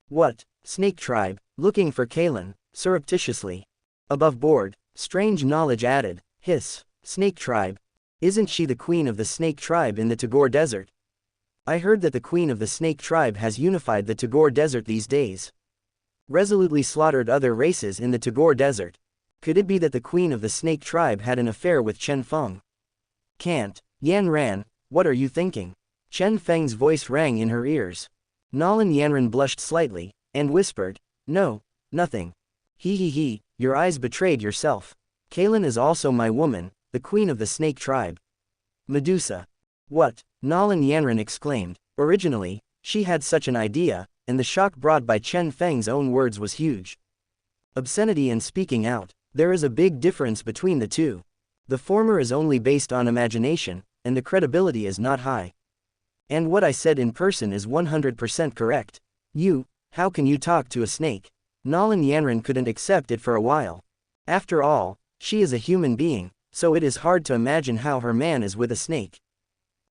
What, Snake Tribe, looking for Kalin, surreptitiously. Above board, strange knowledge added, hiss, Snake Tribe. Isn't she the queen of the Snake Tribe in the Tagore Desert? I heard that the queen of the Snake Tribe has unified the Tagore Desert these days. Resolutely slaughtered other races in the Tagore Desert. Could it be that the queen of the Snake Tribe had an affair with Chen Feng? Can't. Yan Ran, what are you thinking? Chen Feng's voice rang in her ears. Nalan Yan blushed slightly, and whispered, no, nothing. He, your eyes betrayed yourself. Kalin is also my woman, the queen of the Snake Tribe. Medusa. What? Nalan Yan exclaimed. Originally, she had such an idea, and the shock brought by Chen Feng's own words was huge. Obscenity and speaking out, there is a big difference between the two. The former is only based on imagination, and the credibility is not high. And what I said in person is 100% correct. How can you talk to a snake? Nalan Yan couldn't accept it for a while. After all, she is a human being, so it is hard to imagine how her man is with a snake.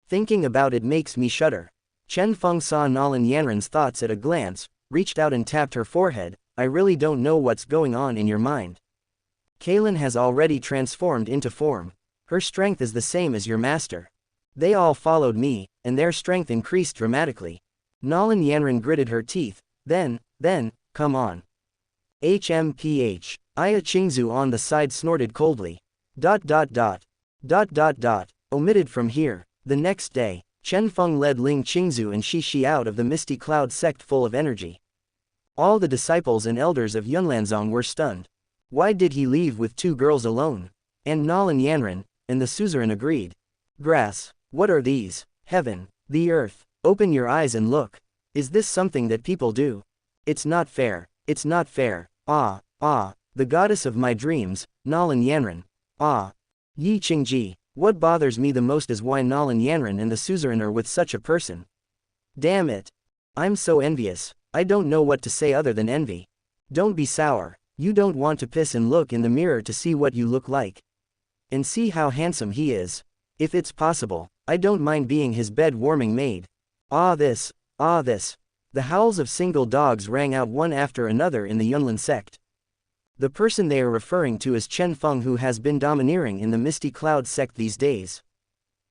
Thinking about it makes me shudder. Chen Feng saw Nalan Yan's thoughts at a glance, reached out and tapped her forehead. I really don't know what's going on in your mind. Kaylin has already transformed into form. Her strength is the same as your master. They all followed me, and their strength increased dramatically. Nalan Yan gritted her teeth. Then, come on. HMPH. Aya Qingzu on the side snorted coldly. ... Omitted from here. The next day, Chen Feng led Ling Qingzu and Xi out of the Misty Cloud sect full of energy. All the disciples and elders of Yunlanzong were stunned. Why did he leave with 2 girls alone? And Nalan Yan and the suzerain agreed. Grass. What are these? Heaven. The earth. Open your eyes and look. Is this something that people do? It's not fair. It's not fair. Ah. The goddess of my dreams, Nalan Yan. Ah. Yi Qingji. What bothers me the most is why Nalan Yan and the suzerain are with such a person. Damn it. I'm so envious. I don't know what to say other than envy. Don't be sour. You don't want to piss and look in the mirror to see what you look like. And see how handsome he is. If it's possible, I don't mind being his bed-warming maid. Ah this. The howls of single dogs rang out one after another in the Yunlan sect. The person they are referring to is Chen Feng, who has been domineering in the Misty Cloud sect these days.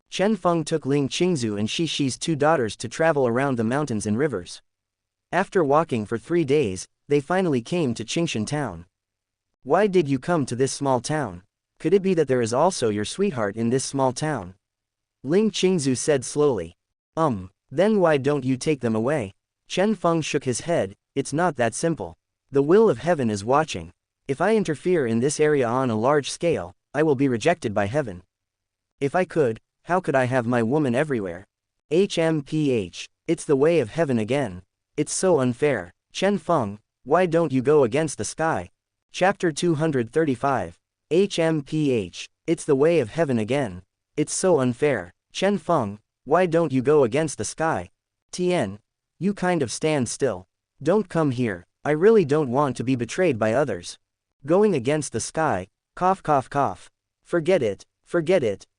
Chen Feng took Ling Qingzu and Shi's 2 daughters to travel around the mountains and rivers. After walking for 3 days, they finally came to Qingshan town. Why did you come to this small town? Could it be that there is also your sweetheart in this small town? Ling Qingzu said slowly. Then why don't you take them away? Chen Feng shook his head. It's not that simple. The will of heaven is watching. If I interfere in this area on a large scale, I will be rejected by heaven. If I could, how could I have my woman everywhere? HMPH. It's the way of heaven again. It's so unfair. Chen Feng, why don't you go against the sky? Chapter 235. HMPH. It's the way of heaven again. It's so unfair. Chen Feng, why don't you go against the sky? Tian, you kind of stand still. Don't come here. I really don't want to be betrayed by others. Going against the sky. Cough. Forget it.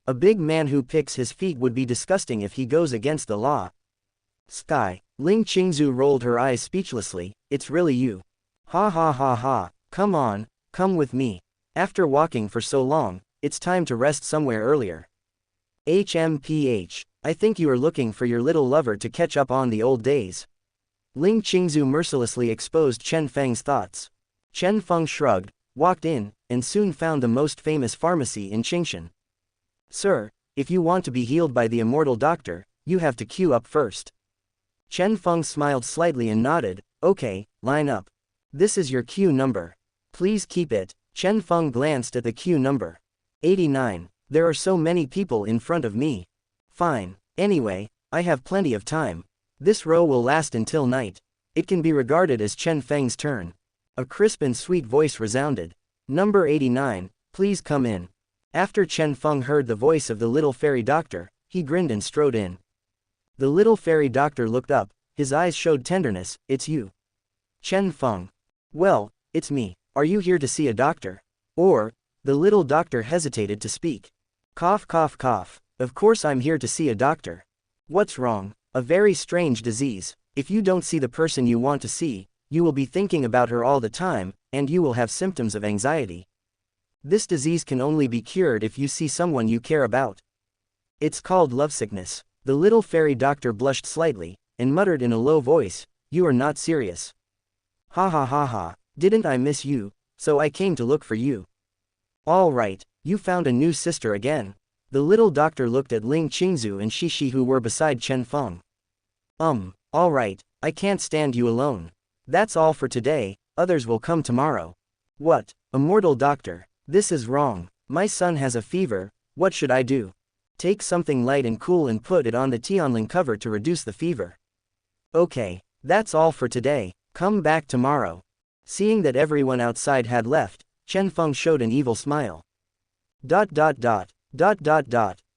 A big man who picks his feet would be disgusting if he goes against the law. Sky. Ling Qingzu rolled her eyes speechlessly. It's really you. Ha. Come on, come with me. After walking for so long, it's time to rest somewhere earlier. HMPH. I think you are looking for your little lover to catch up on the old days. Ling Qingzu mercilessly exposed Chen Feng's thoughts. Chen Feng shrugged, walked in, and soon found the most famous pharmacy in Qingshan. Sir, if you want to be healed by the immortal doctor, you have to queue up first. Chen Feng smiled slightly and nodded. Okay, line up. This is your queue number. Please keep it. Chen Feng glanced at the queue number. 89. There are so many people in front of me. Fine. Anyway, I have plenty of time. This row will last until night. It can be regarded as Chen Feng's turn. A crisp and sweet voice resounded. Number 89, please come in. After Chen Feng heard the voice of the little fairy doctor, he grinned and strode in. The little fairy doctor looked up, his eyes showed tenderness. It's you. Chen Feng. Well, it's me. Are you here to see a doctor? Or, the little doctor hesitated to speak. Cough. Of course I'm here to see a doctor. What's wrong? A very strange disease. If you don't see the person you want to see, you will be thinking about her all the time, and you will have symptoms of anxiety. This disease can only be cured if you see someone you care about. It's called lovesickness. The little fairy doctor blushed slightly, and muttered in a low voice, you are not serious. Ha. Didn't I miss you? So I came to look for you. All right, you found a new sister again. The little doctor looked at Ling Qingzu and Shi who were beside Chen Feng. All right, I can't stand you alone. That's all for today, others will come tomorrow. What? Immortal doctor. This is wrong. My son has a fever, what should I do? Take something light and cool and put it on the Tianling cover to reduce the fever. Okay, that's all for today, come back tomorrow. Seeing that everyone outside had left, Chen Feng showed an evil smile. ...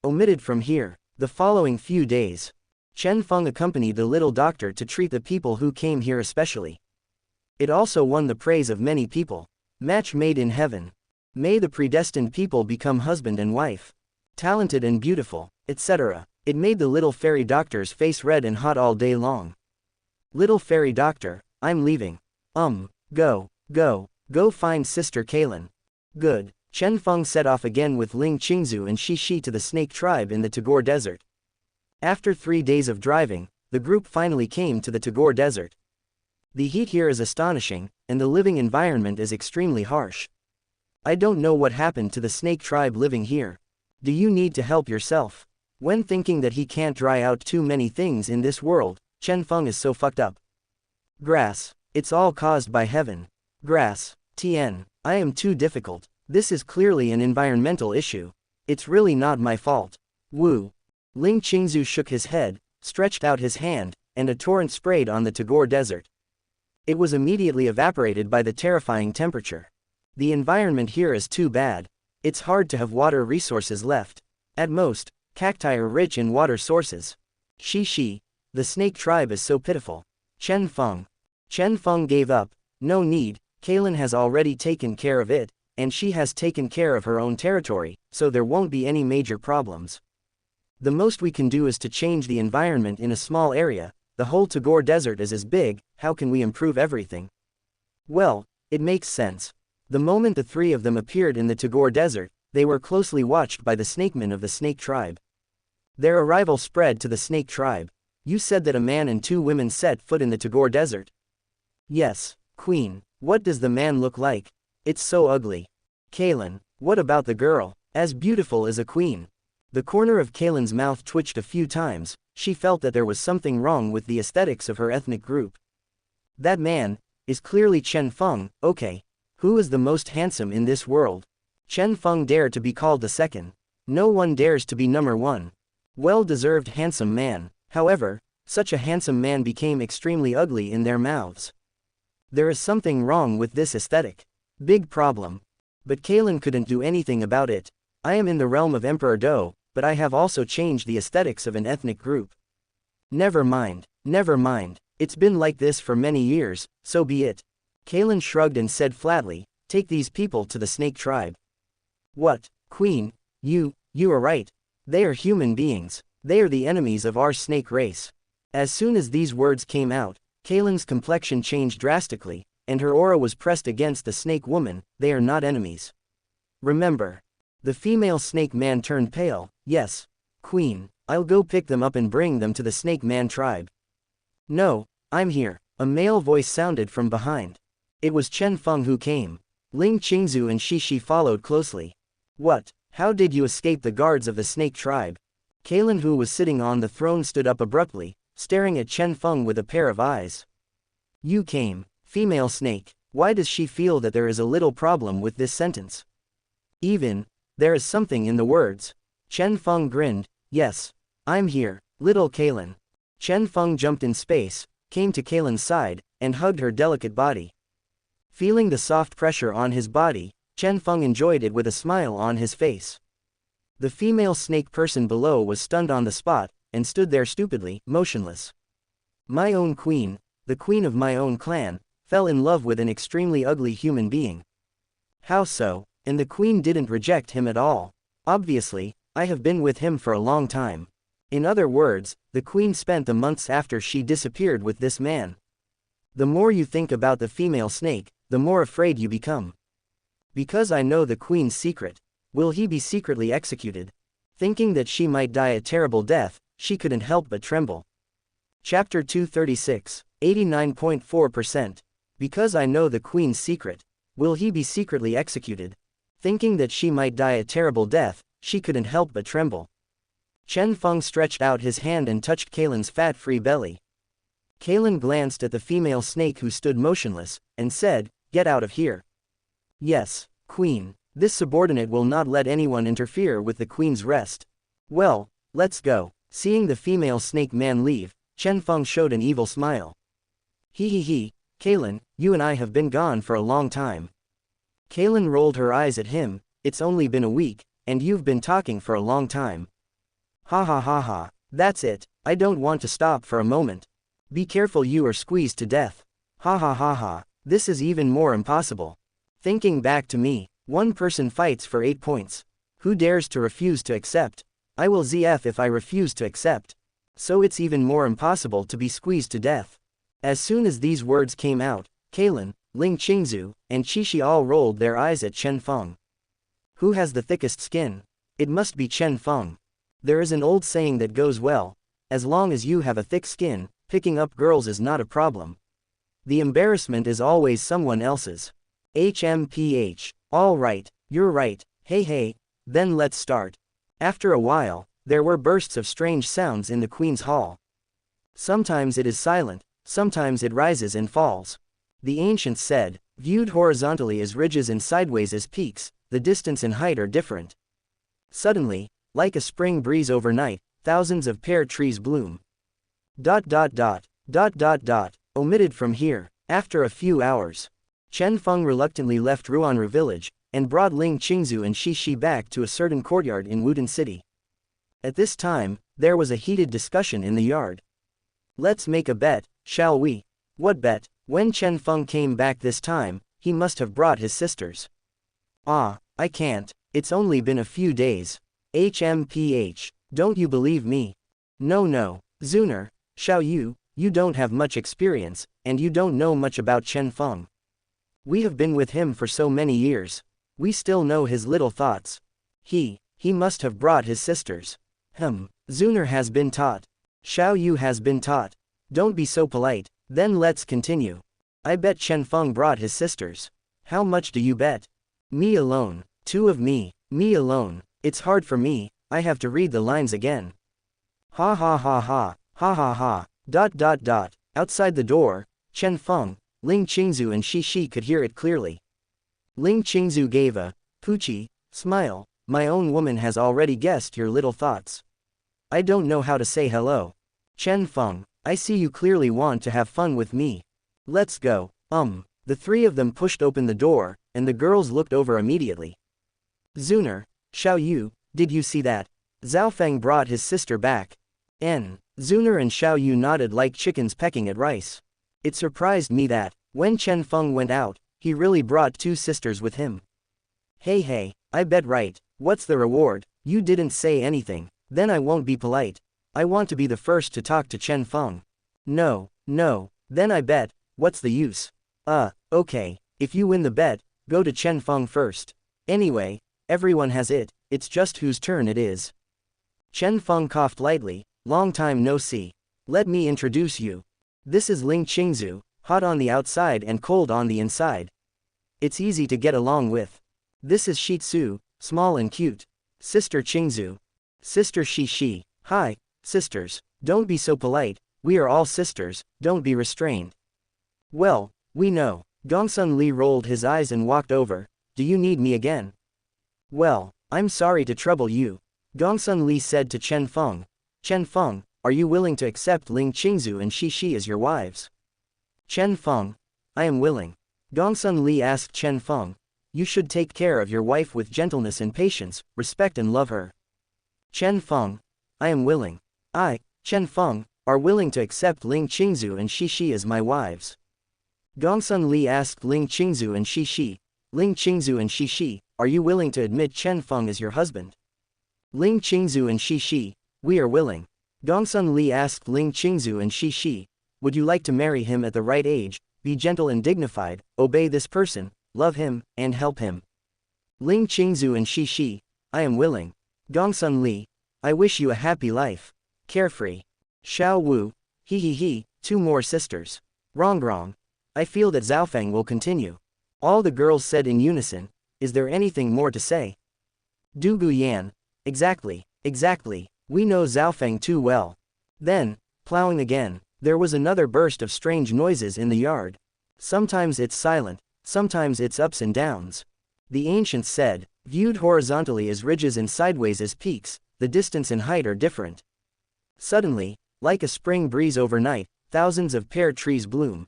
Omitted from here. The following few days, Chen Feng accompanied the little doctor to treat the people who came here especially. It also won the praise of many people. Match made in heaven. May the predestined people become husband and wife. Talented and beautiful, etc. It made the little fairy doctor's face red and hot all day long. Little fairy doctor, I'm leaving. Go find Sister Kaylin. Good. Chen Feng set off again with Ling Qingzu and Shi to the snake tribe in the Tagore Desert. After 3 days of driving, the group finally came to the Tagore Desert. The heat here is astonishing, and the living environment is extremely harsh. I don't know what happened to the snake tribe living here. Do you need to help yourself? When thinking that he can't dry out too many things in this world, Chen Feng is so fucked up. Grass. It's all caused by heaven. Grass. Tian. I am too difficult. This is clearly an environmental issue. It's really not my fault. Wu. Ling Qingzu shook his head, stretched out his hand, and a torrent sprayed on the Tagore Desert. It was immediately evaporated by the terrifying temperature. The environment here is too bad. It's hard to have water resources left. At most, cacti are rich in water sources. Shi, the snake tribe is so pitiful. Chen Feng gave up. No need, Kalin has already taken care of it, and she has taken care of her own territory, so there won't be any major problems. The most we can do is to change the environment in a small area. The whole Tagore Desert is as big, how can we improve everything? Well, it makes sense. The moment the 3 of them appeared in the Tagore Desert, they were closely watched by the snakemen of the snake tribe. Their arrival spread to the snake tribe. You said that a man and 2 women set foot in the Tagore Desert? Yes, Queen. What does the man look like? It's so ugly. Kalin. What about the girl? As beautiful as a queen. The corner of Kalin's mouth twitched a few times. She felt that there was something wrong with the aesthetics of her ethnic group. That man is clearly Chen Feng. Okay. Who is the most handsome in this world? Chen Feng dared to be called the second. No one dares to be number 1. Well-deserved handsome man. However, such a handsome man became extremely ugly in their mouths. There is something wrong with this aesthetic. Big problem. But Kalin couldn't do anything about it. I am in the realm of Emperor Do, but I have also changed the aesthetics of an ethnic group. Never mind. It's been like this for many years, so be it. Kalin shrugged and said flatly, take these people to the snake tribe. What, Queen? You are right. They are human beings. They are the enemies of our snake race. As soon as these words came out, Kalin's complexion changed drastically, and her aura was pressed against the snake woman. They are not enemies. Remember. The female snake man turned pale. Yes, Queen. I'll go pick them up and bring them to the snake man tribe. No, I'm here. A male voice sounded from behind. It was Chen Feng who came. Ling Qingzu and Shi followed closely. What? How did you escape the guards of the snake tribe? Kalin, who was sitting on the throne, stood up abruptly, staring at Chen Feng with a pair of eyes. You came. Female snake. Why does she feel that there is a little problem with this sentence? There is something in the words. Chen Feng grinned. Yes. I'm here, little Kalin. Chen Feng jumped in space, came to Kalin's side, and hugged her delicate body. Feeling the soft pressure on his body, Chen Feng enjoyed it with a smile on his face. The female snake person below was stunned on the spot, and stood there stupidly, motionless. My own queen, the queen of my own clan, fell in love with an extremely ugly human being. How so? And the queen didn't reject him at all. Obviously, I have been with him for a long time. In other words, the queen spent the months after she disappeared with this man. The more you think about the female snake, the more afraid you become. Because I know the queen's secret. Will he be secretly executed? Thinking that she might die a terrible death, she couldn't help but tremble. Chapter 236, 89.4%. Because I know the queen's secret. Will he be secretly executed? Thinking that she might die a terrible death, she couldn't help but tremble. Chen Feng stretched out his hand and touched Kalin's fat-free belly. Kalin glanced at the female snake who stood motionless, and said, get out of here. Yes, Queen. This subordinate will not let anyone interfere with the queen's rest. Well, let's go. Seeing the female snake man leave, Chen Feng showed an evil smile. He, Kalin, you and I have been gone for a long time. Kalin rolled her eyes at him. It's only been a week, and you've been talking for a long time. Ha. That's it. I don't want to stop for a moment. Be careful, you are squeezed to death. Ha. This is even more impossible. Thinking back to me. One person fights for 8 points. Who dares to refuse to accept? I will ZF if I refuse to accept. So it's even more impossible to be squeezed to death. As soon as these words came out, Kalin, Ling Qingzu, and Shi all rolled their eyes at Chen Feng. Who has the thickest skin? It must be Chen Feng. There is an old saying that goes well, as long as you have a thick skin, picking up girls is not a problem. The embarrassment is always someone else's. HMPH. All right, you're right, hey, then let's start. After a while, there were bursts of strange sounds in the Queen's Hall. Sometimes it is silent, sometimes it rises and falls. The ancients said, viewed horizontally as ridges and sideways as peaks, the distance and height are different. Suddenly, like a spring breeze overnight, thousands of pear trees bloom. Omitted from here. After a few hours, Chen Feng reluctantly left Ruanru village, and brought Ling Qingzu and Shi back to a certain courtyard in Wudin City. At this time, there was a heated discussion in the yard. Let's make a bet, shall we? What bet? When Chen Feng came back this time, he must have brought his sisters. Ah, I can't, it's only been a few days. HMPH, don't you believe me? No, Zuner, Xiao Yu, you don't have much experience, and you don't know much about Chen Feng. We have been with him for so many years. We still know his little thoughts. He must have brought his sisters. Zuner has been taught. Xiao Yu has been taught. Don't be so polite, then let's continue. I bet Chen Feng brought his sisters. How much do you bet? Me alone. 2 of me alone. It's hard for me, I have to read the lines again. Ha. Outside the door, Chen Feng, Ling Qingzu and Shi could hear it clearly. Ling Qingzu gave a poochie smile. My own woman has already guessed your little thoughts. I don't know how to say hello. Chen Feng, I see you clearly want to have fun with me. Let's go. The 3 of them pushed open the door, and the girls looked over immediately. Zuner, Xiao Yu, did you see that? Zhao Feng brought his sister back. Zuner and Xiao Yu nodded like chickens pecking at rice. It surprised me that, when Chen Feng went out, he really brought 2 sisters with him. Hey, I bet right. What's the reward? You didn't say anything, then I won't be polite. I want to be the first to talk to Chen Feng. No, then I bet, what's the use? Okay, if you win the bet, go to Chen Feng first. Anyway, everyone has it, it's just whose turn it is. Chen Feng coughed lightly, long time no see. Let me introduce you. This is Ling Qingzu, hot on the outside and cold on the inside. It's easy to get along with. This is Shi Tzu, small and cute. Sister Qingzu. Sister Shi. Hi, sisters, don't be so polite, we are all sisters, don't be restrained. Well, we know. Gongsun Li rolled his eyes and walked over. Do you need me again? Well, I'm sorry to trouble you. Gongsun Li said to Chen Feng. Chen Feng, are you willing to accept Ling Qingzu and Shi as your wives? Chen Feng, I am willing. Gongsun Li asked Chen Feng. You should take care of your wife with gentleness and patience, respect and love her. Chen Feng, I am willing. I, Chen Feng, are willing to accept Ling Qingzu and Shi as my wives. Gongsun Li asked Ling Qingzu and Shi. Ling Qingzu and Shi, are you willing to admit Chen Feng as your husband? Ling Qingzu and Shi, we are willing. Gongsun Li asked Ling Qingzu and Shi, would you like to marry him at the right age, be gentle and dignified, obey this person, love him, and help him? Ling Qingzu and Shi, I am willing. Gongsun Li, I wish you a happy life. Carefree. Xiao Wu, he, 2 more sisters. Wrong. I feel that Zhao Feng will continue. All the girls said in unison, is there anything more to say? Du Guyan, exactly, we know Zhao Feng too well. Then, plowing again, there was another burst of strange noises in the yard. Sometimes it's silent, sometimes it's ups and downs. The ancients said, viewed horizontally as ridges and sideways as peaks, the distance and height are different. Suddenly, like a spring breeze overnight, thousands of pear trees bloom.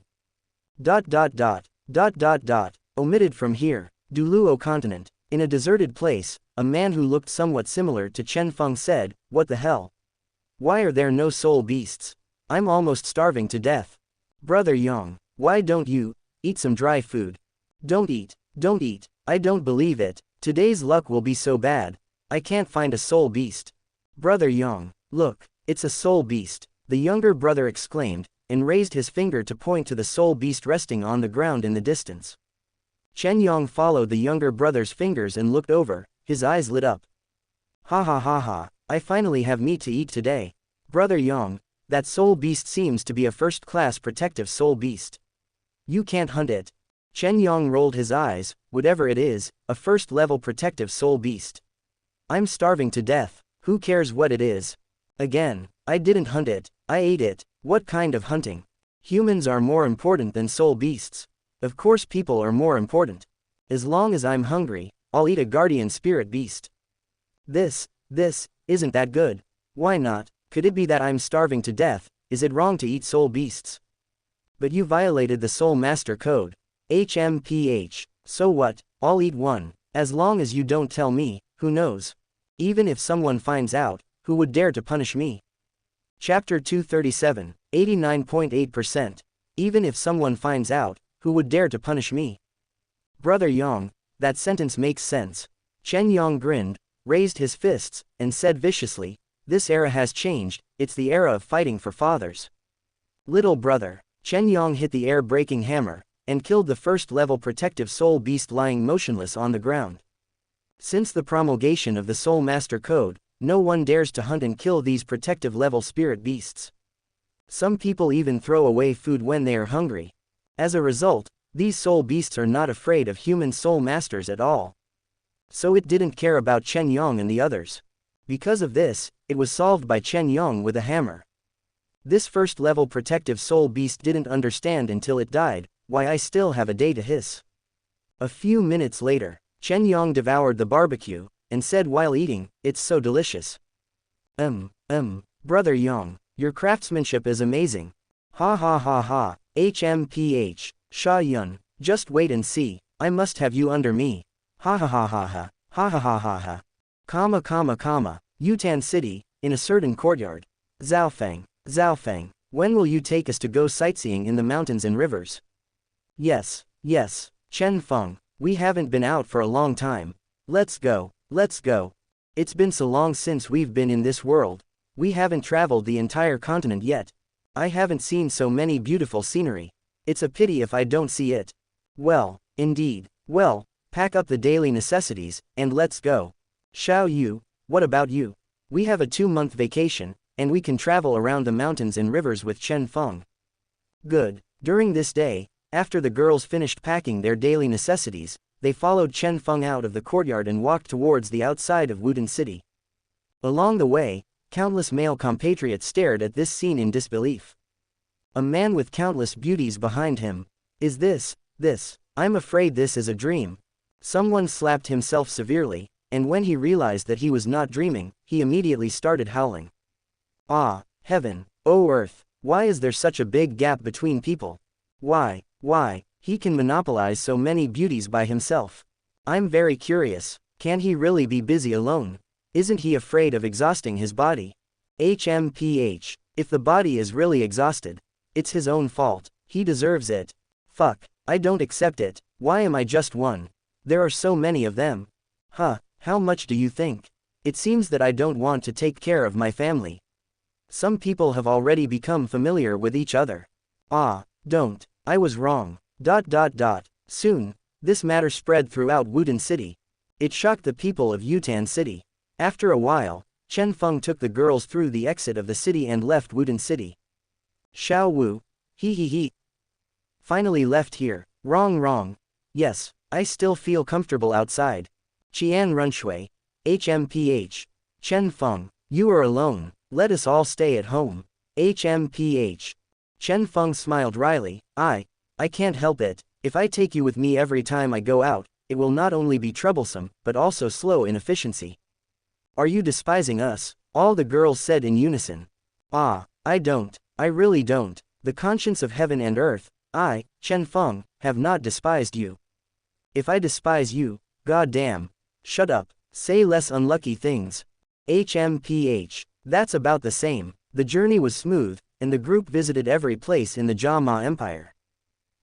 Omitted from here. Douluo continent. In a deserted place, a man who looked somewhat similar to Chen Feng said, what the hell? Why are there no soul beasts? I'm almost starving to death. Brother Yang, why don't you eat some dry food? Don't eat. I don't believe it. Today's luck will be so bad. I can't find a soul beast. Brother Yang, look, it's a soul beast, the younger brother exclaimed, and raised his finger to point to the soul beast resting on the ground in the distance. Chenyong followed the younger brother's fingers and looked over, His eyes lit up. Ha ha ha ha, I finally have meat to eat today. Brother Yang, that soul beast seems to be a first-class protective soul beast. You can't hunt it. Chenyong rolled his eyes. Whatever it is, a first-level protective soul beast. I'm starving to death. Who cares what it is? Again, I didn't hunt it, I ate it. What kind of hunting? Humans are more important than soul beasts. Of course people are more important. As long as I'm hungry, I'll eat a guardian spirit beast. This isn't that good. Why not? Could it be that I'm starving to death? Is it wrong to eat soul beasts? But you violated the Soul Master Code. HMPH. So what? I'll eat one. As long as you don't tell me, who knows? Even if someone finds out, who would dare to punish me? Chapter 237, 89.8%. Even if someone finds out, who would dare to punish me? Brother Yang, that sentence makes sense. Chenyong grinned, raised his fists, and said viciously, this era has changed, it's the era of fighting for fathers. Little brother. Chenyong hit the air-breaking hammer, and killed the first-level protective soul beast lying motionless on the ground. Since the promulgation of the Soul Master Code, no one dares to hunt and kill these protective-level spirit beasts. Some people even throw away food when they are hungry. As a result, these soul beasts are not afraid of human soul masters at all. So it didn't care about Chenyong and the others. Because of this, it was solved by Chenyong with a hammer. This first-level protective soul beast didn't understand until it died, why I still have a day to hiss. A few minutes later, Chenyong devoured the barbecue, and said while eating, it's so delicious. Brother Yang, your craftsmanship is amazing. Ha ha ha ha, HMPH, Sha Yun, just wait and see, I must have you under me. Ha ha ha ha ha, ha ha ha ha ha. Yutan City, in a certain courtyard. Zhaofeng, when will you take us to go sightseeing in the mountains and rivers? Yes, Chen Feng, we haven't been out for a long time. Let's go. It's been so long since we've been in this world. We haven't traveled the entire continent yet. I haven't seen so many beautiful scenery. It's a pity if I don't see it. Well, indeed. Well, pack up the daily necessities, and let's go. Xiao Wu, what about you? We have a 2-month vacation, and we can travel around the mountains and rivers with Chen Feng. Good. During this day, after the girls finished packing their daily necessities, they followed Chen Feng out of the courtyard and walked towards the outside of Wudin City. Along the way, countless male compatriots stared at this scene in disbelief. A man with countless beauties behind him. Is this? I'm afraid this is a dream. Someone slapped himself severely, and when he realized that he was not dreaming, he immediately started howling. Ah, heaven, oh earth, why is there such a big gap between people? Why, he can monopolize so many beauties by himself. I'm very curious, can he really be busy alone? Isn't he afraid of exhausting his body? HMPH, if the body is really exhausted, it's his own fault, he deserves it. Fuck, I don't accept it, why am I just one? There are so many of them. How much do you think? It seems that I don't want to take care of my family. Some people have already become familiar with each other. Don't, I was wrong. Soon, this matter spread throughout Wudin City. It shocked the people of Yutan City. After a while, Chen Feng took the girls through the exit of the city and left Wudin City. Xiao Wu, he. Finally left here. Wrong. Yes, I still feel comfortable outside. Qian Runshui, HMPH. Chen Feng, you are alone, let us all stay at home. HMPH. Chen Feng smiled wryly, I can't help it, if I take you with me every time I go out, it will not only be troublesome, but also slow in efficiency. Are you despising us? All the girls said in unison. I don't, I really don't, the conscience of heaven and earth, I, Chen Feng, have not despised you. If I despise you, goddamn. Shut up, say less unlucky things. HMPH, that's about the same. The journey was smooth, and the group visited every place in the Jia Empire.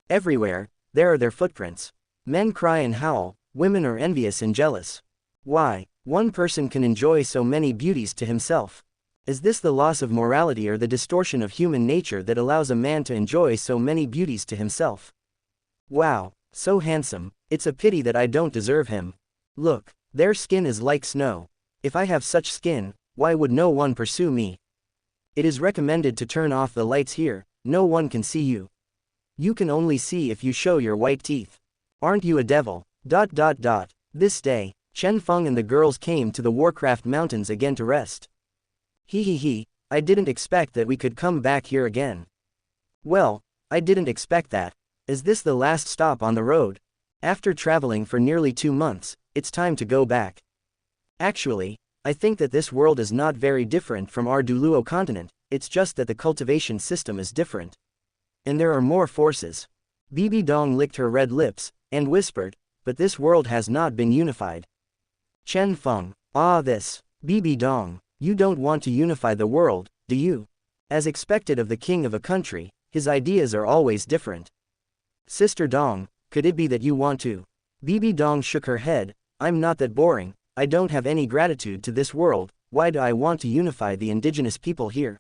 Everywhere, there are their footprints. Men cry and howl, women are envious and jealous. Why, one person can enjoy so many beauties to himself? Is this the loss of morality or the distortion of human nature that allows a man to enjoy so many beauties to himself? Wow, so handsome, it's a pity that I don't deserve him. Look, Their skin is like snow. If I have such skin, why would no one pursue me? It is recommended to turn off the lights here, no one can see you. You can only see if you show your white teeth. Aren't you a devil? This day, Chen Feng and the girls came to the Warcraft Mountains again to rest. He, I didn't expect that we could come back here again. Well, I didn't expect that. Is this the last stop on the road? After traveling for nearly 2 months, it's time to go back. Actually, I think that this world is not very different from our Douluo continent, it's just that the cultivation system is different. And there are more forces. Bibi Dong licked her red lips, and whispered, but this world has not been unified. Chen Feng, Bibi Dong, you don't want to unify the world, do you? As expected of the king of a country, his ideas are always different. Sister Dong, could it be that you want to? Bibi Dong shook her head, I'm not that boring, I don't have any gratitude to this world, why do I want to unify the indigenous people here?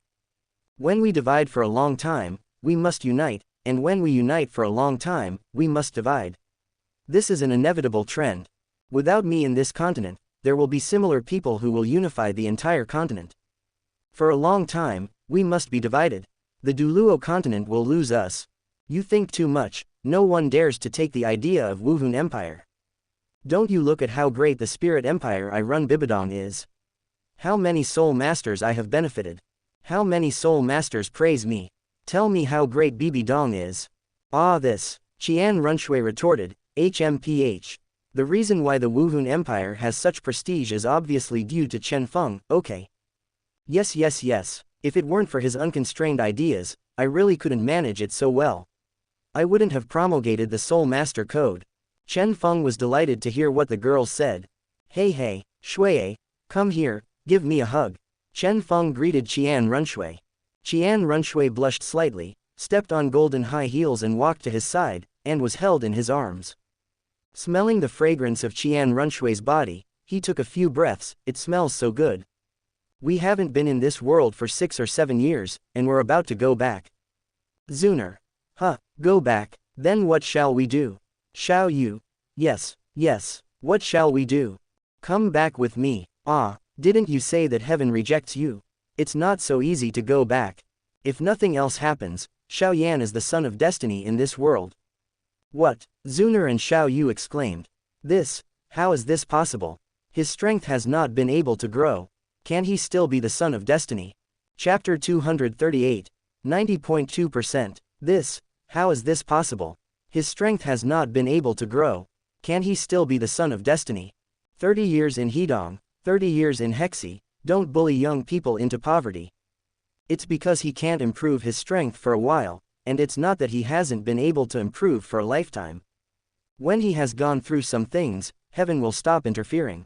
When we divide for a long time, we must unite, and when we unite for a long time, we must divide. This is an inevitable trend. Without me in this continent, there will be similar people who will unify the entire continent. For a long time, we must be divided. The Douluo continent will lose us. You think too much, no one dares to take the idea of Wuhun Empire. Don't you look at how great the spirit empire I run Bibidong is? How many soul masters I have benefited. How many soul masters praise me. Tell me how great Bibi Dong is. Qian Runshui retorted, HMPH. The reason why the Wuhun Empire has such prestige is obviously due to Chen Feng, okay. Yes. If it weren't for his unconstrained ideas, I really couldn't manage it so well. I wouldn't have promulgated the Soul Master Code. Chen Feng was delighted to hear what the girls said. Hey, Shui, come here, give me a hug. Chen Feng greeted Qian Runshui. Qian Runshui blushed slightly, stepped on golden high heels and walked to his side, and was held in his arms. Smelling the fragrance of Qian Runshui's body, he took a few breaths, it smells so good. We haven't been in this world for 6 or 7 years, and we're about to go back. Zuner. Go back, then what shall we do? Xiao Yu. Yes, what shall we do? Come back with me. Didn't you say that heaven rejects you? It's not so easy to go back. If nothing else happens, Xiao Yan is the son of destiny in this world. What? Zuner and Xiao Yu exclaimed. How is this possible? His strength has not been able to grow. Can he still be the son of destiny? Chapter 238, 90.2%. How is this possible? His strength has not been able to grow. Can he still be the son of destiny? 30 years in Hedong, 30 years in Hexi, don't bully young people into poverty. It's because he can't improve his strength for a while, and it's not that he hasn't been able to improve for a lifetime. When he has gone through some things, heaven will stop interfering.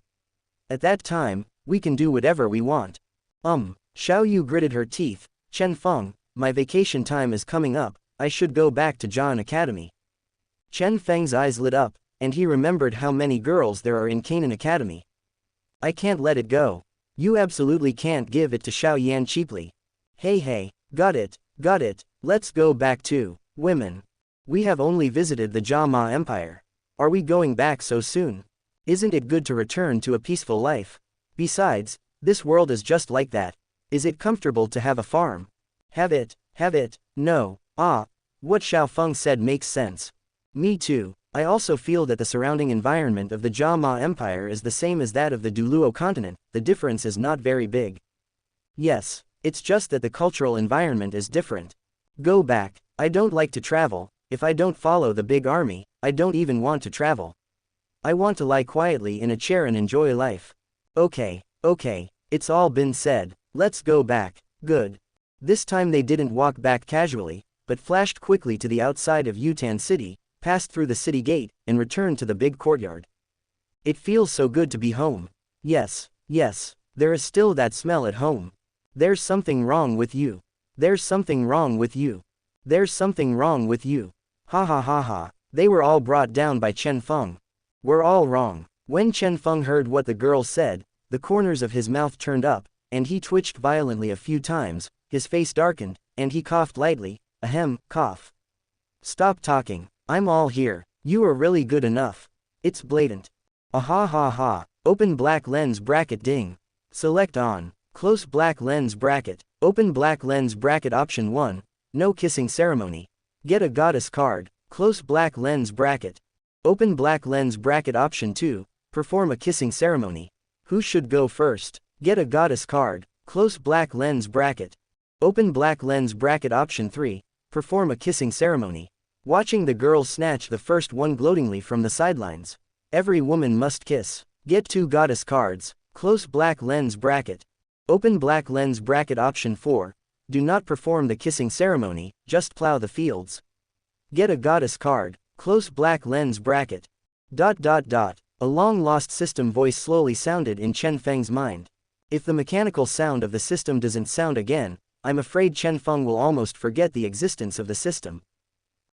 At that time, we can do whatever we want. Xiao Yu gritted her teeth. Chen Feng, my vacation time is coming up, I should go back to Zhan Academy. Chen Feng's eyes lit up, and he remembered how many girls there are in Canaan Academy. I can't let it go. You absolutely can't give it to Xiao Yan cheaply. Hey, got it, let's go back to women. We have only visited the Jia Empire. Are we going back so soon? Isn't it good to return to a peaceful life? Besides, this world is just like that. Is it comfortable to have a farm? Have it, no. What Xiao Feng said makes sense. Me too, I also feel that the surrounding environment of the Jia Empire is the same as that of the Douluo continent, the difference is not very big. Yes, it's just that the cultural environment is different. Go back, I don't like to travel, if I don't follow the big army, I don't even want to travel. I want to lie quietly in a chair and enjoy life. Okay, it's all been said, let's go back, good. This time they didn't walk back casually, but flashed quickly to the outside of Yutan City, passed through the city gate, and returned to the big courtyard. It feels so good to be home. Yes, there is still that smell at home. There's something wrong with you. There's something wrong with you. There's something wrong with you. Ha. They were all brought down by Chen Feng. We're all wrong. When Chen Feng heard what the girl said, the corners of his mouth turned up, and he twitched violently a few times, his face darkened, and he coughed lightly, cough. Stop talking, I'm all here, you are really good enough. It's blatant. Ha. Open black lens bracket ding. Select on. Close black lens bracket. Open black lens bracket option 1. No kissing ceremony. Get a goddess card. Close black lens bracket. Open black lens bracket option 2. Perform a kissing ceremony. Who should go first? Get a goddess card. Close black lens bracket. Open black lens bracket option 3. Perform a kissing ceremony. Watching the girls snatch the first one gloatingly from the sidelines. Every woman must kiss. Get 2 goddess cards. Close black lens bracket. Open black lens bracket option 4. Do not perform the kissing ceremony, just plow the fields. Get a goddess card. Close black lens bracket. A long-lost system voice slowly sounded in Chen Feng's mind. If the mechanical sound of the system doesn't sound again, I'm afraid Chen Feng will almost forget the existence of the system.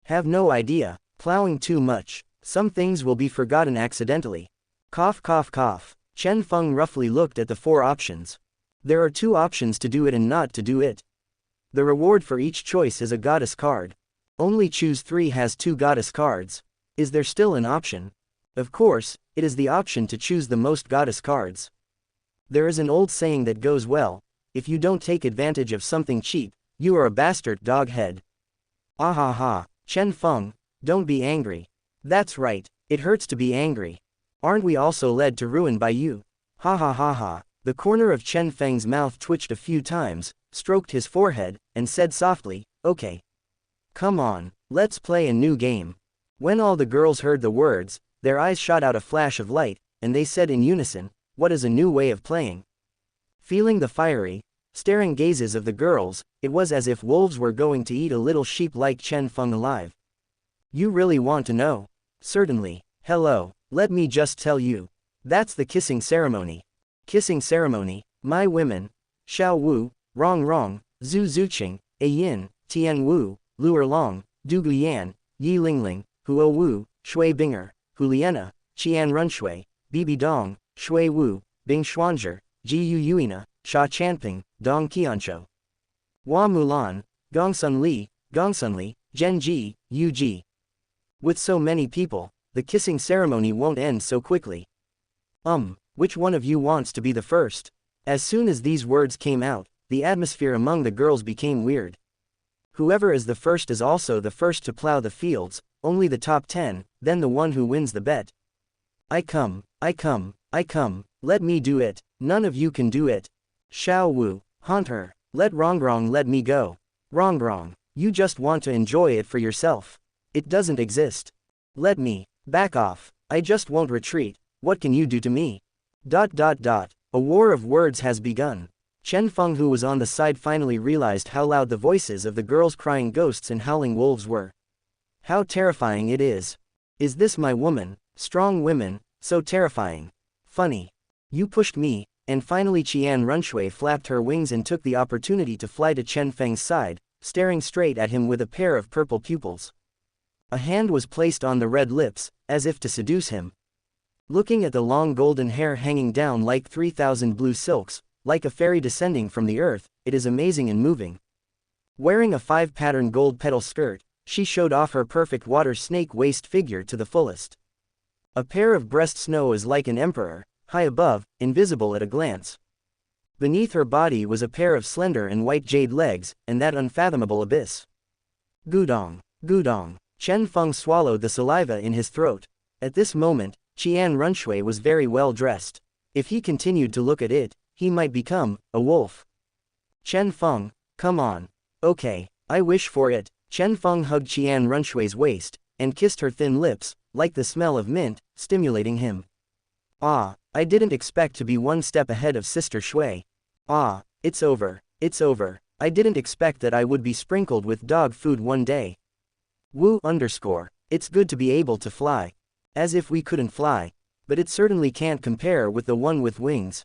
Have no idea. Plowing too much. Some things will be forgotten accidentally. Cough cough cough. Chen Feng roughly looked at the 4 options. There are 2 options to do it and not to do it. The reward for each choice is a goddess card. Only choose 3 has 2 goddess cards. Is there still an option? Of course, it is the option to choose the most goddess cards. There is an old saying that goes well, if you don't take advantage of something cheap, you are a bastard dog head. Ah ha ha, Chen Feng, don't be angry. That's right, it hurts to be angry. Aren't we also led to ruin by you? Ha ha ha ha. The corner of Chen Feng's mouth twitched a few times, stroked his forehead, and said softly, okay. Come on, let's play a new game. When all the girls heard the words, their eyes shot out a flash of light, and they said in unison, what is a new way of playing? Feeling the fiery, staring gazes of the girls, it was as if wolves were going to eat a little sheep like Chen Feng alive. You really want to know? Certainly. Hello, let me just tell you. That's the kissing ceremony. Kissing ceremony, my women. Xiao Wu, Wrong, Zhu Zuqing, A Yin, Tian Wu, Lu Erlong, Du Guyan, Yi Lingling, Huo Wu, Shui Binger, Huliena, Qian Runshui, Bibi Dong, Shui Wu, Bing Xuanzhi, Ji Yu Yuina, Sha Chanping, Dong Qianzhou. Hua Mulan, Gongsun Li, Genji, Yu Ji. With so many people, the kissing ceremony won't end so quickly. Which one of you wants to be the first? As soon as these words came out, the atmosphere among the girls became weird. Whoever is the first is also the first to plow the fields, only the top 10, then the one who wins the bet. I come, let me do it, none of you can do it. Xiao Wu, haunt her, let Rongrong let me go. Rongrong, you just want to enjoy it for yourself. It doesn't exist. Let me, back off, I just won't retreat, what can you do to me? A war of words has begun. Chen Feng, who was on the side, finally realized how loud the voices of the girls crying ghosts and howling wolves were. How terrifying it is. Is this my woman? Strong women, so terrifying. Funny. You pushed me, and finally Qian Runshui flapped her wings and took the opportunity to fly to Chen Feng's side, staring straight at him with a pair of purple pupils. A hand was placed on the red lips, as if to seduce him. Looking at the long golden hair hanging down like 3,000 blue silks, like a fairy descending from the earth, it is amazing and moving. Wearing a 5-pattern gold petal skirt, she showed off her perfect water snake waist figure to the fullest. A pair of breast snow is like an emperor, high above, invisible at a glance. Beneath her body was a pair of slender and white jade legs, and that unfathomable abyss. Gudong. Chen Feng swallowed the saliva in his throat. At this moment, Qian Runshui was very well dressed. If he continued to look at it, he might become a wolf. Chen Feng, come on. Okay, I wish for it. Chen Feng hugged Qian Runshui's waist, and kissed her thin lips, like the smell of mint, stimulating him. Ah, I didn't expect to be one step ahead of Sister Shui. Ah, it's over. I didn't expect that I would be sprinkled with dog food one day. Wu _ it's good to be able to fly. As if we couldn't fly. But it certainly can't compare with the one with wings.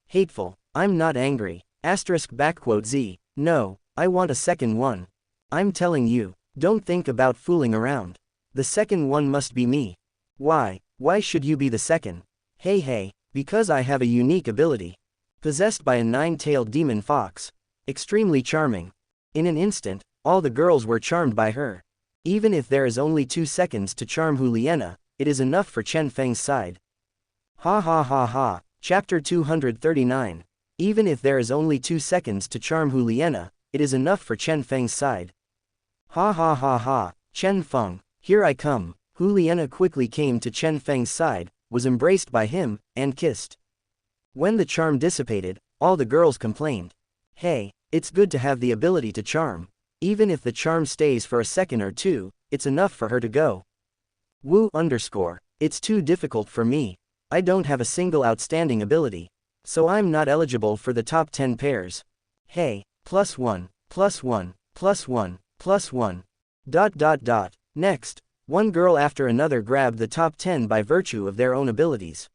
Hateful. I'm not angry. *Z. No, I want a second one. I'm telling you, don't think about fooling around. The second one must be me. Why should you be the second? Hey, because I have a unique ability. Possessed by a 9-tailed demon fox. Extremely charming. In an instant, all the girls were charmed by her. Even if there is only 2 seconds to charm Huliena, it is enough for Chen Feng's side. Ha ha ha ha. Chapter 239. Even if there is only 2 seconds to charm Hu Liena, it is enough for Chen Feng's side. Ha ha ha ha. Chen Feng, here I come. Hu Liena quickly came to Chen Feng's side, was embraced by him, and kissed. When the charm dissipated, all the girls complained. Hey, it's good to have the ability to charm. Even if the charm stays for a second or two, it's enough for her to go. Wu _. It's too difficult for me. I don't have a single outstanding ability. So I'm not eligible for the top 10 pairs. Hey, +1, +1, +1, +1. ... Next, one girl after another grabbed the top 10 by virtue of their own abilities.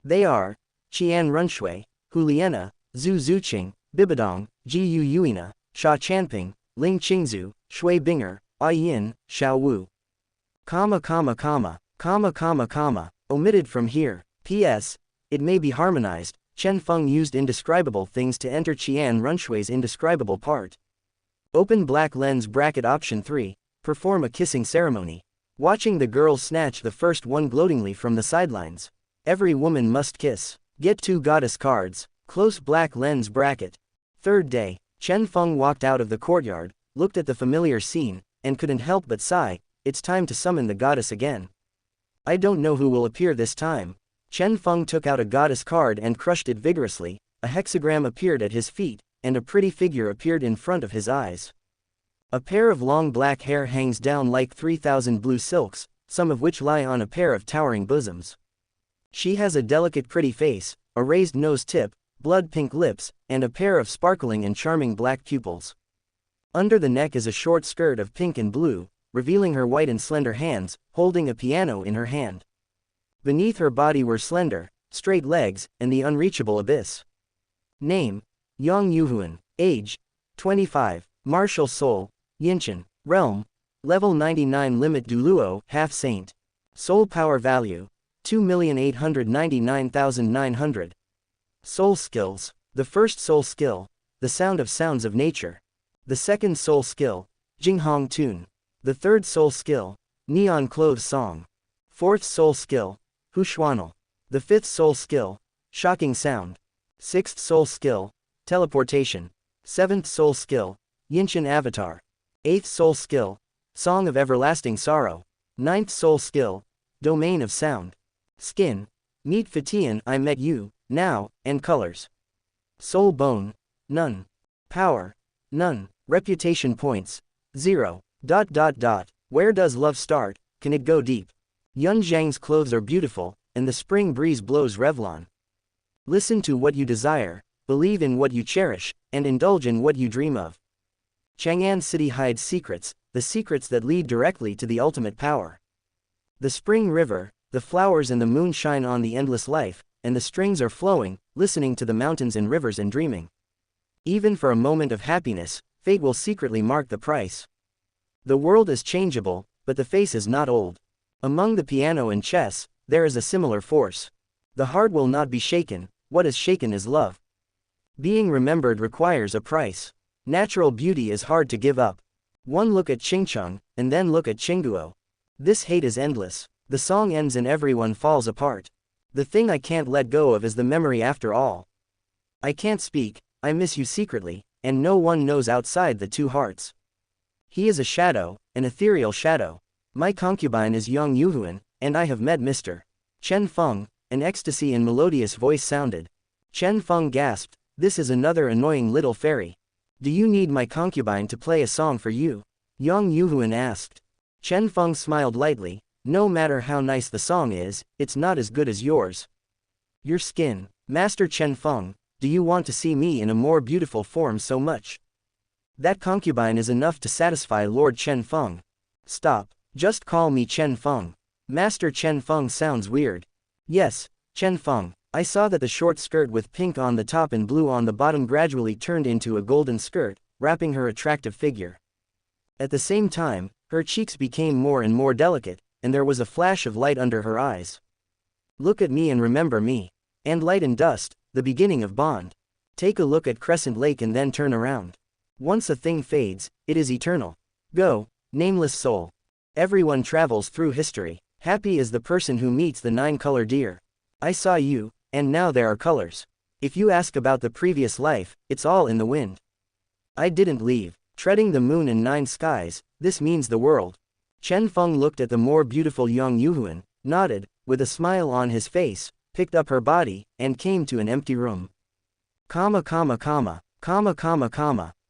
They are Qian Runshui, Hu Liena, Zhu Zuqing, Bibadong, Ji Yu Yuina, Sha Chanping, Ling Qingzu, Shui Binger, A Yin, Xiao Wu. Omitted from here. P.S. It may be harmonized. Chen Feng used indescribable things to enter Qian Runshui's indescribable part. Open black lens bracket option 3. Perform a kissing ceremony. Watching the girls snatch the first one gloatingly from the sidelines. Every woman must kiss. Get 2 goddess cards. Close black lens bracket. Third day, Chen Feng walked out of the courtyard, looked at the familiar scene, and couldn't help but sigh. It's time to summon the goddess again. I don't know who will appear this time. Chen Feng took out a goddess card and crushed it vigorously. A hexagram appeared at his feet, and a pretty figure appeared in front of his eyes. A pair of long black hair hangs down like 3,000 blue silks, some of which lie on a pair of towering bosoms. She has a delicate pretty face, a raised nose tip, blood-pink lips, and a pair of sparkling and charming black pupils. Under the neck is a short skirt of pink and blue, revealing her white and slender hands, holding a piano in her hand. Beneath her body were slender, straight legs, and the unreachable abyss. Name: Yang Yuhuan. Age: 25. Martial Soul: Yinshan. Realm: Level 99. Limit: Douluo, half saint. Soul Power Value: 2,899,900. Soul Skills: the first soul skill, the sound of sounds of nature. The second soul skill, Jinghong Tune. The third soul skill, Neon Clothes Song. Fourth soul skill, Huxuanal. The fifth soul skill, Shocking Sound. Sixth soul skill, Teleportation. Seventh soul skill, Yinshan Avatar. Eighth soul skill, Song of Everlasting Sorrow. Ninth soul skill, Domain of Sound. Skin: Meet Fatian, I met you, now, and colors. Soul Bone: none. Power: none. Reputation points: 0. ... Where does love start? Can it go deep? Yun Zhang's clothes are beautiful, and the spring breeze blows Revlon. Listen to what you desire, believe in what you cherish, and indulge in what you dream of. Chang'an City hides secrets, the secrets that lead directly to the ultimate power. The spring river, the flowers and the moon shine on the endless life, and the strings are flowing, listening to the mountains and rivers and dreaming. Even for a moment of happiness, fate will secretly mark the price. The world is changeable, but the face is not old. Among the piano and chess, there is a similar force. The heart will not be shaken, what is shaken is love. Being remembered requires a price. Natural beauty is hard to give up. One look at Qingcheng, and then look at Qingguo. This hate is endless. The song ends and everyone falls apart. The thing I can't let go of is the memory after all. I can't speak, I miss you secretly, and no one knows outside the 2 hearts. He is a shadow, an ethereal shadow. My concubine is Yang Yuhuan, and I have met Mr. Chen Feng. An ecstasy and melodious voice sounded. Chen Feng gasped, this is another annoying little fairy. Do you need my concubine to play a song for you? Yang Yuhuan asked. Chen Feng smiled lightly, no matter how nice the song is, it's not as good as yours. Your skin, Master Chen Feng, do you want to see me in a more beautiful form so much? That concubine is enough to satisfy Lord Chen Feng. Stop, just call me Chen Feng. Master Chen Feng sounds weird. Yes, Chen Feng. I saw that the short skirt with pink on the top and blue on the bottom gradually turned into a golden skirt, wrapping her attractive figure. At the same time, her cheeks became more and more delicate, and there was a flash of light under her eyes. Look at me and remember me. And light and dust, the beginning of bond. Take a look at Crescent Lake and then turn around. Once a thing fades, it is eternal. Go, nameless soul. Everyone travels through history. Happy is the person who meets the 9-color deer. I saw you, and now there are colors. If you ask about the previous life, it's all in the wind. I didn't leave. Treading the moon and 9 skies, this means the world. Chen Feng looked at the more beautiful young Yuhuan, nodded, with a smile on his face, picked up her body, and came to an empty room.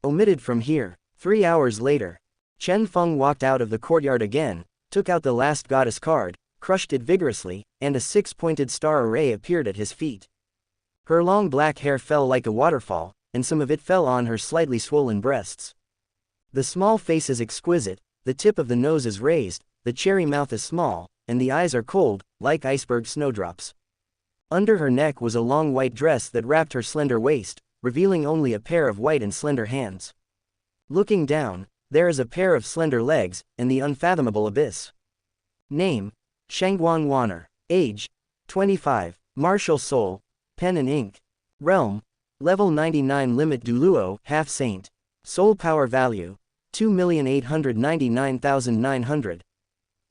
Omitted from here. 3 hours later. Chen Feng walked out of the courtyard again, took out the last goddess card, crushed it vigorously, and a 6-pointed star array appeared at his feet. Her long black hair fell like a waterfall, and some of it fell on her slightly swollen breasts. The small face is exquisite, the tip of the nose is raised, the cherry mouth is small, and the eyes are cold, like iceberg snowdrops. Under her neck was a long white dress that wrapped her slender waist, revealing only a pair of white and slender hands. Looking down, there is a pair of slender legs, and the unfathomable abyss. Name: Shangguan Wanner. Age: 25. Martial soul: pen and ink. Realm: Level 99 Limit Douluo, half saint. Soul power value: 2,899,900.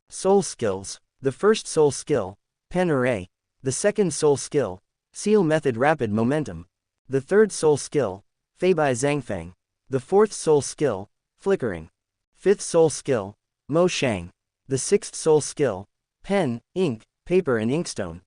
Soul skills: the first soul skill, pen array. The second soul skill, seal method rapid momentum. The third soul skill, Feibai Zhangfeng. The fourth soul skill, flickering. Fifth soul skill, Mo Shang. The sixth soul skill, pen, ink, paper and inkstone.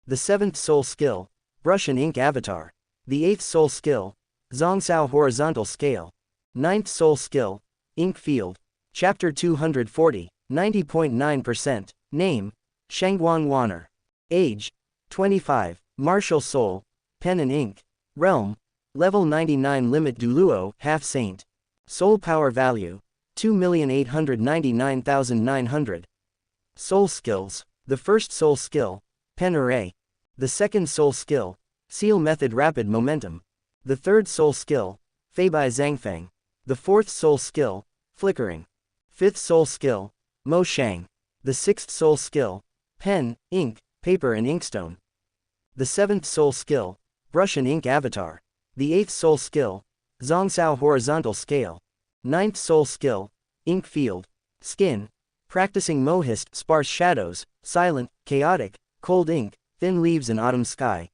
The seventh soul skill, brush and ink avatar. The eighth soul skill, Zhongsao horizontal scale. Ninth soul skill, ink field. Chapter 240, 90.9%. Name: Shangguan Wanner. Age: 25. Martial soul, pen and ink. Realm: Level 99 Limit Douluo, half saint. Soul power value: 2,899,900. Soul skills: the first soul skill, pen array. The second soul skill, seal method rapid momentum. The third soul skill, Feibai Zhangfeng. The fourth soul skill, flickering. Fifth soul skill, Mo Shang. The sixth soul skill, pen, ink, paper and inkstone. The seventh soul skill, brush and ink avatar. The eighth soul skill, Zhongsao horizontal scale. Ninth soul skill, ink field. Skin: practicing mohist, sparse shadows, silent, chaotic, cold ink, thin leaves and autumn sky.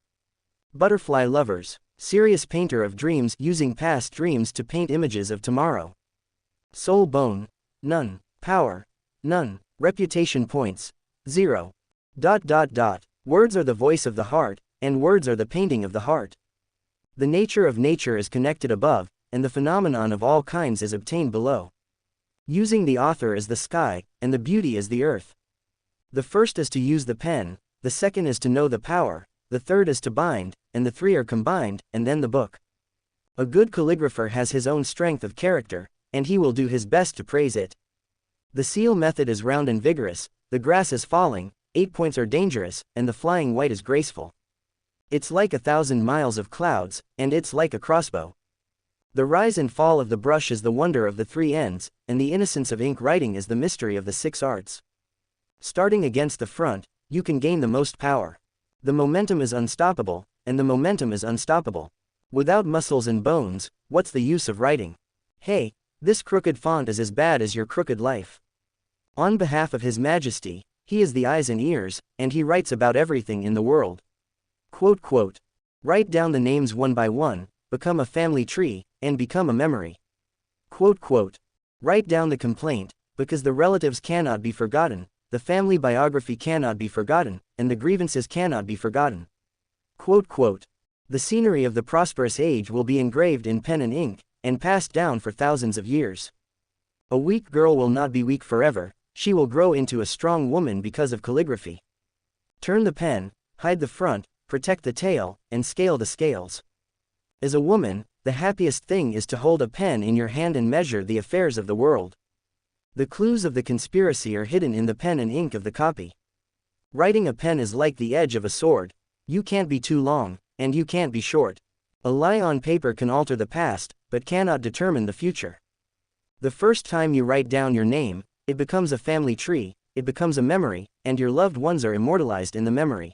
Butterfly lovers: serious painter of dreams using past dreams to paint images of tomorrow. Soul bone: none. Power: none. Reputation points: 0. Words are the voice of the heart, and words are the painting of the heart. The nature of nature is connected above, and the phenomenon of all kinds is obtained below. Using the author is the sky, and the beauty is the earth. The first is to use the pen, the second is to know the power, the third is to bind, and the three are combined, and then the book. A good calligrapher has his own strength of character, and he will do his best to praise it. The seal method is round and vigorous, the grass is falling, 8 points are dangerous, and the flying white is graceful. It's like 1,000 miles of clouds, and it's like a crossbow. The rise and fall of the brush is the wonder of the 3 ends, and the innocence of ink writing is the mystery of the 6 arts. Starting against the front, you can gain the most power. The momentum is unstoppable, and the momentum is unstoppable. Without muscles and bones, what's the use of writing? Hey, this crooked font is as bad as your crooked life. On behalf of His Majesty, he is the eyes and ears, and he writes about everything in the world. Quote. Write down the names one by one, become a family tree, and become a memory. Quote. Write down the complaint, because the relatives cannot be forgotten, the family biography cannot be forgotten, and the grievances cannot be forgotten. Quote. The scenery of the prosperous age will be engraved in pen and ink, and passed down for thousands of years. A weak girl will not be weak forever, she will grow into a strong woman because of calligraphy. Turn the pen, hide the front, protect the tail, and scale the scales. As a woman, the happiest thing is to hold a pen in your hand and measure the affairs of the world. The clues of the conspiracy are hidden in the pen and ink of the copy. Writing a pen is like the edge of a sword. You can't be too long, and you can't be short. A lie on paper can alter the past, but cannot determine the future. The first time you write down your name, it becomes a family tree, it becomes a memory, and your loved ones are immortalized in the memory.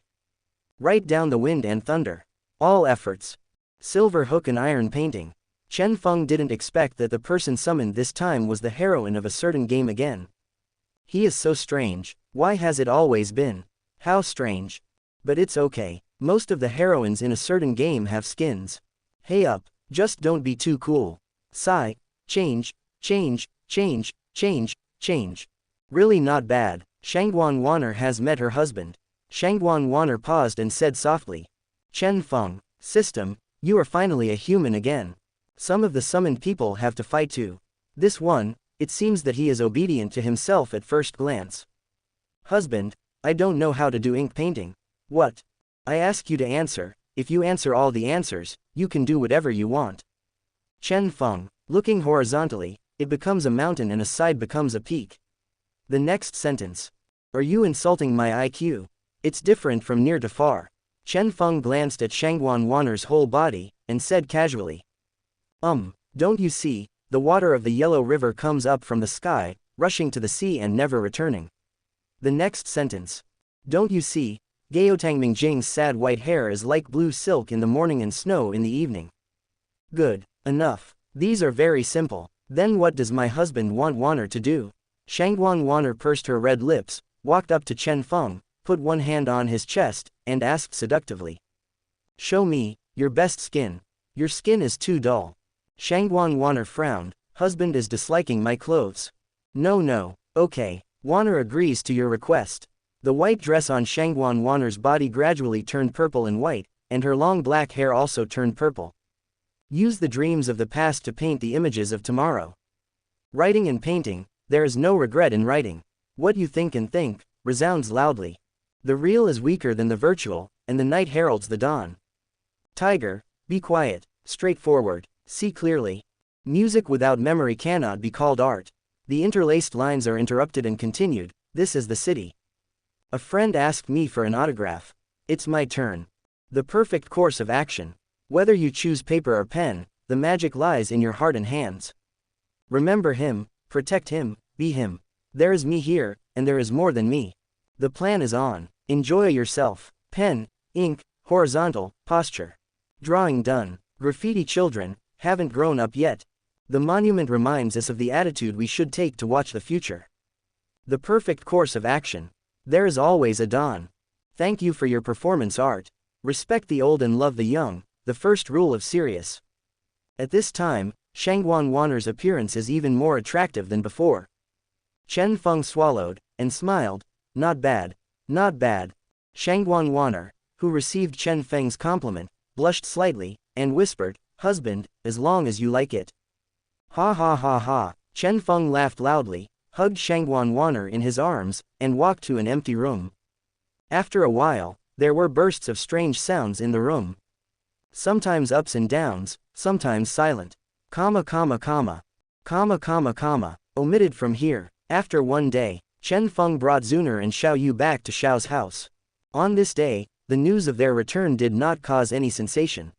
Write down the wind and thunder. All efforts. Silver hook and iron painting. Chen Feng didn't expect that the person summoned this time was the heroine of a certain game again. He is so strange. Why has it always been? How strange. But it's okay. Most of the heroines in a certain game have skins. Hey up, just don't be too cool. Sigh, change, change, change, change, change. Really not bad. Shangguan Wanner has met her husband. Shangguan Wanner paused and said softly. Chen Feng, system, you are finally a human again. Some of the summoned people have to fight too. This one, it seems that he is obedient to himself at first glance. Husband, I don't know how to do ink painting. What? I ask you to answer. If you answer all the answers, you can do whatever you want. Chen Feng, looking horizontally, it becomes a mountain and a side becomes a peak. The next sentence. Are you insulting my IQ? It's different from near to far. Chen Feng glanced at Shangguan Wanner's whole body, and said casually. Don't you see, the water of the Yellow River comes up from the sky, rushing to the sea and never returning. The next sentence. Don't you see, Gaotang Mingjing's sad white hair is like blue silk in the morning and snow in the evening. Good, enough. These are very simple. Then what does my husband want Wanner to do? Shangguan Wanner pursed her red lips, walked up to Chen Feng, put one hand on his chest, and asked seductively. Show me, your best skin. Your skin is too dull. Shangguan Wanner frowned. Husband is disliking my clothes. No, okay. Wanner agrees to your request. The white dress on Shangguan Wanner's body gradually turned purple and white, and her long black hair also turned purple. Use the dreams of the past to paint the images of tomorrow. Writing and painting, there is no regret in writing. What you think and think, resounds loudly. The real is weaker than the virtual, and the night heralds the dawn. Tiger, be quiet, straightforward, see clearly. Music without memory cannot be called art. The interlaced lines are interrupted and continued. This is the city. A friend asked me for an autograph. It's my turn. The perfect course of action. Whether you choose paper or pen, the magic lies in your heart and hands. Remember him, protect him, be him. There is me here, and there is more than me. The plan is on. Enjoy yourself. Pen, ink, horizontal, posture. Drawing done. Graffiti children, haven't grown up yet. The monument reminds us of the attitude we should take to watch the future. The perfect course of action. There is always a dawn. Thank you for your performance art. Respect the old and love the young, the first rule of Sirius. At this time, Shangguan Wanner's appearance is even more attractive than before. Chen Feng swallowed, and smiled. Not bad, not bad. Shangguan Wanner, who received Chen Feng's compliment, blushed slightly, and whispered, Husband, as long as you like it. Ha ha ha ha. Chen Feng laughed loudly, hugged Shangguan Wanner in his arms, and walked to an empty room. After a while, there were bursts of strange sounds in the room. Sometimes ups and downs, sometimes silent. Comma. Omitted from here. After one day, Chen Feng brought Zuner and Xiao Yu back to Xiao's house. On this day, the news of their return did not cause any sensation.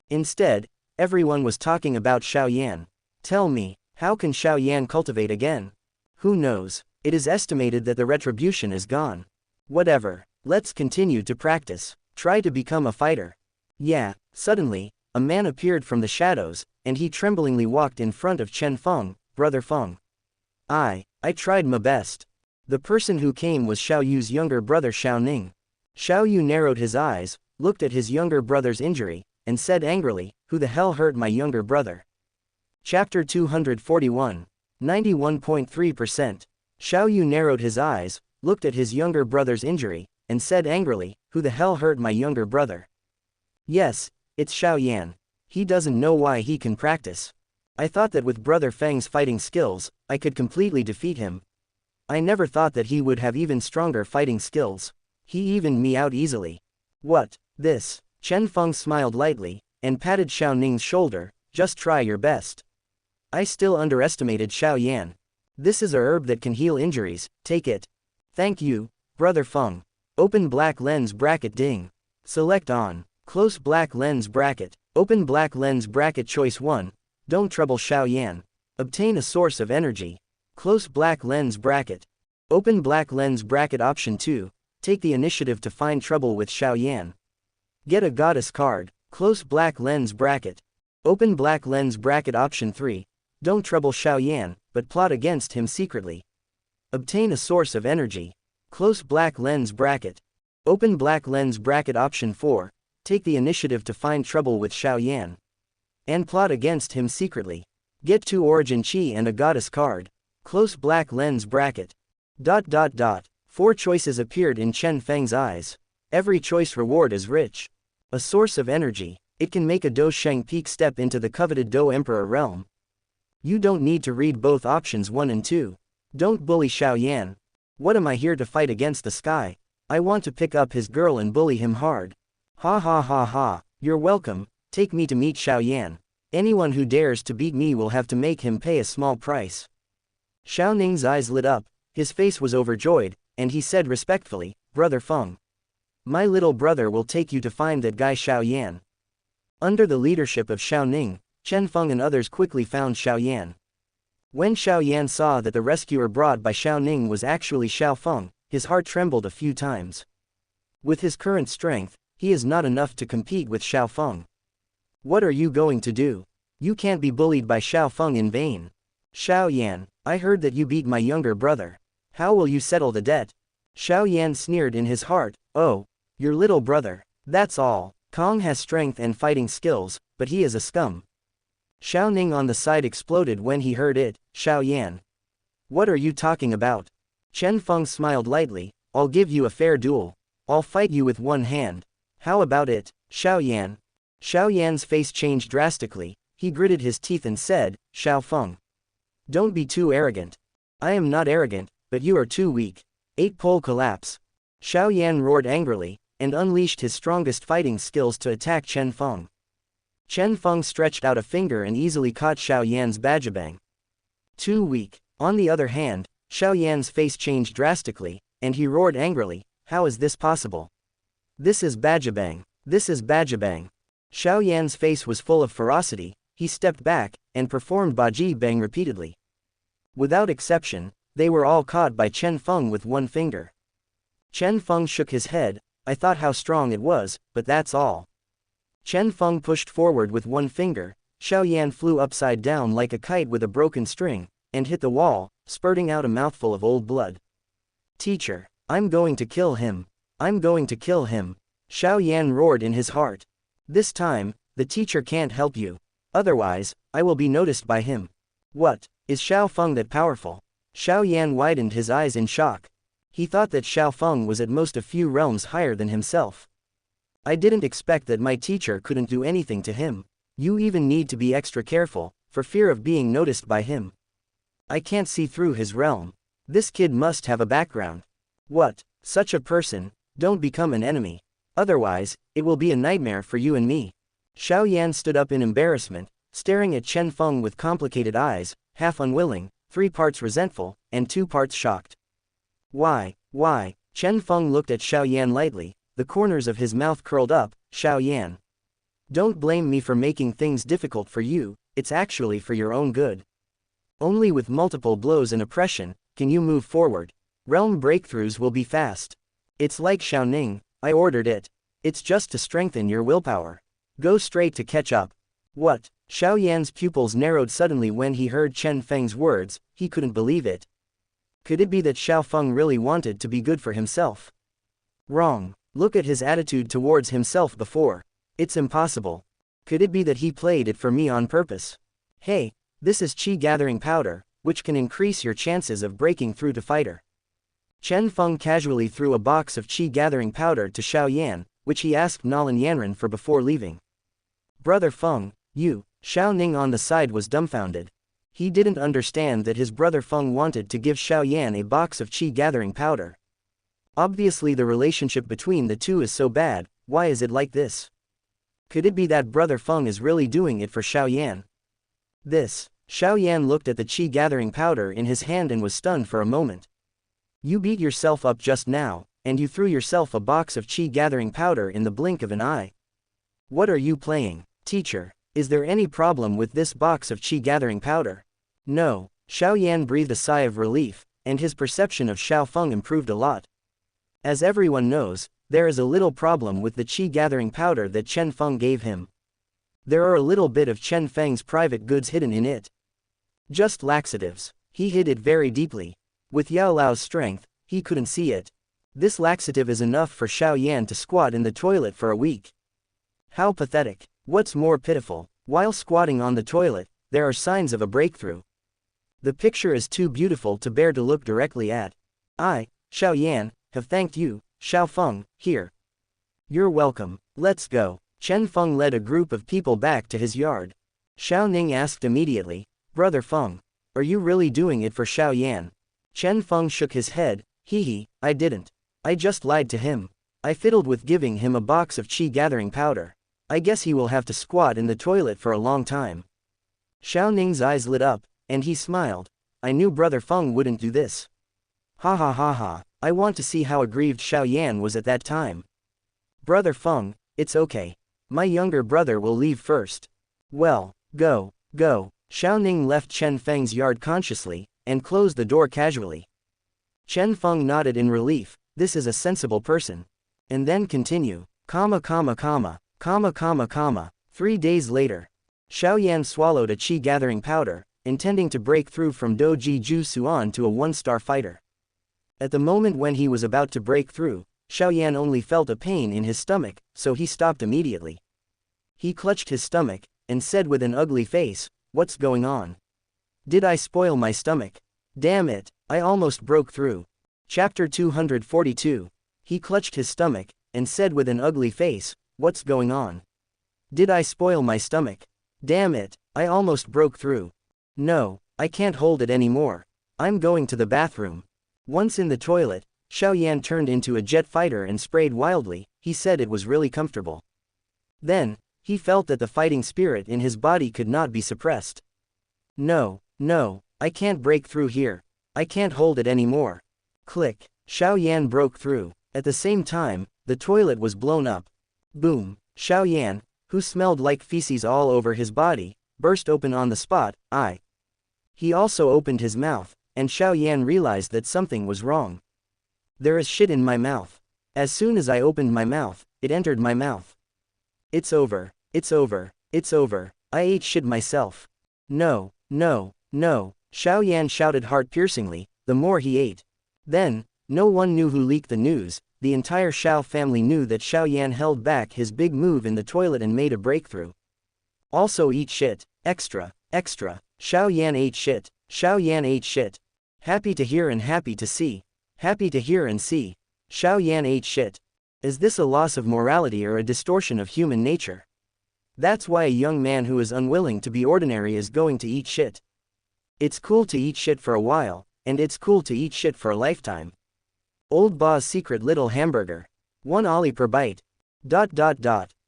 Instead, everyone was talking about Xiao Yan. Tell me, how can Xiao Yan cultivate again? Who knows? It is estimated that the retribution is gone. Whatever, let's continue to practice. Try to become a fighter. Yeah. Suddenly, a man appeared from the shadows, and he tremblingly walked in front of Chen Feng, Brother Feng. I tried my best. The person who came was Xiao Yu's younger brother Xiao Ning. Xiao Yu narrowed his eyes, looked at his younger brother's injury, and said angrily, Who the hell hurt my younger brother? Chapter 241. 91.3%. Xiao Yu narrowed his eyes, looked at his younger brother's injury, and said angrily, Who the hell hurt my younger brother? Yes, it's Xiao Yan. He doesn't know why he can practice. I thought that with Brother Feng's fighting skills, I could completely defeat him. I never thought that he would have even stronger fighting skills. He evened me out easily. What? This? Chen Feng smiled lightly, and patted Xiao Ning's shoulder, just try your best. I still underestimated Xiao Yan. This is a herb that can heal injuries, take it. Thank you, Brother Feng. Open black lens bracket ding. Select on. Close black lens bracket. Open black lens bracket choice 1. Don't trouble Xiao Yan. Obtain a source of energy. Close black lens bracket. Open black lens bracket option 2. Take the initiative to find trouble with Xiao Yan. Get a goddess card. Close black lens bracket. Open black lens bracket option 3. Don't trouble Xiao Yan, but plot against him secretly. Obtain a source of energy. Close black lens bracket. Open black lens bracket option 4, take the initiative to find trouble with Xiao Yan. And plot against him secretly. Get 2 origin chi and a goddess card. Close black lens bracket. 4 choices appeared in Chen Feng's eyes. Every choice reward is rich. A source of energy. It can make a Do Sheng peak step into the coveted Do Emperor realm. You don't need to read both options 1 and 2. Don't bully Xiao Yan. What am I here to fight against the sky? I want to pick up his girl and bully him hard. Ha ha ha ha, you're welcome, take me to meet Xiao Yan. Anyone who dares to beat me will have to make him pay a small price. Xiao Ning's eyes lit up, his face was overjoyed, and he said respectfully, Brother Feng. My little brother will take you to find that guy Xiao Yan. Under the leadership of Xiao Ning, Chen Feng and others quickly found Xiao Yan. When Xiao Yan saw that the rescuer brought by Xiao Ning was actually Xiao Feng, his heart trembled a few times. With his current strength, he is not enough to compete with Xiao Feng. What are you going to do? You can't be bullied by Xiao Feng in vain. Xiao Yan, I heard that you beat my younger brother. How will you settle the debt? Xiao Yan sneered in his heart, oh, your little brother, that's all. Kong has strength and fighting skills, but he is a scum. Xiao Ning on the side exploded when he heard it, Xiao Yan. What are you talking about? Chen Feng smiled lightly, I'll give you a fair duel. I'll fight you with one hand. How about it, Xiao Yan? Xiao Yan's face changed drastically, he gritted his teeth and said, Xiao Feng. Don't be too arrogant. I am not arrogant, but you are too weak. 8-pole collapse. Xiao Yan roared angrily, and unleashed his strongest fighting skills to attack Chen Feng. Chen Feng stretched out a finger and easily caught Xiao Yan's bajabang. Too weak. On the other hand, Xiao Yan's face changed drastically, and he roared angrily, how is this possible? This is bajabang. This is bajabang. Xiao Yan's face was full of ferocity, he stepped back, and performed baji bang repeatedly. Without exception, they were all caught by Chen Feng with one finger. Chen Feng shook his head, I thought how strong it was, but that's all. Chen Feng pushed forward with one finger, Xiao Yan flew upside down like a kite with a broken string, and hit the wall, spurting out a mouthful of old blood. Teacher, I'm going to kill him. I'm going to kill him. Xiao Yan roared in his heart. This time, the teacher can't help you. Otherwise, I will be noticed by him. What, is Xiao Feng that powerful? Xiao Yan widened his eyes in shock. He thought that Xiao Feng was at most a few realms higher than himself. I didn't expect that my teacher couldn't do anything to him. You even need to be extra careful, for fear of being noticed by him. I can't see through his realm. This kid must have a background. What, such a person, don't become an enemy. Otherwise, it will be a nightmare for you and me. Xiao Yan stood up in embarrassment, staring at Chen Feng with complicated eyes, half unwilling, 3 parts resentful, and 2 parts shocked. Why? Chen Feng looked at Xiao Yan lightly, the corners of his mouth curled up, Xiao Yan. Don't blame me for making things difficult for you, it's actually for your own good. Only with multiple blows and oppression, can you move forward. Realm breakthroughs will be fast. It's like Xiao Ning, I ordered it. It's just to strengthen your willpower. Go straight to catch up. What? Xiao Yan's pupils narrowed suddenly when he heard Chen Feng's words, he couldn't believe it. Could it be that Xiao Feng really wanted to be good for himself? Wrong. Look at his attitude towards himself before. It's impossible. Could it be that he played it for me on purpose? Hey, this is chi gathering powder, which can increase your chances of breaking through to fighter. Chen Feng casually threw a box of chi gathering powder to Xiao Yan, which he asked Nalan Yan for before leaving. Brother Feng, you, Xiao Ning on the side was dumbfounded. He didn't understand that his brother Feng wanted to give Xiao Yan a box of chi gathering powder. Obviously the relationship between the two is so bad, why is it like this? Could it be that brother Feng is really doing it for Xiao Yan? Xiao Yan looked at the chi gathering powder in his hand and was stunned for a moment. You beat yourself up just now, and you threw yourself a box of chi gathering powder in the blink of an eye. What are you playing, teacher? Is there any problem with this box of chi gathering powder? No, Xiao Yan breathed a sigh of relief, and his perception of Xiao Feng improved a lot. As everyone knows, there is a little problem with the chi gathering powder that Chen Feng gave him. There are a little bit of Chen Feng's private goods hidden in it. Just laxatives. He hid it very deeply. With Yao Lao's strength, he couldn't see it. This laxative is enough for Xiao Yan to squat in the toilet for a week. How pathetic. What's more pitiful? While squatting on the toilet, there are signs of a breakthrough. The picture is too beautiful to bear to look directly at. I, Xiao Yan, have thanked you, Xiao Feng, here. You're welcome. Let's go. Chen Feng led a group of people back to his yard. Xiao Ning asked immediately, Brother Feng, are you really doing it for Xiao Yan? Chen Feng shook his head, I didn't. I just lied to him. I fiddled with giving him a box of chi gathering powder. I guess he will have to squat in the toilet for a long time. Xiao Ning's eyes lit up, and he smiled. I knew Brother Feng wouldn't do this. Ha ha ha ha, I want to see how aggrieved Xiao Yan was at that time. Brother Feng, it's okay. My younger brother will leave first. Well, go. Xiao Ning left Chen Feng's yard consciously, and closed the door casually. Chen Feng nodded in relief, this is a sensible person. And then continue, 3 days later. Xiao Yan swallowed a chi gathering powder, intending to break through from Doji Ju Suan to a 1-star fighter. At the moment when he was about to break through, Xiao Yan only felt a pain in his stomach, so he stopped immediately. He clutched his stomach, and said with an ugly face, what's going on? Did I spoil my stomach? Damn it, I almost broke through. Chapter 242. He clutched his stomach, and said with an ugly face, what's going on? Did I spoil my stomach? Damn it, I almost broke through. No, I can't hold it anymore. I'm going to the bathroom. Once in the toilet, Xiao Yan turned into a jet fighter and sprayed wildly. He said it was really comfortable. Then, he felt that the fighting spirit in his body could not be suppressed. No, I can't break through here. I can't hold it anymore. Click. Xiao Yan broke through. At the same time, the toilet was blown up. Boom. Xiao Yan, who smelled like feces all over his body, burst open on the spot. He also opened his mouth, and Xiao Yan realized that something was wrong. There is shit in my mouth. As soon as I opened my mouth, it entered my mouth. It's over. I ate shit myself. No. Xiao Yan shouted heart-piercingly, the more he ate. Then, no one knew who leaked the news. The entire Xiao family knew that Xiao Yan held back his big move in the toilet and made a breakthrough. Also eat shit. Extra. Xiao Yan ate shit. Happy to hear and happy to see. Happy to hear and see. Xiao Yan ate shit. Is this a loss of morality or a distortion of human nature? That's why a young man who is unwilling to be ordinary is going to eat shit. It's cool to eat shit for a while, and it's cool to eat shit for a lifetime. Old Ba's secret little hamburger. 1 ollie per bite. ...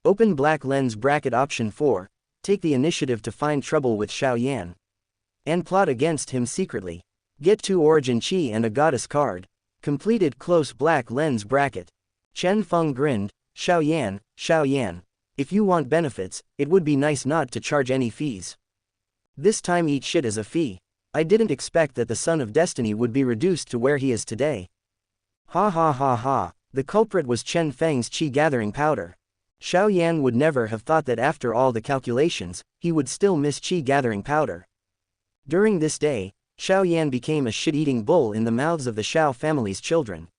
Open black lens bracket option 4. Take the initiative to find trouble with Xiao Yan. And plot against him secretly. Get 2 origin chi and a goddess card. Completed close black lens bracket. Chen Feng grinned, Xiao Yan, if you want benefits, it would be nice not to charge any fees. This time eat shit as a fee. I didn't expect that the Son of Destiny would be reduced to where he is today. Ha. The culprit was Chen Feng's chi gathering powder. Xiao Yan would never have thought that after all the calculations, he would still miss chi gathering powder. During this day, Xiao Yan became a shit-eating bull in the mouths of the Xiao family's children.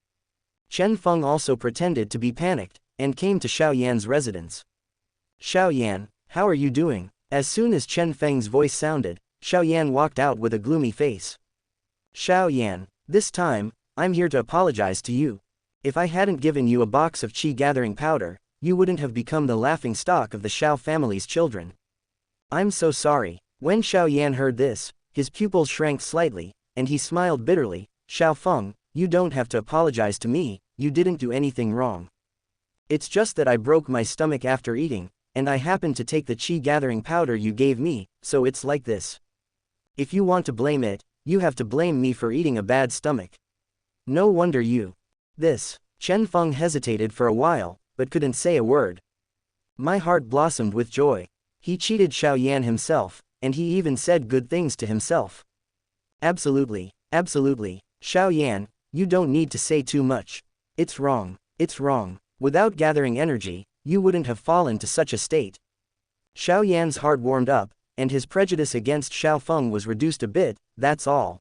Chen Feng also pretended to be panicked, and came to Xiao Yan's residence. Xiao Yan, how are you doing? As soon as Chen Feng's voice sounded, Xiao Yan walked out with a gloomy face. Xiao Yan, this time, I'm here to apologize to you. If I hadn't given you a box of chi gathering powder, you wouldn't have become the laughing stock of the Xiao family's children. I'm so sorry. When Xiao Yan heard this, his pupils shrank slightly, and he smiled bitterly. Xiao Feng, you don't have to apologize to me, you didn't do anything wrong. It's just that I broke my stomach after eating, and I happened to take the chi gathering powder you gave me, so it's like this. If you want to blame it, you have to blame me for eating a bad stomach. No wonder you. This. Chen Feng hesitated for a while, but couldn't say a word. My heart blossomed with joy. He cheated Xiao Yan himself, and he even said good things to himself. Absolutely. Xiao Yan, you don't need to say too much. It's wrong. Without gathering energy, you wouldn't have fallen to such a state. Xiao Yan's heart warmed up, and his prejudice against Xiao Feng was reduced a bit. That's all.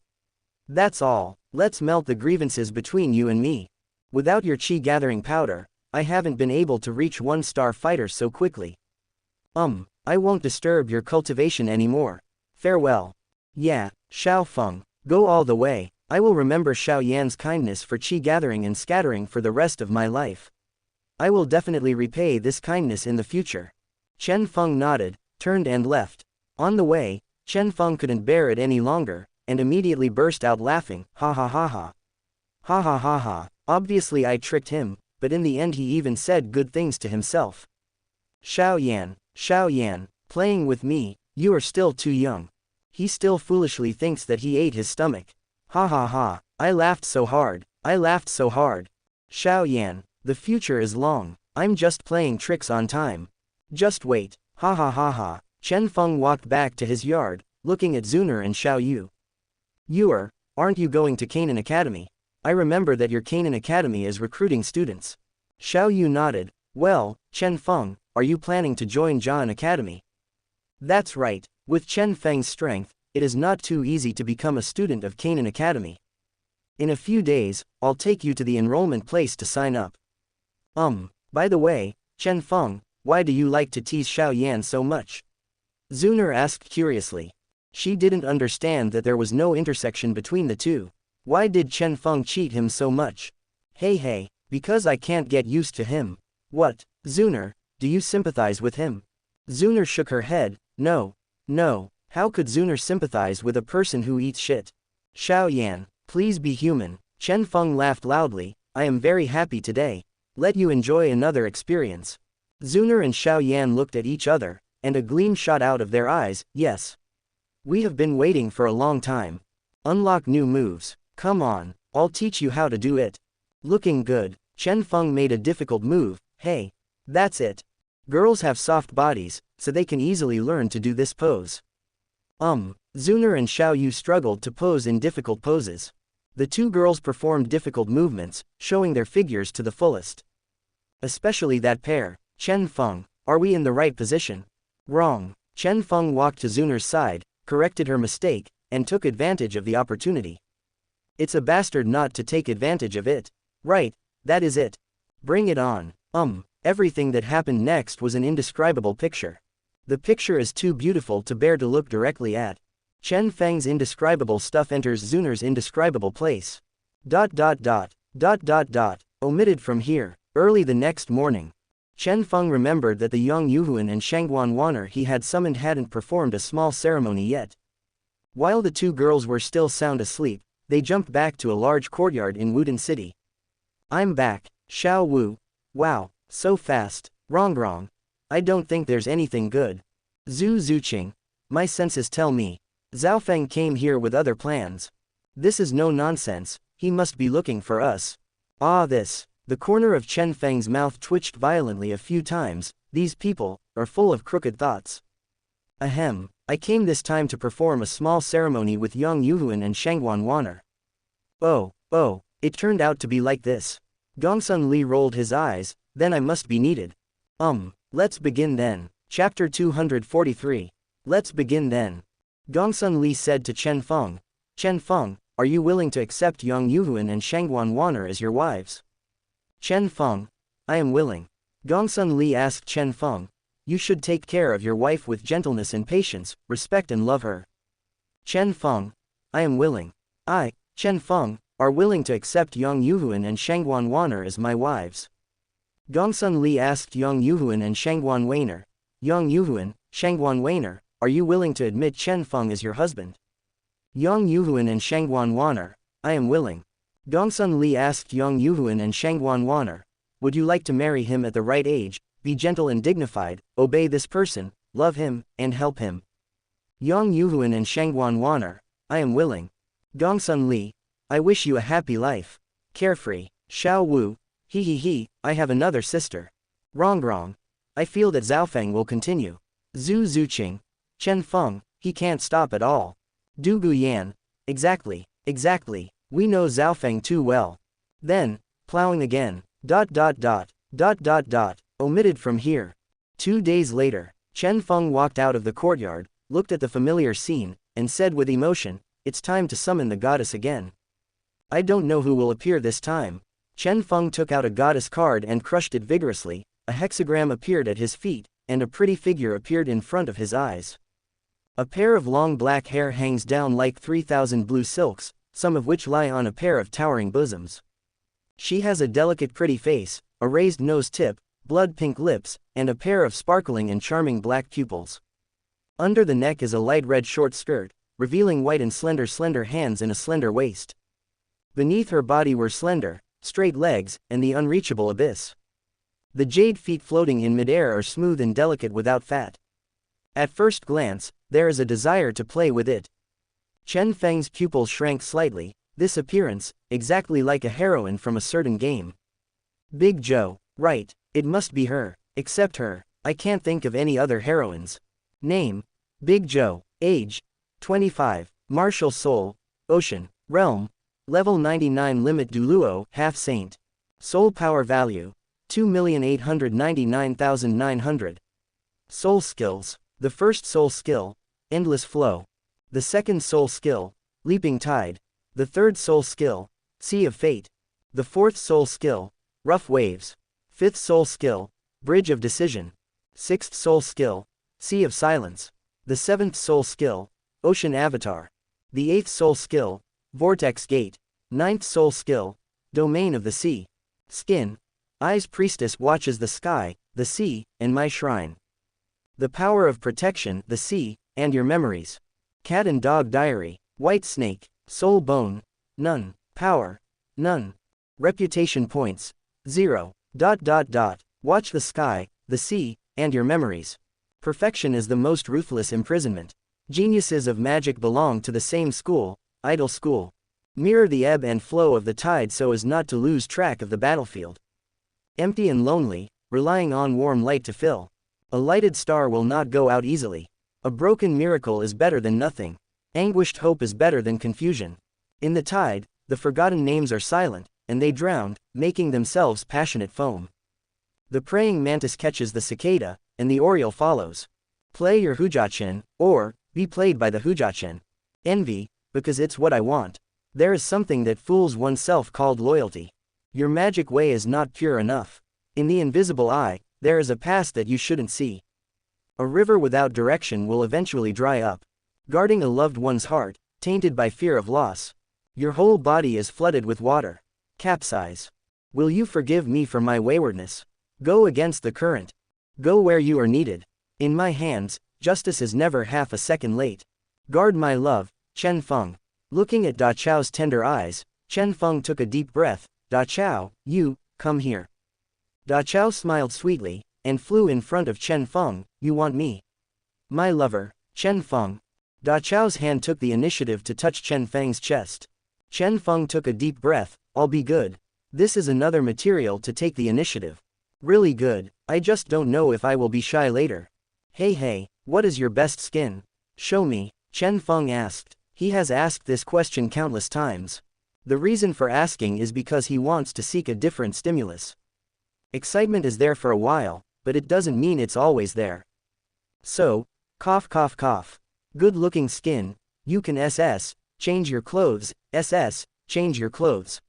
Let's melt the grievances between you and me. Without your chi-gathering powder, I haven't been able to reach 1-star fighter so quickly. I won't disturb your cultivation anymore. Farewell. Yeah, Xiao Feng, go all the way. I will remember Xiao Yan's kindness for chi-gathering and scattering for the rest of my life. I will definitely repay this kindness in the future. Chen Feng nodded, turned and left. On the way, Chen Feng couldn't bear it any longer, and immediately burst out laughing, ha ha ha ha. Ha ha ha ha, obviously I tricked him, but in the end he even said good things to himself. Xiao Yan, playing with me, you are still too young. He still foolishly thinks that he ate his stomach. Ha ha ha, I laughed so hard. Xiao Yan, the future is long, I'm just playing tricks on time. Just wait, ha ha ha ha. Chen Feng walked back to his yard, looking at Zuner and Xiao Yu. Aren't you going to Canaan Academy? I remember that your Canaan Academy is recruiting students. Xiao Yu nodded. Well, Chen Feng, are you planning to join Jian Academy? That's right, with Chen Feng's strength, it is not too easy to become a student of Canaan Academy. In a few days, I'll take you to the enrollment place to sign up. By the way, Chen Feng, why do you like to tease Xiao Yan so much? Zuner asked curiously. She didn't understand that there was no intersection between the two. Why did Chen Feng cheat him so much? Hey, because I can't get used to him. What, Zuner, do you sympathize with him? Zuner shook her head. No, how could Zuner sympathize with a person who eats shit? Xiao Yan, please be human. Chen Feng laughed loudly. I am very happy today. Let you enjoy another experience. Zuner and Xiao Yan looked at each other, and a gleam shot out of their eyes. Yes. We have been waiting for a long time. Unlock new moves. Come on, I'll teach you how to do it. Looking good, Chen Feng made a difficult move. Hey, that's it. Girls have soft bodies, so they can easily learn to do this pose. Zuner and Xiao Yu struggled to pose in difficult poses. The two girls performed difficult movements, showing their figures to the fullest. Especially that pair. Chen Feng, are we in the right position? Wrong. Chen Feng walked to Zuner's side, corrected her mistake, and took advantage of the opportunity. It's a bastard not to take advantage of it. Right, that is it. Bring it on. Everything that happened next was an indescribable picture. The picture is too beautiful to bear to look directly at. Chen Feng's indescribable stuff enters Zuner's indescribable place. ... Omitted from here. Early the next morning, Chen Feng remembered that the young Yuhuan and Shangguan Wanner he had summoned hadn't performed a small ceremony yet. While the two girls were still sound asleep, they jumped back to a large courtyard in Wudin City. I'm back, Xiao Wu. Wow, so fast. Wrong. I don't think there's anything good. Zhu Zuqing. My senses tell me. Zhao Feng came here with other plans. This is no nonsense, he must be looking for us. This. The corner of Chen Feng's mouth twitched violently a few times. These people are full of crooked thoughts. Ahem, I came this time to perform a small ceremony with young Yuhuan and Shangguan Wanner. Oh, it turned out to be like this. Gongsun Li rolled his eyes. Then I must be needed. Let's begin then. Chapter 243. Let's begin then. Gongsun Li said to Chen Feng. Chen Feng, are you willing to accept young Yuhuan and Shangguan Wanner as your wives? Chen Feng, I am willing. Gongsun Li asked Chen Feng. You should take care of your wife with gentleness and patience, respect and love her. Chen Feng, I am willing. I, Chen Feng, are willing to accept young Yuhuan and Shangguan Wanner as my wives. Gongsun Li asked young Yuhuan and Shangguan Wanner. Young Yuhuan, Shangguan Wanner, are you willing to admit Chen Feng as your husband? Young Yuhuan and Shangguan Wanner, I am willing. Gongsun Li asked young Yuhuan and Shangguan Wanner. Would you like to marry him at the right age, be gentle and dignified, obey this person, love him, and help him? Young Yuhuan and Shangguan Wanner, I am willing. Gongsun Li, I wish you a happy life. Carefree. Xiao Wu, he, I have another sister. Wrong. I feel that Zhao Feng will continue. Zhu Zuqing. Chen Feng, he can't stop at all. Du Guyan. Exactly. We know Zhao Feng too well. Then, plowing again. ... Omitted from here. 2 days later, Chen Feng walked out of the courtyard, looked at the familiar scene, and said with emotion, it's time to summon the goddess again. I don't know who will appear this time. Chen Feng took out a goddess card and crushed it vigorously. A hexagram appeared at his feet, and a pretty figure appeared in front of his eyes. A pair of long black hair hangs down like 3,000 blue silks, some of which lie on a pair of towering bosoms. She has a delicate pretty face, a raised nose tip, blood-pink lips, and a pair of sparkling and charming black pupils. Under the neck is a light red short skirt, revealing white and slender hands and a slender waist. Beneath her body were slender, straight legs, and the unreachable abyss. The jade feet floating in midair are smooth and delicate without fat. At first glance, there is a desire to play with it. Chen Feng's pupils shrank slightly. This appearance, exactly like a heroine from a certain game. Big Joe, right, it must be her, except her, I can't think of any other heroines. Name, Big Joe, age, 25, martial soul, ocean, realm, level 99 limit Douluo, half saint. Soul power value, 2,899,900. Soul skills, the first soul skill, endless flow. The second soul skill, leaping tide. The third soul skill, Sea of Fate. The fourth soul skill, Rough Waves. Fifth soul skill, Bridge of Decision. Sixth soul skill, Sea of Silence. The seventh soul skill, Ocean Avatar. The eighth soul skill, Vortex Gate. Ninth soul skill, Domain of the Sea. Skin, Eyes Priestess watches the sky, the sea, and my shrine. The power of protection, the sea, and your memories. Cat and Dog Diary, White Snake. Soul bone, none. Power, none. Reputation points, 0. Watch the sky, the sea, and your memories. Perfection is the most ruthless imprisonment. Geniuses of magic belong to the same school, idle school. Mirror the ebb and flow of the tide so as not to lose track of the battlefield. Empty and lonely, relying on warm light to fill. A lighted star will not go out easily. A broken miracle is better than nothing. Anguished hope is better than confusion. In the tide, the forgotten names are silent, and they drown, making themselves passionate foam. The praying mantis catches the cicada, and the oriole follows. Play your hujiachen, or be played by the hujiachen. Envy, because it's what I want. There is something that fools oneself called loyalty. Your magic way is not pure enough. In the invisible eye, there is a past that you shouldn't see. A river without direction will eventually dry up. Guarding a loved one's heart, tainted by fear of loss. Your whole body is flooded with water. Capsize. Will you forgive me for my waywardness? Go against the current. Go where you are needed. In my hands, justice is never half a second late. Guard my love, Chen Feng. Looking at Da Chao's tender eyes, Chen Feng took a deep breath. Da Chao, you, come here. Da Chao smiled sweetly, and flew in front of Chen Feng. You want me? My lover, Chen Feng. Da Chao's hand took the initiative to touch Chen Feng's chest. Chen Feng took a deep breath. I'll be good. This is another material to take the initiative. Really good, I just don't know if I will be shy later. Hey, what is your best skin? Show me, Chen Feng asked. He has asked this question countless times. The reason for asking is because he wants to seek a different stimulus. Excitement is there for a while, but it doesn't mean it's always there. So, cough. Good-looking skin, you can SS, change your clothes, SS, change your clothes.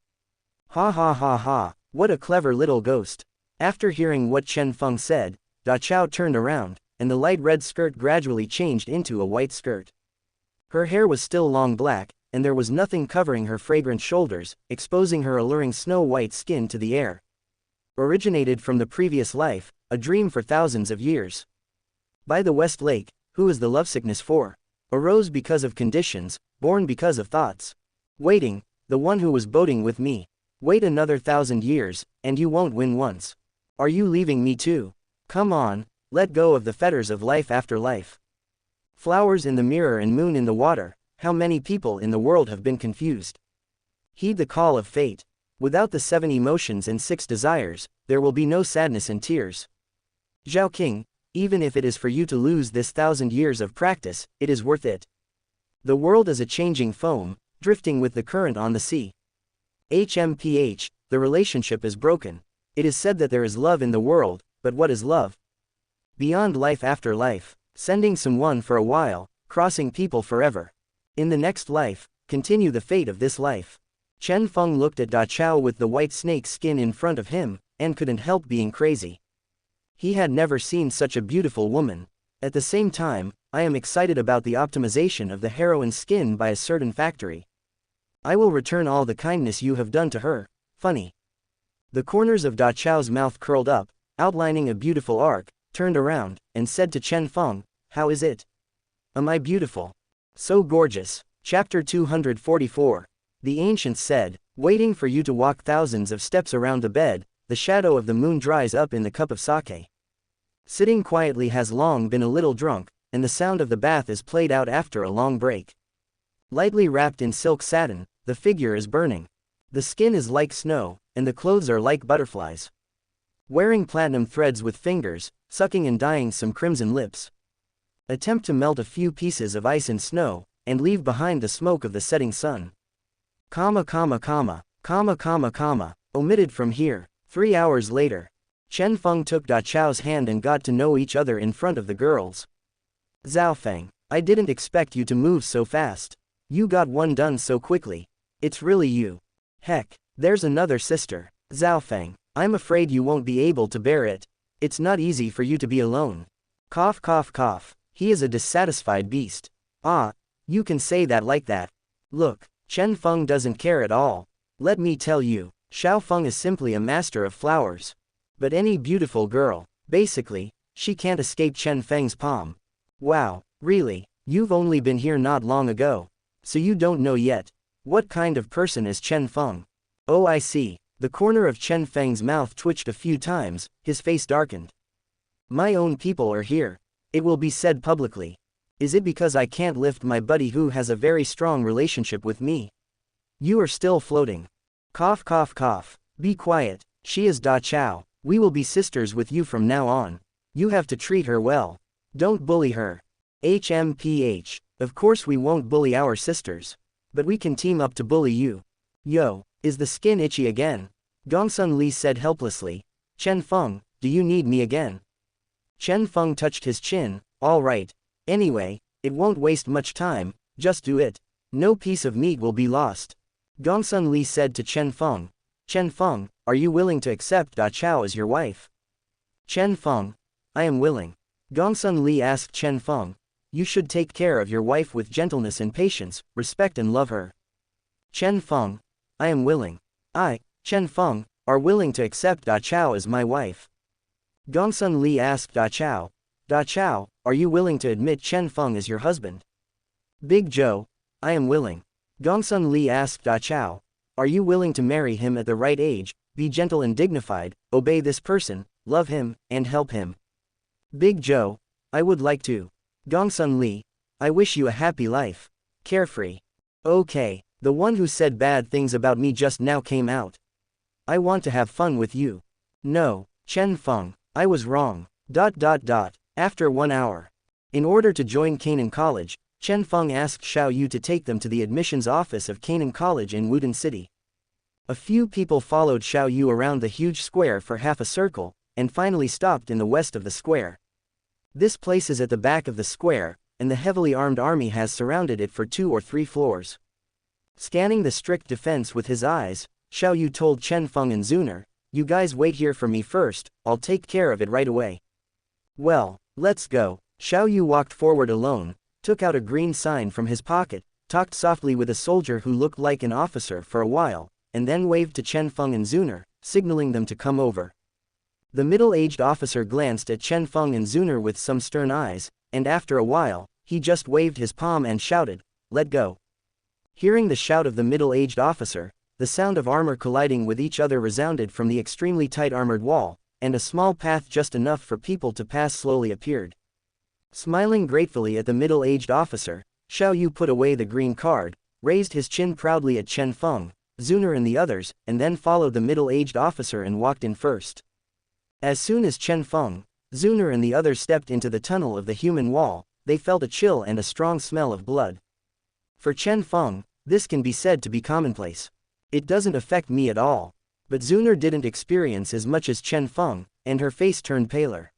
Ha, what a clever little ghost. After hearing what Chen Feng said, Da Chao turned around, and the light red skirt gradually changed into a white skirt. Her hair was still long black, and there was nothing covering her fragrant shoulders, exposing her alluring snow-white skin to the air. Originated from the previous life, a dream for thousands of years. By the West Lake, who is the lovesickness for? Arose because of conditions, born because of thoughts. Waiting, the one who was boating with me. Wait another 1,000 years, and you won't win once. Are you leaving me too? Come on, let go of the fetters of life after life. Flowers in the mirror and moon in the water, how many people in the world have been confused? Heed the call of fate. Without the 7 emotions and 6 desires, there will be no sadness and tears. Zhao King, even if it is for you to lose this 1,000 years of practice, it is worth it. The world is a changing foam, drifting with the current on the sea. HMPH, the relationship is broken. It is said that there is love in the world, but what is love? Beyond life after life, sending someone for a while, crossing people forever. In the next life, continue the fate of this life. Chen Feng looked at Da Chao with the white snake skin in front of him, and couldn't help being crazy. He had never seen such a beautiful woman. At the same time, I am excited about the optimization of the heroine's skin by a certain factory. I will return all the kindness you have done to her. Funny. The corners of Da Chao's mouth curled up, outlining a beautiful arc, turned around, and said to Chen Feng, "How is it? Am I beautiful? So gorgeous." Chapter 244. The ancients said, "Waiting for you to walk thousands of steps around the bed, the shadow of the moon dries up in the cup of sake. Sitting quietly has long been a little drunk, and the sound of the bath is played out after a long break. Lightly wrapped in silk satin, the figure is burning. The skin is like snow, and the clothes are like butterflies. Wearing platinum threads with fingers, sucking and dyeing some crimson lips. Attempt to melt a few pieces of ice and snow, and leave behind the smoke of the setting sun. Omitted from here." 3 hours later. Chen Feng took Da Chao's hand and got to know each other in front of the girls. "Zhaofeng, I didn't expect you to move so fast. You got one done so quickly. It's really you. Heck, there's another sister. Zhaofeng, I'm afraid you won't be able to bear it. It's not easy for you to be alone. Cough cough cough. He is a dissatisfied beast. Ah, you can say that like that. Look, Chen Feng doesn't care at all. Let me tell you, Xiao Feng is simply a master of flowers. But any beautiful girl, basically, she can't escape Chen Feng's palm. Wow, really, you've only been here not long ago. So you don't know yet. What kind of person is Chen Feng? Oh, I see." The corner of Chen Feng's mouth twitched a few times, his face darkened. "My own people are here. It will be said publicly. Is it because I can't lift my buddy who has a very strong relationship with me? You are still floating. Cough cough cough. Be quiet, she is Da Chao. We will be sisters with you from now on. You have to treat her well. Don't bully her. HMPH. Of course we won't bully our sisters. But we can team up to bully you. Yo, is the skin itchy again?" Gongsun Li said helplessly. "Chen Feng, do you need me again?" Chen Feng touched his chin. "All right. Anyway, it won't waste much time, just do it. No piece of meat will be lost." Gongsun Li said to Chen Feng. "Chen Feng, are you willing to accept Da Chao as your wife?" Chen Feng, "I am willing." Gongsun Li asked Chen Feng, "You should take care of your wife with gentleness and patience, respect and love her." Chen Feng, "I am willing. I, Chen Feng, are willing to accept Da Chao as my wife." Gongsun Li asked Da Chao, "Da Chao, are you willing to admit Chen Feng as your husband?" Big Joe, "I am willing." Gongsun Li asked Da Chao, "Are you willing to marry him at the right age, be gentle and dignified, obey this person, love him, and help him?" Big Joe, "I would like to." Gongsun Li, "I wish you a happy life. Carefree." Okay, the one who said bad things about me just now came out. I want to have fun with you. No, Chen Feng, I was wrong. After 1 hour. In order to join Canaan College, Chen Feng asked Xiao Yu to take them to the admissions office of Canaan College in Wudin City. A few people followed Xiao Yu around the huge square for half a circle, and finally stopped in the west of the square. This place is at the back of the square, and the heavily armed army has surrounded it for 2 or 3 floors. Scanning the strict defense with his eyes, Xiao Yu told Chen Feng and Zuner, "You guys wait here for me first, I'll take care of it right away." Well, let's go. Xiao Yu walked forward alone, took out a green sign from his pocket, talked softly with a soldier who looked like an officer for a while, and then waved to Chen Feng and Zuner, signaling them to come over. The middle-aged officer glanced at Chen Feng and Zuner with some stern eyes, and after a while, he just waved his palm and shouted, "Let go." Hearing the shout of the middle-aged officer, the sound of armor colliding with each other resounded from the extremely tight armored wall, and a small path just enough for people to pass slowly appeared. Smiling gratefully at the middle-aged officer, Xiao Yu put away the green card, raised his chin proudly at Chen Feng, Zuner and the others, and then followed the middle-aged officer and walked in first. As soon as Chen Feng, Zuner and the others stepped into the tunnel of the human wall, they felt a chill and a strong smell of blood. For Chen Feng, this can be said to be commonplace. It doesn't affect me at all. But Zuner didn't experience as much as Chen Feng, and her face turned paler.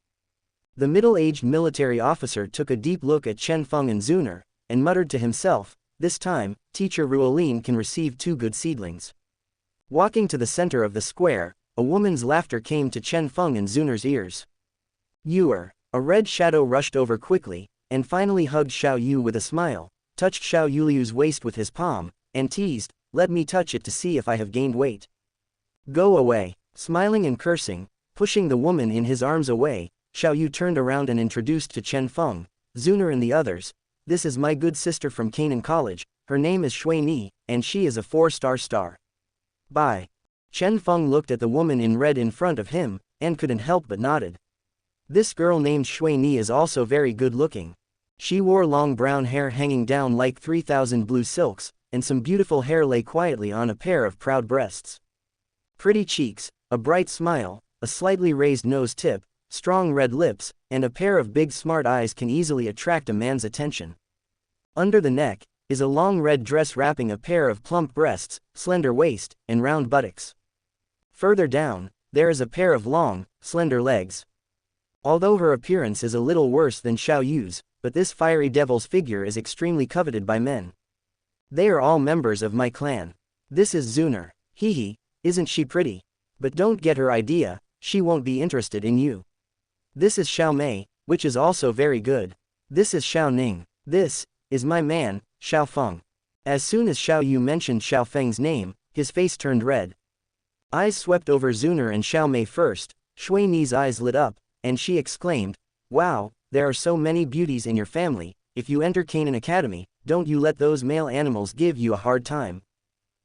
The middle-aged military officer took a deep look at Chen Feng and Zuner, and muttered to himself, "This time, Teacher Ruolin can receive 2 good seedlings." Walking to the center of the square, a woman's laughter came to Chen Feng and Zuner's ears. "You are." A red shadow rushed over quickly, and finally hugged Xiao Yu with a smile, touched Xiao Yuliu's waist with his palm, and teased, "Let me touch it to see if I have gained weight." "Go away." Smiling and cursing, pushing the woman in his arms away, Xiao Yu turned around and introduced to Chen Feng, Zuner and the others, "This is my good sister from Canaan College, her name is Shui Ni, and she is a 4-star star. Bye." Chen Feng looked at the woman in red in front of him, and couldn't help but nodded. This girl named Shui Ni is also very good looking. She wore long brown hair hanging down like 3,000 blue silks, and some beautiful hair lay quietly on a pair of proud breasts. Pretty cheeks, a bright smile, a slightly raised nose tip, strong red lips, and a pair of big smart eyes can easily attract a man's attention. Under the neck is a long red dress wrapping a pair of plump breasts, slender waist, and round buttocks. Further down, there is a pair of long, slender legs. Although her appearance is a little worse than Xiao Yu's, but this fiery devil's figure is extremely coveted by men. They are all members of my clan. This is Zuner. Hehe, isn't she pretty? But don't get her idea, she won't be interested in you. This is Xiao Mei, which is also very good. This is Xiao Ning. This is my man, Xiao Feng. As soon as Xiao Yu mentioned Xiao Feng's name, his face turned red. Eyes swept over Zuner and Xiao Mei first, Shui Ni's eyes lit up, and she exclaimed, "Wow, there are so many beauties in your family. If you enter Canaan Academy, don't you let those male animals give you a hard time.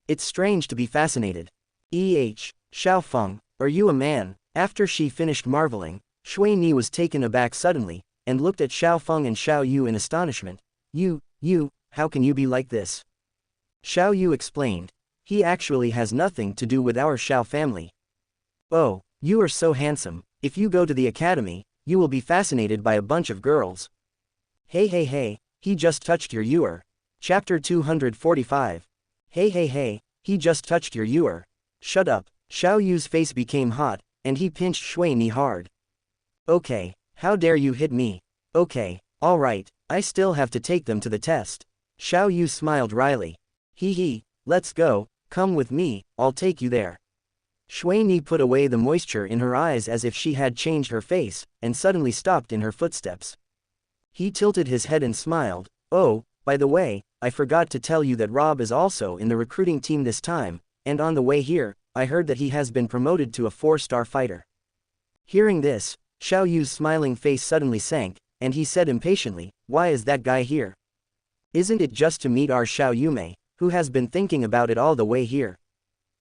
It's strange to be fascinated. Xiao Feng, are you a man?" After she finished marveling, Shui Ni was taken aback suddenly, and looked at Xiao Feng and Xiao Yu in astonishment. You, how can you be like this?" Xiao Yu explained, "He actually has nothing to do with our Xiao family." "Oh, you are so handsome. If you go to the academy, you will be fascinated by a bunch of girls." Hey, he just touched your ear. Chapter 245. Hey, he just touched your ear. Shut up. Xiao Yu's face became hot, and he pinched Shui Ni hard. "Okay, how dare you hit me?" "Okay, alright, I still have to take them to the test." Xiao Yu smiled wryly. He, let's go, come with me, I'll take you there." Shui Ni put away the moisture in her eyes as if she had changed her face, and suddenly stopped in her footsteps. He tilted his head and smiled. "Oh, by the way, I forgot to tell you that Rob is also in the recruiting team this time, and on the way here, I heard that he has been promoted to a 4-star fighter." Hearing this, Xiao Yu's smiling face suddenly sank, and he said impatiently, "Why is that guy here? Isn't it just to meet our Xiao Yume, who has been thinking about it all the way here?"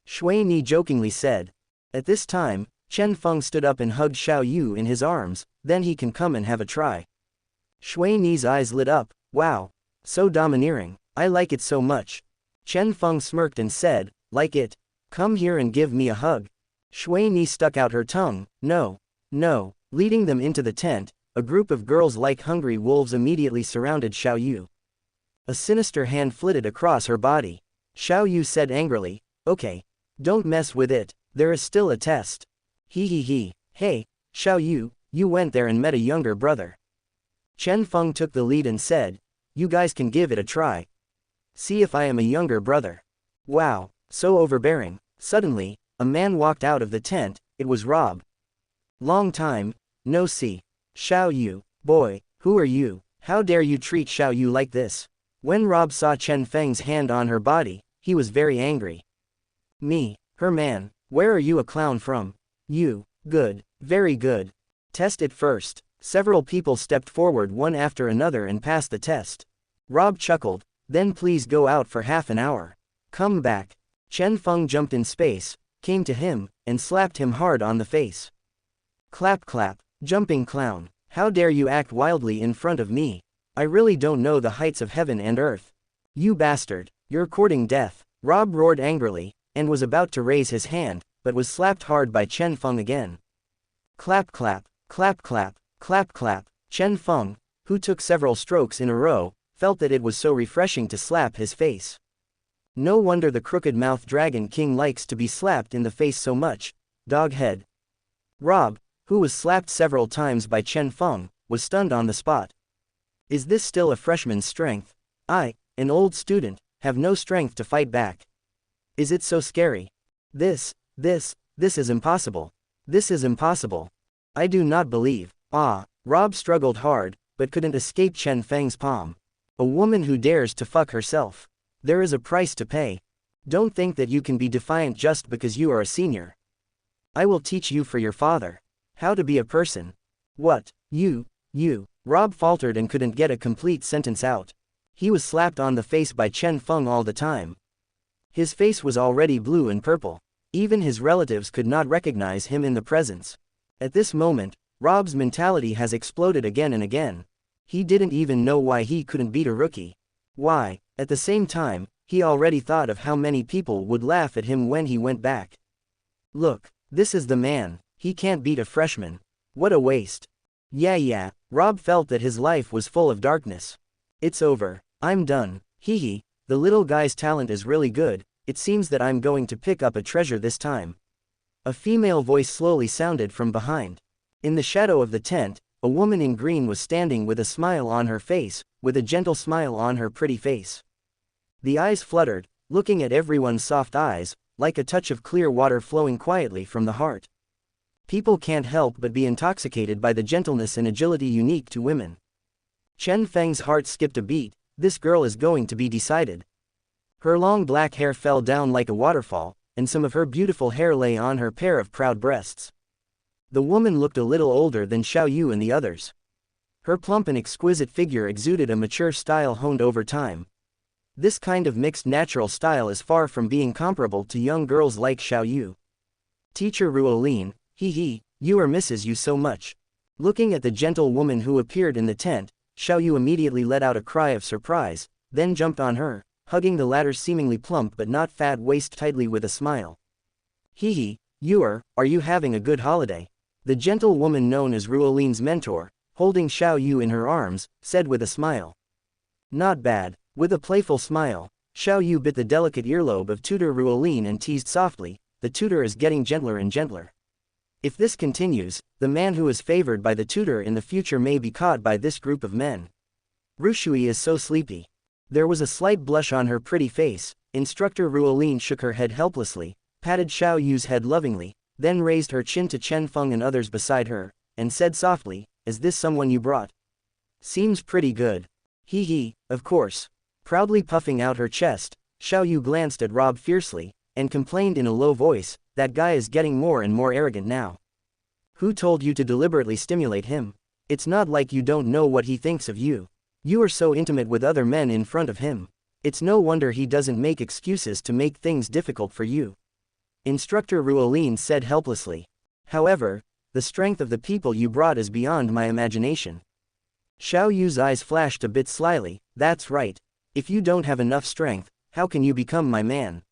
Shui Ni jokingly said. At this time, Chen Feng stood up and hugged Xiao Yu in his arms, "Then he can come and have a try." Shui Ni's eyes lit up. "Wow. So domineering, I like it so much." Chen Feng smirked and said, "Like it? Come here and give me a hug." Shui Ni stuck out her tongue, No. Leading them into the tent, a group of girls like hungry wolves immediately surrounded Xiao Yu. A sinister hand flitted across her body. Xiao Yu said angrily, "Okay. Don't mess with it, there is still a test." He. "Hey, Xiao Yu, you went there and met a younger brother." Chen Feng took the lead and said, "You guys can give it a try. See if I am a younger brother." Wow, so overbearing. Suddenly, a man walked out of the tent. It was Rob. "Long time, no see. Xiao Yu, boy, who are you? How dare you treat Xiao Yu like this?" When Rob saw Chen Feng's hand on her body, he was very angry. "Me, her man, where are you a clown from? You, good, very good. Test it first." Several people stepped forward one after another and passed the test. Rob chuckled, "Then please go out for half an hour. Come back." Chen Feng jumped in space, came to him, and slapped him hard on the face. Clap, jumping clown, how dare you act wildly in front of me? I really don't know the heights of heaven and earth. You bastard, you're courting death. Rob roared angrily, and was about to raise his hand, but was slapped hard by Chen Feng again. Clap, Chen Feng, who took several strokes in a row, felt that it was so refreshing to slap his face. No wonder the crooked-mouthed Dragon King likes to be slapped in the face so much. Dog head. Rob, who was slapped several times by Chen Feng, was stunned on the spot. Is this still a freshman's strength? I, an old student, have no strength to fight back. Is it so scary? This is impossible. This is impossible. I do not believe. Rob struggled hard, but couldn't escape Chen Feng's palm. A woman who dares to fuck herself. There is a price to pay. Don't think that you can be defiant just because you are a senior. I will teach you for your father. How to be a person. What? You. Rob faltered and couldn't get a complete sentence out. He was slapped on the face by Chen Feng all the time. His face was already blue and purple. Even his relatives could not recognize him in the presence. At this moment, Rob's mentality has exploded again and again. He didn't even know why he couldn't beat a rookie. Why? At the same time, he already thought of how many people would laugh at him when he went back. Look, this is the man. He can't beat a freshman. What a waste. Yeah, Rob felt that his life was full of darkness. It's over. I'm done. The little guy's talent is really good. It seems that I'm going to pick up a treasure this time. A female voice slowly sounded from behind. In the shadow of the tent, a woman in green was standing with a smile on her face, with a gentle smile on her pretty face. The eyes fluttered, looking at everyone's soft eyes, like a touch of clear water flowing quietly from the heart. People can't help but be intoxicated by the gentleness and agility unique to women. Chen Feng's heart skipped a beat. This girl is going to be decided. Her long black hair fell down like a waterfall, and some of her beautiful hair lay on her pair of proud breasts. The woman looked a little older than Xiao Wu and the others. Her plump and exquisite figure exuded a mature style honed over time. This kind of mixed natural style is far from being comparable to young girls like Xiao Wu. Teacher Ruolin, you misses you so much. Looking at the gentle woman who appeared in the tent, Xiao Wu immediately let out a cry of surprise, then jumped on her, hugging the latter's seemingly plump but not fat waist tightly with a smile. Are you having a good holiday? The gentle woman known as Ruolin's mentor, holding Xiao Wu in her arms, said with a smile. Not bad. With a playful smile, Xiao Wu bit the delicate earlobe of tutor Ruolin and teased softly, the tutor is getting gentler and gentler. If this continues, the man who is favored by the tutor in the future may be caught by this group of men. Rushui is so sleepy. There was a slight blush on her pretty face. Instructor Ruolin shook her head helplessly, patted Xiao Yu's head lovingly, then raised her chin to Chen Feng and others beside her, and said softly, is this someone you brought? Seems pretty good. Of course. Proudly puffing out her chest, Xiao Wu glanced at Rob fiercely, and complained in a low voice, that guy is getting more and more arrogant now. Who told you to deliberately stimulate him? It's not like you don't know what he thinks of you. You are so intimate with other men in front of him. It's no wonder he doesn't make excuses to make things difficult for you. Instructor Ruolin said helplessly. However, the strength of the people you brought is beyond my imagination. Xiao Yu's eyes flashed a bit slyly, that's right. If you don't have enough strength, how can you become my man?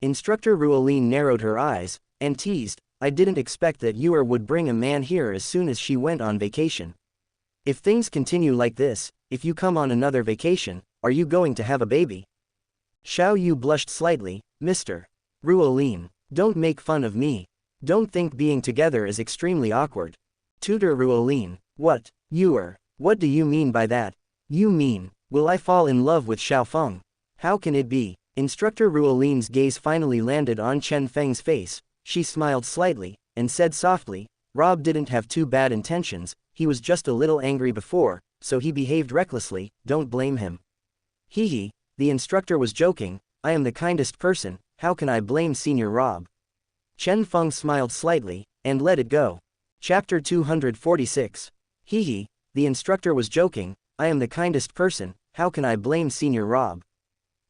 Instructor Ruolin narrowed her eyes, and teased, I didn't expect that you would bring a man here as soon as she went on vacation. If things continue like this, if you come on another vacation, are you going to have a baby? Xiao Wu blushed slightly, Mr. Ruolin, don't make fun of me. Don't think being together is extremely awkward. Tutor Ruolin, what do you mean by that? You mean, will I fall in love with Xiao Feng? How can it be? Instructor Ruolin's gaze finally landed on Chen Feng's face. She smiled slightly, and said softly, Rob didn't have too bad intentions, he was just a little angry before, so he behaved recklessly, don't blame him. The instructor was joking, I am the kindest person, how can I blame Senior Rob? Chen Feng smiled slightly, and let it go. Chapter 246. The instructor was joking, I am the kindest person, how can I blame Senior Rob?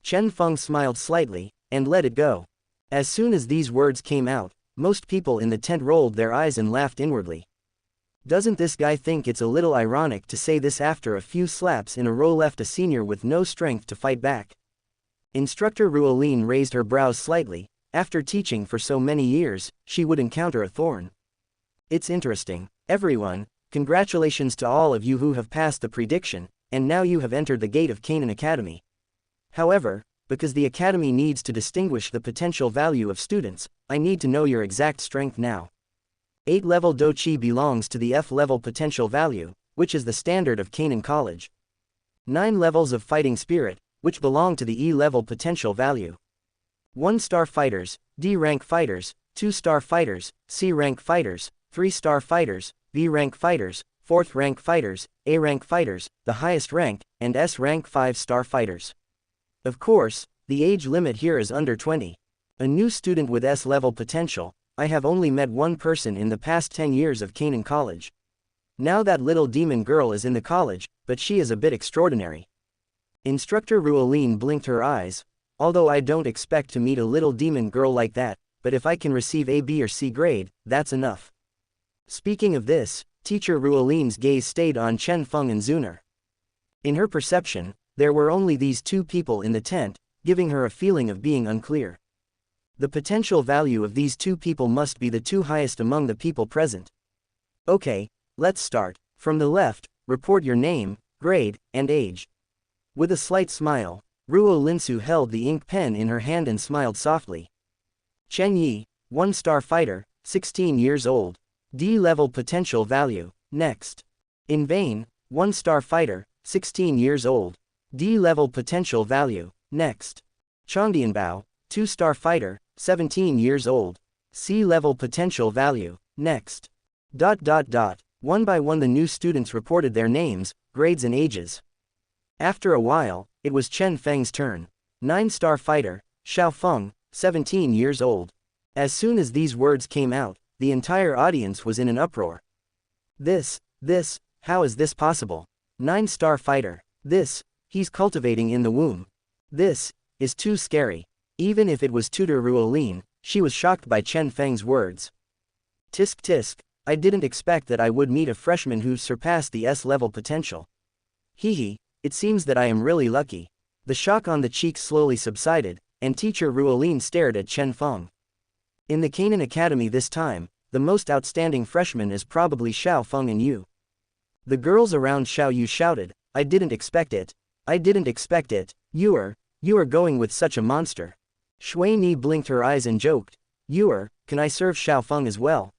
Chen Feng smiled slightly, and let it go. As soon as these words came out, most people in the tent rolled their eyes and laughed inwardly. Doesn't this guy think it's a little ironic to say this after a few slaps in a row left a senior with no strength to fight back? Instructor Ruolin raised her brows slightly. After teaching for so many years, she would encounter a thorn. It's interesting, everyone, congratulations to all of you who have passed the prediction, and now you have entered the gate of Canaan Academy. However, because the academy needs to distinguish the potential value of students, I need to know your exact strength now. 8-level Do Chi belongs to the F-level potential value, which is the standard of Canaan College. 9 levels of fighting spirit, which belong to the E-level potential value. 1-star fighters, D-rank fighters, 2-star fighters, C-rank fighters, 3-star fighters, B-rank fighters, 4th rank fighters, A-rank fighters, the highest rank, and S-rank 5-star fighters. Of course, the age limit here is under 20. A new student with S-level potential. I have only met one person in the past 10 years of Canaan College. Now that little demon girl is in the college, but she is a bit extraordinary. Instructor Ruoline blinked her eyes. Although I don't expect to meet a little demon girl like that, but if I can receive A, B or C grade, that's enough. Speaking of this, Teacher Ruoline's gaze stayed on Chen Feng and Zuner. In her perception, there were only these two people in the tent, giving her a feeling of being unclear. The potential value of these two people must be the two highest among the people present. Okay, let's start. From the left, report your name, grade, and age. With a slight smile, Ruo Linsu held the ink pen in her hand and smiled softly. Chen Yi, 1-star fighter, 16 years old. D-level potential value. Next. In vain, 1-star fighter, 16 years old. D-level potential value. Next. Chongdianbao, 2-star fighter, 17 years old. C-level potential value. Next. One by one the new students reported their names, grades and ages. After a while, it was Chen Feng's turn. 9-star fighter, Xiao Feng, 17 years old. As soon as these words came out, the entire audience was in an uproar. How is this possible? 9-star fighter. He's cultivating in the womb. This is too scary. Even if it was Tutor Ruoline, she was shocked by Chen Feng's words. Tisk tisk, I didn't expect that I would meet a freshman who surpassed the S-level potential. Hehe, it seems that I am really lucky. The shock on the cheeks slowly subsided, and Teacher Ruoline stared at Chen Feng. In the Canaan Academy this time, the most outstanding freshman is probably Xiao Feng and Yu. The girls around Xiao Yu shouted, I didn't expect it. I didn't expect it. You are going with such a monster. Shui Ni blinked her eyes and joked. Can I serve Xiao Feng as well?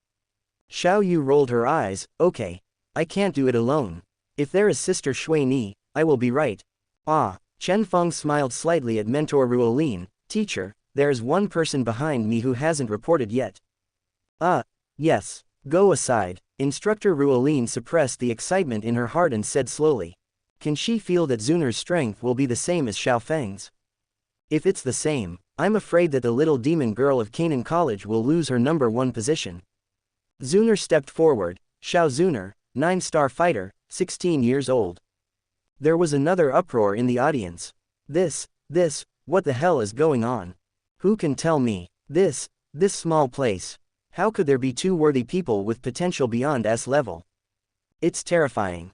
Xiao Yu rolled her eyes, okay. I can't do it alone. If there is Sister Shui Ni, I will be right. Ah, Chen Feng smiled slightly at Mentor Ruoline. Teacher, there is one person behind me who hasn't reported yet. Yes. Go aside. Instructor Ruoline suppressed the excitement in her heart and said slowly. Can she feel that Zuner's strength will be the same as Xiao Feng's? If it's the same, I'm afraid that the little demon girl of Canaan College will lose her number 1 position. Zuner stepped forward. Xiao Zuner, 9-star fighter, 16 years old. There was another uproar in the audience. What the hell is going on? Who can tell me? This small place. How could there be two worthy people with potential beyond S level? It's terrifying.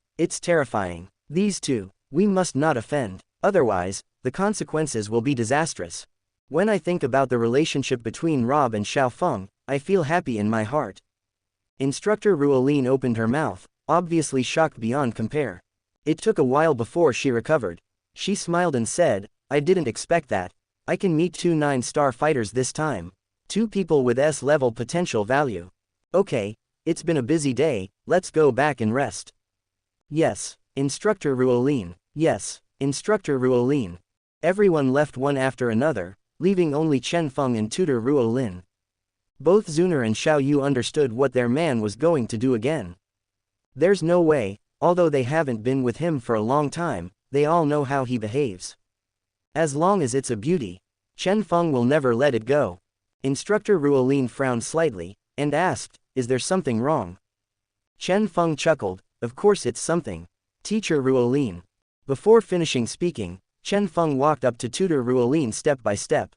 These two, we must not offend, otherwise, the consequences will be disastrous. When I think about the relationship between Rob and Xiao Feng, I feel happy in my heart. Instructor Ruoline opened her mouth, obviously shocked beyond compare. It took a while before she recovered. She smiled and said, I didn't expect that. I can meet 2 9-star fighters this time. 2 people with S-level potential value. Okay, it's been a busy day, let's go back and rest. Yes, Instructor Ruoline. Yes, Instructor Ruoline. Everyone left one after another, leaving only Chen Feng and Tutor Ruolin. Both Zuner and Xiao Yu understood what their man was going to do again. There's no way, although they haven't been with him for a long time, they all know how he behaves. As long as it's a beauty, Chen Feng will never let it go. Instructor Ruolin frowned slightly, and asked, is there something wrong? Chen Feng chuckled, of course it's something. Teacher Ruolin. Before finishing speaking, Chen Feng walked up to Tutor Ruolin step by step.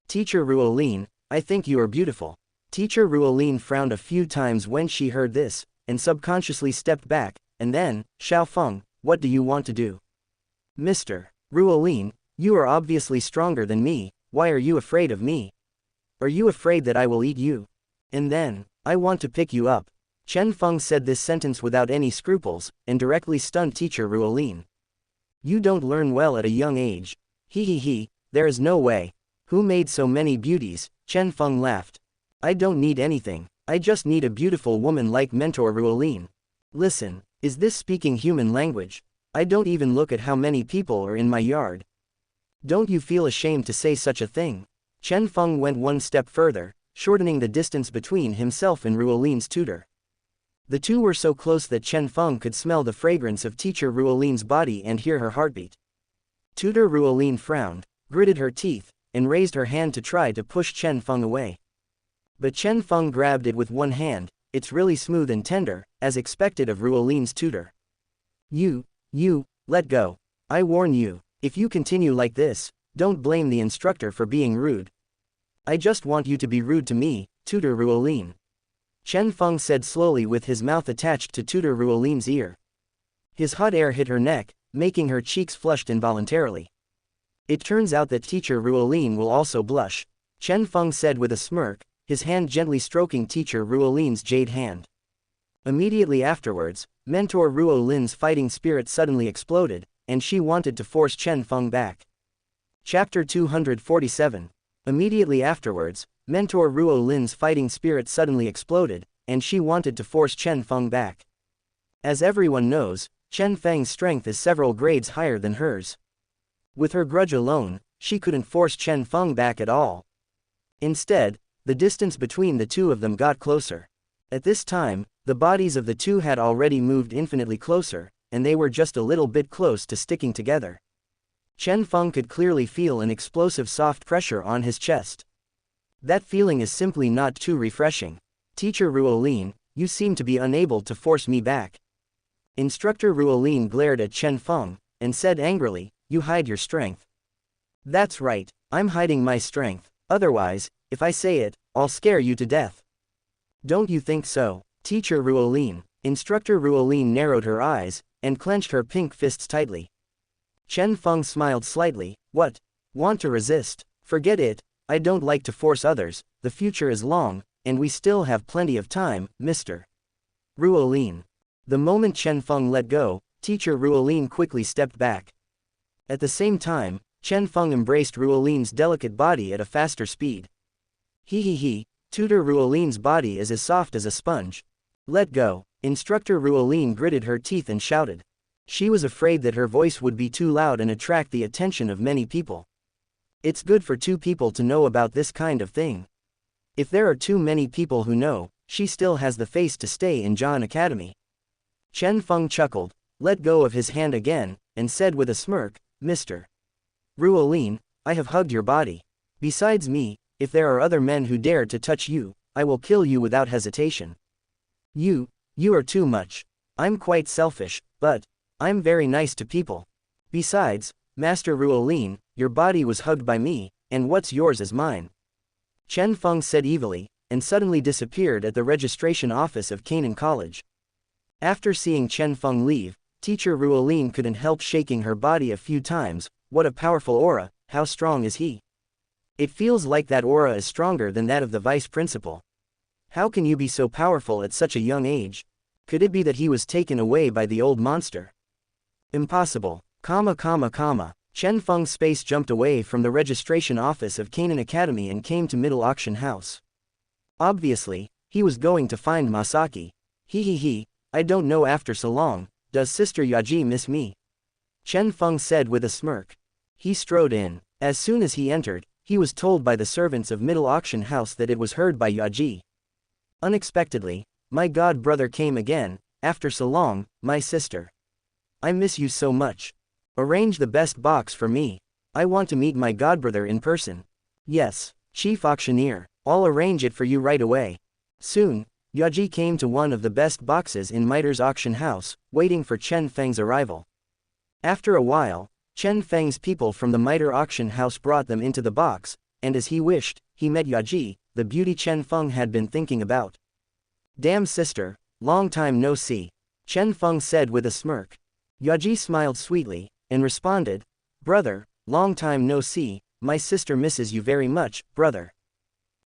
Teacher Ruolin, I think you are beautiful. Teacher Ruolin frowned a few times when she heard this, and subconsciously stepped back, and then, Xiao Feng, what do you want to do? Mr. Ruolin, you are obviously stronger than me, why are you afraid of me? Are you afraid that I will eat you? And then, I want to pick you up. Chen Feng said this sentence without any scruples, and directly stunned Teacher Ruolin. You don't learn well at a young age. He, there is no way. Who made so many beauties? Chen Feng laughed. I don't need anything, I just need a beautiful woman like Mentor Ruolin. Listen, is this speaking human language? I don't even look at how many people are in my yard. Don't you feel ashamed to say such a thing? Chen Feng went one step further, shortening the distance between himself and Ruolin's tutor. The two were so close that Chen Feng could smell the fragrance of teacher Ruolin's body and hear her heartbeat. Tutor Ruolin frowned, gritted her teeth, and raised her hand to try to push Chen Feng away. But Chen Feng grabbed it with one hand. It's really smooth and tender, as expected of Ruolin's tutor. You, let go. I warn you, if you continue like this, don't blame the instructor for being rude. I just want you to be rude to me, Tutor Ruolin. Chen Feng said slowly with his mouth attached to Tutor Ruolin's ear. His hot air hit her neck, making her cheeks flushed involuntarily. It turns out that Teacher Ruolin will also blush, Chen Feng said with a smirk, his hand gently stroking Teacher Ruolin's jade hand. Immediately afterwards, Mentor Ruolin's fighting spirit suddenly exploded, and she wanted to force Chen Feng back. Chapter 247. Immediately afterwards, Mentor Ruolin's fighting spirit suddenly exploded, and she wanted to force Chen Feng back. As everyone knows, Chen Feng's strength is several grades higher than hers. With her grudge alone, she couldn't force Chen Feng back at all. Instead, the distance between the two of them got closer. At this time, the bodies of the two had already moved infinitely closer, and they were just a little bit close to sticking together. Chen Feng could clearly feel an explosive soft pressure on his chest. That feeling is simply not too refreshing. Teacher Ruolin, you seem to be unable to force me back. Instructor Ruolin glared at Chen Feng, and said angrily, you hide your strength. That's right, I'm hiding my strength, otherwise, if I say it, I'll scare you to death. Don't you think so, Teacher Ruolin? Instructor Ruolin narrowed her eyes, and clenched her pink fists tightly. Chen Feng smiled slightly. What? Want to resist? Forget it, I don't like to force others, the future is long, and we still have plenty of time, Mr. Ruolin. The moment Chen Feng let go, Teacher Ruolin quickly stepped back. At the same time, Chen Feng embraced Ruolin's delicate body at a faster speed. He, Tutor Ruolin's body is as soft as a sponge. Let go. Instructor Ruolin gritted her teeth and shouted. She was afraid that her voice would be too loud and attract the attention of many people. It's good for two people to know about this kind of thing. If there are too many people who know, she still has the face to stay in John Academy. Chen Feng chuckled, let go of his hand again, and said with a smirk, Mr. Ruolin, I have hugged your body. Besides me, if there are other men who dare to touch you, I will kill you without hesitation. You are too much. I'm quite selfish, but I'm very nice to people. Besides, Master Ruolin, your body was hugged by me, and what's yours is mine. Chen Feng said evilly, and suddenly disappeared at the registration office of Canaan College. After seeing Chen Feng leave, Teacher Ruolin couldn't help shaking her body a few times. What a powerful aura, how strong is he? It feels like that aura is stronger than that of the vice principal. How can you be so powerful at such a young age? Could it be that he was taken away by the old monster? Impossible. Chen Feng's space jumped away from the registration office of Canaan Academy and came to Middle Auction House. Obviously, he was going to find Masaki. I don't know after so long, does Sister Yaji miss me? Chen Feng said with a smirk. He strode in. As soon as he entered, he was told by the servants of Middle Auction House that it was heard by Yaji. Unexpectedly, my god brother came again, after so long, my sister. I miss you so much. Arrange the best box for me. I want to meet my godbrother in person. Yes, Chief Auctioneer, I'll arrange it for you right away. Soon, Yaji came to one of the best boxes in Miter's auction house, waiting for Chen Feng's arrival. After a while, Chen Feng's people from the Miter auction house brought them into the box, and as he wished, he met Yaji, the beauty Chen Feng had been thinking about. Damn sister, long time no see, Chen Feng said with a smirk. Yaji smiled sweetly, and responded, brother, long time no see, my sister misses you very much, brother.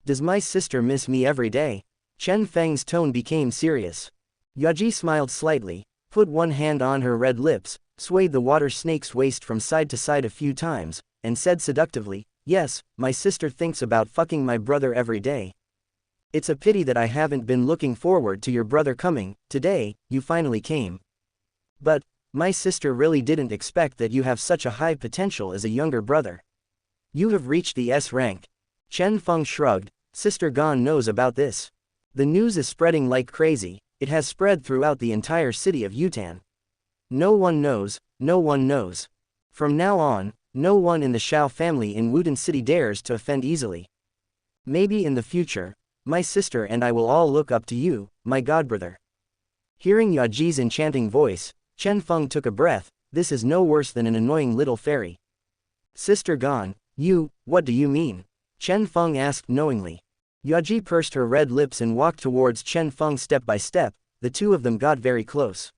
Does my sister miss me every day? Chen Feng's tone became serious. Yaji smiled slightly, put one hand on her red lips, swayed the water snake's waist from side to side a few times, and said seductively, yes, my sister thinks about fucking my brother every day. It's a pity that I haven't been looking forward to your brother coming. Today, you finally came. But, my sister really didn't expect that you have such a high potential as a younger brother. You have reached the S rank. Chen Feng shrugged, Sister Gan knows about this. The news is spreading like crazy, it has spread throughout the entire city of Yutan. No one knows, no one knows. From now on, no one in the Xiao family in Wudin City dares to offend easily. Maybe in the future, my sister and I will all look up to you, my godbrother. Hearing Yaji's enchanting voice, Chen Feng took a breath. This is no worse than an annoying little fairy. Sister Gan, what do you mean? Chen Feng asked knowingly. Yaji pursed her red lips and walked towards Chen Feng step by step. The two of them got very close.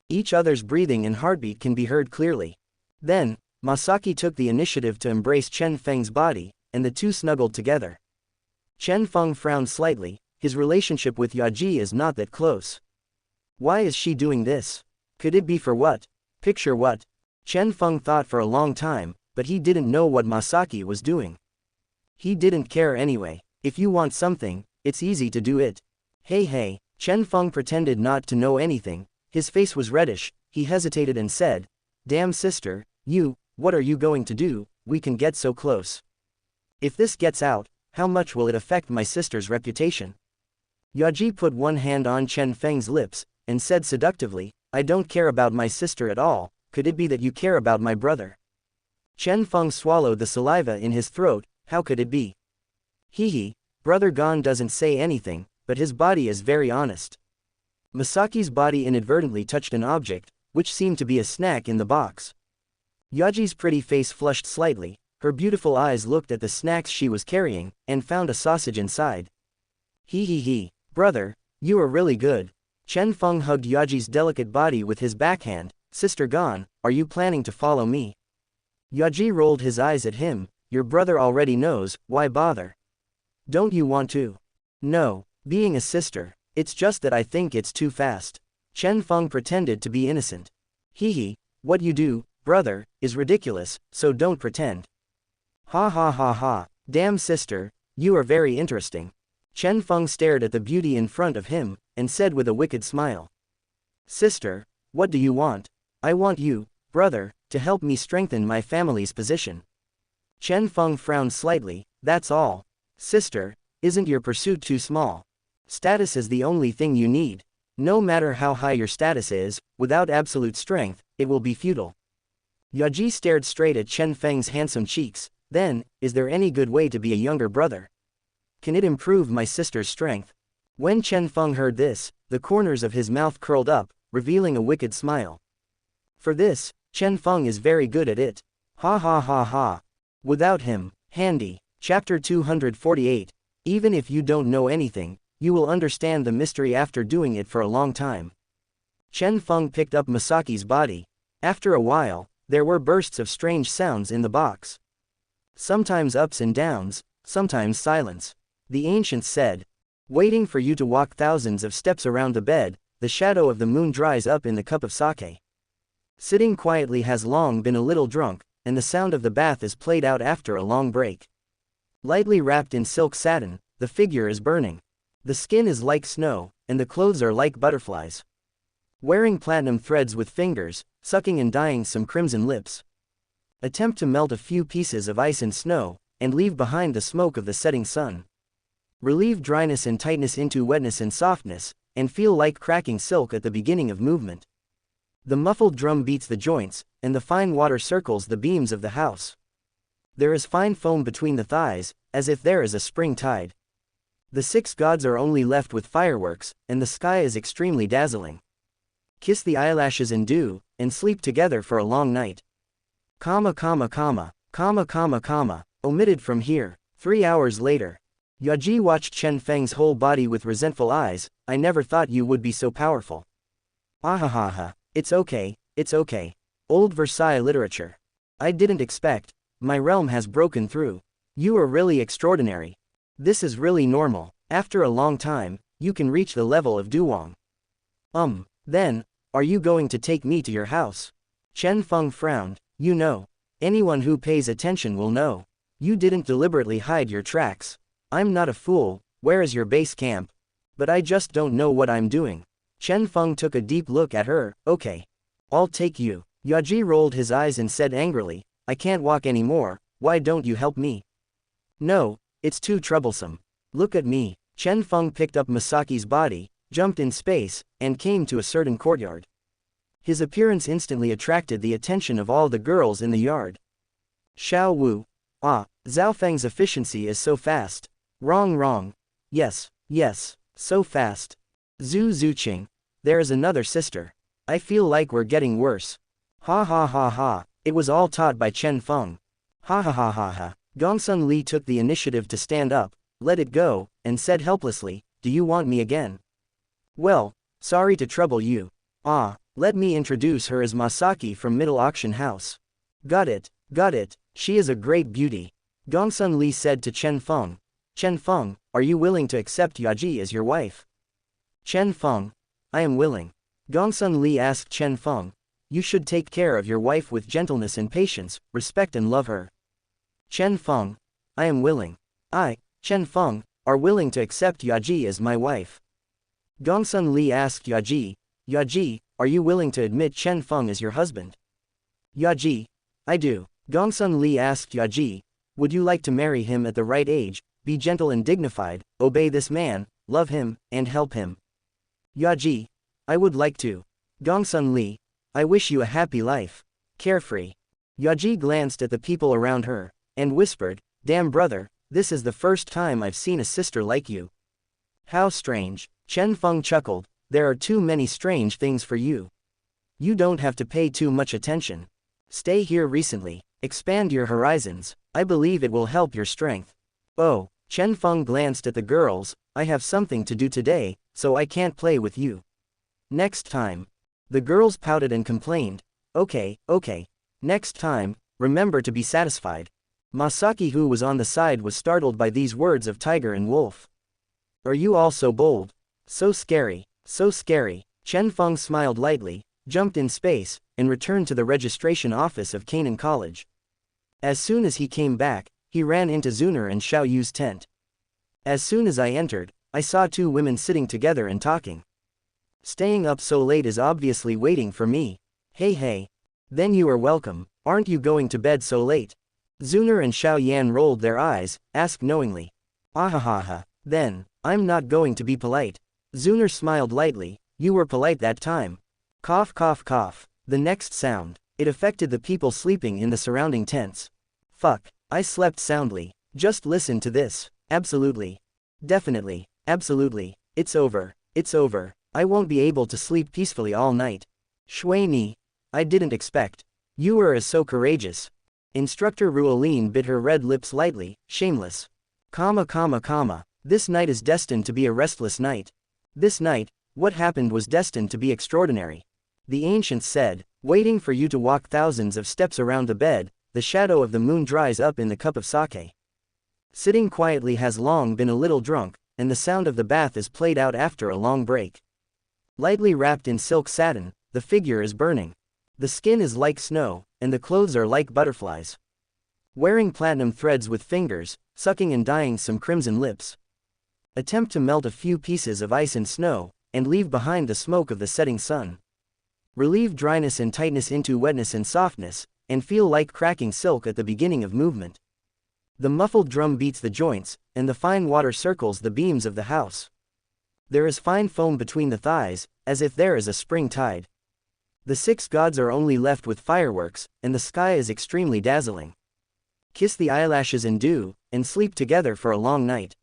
Each other's breathing and heartbeat can be heard clearly. Then, Masaki took the initiative to embrace Chen Feng's body, and the two snuggled together. Chen Feng frowned slightly, his relationship with Yaji is not that close. Why is she doing this? Could it be for what? Picture what? Chen Feng thought for a long time, but he didn't know what Masaki was doing. He didn't care anyway. If you want something, it's easy to do it. Hey, Chen Feng pretended not to know anything, his face was reddish, he hesitated and said, Damn sister, what are you going to do? We can get so close. If this gets out, how much will it affect my sister's reputation? Yaji put one hand on Chen Feng's lips, and said seductively, I don't care about my sister at all, could it be that you care about my brother? Chen Feng swallowed the saliva in his throat, how could it be? Brother Gan doesn't say anything, but his body is very honest. Masaki's body inadvertently touched an object, which seemed to be a snack in the box. Yaji's pretty face flushed slightly, her beautiful eyes looked at the snacks she was carrying, and found a sausage inside. Brother, you are really good. Chen Feng hugged Yaji's delicate body with his backhand. Sister Gan, are you planning to follow me? Yaji rolled his eyes at him, your brother already knows, why bother? Don't you want to? No, being a sister, it's just that I think it's too fast. Chen Feng pretended to be innocent. What you do, brother, is ridiculous, so don't pretend. Ha. Damn sister, you are very interesting. Chen Feng stared at the beauty in front of him, and said with a wicked smile. Sister, what do you want? I want you, brother, to help me strengthen my family's position. Chen Feng frowned slightly, that's all. Sister, isn't your pursuit too small? Status is the only thing you need. No matter how high your status is, without absolute strength, it will be futile. Yaji stared straight at Chen Feng's handsome cheeks. Then, is there any good way to be a younger brother? Can it improve my sister's strength? When Chen Feng heard this, the corners of his mouth curled up, revealing a wicked smile. For this, Chen Feng is very good at it. Ha. Without him, handy. Chapter 248. Even if you don't know anything, you will understand the mystery after doing it for a long time. Chen Feng picked up Masaki's body. After a while, there were bursts of strange sounds in the box. Sometimes ups and downs, sometimes silence. The ancients said, waiting for you to walk thousands of steps around the bed, the shadow of the moon dries up in the cup of sake. Sitting quietly has long been a little drunk, and the sound of the bath is played out after a long break. Lightly wrapped in silk satin, the figure is burning. The skin is like snow, and the clothes are like butterflies. Wearing platinum threads with fingers, sucking and dyeing some crimson lips. Attempt to melt a few pieces of ice and snow, and leave behind the smoke of the setting sun. Relieve dryness and tightness into wetness and softness, and feel like cracking silk at the beginning of movement. The muffled drum beats the joints, and the fine water circles the beams of the house. There is fine foam between the thighs, as if there is a spring tide. The 6 gods are only left with fireworks, and the sky is extremely dazzling. Kiss the eyelashes in dew, and sleep together for a long night. Omitted from here. 3 hours later. Yaji watched Chen Feng's whole body with resentful eyes. I never thought you would be so powerful. Ahahaha. It's okay. Old Versailles literature. I didn't expect. My realm has broken through. You are really extraordinary. This is really normal. After a long time, you can reach the level of Duwang. Then, are you going to take me to your house? Chen Feng frowned. You know. Anyone who pays attention will know. You didn't deliberately hide your tracks. I'm not a fool. Where is your base camp? But I just don't know what I'm doing. Chen Feng took a deep look at her. Okay. I'll take you. Yaji rolled his eyes and said angrily, I can't walk anymore, why don't you help me? No, It's too troublesome. Look at me. Chen Feng picked up Masaki's body, jumped in space, and came to a certain courtyard. His appearance instantly attracted the attention of all the girls in the yard. Xiao Wu. Ah, Zhao Feng's efficiency is so fast. Wrong. Yes, so fast. Zhu Zuqing. There is another sister. I feel like we're getting worse. Ha. It was all taught by Chen Feng. Ha. Gongsun Li took the initiative to stand up, let it go, and said helplessly, do you want me again? Well, sorry to trouble you. Let me introduce her as Masaki from Middle Auction House. Got it. She is a great beauty. Gongsun Li said to Chen Feng. Chen Feng, are you willing to accept Yaji as your wife? Chen Feng. I am willing. Gongsun Li asked Chen Feng. You should take care of your wife with gentleness and patience, respect and love her. Chen Feng. I am willing. I, Chen Feng, are willing to accept Yaji as my wife. Gongsun Li asked Yaji, are you willing to admit Chen Feng as your husband? Yaji, I do. Gongsun Li asked Yaji, would you like to marry him at the right age, be gentle and dignified, obey this man, love him, and help him? Yaji, I would like to. Gongsun Li, I wish you a happy life. Carefree. Yaji glanced at the people around her, and whispered, damn brother, this is the first time I've seen a sister like you. How strange. Chen Feng chuckled, there are too many strange things for you. You don't have to pay too much attention. Stay here recently, expand your horizons, I believe it will help your strength. Oh, Chen Feng glanced at the girls, I have something to do today, so I can't play with you. Next time. The girls pouted and complained, okay. Next time, remember to be satisfied. Masaki, who was on the side, was startled by these words of tiger and wolf. Are you all so bold? So scary. Chen Feng smiled lightly, jumped in space, and returned to the registration office of Canaan College. As soon as he came back, he ran into Zuner and Xiao Yu's tent. As soon as I entered, I saw two women sitting together and talking. Staying up so late is obviously waiting for me. Hey. Then you are welcome, aren't you going to bed so late? Zuner and Xiao Yan rolled their eyes, asked knowingly. Ahaha. Then, I'm not going to be polite. Zuner smiled lightly, you were polite that time. Cough. The next sound. It affected the people sleeping in the surrounding tents. Fuck, I slept soundly. Just listen to this. Absolutely. Definitely. Absolutely. It's over. I won't be able to sleep peacefully all night. Shui Ni. I didn't expect. You were so courageous. Instructor Ruoline bit her red lips lightly, shameless. Comma. This night is destined to be a restless night. This night, what happened was destined to be extraordinary. The ancients said, waiting for you to walk thousands of steps around the bed, the shadow of the moon dries up in the cup of sake. Sitting quietly has long been a little drunk, and the sound of the bath is played out after a long break. Lightly wrapped in silk satin, the figure is burning. The skin is like snow, and the clothes are like butterflies. Wearing platinum threads with fingers, sucking and dyeing some crimson lips. Attempt to melt a few pieces of ice and snow, and leave behind the smoke of the setting sun. Relieve dryness and tightness into wetness and softness, and feel like cracking silk at the beginning of movement. The muffled drum beats the joints, and the fine water circles the beams of the house. There is fine foam between the thighs, as if there is a spring tide. The 6 gods are only left with fireworks, and the sky is extremely dazzling. Kiss the eyelashes and dew, and sleep together for a long night.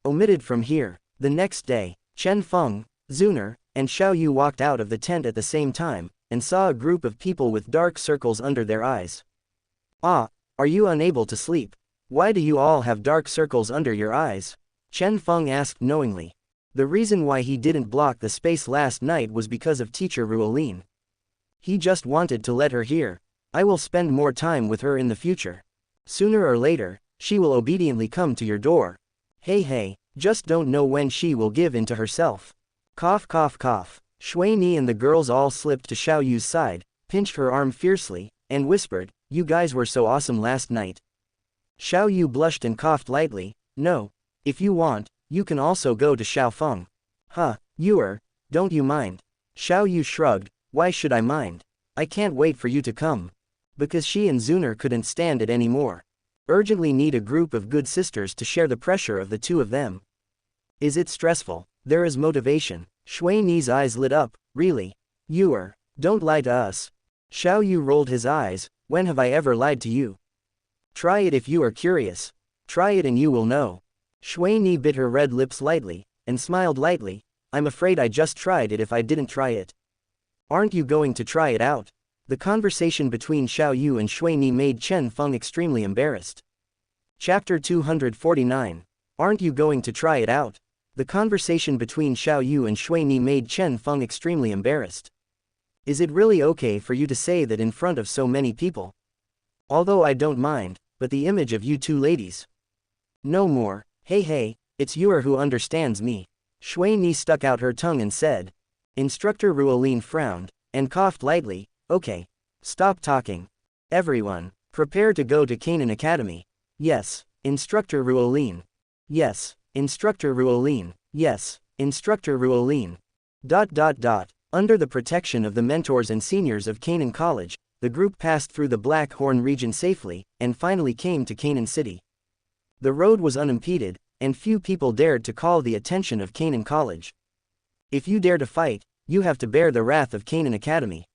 Omitted from here. The next day, Chen Feng, Zuner, and Xiao Yu walked out of the tent at the same time, and saw a group of people with dark circles under their eyes. Are you unable to sleep? Why do you all have dark circles under your eyes? Chen Feng asked knowingly. The reason why he didn't block the space last night was because of teacher Ruoline. He just wanted to let her hear. I will spend more time with her in the future. Sooner or later, she will obediently come to your door. Hey, just don't know when she will give in to herself. Cough. Shui Ni and the girls all slipped to Xiao Yu's side, pinched her arm fiercely, and whispered, you guys were so awesome last night. Xiao Yu blushed and coughed lightly, no. If you want, you can also go to Xiao Feng. Don't you mind? Xiao Yu shrugged, why should I mind? I can't wait for you to come. Because she and Zuner couldn't stand it anymore. Urgently need a group of good sisters to share the pressure of the two of them. Is it stressful? There is motivation. Shui Ni's eyes lit up. Really? Don't lie to us. Xiao Yu rolled his eyes. When have I ever lied to you? Try it if you are curious. Try it and you will know. Shui Ni bit her red lips lightly, and smiled lightly. I'm afraid I just tried it if I didn't try it. Aren't you going to try it out? The conversation between Xiao Yu and Shui Ni made Chen Feng extremely embarrassed. Chapter 249. Aren't you going to try it out? The conversation between Xiao Yu and Shui Ni made Chen Feng extremely embarrassed. Is it really okay for you to say that in front of so many people? Although I don't mind, but the image of you two ladies. No more. Hey, it's you who understands me. Shui Ni stuck out her tongue and said. Instructor Ruolin frowned, and coughed lightly. Okay. Stop talking. Everyone, prepare to go to Canaan Academy. Yes, Instructor Ruolin. Yes, Instructor Ruolin. Yes, Instructor Ruolin. ... Under the protection of the mentors and seniors of Canaan College, the group passed through the Black Horn region safely, and finally came to Canaan City. The road was unimpeded, and few people dared to call the attention of Canaan College. If you dare to fight, you have to bear the wrath of Canaan Academy.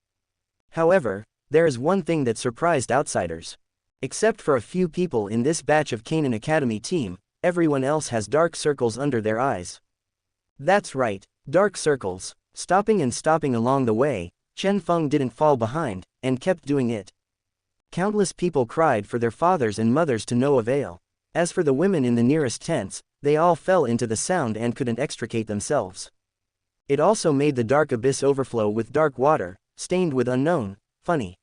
However, there is one thing that surprised outsiders. Except for a few people in this batch of Canaan Academy team, everyone else has dark circles under their eyes. That's right, dark circles. Stopping along the way, Chen Feng didn't fall behind, and kept doing it. Countless people cried for their fathers and mothers to no avail. As for the women in the nearest tents, they all fell into the sound and couldn't extricate themselves. It also made the dark abyss overflow with dark water, stained with unknown, funny.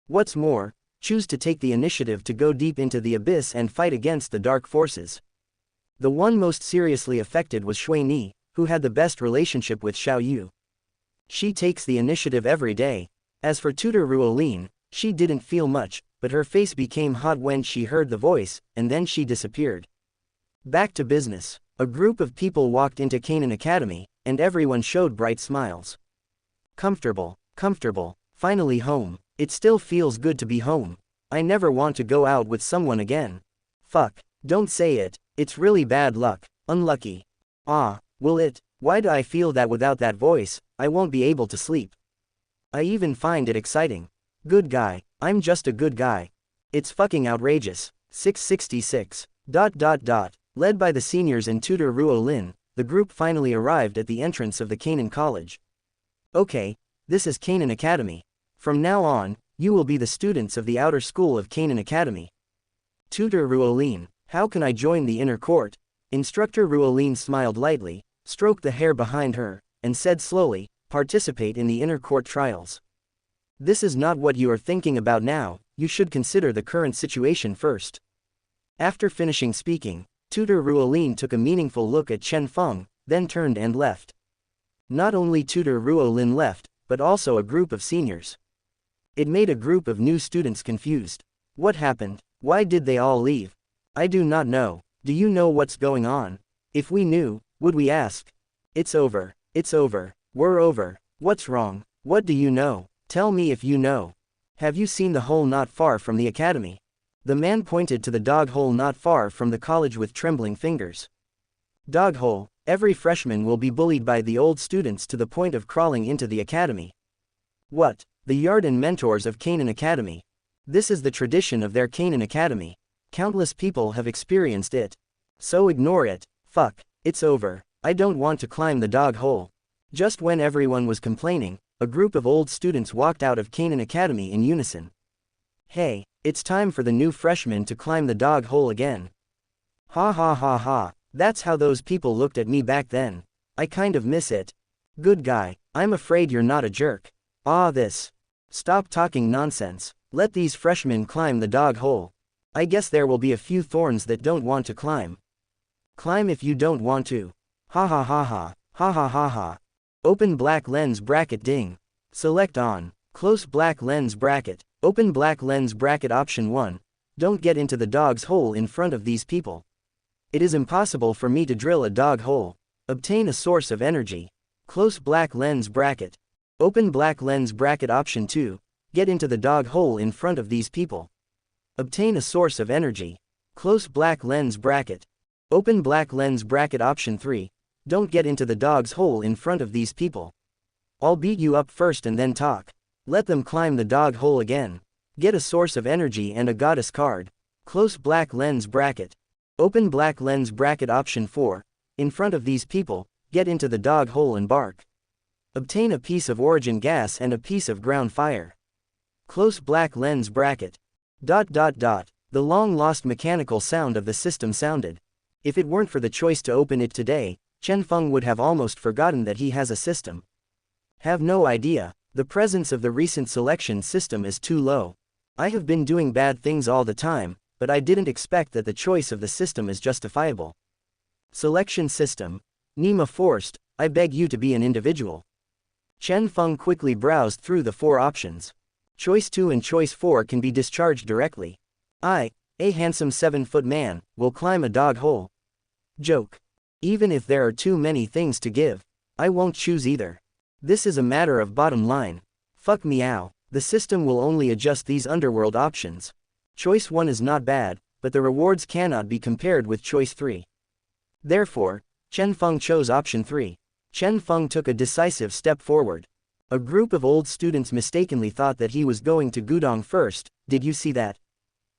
What's more, choose to take the initiative to go deep into the abyss and fight against the dark forces. The one most seriously affected was Shui Ni, who had the best relationship with Xiao Yu. She takes the initiative every day. As for Tutor Ruolin, she didn't feel much, but her face became hot when she heard the voice, and then she disappeared. Back to business. A group of people walked into Canaan Academy, and everyone showed bright smiles. Comfortable, finally home. It still feels good to be home. I never want to go out with someone again. Fuck, don't say it, it's really bad luck, unlucky. Will it? Why do I feel that without that voice, I won't be able to sleep? I even find it exciting. Good guy, I'm just a good guy. It's fucking outrageous. 666. ... Led by the seniors and Tutor Ruolin, the group finally arrived at the entrance of the Canaan College. Okay, this is Canaan Academy. From now on, you will be the students of the outer school of Canaan Academy. Tutor Ruolin, how can I join the inner court? Instructor Ruolin smiled lightly, stroked the hair behind her, and said slowly, participate in the inner court trials. This is not what you are thinking about now, you should consider the current situation first. After finishing speaking, Tutor Ruolin took a meaningful look at Chen Feng, then turned and left. Not only Tutor Ruolin left, but also a group of seniors. It made a group of new students confused. What happened? Why did they all leave? I do not know. Do you know what's going on? If we knew, would we ask? It's over. We're over. What's wrong? What do you know? Tell me if you know. Have you seen the hole not far from the academy? The man pointed to the dog hole not far from the college with trembling fingers. Dog hole, every freshman will be bullied by the old students to the point of crawling into the academy. What? The Yarden mentors of Canaan Academy. This is the tradition of their Canaan Academy. Countless people have experienced it. So ignore it. Fuck, it's over. I don't want to climb the dog hole. Just when everyone was complaining, a group of old students walked out of Canaan Academy in unison. Hey, it's time for the new freshmen to climb the dog hole again. Ha. That's how those people looked at me back then. I kind of miss it. Good guy, I'm afraid you're not a jerk. This. Stop talking nonsense. Let these freshmen climb the dog hole. I guess there will be a few thorns that don't want to climb. Climb if you don't want to. Ha. Open black lens bracket ding. Select on. Close black lens bracket. Open black lens bracket option 1. Don't get into the dog's hole in front of these people. It is impossible for me to drill a dog hole. Obtain a source of energy. Close black lens bracket. Open black lens bracket option 2. get into the dog hole in front of these people. Obtain a source of energy. Close black lens bracket. Open black lens bracket option 3. Don't get into the dog's hole in front of these people. I'll beat you up first and then talk. Let them climb the dog hole again. Get a source of energy and a goddess card. Close black lens bracket. Open black lens bracket option 4. In front of these people, get into the dog hole and bark. Obtain a piece of origin gas and a piece of ground fire. Close black lens bracket. ... The long-lost mechanical sound of the system sounded. If it weren't for the choice to open it today, Chen Feng would have almost forgotten that he has a system. Have no idea. The presence of the recent selection system is too low. I have been doing bad things all the time, but I didn't expect that the choice of the system is justifiable. Selection system. Nima forced, I beg you to be an individual. Chen Feng quickly browsed through the 4 options. Choice 2 and Choice 4 can be discharged directly. I, a handsome 7-foot man, will climb a dog hole. Joke. Even if there are too many things to give, I won't choose either. This is a matter of bottom line. Fuck meow. The system will only adjust these underworld options. Choice 1 is not bad, but the rewards cannot be compared with Choice 3. Therefore, Chen Feng chose option 3. Chen Feng took a decisive step forward. A group of old students mistakenly thought that he was going to Gudong first. Did you see that?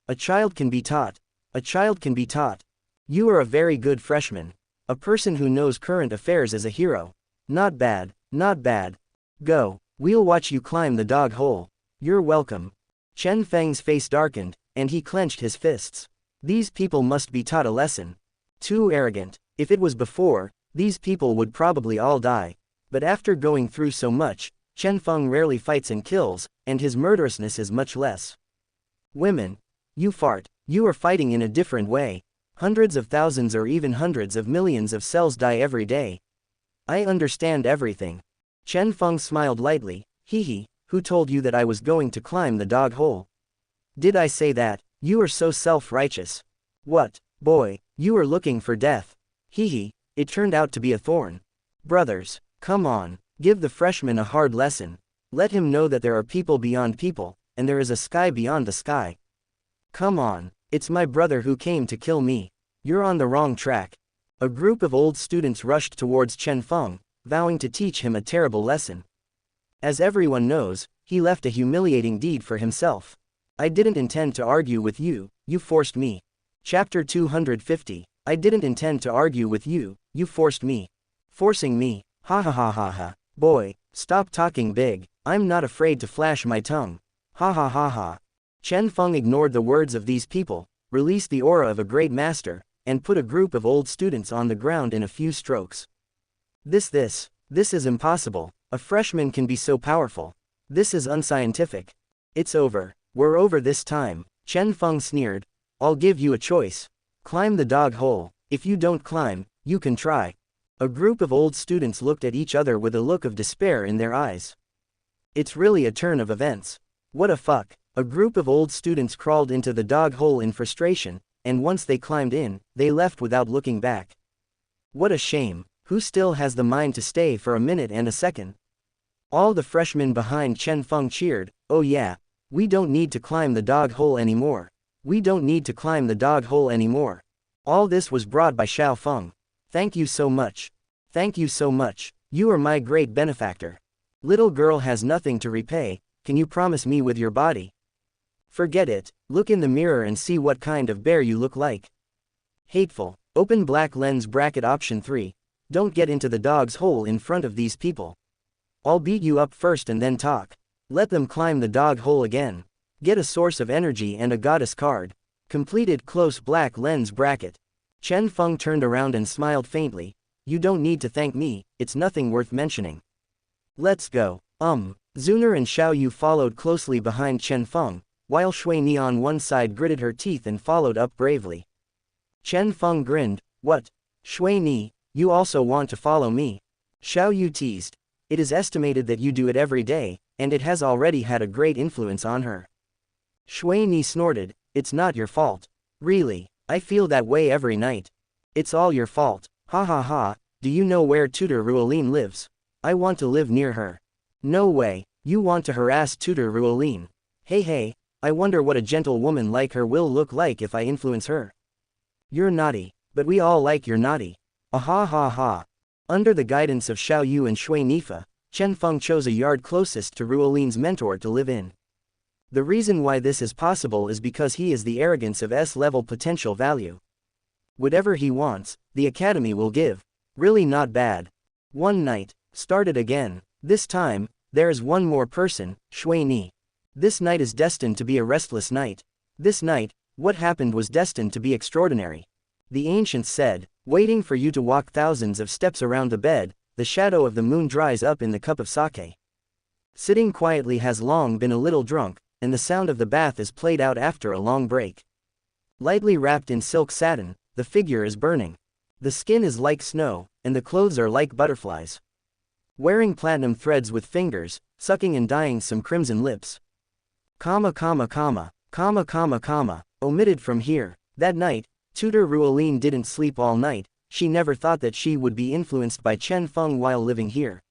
A child can be taught. A child can be taught. You are a very good freshman. A person who knows current affairs is a hero. Not bad, not bad. Go, we'll watch you climb the dog hole. You're welcome. Chen Feng's face darkened, and he clenched his fists. These people must be taught a lesson. Too arrogant. If it was before, these people would probably all die. But after going through so much, Chen Feng rarely fights and kills, and his murderousness is much less. Women. You fart. You are fighting in a different way. Hundreds of thousands or even hundreds of millions of cells die every day. I understand everything. Chen Feng smiled lightly. Hee, who told you that I was going to climb the dog hole? Did I say that? You are so self-righteous. What, boy, you are looking for death. Hee, it turned out to be a thorn. Brothers, come on, give the freshman a hard lesson. Let him know that there are people beyond people, and there is a sky beyond the sky. Come on, it's my brother who came to kill me. You're on the wrong track. A group of old students rushed towards Chen Feng, vowing to teach him a terrible lesson. As everyone knows, he left a humiliating deed for himself. I didn't intend to argue with you, you forced me. Chapter 250. I didn't intend to argue with you, you forced me. Forcing me, ha ha ha ha ha. Boy, stop talking big, I'm not afraid to flash my tongue. Ha ha ha ha. Chen Feng ignored the words of these people, released the aura of a great master, and put a group of old students on the ground in a few strokes. This is impossible. A freshman can be so powerful. This is unscientific. It's over. We're over this time. Chen Feng sneered. I'll give you a choice. Climb the dog hole. If you don't climb, you can try. A group of old students looked at each other with a look of despair in their eyes. It's really a turn of events. What a fuck. A group of old students crawled into the dog hole in frustration, and once they climbed in, they left without looking back. What a shame. Who still has the mind to stay for a minute and a second? All the freshmen behind Chen Feng cheered. Oh yeah. We don't need to climb the dog hole anymore. We don't need to climb the dog hole anymore. All this was brought by Xiao Feng. Thank you so much. Thank you so much. You are my great benefactor. Little girl has nothing to repay. Can you promise me with your body? Forget it. Look in the mirror and see what kind of bear you look like. Hateful. Open black lens bracket option 3. Don't get into the dog's hole in front of these people. I'll beat you up first and then talk. Let them climb the dog hole again. Get a source of energy and a goddess card. Completed close black lens bracket. Chen Feng turned around and smiled faintly. You don't need to thank me, it's nothing worth mentioning. Let's go. Zuner and Xiao Wu followed closely behind Chen Feng, while Shui Ni on one side gritted her teeth and followed up bravely. Chen Feng grinned. What? Shui Ni, you also want to follow me? Xiao Wu teased. It is estimated that you do it every day, and it has already had a great influence on her. Shui Ni snorted. It's not your fault. Really, I feel that way every night. It's all your fault. Ha ha ha. Do you know where Tutor Ruolin lives? I want to live near her. No way. You want to harass tutor Ruolin. Hey, I wonder what a gentle woman like her will look like if I influence her. You're naughty, but we all like you're naughty. Ah ha. Under the guidance of Xiao Wu and Shui Nifa, Chen Feng chose a yard closest to Ruolin's mentor to live in. The reason why this is possible is because he is the arrogance of S-level potential value. Whatever he wants, the academy will give. Really not bad. One night, started again. This time, there is one more person, Shui Ni. This night is destined to be a restless night. This night, what happened was destined to be extraordinary. The ancients said, waiting for you to walk thousands of steps around the bed, the shadow of the moon dries up in the cup of sake. Sitting quietly has long been a little drunk, and the sound of the bath is played out after a long break. Lightly wrapped in silk satin, the figure is burning. The skin is like snow, and the clothes are like butterflies. Wearing platinum threads with fingers, sucking and dyeing some crimson lips. Omitted from here. That night, tutor Ruolin didn't sleep all night. She never thought that she would be influenced by Chen Feng while living here.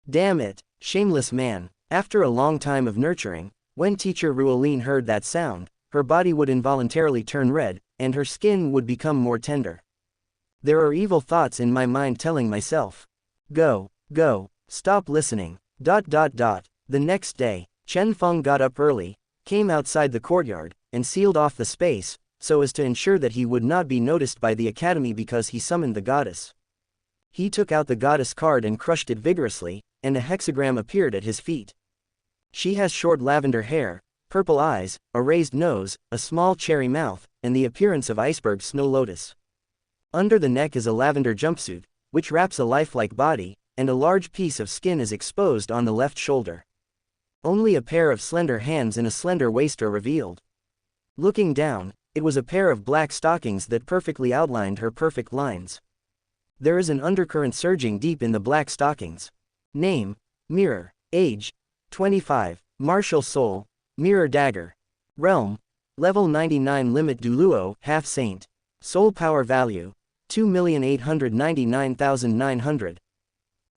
Damn it, shameless man. After a long time of nurturing, when teacher Ruolin heard that sound, her body would involuntarily turn red, and her skin would become more tender. There are evil thoughts in my mind telling myself, go, stop listening. The next day, Chen Feng got up early, came outside the courtyard, and sealed off the space, so as to ensure that he would not be noticed by the academy because he summoned the goddess. He took out the goddess card and crushed it vigorously, and a hexagram appeared at his feet. She has short lavender hair, purple eyes, a raised nose, a small cherry mouth, and the appearance of iceberg snow lotus. Under the neck is a lavender jumpsuit, which wraps a lifelike body, and a large piece of skin is exposed on the left shoulder. Only a pair of slender hands and a slender waist are revealed. Looking down, it was a pair of black stockings that perfectly outlined her perfect lines. There is an undercurrent surging deep in the black stockings. Name, Mirror. Age, 25. Martial Soul, Mirror Dagger. Realm, Level 99 Limit Douluo, Half Saint. Soul Power Value, 2,899,900.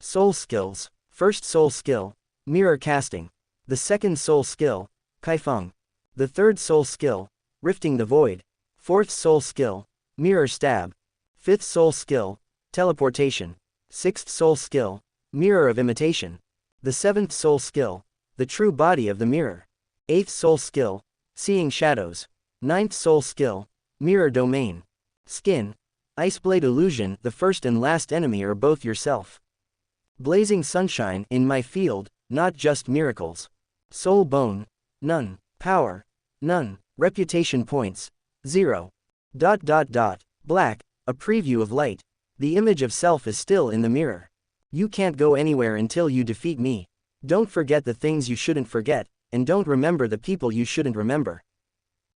Soul Skills. First Soul Skill, Mirror Casting. The second Soul Skill, Kaifeng. The third Soul Skill, Rifting the Void. Fourth Soul Skill, Mirror Stab. Fifth Soul Skill, Teleportation. Sixth Soul Skill, Mirror of Imitation. The seventh Soul Skill, the True Body of the Mirror. Eighth Soul Skill, Seeing Shadows. Ninth Soul Skill, Mirror Domain. Skin, Iceblade Illusion. The first and last enemy are both yourself. Blazing Sunshine. In my field, not just miracles. Soul Bone, none. Power, none. Reputation points, 0. Black, a preview of light. The image of self is still in the mirror. You can't go anywhere until you defeat me. Don't forget the things you shouldn't forget, and don't remember the people you shouldn't remember.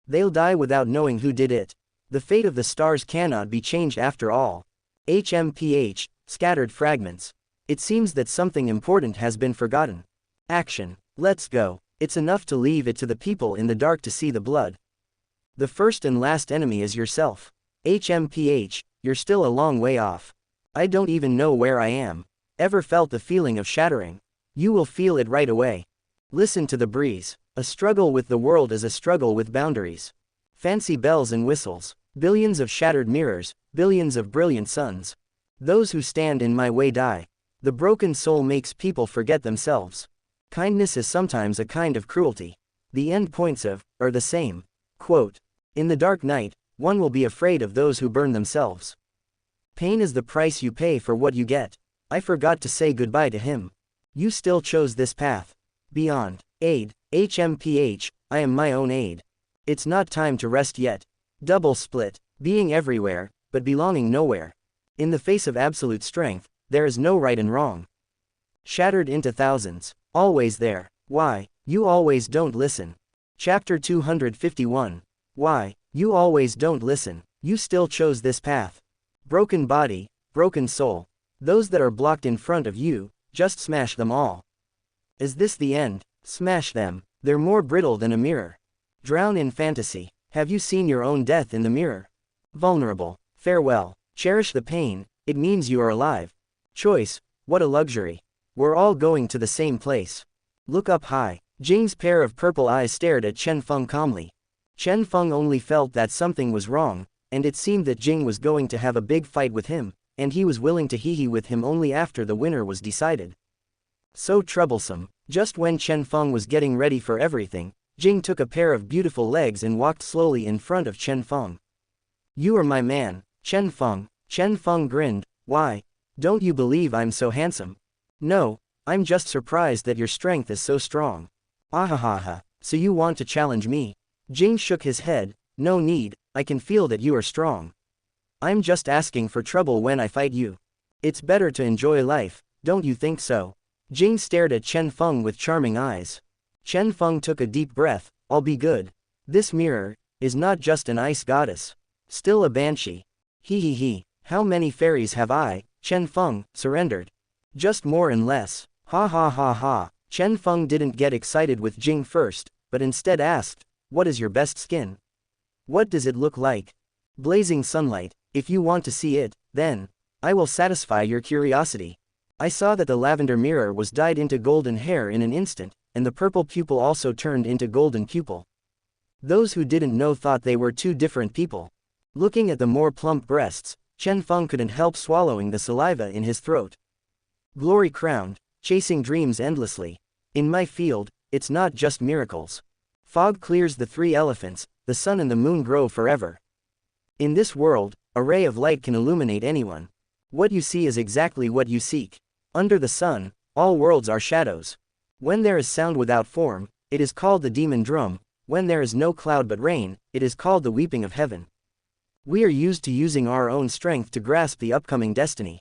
They'll die without knowing who did it. The fate of the stars cannot be changed after all. HMPH, scattered fragments. It seems that something important has been forgotten. Action. Let's go. It's enough to leave it to the people in the dark to see the blood. The first and last enemy is yourself. HMPH, you're still a long way off. I don't even know where I am. Ever felt the feeling of shattering? You will feel it right away. Listen to the breeze. A struggle with the world is a struggle with boundaries. Fancy bells and whistles. Billions of shattered mirrors, billions of brilliant suns. Those who stand in my way die. The broken soul makes people forget themselves. Kindness is sometimes a kind of cruelty. The end points are the same. Quote, in the dark night, one will be afraid of those who burn themselves. Pain is the price you pay for what you get. I forgot to say goodbye to him. You still chose this path. Beyond. Aid. HMPH, I am my own aid. It's not time to rest yet. Double split. Being everywhere, but belonging nowhere. In the face of absolute strength, there is no right and wrong. Shattered into thousands. Always there. Why? You always don't listen. Chapter 251. Why? You always don't listen. You still chose this path. Broken body, broken soul. Those that are blocked in front of you, just smash them all. Is this the end? Smash them. They're more brittle than a mirror. Drown in fantasy. Have you seen your own death in the mirror? Vulnerable. Farewell. Cherish the pain, it means you are alive. Choice, what a luxury. We're all going to the same place. Look up high. Jing's pair of purple eyes stared at Chen Feng calmly. Chen Feng only felt that something was wrong, and it seemed that Jing was going to have a big fight with him, and he was willing to hee-hee with him only after the winner was decided. So troublesome. Just when Chen Feng was getting ready for everything, Jing took a pair of beautiful legs and walked slowly in front of Chen Feng. You are my man, Chen Feng. Chen Feng grinned. Why? Don't you believe I'm so handsome? No, I'm just surprised that your strength is so strong. Ahahaha, so you want to challenge me? Jing shook his head. No need, I can feel that you are strong. I'm just asking for trouble when I fight you. It's better to enjoy life, don't you think so? Jing stared at Chen Feng with charming eyes. Chen Feng took a deep breath. I'll be good. This mirror is not just an ice goddess. Still a banshee. Hee. How many fairies have I? Chen Feng surrendered. Just more and less. Ha. Chen Feng didn't get excited with Jing first, but instead asked, what is your best skin? What does it look like? Blazing sunlight. If you want to see it, then I will satisfy your curiosity. I saw that the lavender mirror was dyed into golden hair in an instant, and the purple pupil also turned into golden pupil. Those who didn't know thought they were two different people. Looking at the more plump breasts, Chen Feng couldn't help swallowing the saliva in his throat. Glory crowned, chasing dreams endlessly. In my field, it's not just miracles. Fog clears the three elephants, the sun and the moon grow forever. In this world, a ray of light can illuminate anyone. What you see is exactly what you seek. Under the sun, all worlds are shadows. When there is sound without form, it is called the demon drum. When there is no cloud but rain, it is called the weeping of heaven. We are used to using our own strength to grasp the upcoming destiny.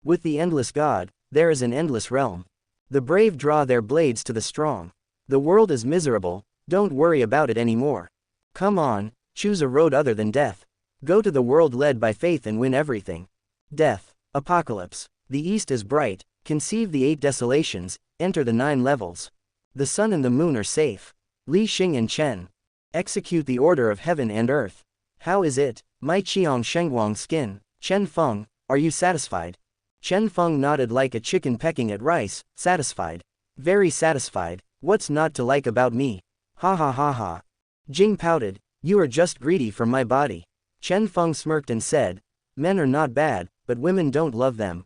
With the endless God, there is an endless realm. The brave draw their blades to the strong. The world is miserable, don't worry about it anymore. Come on, choose a road other than death. Go to the world led by faith and win everything. Death, apocalypse. The east is bright, conceive the 8 desolations, enter the 9 levels. The sun and the moon are safe. Li Xing and Chen. Execute the order of heaven and earth. How is it, my Qiang Shengwang skin? Chen Feng, are you satisfied? Chen Feng nodded like a chicken pecking at rice, satisfied. Very satisfied. What's not to like about me? Ha. Jing pouted, you are just greedy for my body. Chen Feng smirked and said, men are not bad, but women don't love them.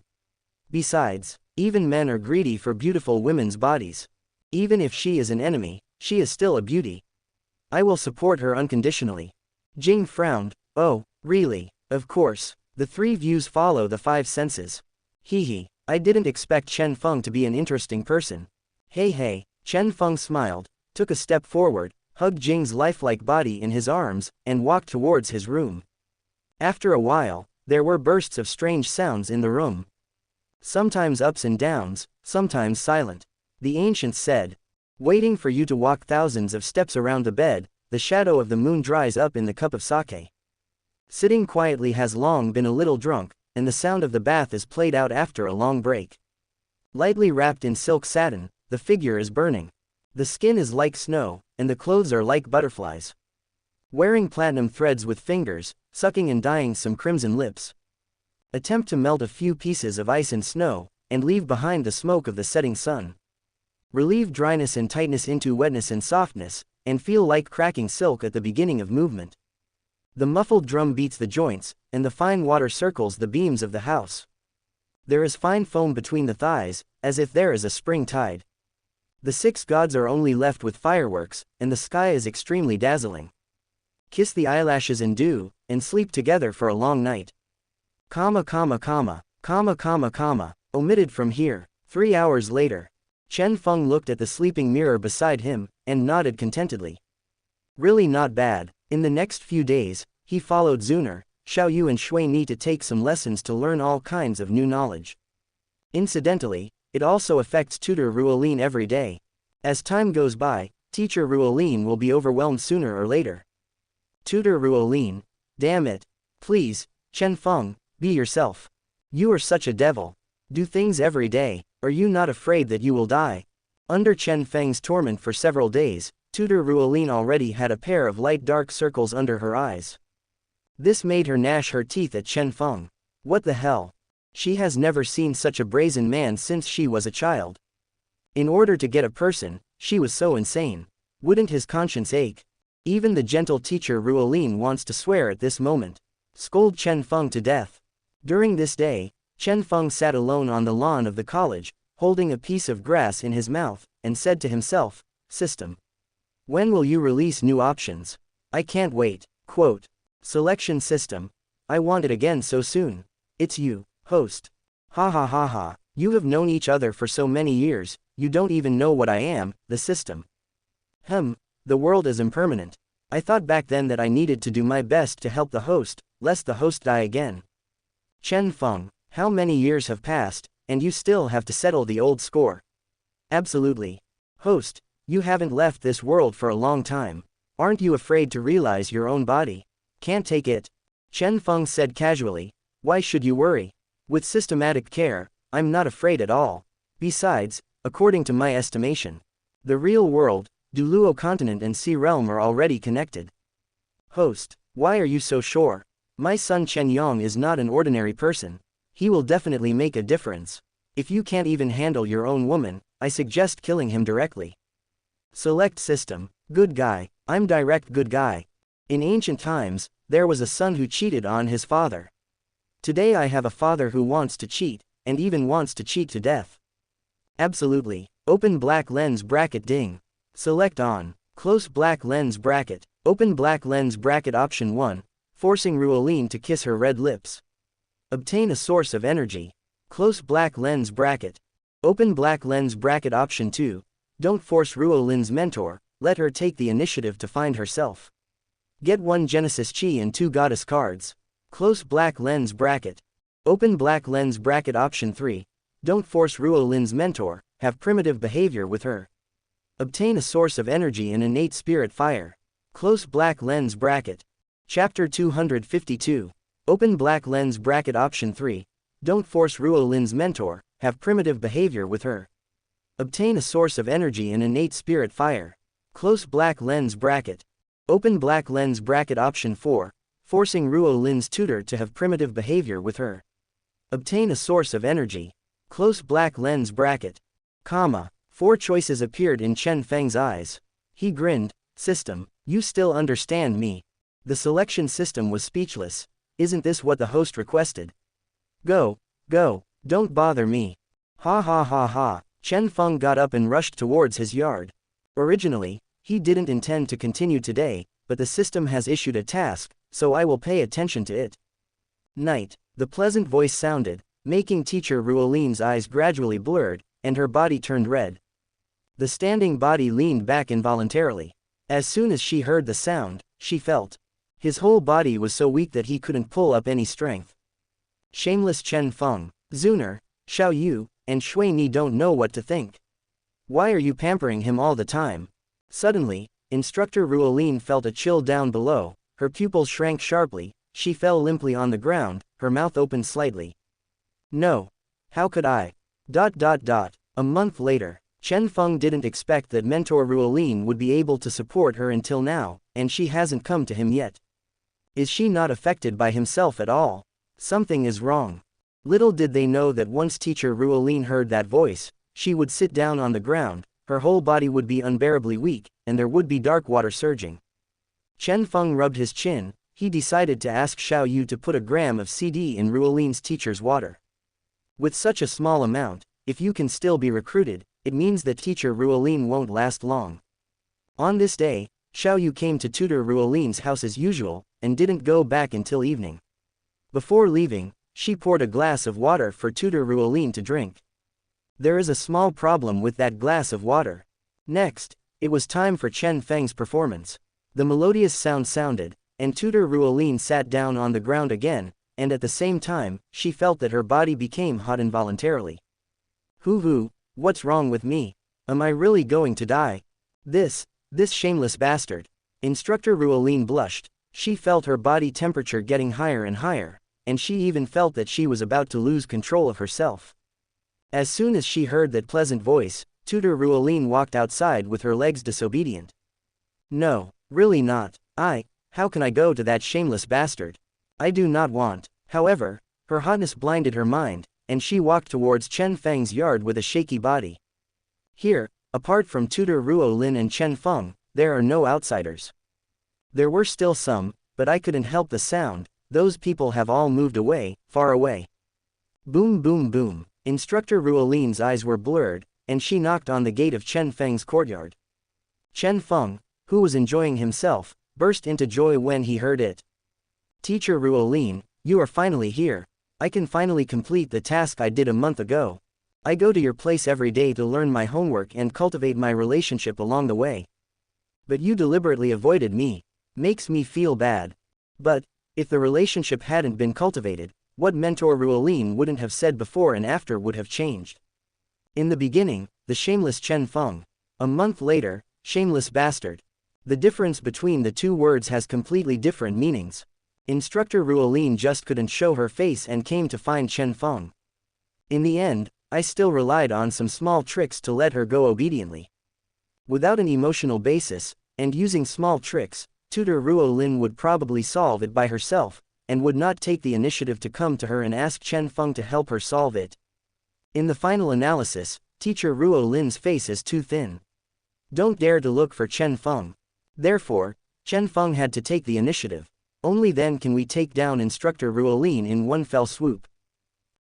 Besides, even men are greedy for beautiful women's bodies. Even if she is an enemy, she is still a beauty. I will support her unconditionally. Jing frowned. Oh, really? Of course. The 3 views follow the 5 senses. Hee. I didn't expect Chen Feng to be an interesting person. Hey. Chen Feng smiled, took a step forward, hugged Jing's lifelike body in his arms, and walked towards his room. After a while, there were bursts of strange sounds in the room. Sometimes ups and downs, sometimes silent. The ancients said, waiting for you to walk thousands of steps around the bed, the shadow of the moon dries up in the cup of sake. Sitting quietly has long been a little drunk, and the sound of the bath is played out after a long break. Lightly wrapped in silk satin, the figure is burning. The skin is like snow, and the clothes are like butterflies. Wearing platinum threads with fingers, sucking and dyeing some crimson lips. Attempt to melt a few pieces of ice and snow, and leave behind the smoke of the setting sun. Relieve dryness and tightness into wetness and softness, and feel like cracking silk at the beginning of movement. The muffled drum beats the joints, and the fine water circles the beams of the house. There is fine foam between the thighs, as if there is a spring tide. The 6 gods are only left with fireworks, and the sky is extremely dazzling. Kiss the eyelashes in dew, and sleep together for a long night. Omitted from here. 3 hours later. Chen Feng looked at the sleeping mirror beside him, and nodded contentedly. Really not bad. In the next few days, he followed Zuner, Xiao Wu and Shui Ni to take some lessons to learn all kinds of new knowledge. Incidentally, it also affects tutor Ruolin every day. As time goes by, teacher Ruolin will be overwhelmed sooner or later. Tutor Ruolin, damn it. Please, Chen Feng, be yourself. You are such a devil. Do things every day. Are you not afraid that you will die? Under Chen Feng's torment for several days, tutor Ruolin already had a pair of light dark circles under her eyes. This made her gnash her teeth at Chen Feng. What the hell? She has never seen such a brazen man since she was a child. In order to get a person, she was so insane. Wouldn't his conscience ache? Even the gentle teacher Ruolin wants to swear at this moment. Scold Chen Feng to death. During this day, Chen Feng sat alone on the lawn of the college, holding a piece of grass in his mouth, and said to himself, "System. When will you release new options? I can't wait." Quote. Selection system. I want it again so soon. It's you, host. Ha ha ha ha. You have known each other for so many years, you don't even know what I am, the system. The world is impermanent. I thought back then that I needed to do my best to help the host, lest the host die again. Chen Feng, how many years have passed, and you still have to settle the old score? Absolutely. Host, you haven't left this world for a long time. Aren't you afraid to realize your own body? Can't take it. Chen Feng said casually. Why should you worry? With systematic care, I'm not afraid at all. Besides, according to my estimation, the real world, Douluo continent and Sea realm are already connected. Host, why are you so sure? My son Chenyong is not an ordinary person. He will definitely make a difference. If you can't even handle your own woman, I suggest killing him directly. Select system. Good guy. I'm direct good guy. In ancient times, there was a son who cheated on his father. Today I have a father who wants to cheat, and even wants to cheat to death. Absolutely. Open black lens bracket ding. Select on. Close black lens bracket. Open black lens bracket option 1. Forcing Ruolin to kiss her red lips. Obtain a source of energy. Close black lens bracket. Open black lens bracket option 2. Don't force Ruolin's mentor, let her take the initiative to find herself. Get 1 Genesis Chi and 2 Goddess cards. Close black lens bracket. Open black lens bracket option 3. Don't force Ruolin's mentor, have primitive behavior with her. Obtain a source of energy and innate spirit fire. Close black lens bracket. Chapter 252. Open black lens bracket option 3. Don't force Ruolin's mentor, have primitive behavior with her. Obtain a source of energy and innate spirit fire. Close black lens bracket. Open black lens bracket option 4. Forcing Ruolin's tutor to have primitive behavior with her. Obtain a source of energy. Close black lens bracket. 4 choices appeared in Chen Feng's eyes. He grinned. System, you still understand me. The selection system was speechless. Isn't this what the host requested? Go, don't bother me. Ha ha ha ha. Chen Feng got up and rushed towards his yard. Originally, he didn't intend to continue today, but the system has issued a task, so I will pay attention to it. Night. The pleasant voice sounded, making teacher Ruolin's eyes gradually blurred, and her body turned red. The standing body leaned back involuntarily. As soon as she heard the sound, she felt. His whole body was so weak that he couldn't pull up any strength. Shameless Chen Feng, Zuner, Xiao Yu, and Shui Ni don't know what to think. Why are you pampering him all the time? Suddenly, Instructor Ruolin felt a chill down below, her pupils shrank sharply, she fell limply on the ground, her mouth opened slightly. No. How could I? A month later. Chen Feng didn't expect that mentor Ruolin would be able to support her until now, and she hasn't come to him yet. Is she not affected by himself at all? Something is wrong. Little did they know that once teacher Ruolin heard that voice, she would sit down on the ground, her whole body would be unbearably weak, and there would be dark water surging. Chen Feng rubbed his chin. He decided to ask Xiao Yu to put a gram of CD in Ruolin's teacher's water. With such a small amount, if you can still be recruited, it means that teacher Ruolin won't last long. On this day, Xiao Yu came to tutor Ruolin's house as usual, and didn't go back until evening. Before leaving, she poured a glass of water for tutor Ruolin to drink. There is a small problem with that glass of water. Next, it was time for Chen Feng's performance. The melodious sound sounded, and tutor Ruolin sat down on the ground again, and at the same time, she felt that her body became hot involuntarily. Hoo, what's wrong with me? Am I really going to die? This shameless bastard. Instructor Ruolin blushed. She felt her body temperature getting higher and higher, and she even felt that she was about to lose control of herself. As soon as she heard that pleasant voice, tutor Ruolin walked outside with her legs disobedient. No, really not. How can I go to that shameless bastard? I do not want. However, her hotness blinded her mind, and she walked towards Chen Feng's yard with a shaky body. Here, apart from tutor Ruo Lin and Chen Feng, there are no outsiders. There were still some, but I couldn't help the sound. Those people have all moved away, far away. Boom boom boom. Instructor Ruo Lin's eyes were blurred, and she knocked on the gate of Chen Feng's courtyard. Chen Feng, who was enjoying himself, burst into joy when he heard it. Teacher Ruo Lin, you are finally here. I can finally complete the task I did a month ago. I go to your place every day to learn my homework and cultivate my relationship along the way. But you deliberately avoided me. Makes me feel bad. But, if the relationship hadn't been cultivated, what Mentor Ruo Lin wouldn't have said before and after would have changed. In the beginning, the shameless Chen Feng. A month later, shameless bastard. The difference between the two words has completely different meanings. Instructor Ruo Lin just couldn't show her face and came to find Chen Feng. In the end, I still relied on some small tricks to let her go obediently. Without an emotional basis, and using small tricks, tutor Ruo Lin would probably solve it by herself, and would not take the initiative to come to her and ask Chen Feng to help her solve it. In the final analysis, teacher Ruo Lin's face is too thin. Don't dare to look for Chen Feng. Therefore, Chen Feng had to take the initiative. Only then can we take down instructor Ruo Lin in one fell swoop.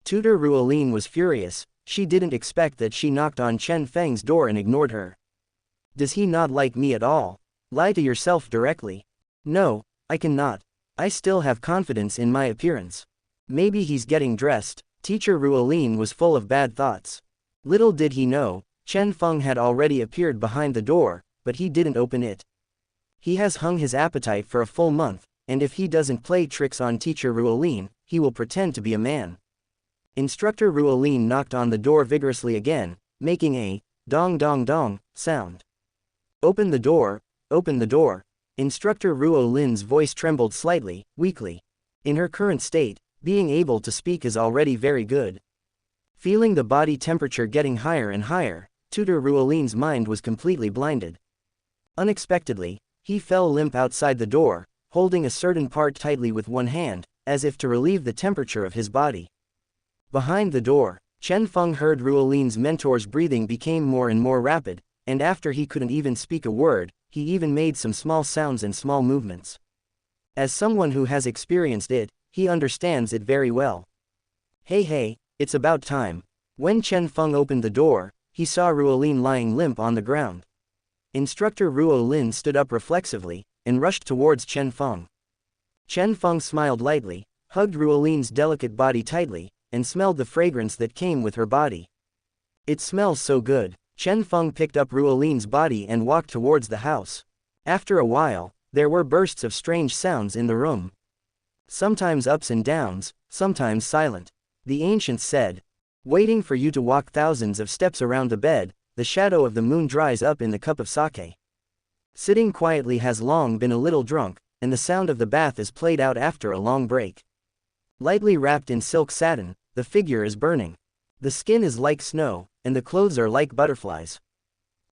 Tutor Ruo Lin was furious. She didn't expect that she knocked on Chen Feng's door and ignored her. Does he not like me at all? Lie to yourself directly. No, I cannot. I still have confidence in my appearance. Maybe he's getting dressed. Teacher Ruo Lin was full of bad thoughts. Little did he know, Chen Feng had already appeared behind the door, but he didn't open it. He has hung his appetite for a full month, and if he doesn't play tricks on teacher Ruo Lin, he will pretend to be a man. Instructor Ruo Lin knocked on the door vigorously again, making a dong dong dong sound. Open the door, open the door. Instructor Ruo Lin's voice trembled slightly, weakly. In her current state, being able to speak is already very good. Feeling the body temperature getting higher and higher, tutor Ruo Lin's mind was completely blinded. Unexpectedly, he fell limp outside the door, holding a certain part tightly with one hand, as if to relieve the temperature of his body. Behind the door, Chen Feng heard Ruo Lin's mentor's breathing became more and more rapid, and after he couldn't even speak a word, he even made some small sounds and small movements. As someone who has experienced it, he understands it very well. Hey, it's about time. When Chen Feng opened the door, he saw Ruo Lin lying limp on the ground. Instructor Ruo Lin stood up reflexively, and rushed towards Chen Feng. Chen Feng smiled lightly, hugged Ruo Lin's delicate body tightly, and smelled the fragrance that came with her body. It smells so good. Chen Feng picked up Ruo Lin's body and walked towards the house. After a while, there were bursts of strange sounds in the room. Sometimes ups and downs, sometimes silent. The ancients said, waiting for you to walk thousands of steps around the bed, the shadow of the moon dries up in the cup of sake. Sitting quietly has long been a little drunk, and the sound of the bath is played out after a long break. Lightly wrapped in silk satin, the figure is burning. The skin is like snow, and the clothes are like butterflies.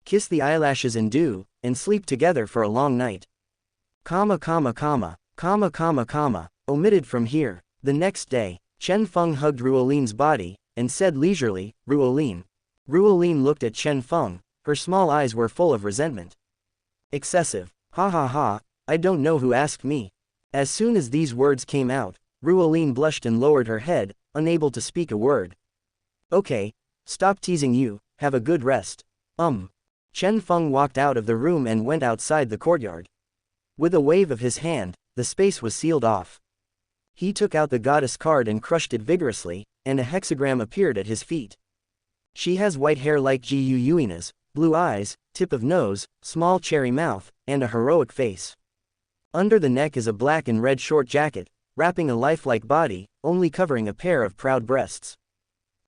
Kiss the eyelashes and dew, and sleep together for a long night. Omitted from here. The next day, Chen Feng hugged Ruo Lin's body, and said leisurely, Ruo Lin. Ruo Lin looked at Chen Feng, her small eyes were full of resentment. Excessive. Ha, I don't know who asked me. As soon as these words came out, Ruo Lin blushed and lowered her head, unable to speak a word. Okay, stop teasing you, have a good rest. Chen Feng walked out of the room and went outside the courtyard. With a wave of his hand, the space was sealed off. He took out the goddess card and crushed it vigorously, and a hexagram appeared at his feet. She has white hair like Gu Yuina's, blue eyes, tip of nose, small cherry mouth, and a heroic face. Under the neck is a black and red short jacket, wrapping a lifelike body, only covering a pair of proud breasts.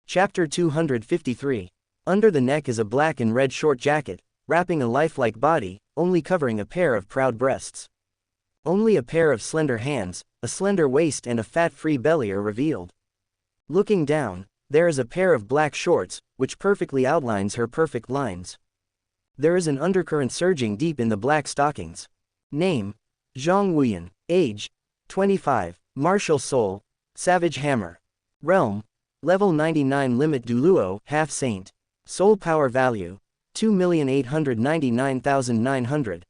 Chapter 253. Under the neck is a black and red short jacket, wrapping a lifelike body, only covering a pair of proud breasts. Only a pair of slender hands, a slender waist and a fat-free belly are revealed. Looking down, there is a pair of black shorts, which perfectly outlines her perfect lines. There is an undercurrent surging deep in the black stockings. Name: Zhang Wuyan. Age: 25. Martial soul: Savage Hammer. Realm: Level 99 Limit Douluo, Half Saint. Soul power value: 2,899,900.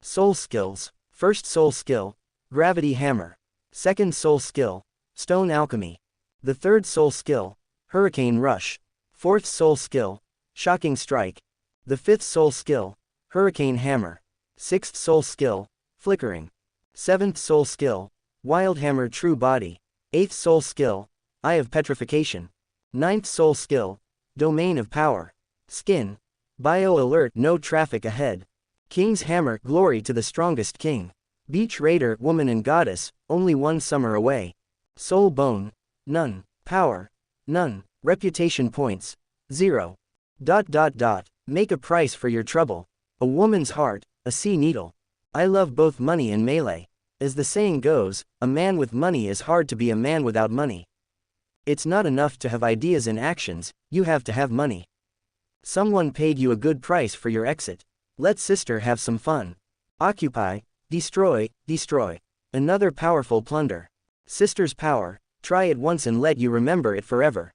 Soul skills. First soul skill, Gravity Hammer. Second soul skill, Stone Alchemy. The third soul skill, Hurricane Rush. Fourth soul skill, Shocking Strike. The fifth soul skill, Hurricane Hammer. Sixth soul skill, Flickering. Seventh soul skill, Wild Hammer True Body. Eighth soul skill, Eye of Petrification. Ninth soul skill, Domain of Power. Skin. Bio Alert No Traffic Ahead. King's Hammer Glory to the Strongest King. Beach Raider Woman and Goddess, only one summer away. Soul Bone, none. Power, none. Reputation points, 0. Make a price for your trouble. A woman's heart, a sea needle. I love both money and melee. As the saying goes, a man with money is hard to be a man without money. It's not enough to have ideas and actions, you have to have money. Someone paid you a good price for your exit. Let sister have some fun. Occupy, destroy. Another powerful plunder. Sister's power, try it once and let you remember it forever.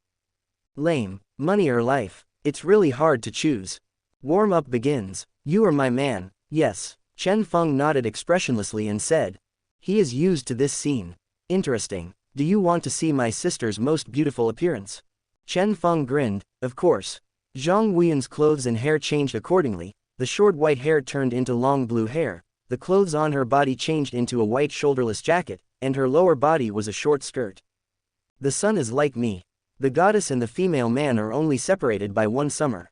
Lame, money or life, it's really hard to choose. Warm-up begins. You are my man, yes. Chen Feng nodded expressionlessly and said. He is used to this scene. Interesting. Do you want to see my sister's most beautiful appearance? Chen Feng grinned, of course. Zhang Wuyan's clothes and hair changed accordingly. The short white hair turned into long blue hair, the clothes on her body changed into a white shoulderless jacket, and her lower body was a short skirt. The sun is like me. The goddess and the female man are only separated by one summer.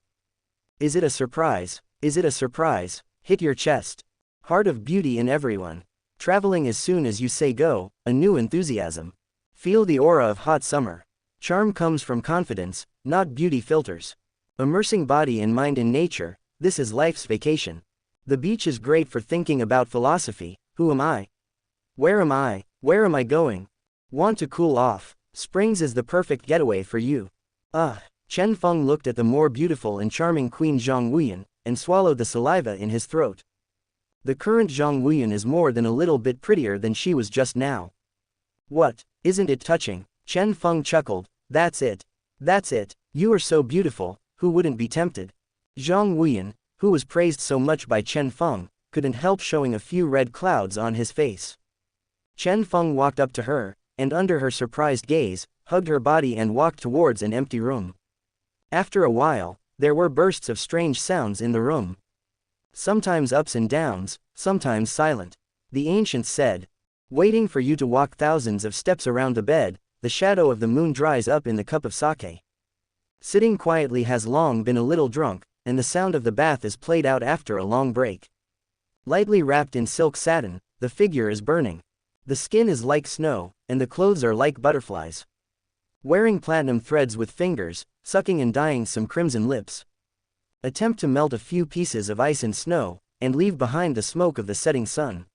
Is it a surprise? Is it a surprise? Hit your chest. Heart of beauty in everyone. Traveling as soon as you say go, a new enthusiasm. Feel the aura of hot summer. Charm comes from confidence, not beauty filters. Immersing body and mind in nature, this is life's vacation. The beach is great for thinking about philosophy. Who am I? Where am I? Where am I going? Want to cool off? Springs is the perfect getaway for you. Chen Feng looked at the more beautiful and charming Queen Zhang Wuyan, and swallowed the saliva in his throat. The current Zhang Wuyan is more than a little bit prettier than she was just now. What? Isn't it touching? Chen Feng chuckled. That's it. That's it. You are so beautiful, who wouldn't be tempted? Zhang Wuyan, who was praised so much by Chen Feng, couldn't help showing a few red clouds on his face. Chen Feng walked up to her, and under her surprised gaze, hugged her body and walked towards an empty room. After a while, there were bursts of strange sounds in the room. Sometimes ups and downs, sometimes silent. The ancients said, waiting for you to walk thousands of steps around the bed, the shadow of the moon dries up in the cup of sake. Sitting quietly has long been a little drunk, and the sound of the bath is played out after a long break. Lightly wrapped in silk satin, the figure is burning. The skin is like snow, and the clothes are like butterflies. Wearing platinum threads with fingers, sucking and dyeing some crimson lips. Attempt to melt a few pieces of ice and snow, and leave behind the smoke of the setting sun.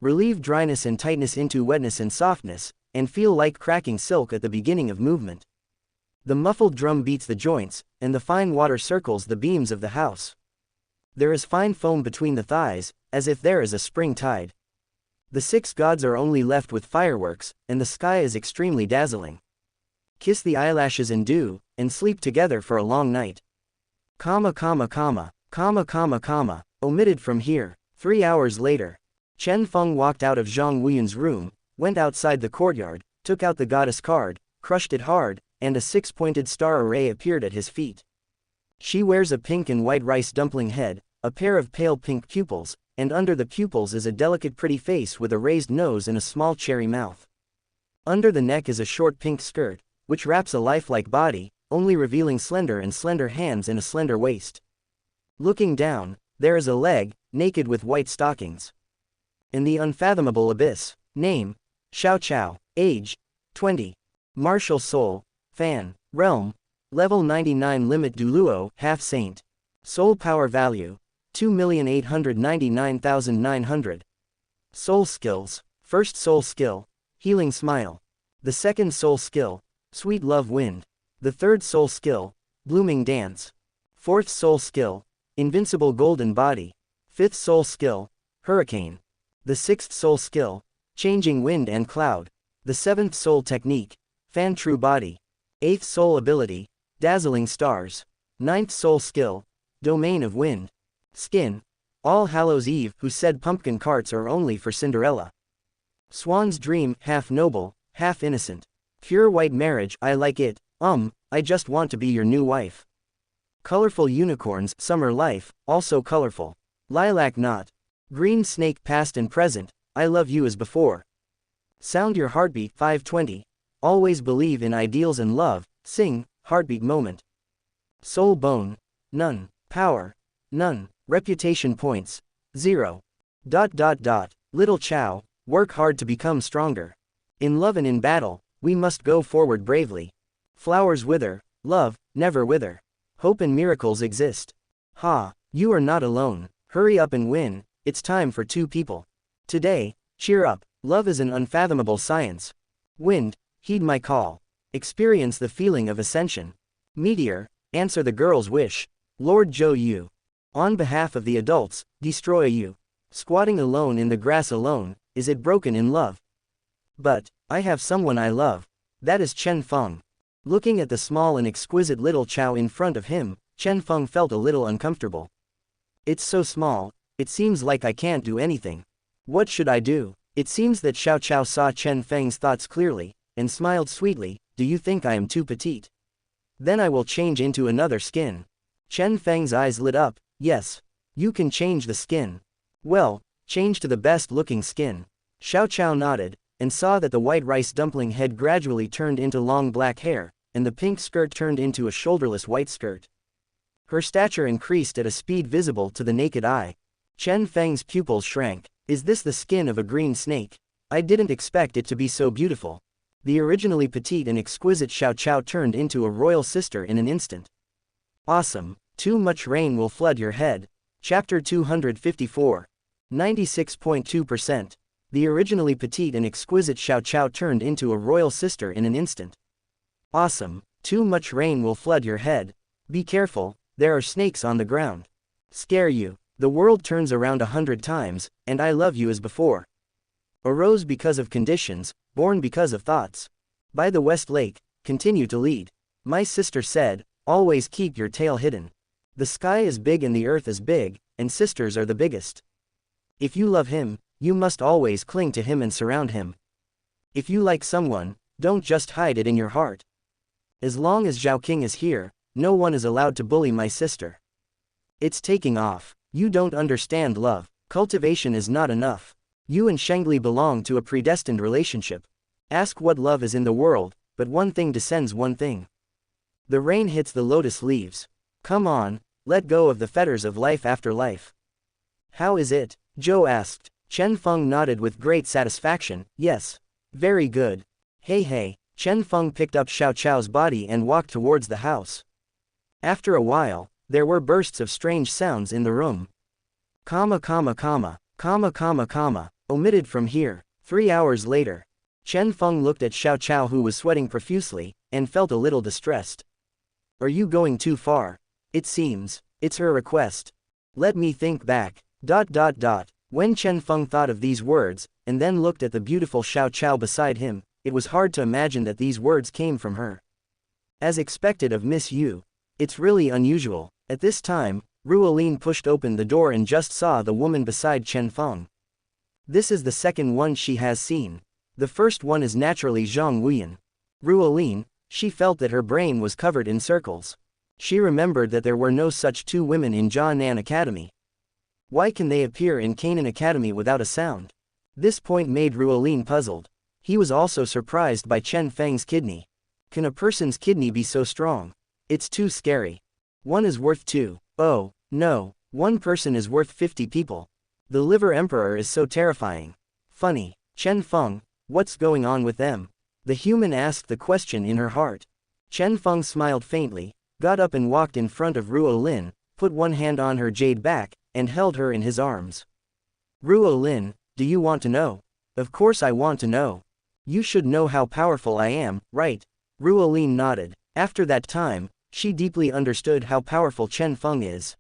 Relieve dryness and tightness into wetness and softness, and feel like cracking silk at the beginning of movement. The muffled drum beats the joints, and the fine water circles the beams of the house. There is fine foam between the thighs, as if there is a spring tide. The 6 gods are only left with fireworks, and the sky is extremely dazzling. Kiss the eyelashes and dew, and sleep together for a long night. Omitted from here. 3 hours later. Chen Feng walked out of Zhang Wuyan's room, went outside the courtyard, took out the goddess card, crushed it hard, and a 6-pointed star array appeared at his feet. She wears a pink and white rice dumpling head, a pair of pale pink pupils, and under the pupils is a delicate pretty face with a raised nose and a small cherry mouth. Under the neck is a short pink skirt, which wraps a lifelike body, only revealing slender hands and a slender waist. Looking down, there is a leg, naked with white stockings. In the unfathomable abyss. Name, Xiao Chao. Age, 20. Martial soul, fan. Realm, level 99 limit Douluo, half saint. Soul power value, 2,899,900. Soul skills. First soul skill, healing smile. The second soul skill, sweet love wind. The third soul skill, blooming dance. Fourth soul skill, invincible golden body. Fifth soul skill, hurricane. The sixth soul skill, changing wind and cloud. The seventh soul technique, fan true body. Eighth soul ability, dazzling stars. Ninth soul skill, domain of wind. Skin. All Hallows Eve, who said pumpkin carts are only for Cinderella. Swan's dream, half noble, half innocent. Pure white marriage, I like it, I just want to be your new wife. Colorful unicorns, summer life, also colorful. Lilac knot. Green snake, past and present, I love you as before. Sound your heartbeat, 520. Always believe in ideals and love, sing, heartbeat moment. Soul bone. None. Power. None. Reputation points. 0. Little Chow, work hard to become stronger. In love and in battle, we must go forward bravely. Flowers wither, love, never wither. Hope and miracles exist. Ha, you are not alone, hurry up and win, it's time for two people. Today, cheer up, love is an unfathomable science. Wind, heed my call. Experience the feeling of ascension. Meteor, answer the girl's wish. Lord Zhou Yu. On behalf of the adults, destroy you. Squatting alone in the grass alone, is it broken in love? But, I have someone I love. That is Chen Feng. Looking at the small and exquisite little Chow in front of him, Chen Feng felt a little uncomfortable. It's so small, it seems like I can't do anything. What should I do? It seems that Xiao Chao saw Chen Feng's thoughts clearly, and smiled sweetly. Do you think I am too petite? Then I will change into another skin. Chen Feng's eyes lit up. Yes. You can change the skin. Well, change to the best looking skin. Xiao Chao nodded, and saw that the white rice dumpling head gradually turned into long black hair, and the pink skirt turned into a shoulderless white skirt. Her stature increased at a speed visible to the naked eye. Chen Feng's pupils shrank. Is this the skin of a green snake? I didn't expect it to be so beautiful. The originally petite and exquisite Xiao Chao turned into a royal sister in an instant. Awesome. Too much rain will flood your head. Chapter 254. 96.2%. The originally petite and exquisite Xiao Chao turned into a royal sister in an instant. Awesome. Too much rain will flood your head. Be careful, there are snakes on the ground. Scare you. The world turns around 100 times, and I love you as before. Arose because of conditions, born because of thoughts. By the West Lake, continue to lead. My sister said, always keep your tail hidden. The sky is big and the earth is big, and sisters are the biggest. If you love him, you must always cling to him and surround him. If you like someone, don't just hide it in your heart. As long as Zhao King is here, no one is allowed to bully my sister. It's taking off. You don't understand love. Cultivation is not enough. You and Shengli belong to a predestined relationship. Ask what love is in the world, but one thing descends one thing. The rain hits the lotus leaves. Come on, let go of the fetters of life after life. How is it? Zhou asked. Chen Feng nodded with great satisfaction. Yes. Very good. Hey. Chen Feng picked up Xiao Chao's body and walked towards the house. After a while, there were bursts of strange sounds in the room. Omitted from here. 3 hours later. Chen Feng looked at Xiao Chao, who was sweating profusely, and felt a little distressed. Are you going too far? It seems. It's her request. Let me think back. When Chen Feng thought of these words, and then looked at the beautiful Xiao Chao beside him, it was hard to imagine that these words came from her. As expected of Miss Yu. It's really unusual. At this time, Ruolin pushed open the door and just saw the woman beside Chen Feng. This is the second one she has seen. The first one is naturally Zhang Wuyan. Ruolin, she felt that her brain was covered in circles. She remembered that there were no such two women in Jianan Academy. Why can they appear in Canaan Academy without a sound? This point made Ruolin puzzled. He was also surprised by Chen Feng's kidney. Can a person's kidney be so strong? It's too scary. One is worth two. Oh, no, one person is worth 50 people. The liver emperor is so terrifying. Funny. Chen Feng, what's going on with them? The human asked the question in her heart. Chen Feng smiled faintly, got up and walked in front of Ruo Lin, put one hand on her jade back, and held her in his arms. Ruo Lin, do you want to know? Of course I want to know. You should know how powerful I am, right? Ruo Lin nodded. After that time, she deeply understood how powerful Chen Feng is.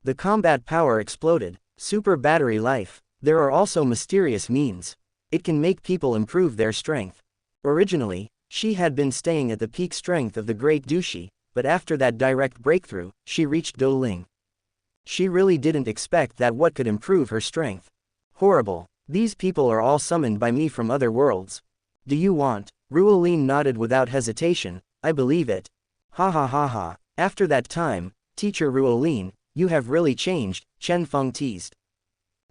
The combat power exploded. Super battery life. There are also mysterious means. It can make people improve their strength. Originally, she had been staying at the peak strength of the Great Dushi, but after that direct breakthrough, she reached Douling. She really didn't expect that what could improve her strength. Horrible. These people are all summoned by me from other worlds. Do you want? Ruolin nodded without hesitation. I believe it. Ha ha ha ha. After that time, teacher Ruolin, you have really changed, Chen Feng teased.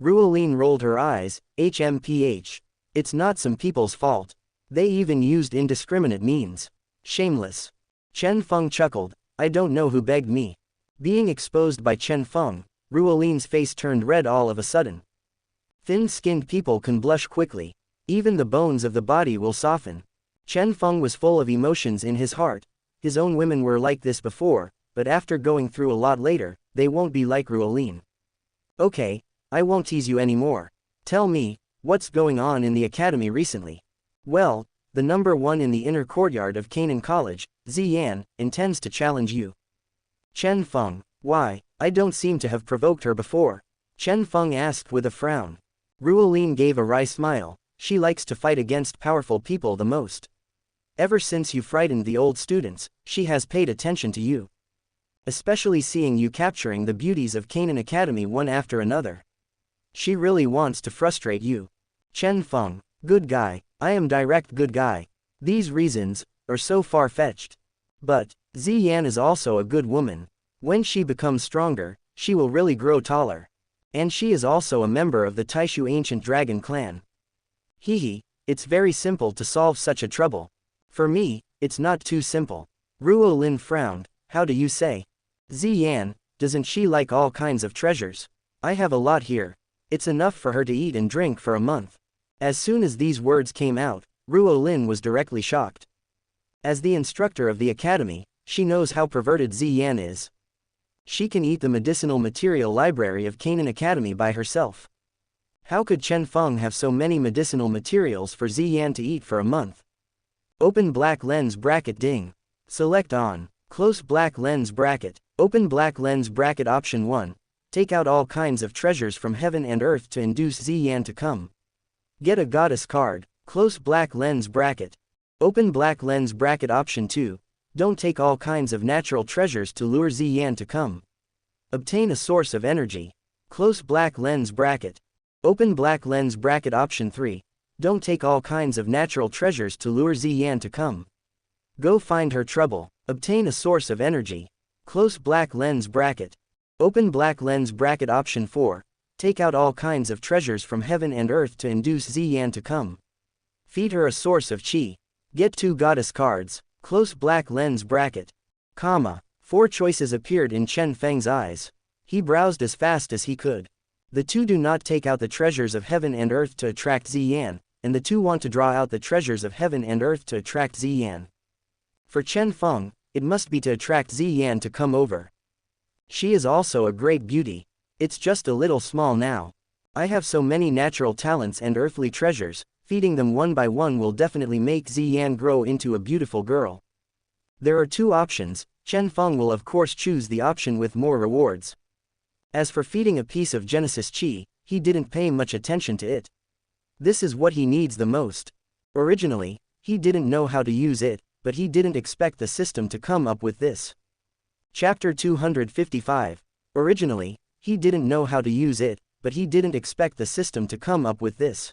Ruolin rolled her eyes. HMPH. It's not some people's fault. They even used indiscriminate means. Shameless. Chen Feng chuckled. I don't know who begged me. Being exposed by Chen Feng, Ruolin's face turned red all of a sudden. Thin-skinned people can blush quickly. Even the bones of the body will soften. Chen Feng was full of emotions in his heart. His own women were like this before, but after going through a lot later, they won't be like Ruolin. Okay, I won't tease you anymore. Tell me, what's going on in the academy recently? Well, the number one in the inner courtyard of Canaan College, Ziyan, intends to challenge you. Chen Feng, why, I don't seem to have provoked her before. Chen Feng asked with a frown. Ruolin gave a wry smile. She likes to fight against powerful people the most. Ever since you frightened the old students, she has paid attention to you. Especially seeing you capturing the beauties of Canaan Academy one after another. She really wants to frustrate you. Chen Feng, good guy, I am direct good guy. These reasons are so far-fetched. But Ziyan is also a good woman. When she becomes stronger, she will really grow taller. And she is also a member of the Taishu Ancient Dragon clan. Hehe, it's very simple to solve such a trouble. For me, it's not too simple. Ruolin frowned. How do you say? Ziyan, doesn't she like all kinds of treasures? I have a lot here. It's enough for her to eat and drink for a month. As soon as these words came out, Ruolin was directly shocked. As the instructor of the academy, she knows how perverted Ziyan is. She can eat the medicinal material library of Canaan Academy by herself. How could Chen Feng have so many medicinal materials for Ziyan to eat for a month? Open black lens bracket ding. Select on. Close black lens bracket. Open black lens bracket option 1. Take out all kinds of treasures from heaven and earth to induce Ziyan to come. Get a goddess card. Close black lens bracket. Open black lens bracket option 2. Don't take all kinds of natural treasures to lure Ziyan to come. Obtain a source of energy. Close black lens bracket. Open black lens bracket option 3. Don't take all kinds of natural treasures to lure Ziyan to come. Go find her trouble. Obtain a source of energy. Close black lens bracket. Open black lens bracket option 4. Take out all kinds of treasures from heaven and earth to induce Ziyan to come. Feed her a source of qi. Get 2 goddess cards. Close black lens bracket. Comma. 4 choices appeared in Chen Feng's eyes. He browsed as fast as he could. The 2 do not take out the treasures of heaven and earth to attract Ziyan, and the 2 want to draw out the treasures of heaven and earth to attract Ziyan. For Chen Feng, it must be to attract Ziyan to come over. She is also a great beauty. It's just a little small now. I have so many natural talents and earthly treasures, feeding them one by one will definitely make Ziyan grow into a beautiful girl. There are 2 options. Chen Feng will of course choose the option with more rewards. As for feeding a piece of Genesis Qi, he didn't pay much attention to it. This is what he needs the most. Originally, he didn't know how to use it, but he didn't expect the system to come up with this. Chapter 255. Originally, he didn't know how to use it, but he didn't expect the system to come up with this.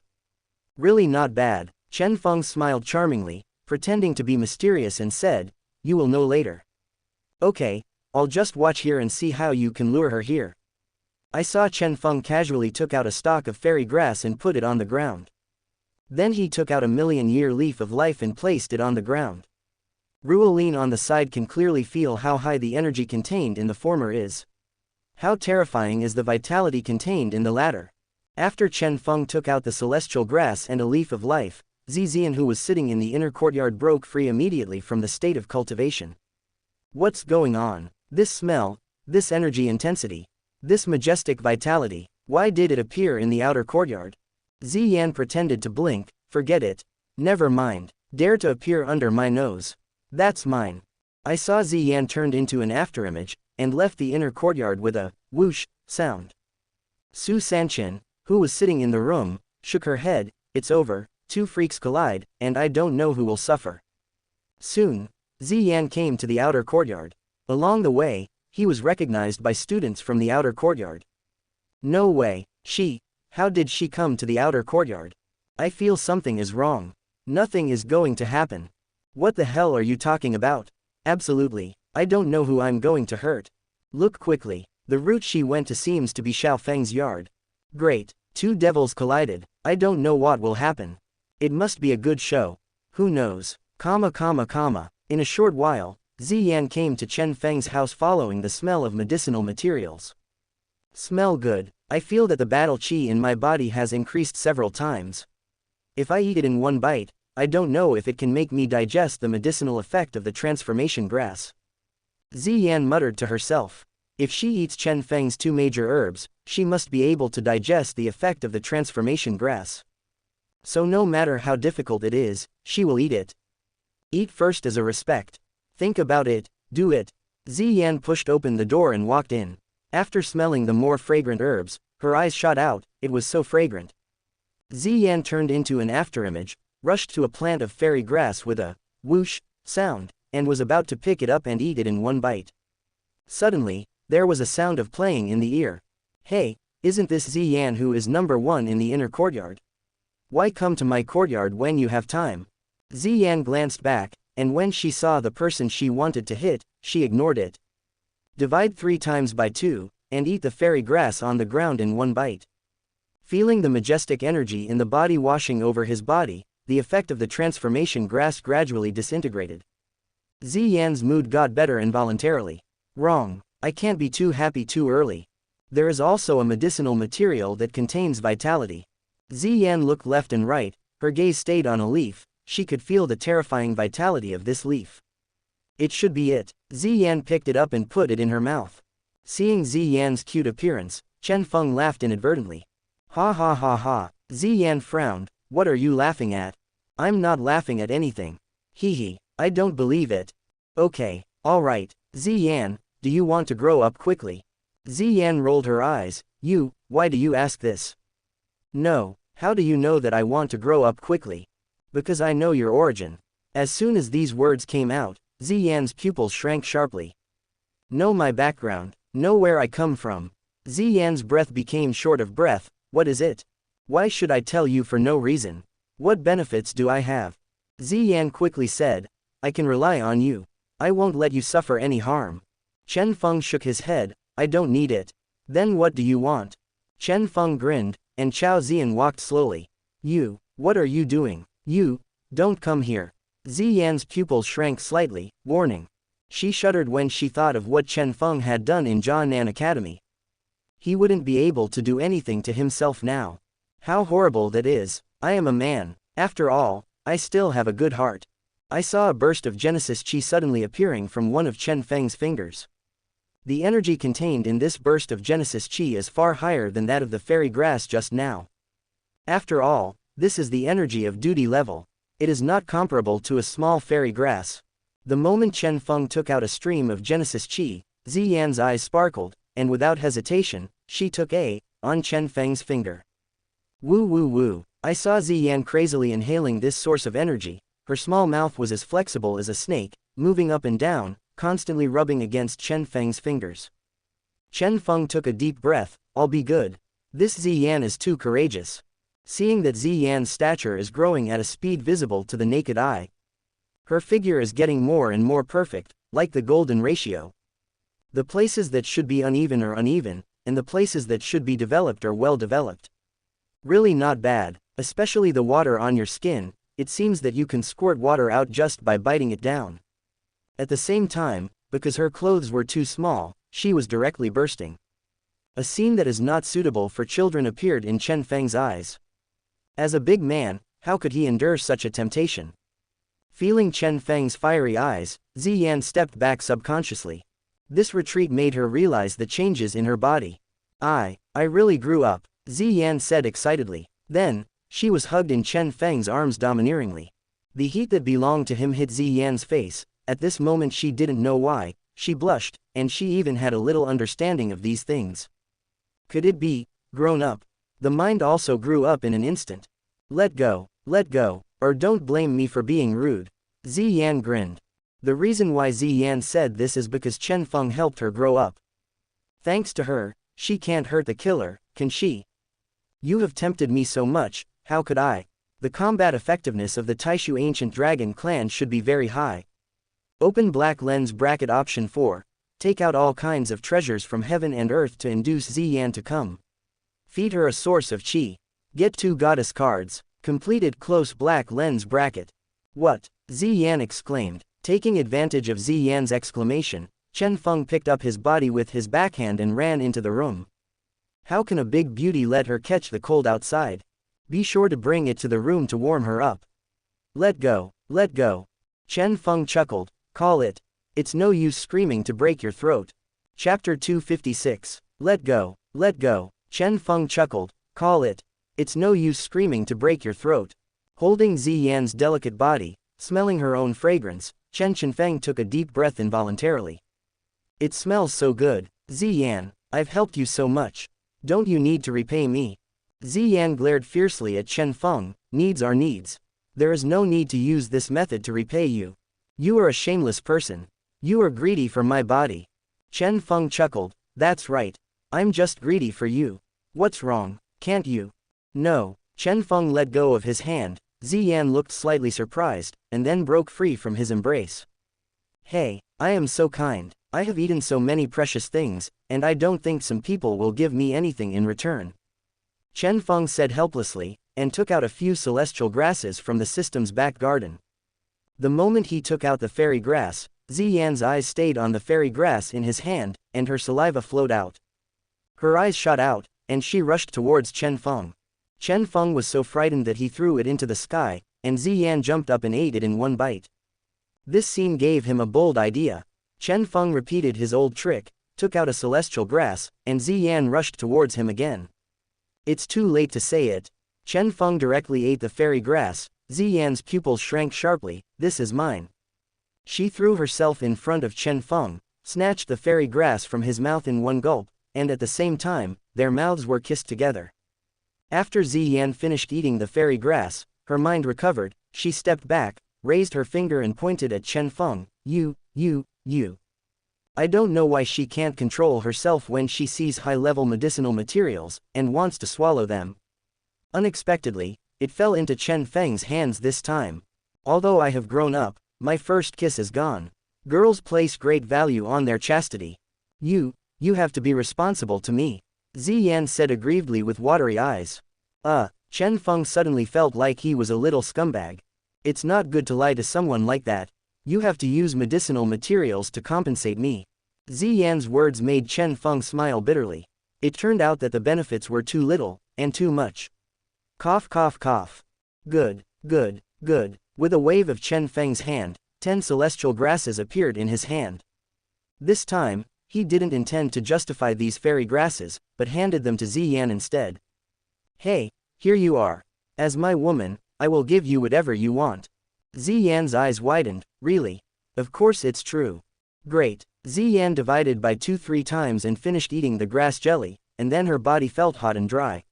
Really not bad. Chen Feng smiled charmingly, pretending to be mysterious and said, you will know later. Okay, I'll just watch here and see how you can lure her here. I saw Chen Feng casually took out a stalk of fairy grass and put it on the ground. Then he took out a million-year leaf of life and placed it on the ground. Ruolin on the side can clearly feel how high the energy contained in the former is. How terrifying is the vitality contained in the latter. After Chen Feng took out the celestial grass and a leaf of life, Ziyan who was sitting in the inner courtyard broke free immediately from the state of cultivation. What's going on? This smell, this energy intensity, this majestic vitality, why did it appear in the outer courtyard? Ziyan pretended to blink. Forget it. Never mind. Dare to appear under my nose. That's mine. I saw Ziyan turned into an afterimage, and left the inner courtyard with a whoosh sound. Su Sanchen, who was sitting in the room, shook her head. It's over, 2 freaks collide, and I don't know who will suffer. Soon, Ziyan came to the outer courtyard. Along the way, he was recognized by students from the outer courtyard. No way, how did she come to the outer courtyard? I feel something is wrong. Nothing is going to happen. What the hell are you talking about? Absolutely, I don't know who I'm going to hurt. Look quickly, the route she went to seems to be Xiao Feng's yard. Great, two devils collided, I don't know what will happen. It must be a good show. Who knows? In a short while, Ziyan came to Chen Feng's house following the smell of medicinal materials. Smell good, I feel that the battle chi in my body has increased several times. If I eat it in one bite, I don't know if it can make me digest the medicinal effect of the transformation grass. Ziyan muttered to herself. If she eats Chen Feng's two major herbs, she must be able to digest the effect of the transformation grass. So no matter how difficult it is, she will eat it. Eat first as a respect. Think about it, do it. Ziyan pushed open the door and walked in. After smelling the more fragrant herbs, her eyes shot out, it was so fragrant. Ziyan turned into an afterimage, rushed to a plant of fairy grass with a whoosh sound, and was about to pick it up and eat it in one bite. Suddenly, there was a sound of playing in the ear. Hey, isn't this Ziyan who is number 1 in the inner courtyard? Why come to my courtyard when you have time? Ziyan glanced back, and when she saw the person she wanted to hit, she ignored it. Divide 3 times by 2, and eat the fairy grass on the ground in one bite. Feeling the majestic energy in the body washing over his body, the effect of the transformation grass gradually disintegrated. Ziyan's mood got better involuntarily. Wrong, I can't be too happy too early. There is also a medicinal material that contains vitality. Ziyan looked left and right, her gaze stayed on a leaf, she could feel the terrifying vitality of this leaf. It should be it. Ziyan picked it up and put it in her mouth. Seeing Ziyan's cute appearance, Chen Feng laughed inadvertently. Ha ha ha ha. Ziyan frowned. What are you laughing at? I'm not laughing at anything. Hee, I don't believe it. Okay, alright, Ziyan, do you want to grow up quickly? Ziyan rolled her eyes. Why do you ask this? No, how do you know that I want to grow up quickly? Because I know your origin. As soon as these words came out, Ziyan's pupils shrank sharply. Know my background, know where I come from. Ziyan's breath became short of breath. What is it? Why should I tell you for no reason? What benefits do I have? Ziyan quickly said, I can rely on you. I won't let you suffer any harm. Chen Feng shook his head, I don't need it. Then what do you want? Chen Feng grinned, and Chao Ziyan walked slowly. What are you doing? Don't come here. Ziyan's pupils shrank slightly, warning. She shuddered when she thought of what Chen Feng had done in Jianan Academy. He wouldn't be able to do anything to himself now. How horrible that is. I am a man. After all, I still have a good heart. I saw a burst of Genesis Chi suddenly appearing from one of Chen Feng's fingers. The energy contained in this burst of Genesis Chi is far higher than that of the fairy grass just now. After all, this is the energy of duty level. It is not comparable to a small fairy grass. The moment Chen Feng took out a stream of Genesis Chi, Ziyan's eyes sparkled, and without hesitation, she took on Chen Feng's finger. Woo. I saw Ziyan crazily inhaling this source of energy. Her small mouth was as flexible as a snake, moving up and down, constantly rubbing against Chen Feng's fingers. Chen Feng took a deep breath. I'll be good. This Ziyan is too courageous. Seeing that Ziyan's stature is growing at a speed visible to the naked eye. Her figure is getting more and more perfect, like the golden ratio. The places that should be uneven are uneven, and the places that should be developed are well developed. Really not bad, especially the water on your skin. It seems that you can squirt water out just by biting it down. At the same time, because her clothes were too small, she was directly bursting. A scene that is not suitable for children appeared in Chen Feng's eyes. As a big man, how could he endure such a temptation? Feeling Chen Feng's fiery eyes, Ziyan stepped back subconsciously. This retreat made her realize the changes in her body. I really grew up, Ziyan said excitedly. Then, she was hugged in Chen Feng's arms domineeringly. The heat that belonged to him hit Ziyan's face. At this moment she didn't know why, she blushed, and she even had a little understanding of these things. Could it be, grown up? The mind also grew up in an instant. Let go, or don't blame me for being rude. Ziyan grinned. The reason why Ziyan said this is because Chen Feng helped her grow up. Thanks to her, she can't hurt the killer, can she? You have tempted me so much, how could I? The combat effectiveness of the Taishu Ancient Dragon clan should be very high. Open black lens bracket option 4. Take out all kinds of treasures from heaven and earth to induce Ziyan to come. Feed her a source of chi. Get 2 goddess cards. Completed close black lens bracket. What? Ziyan exclaimed. Taking advantage of Ziyan's exclamation, Chen Feng picked up his body with his backhand and ran into the room. How can a big beauty let her catch the cold outside? Be sure to bring it to the room to warm her up. Let go, let go. Chen Feng chuckled. Call it. It's no use screaming to break your throat. Chapter 256. Let go, let go. Chen Feng chuckled. Call it. It's no use screaming to break your throat. Holding Ziyan's delicate body, smelling her own fragrance, Chen Chenfeng took a deep breath involuntarily. It smells so good. Ziyan, I've helped you so much. Don't you need to repay me? Ziyan glared fiercely at Chen Feng. Needs are needs. There is no need to use this method to repay you. You are a shameless person. You are greedy for my body. Chen Feng chuckled. That's right. I'm just greedy for you. What's wrong? Can't you? No. Chen Feng let go of his hand. Ziyan looked slightly surprised, and then broke free from his embrace. Hey, I am so kind. I have eaten so many precious things, and I don't think some people will give me anything in return. Chen Feng said helplessly, and took out a few celestial grasses from the system's back garden. The moment he took out the fairy grass, Ziyan's eyes stayed on the fairy grass in his hand, and her saliva flowed out. Her eyes shot out, and she rushed towards Chen Feng. Chen Feng was so frightened that he threw it into the sky, and Ziyan jumped up and ate it in one bite. This scene gave him a bold idea. Chen Feng repeated his old trick, took out a celestial grass, and Ziyan rushed towards him again. It's too late to say it. Chen Feng directly ate the fairy grass. Ziyan's pupils shrank sharply. This is mine. She threw herself in front of Chen Feng, snatched the fairy grass from his mouth in one gulp, and at the same time, their mouths were kissed together. After Ziyan finished eating the fairy grass, her mind recovered. She stepped back, raised her finger and pointed at Chen Feng. You. I don't know why she can't control herself when she sees high-level medicinal materials, and wants to swallow them. Unexpectedly, it fell into Chen Feng's hands this time. Although I have grown up, my first kiss is gone. Girls place great value on their chastity. You have to be responsible to me. Ziyan said aggrievedly with watery eyes. Chen Feng suddenly felt like he was a little scumbag. It's not good to lie to someone like that. You have to use medicinal materials to compensate me. Ziyan's words made Chen Feng smile bitterly. It turned out that the benefits were too little, and too much. Cough cough cough. Good. With a wave of Chen Feng's hand, 10 celestial grasses appeared in his hand. This time, he didn't intend to justify these fairy grasses, but handed them to Ziyan instead. Hey, here you are. As my woman, I will give you whatever you want. Ziyan's eyes widened. Really? Of course it's true. Great. Ziyan divided by 2-3 times and finished eating the grass jelly, and then her body felt hot and dry.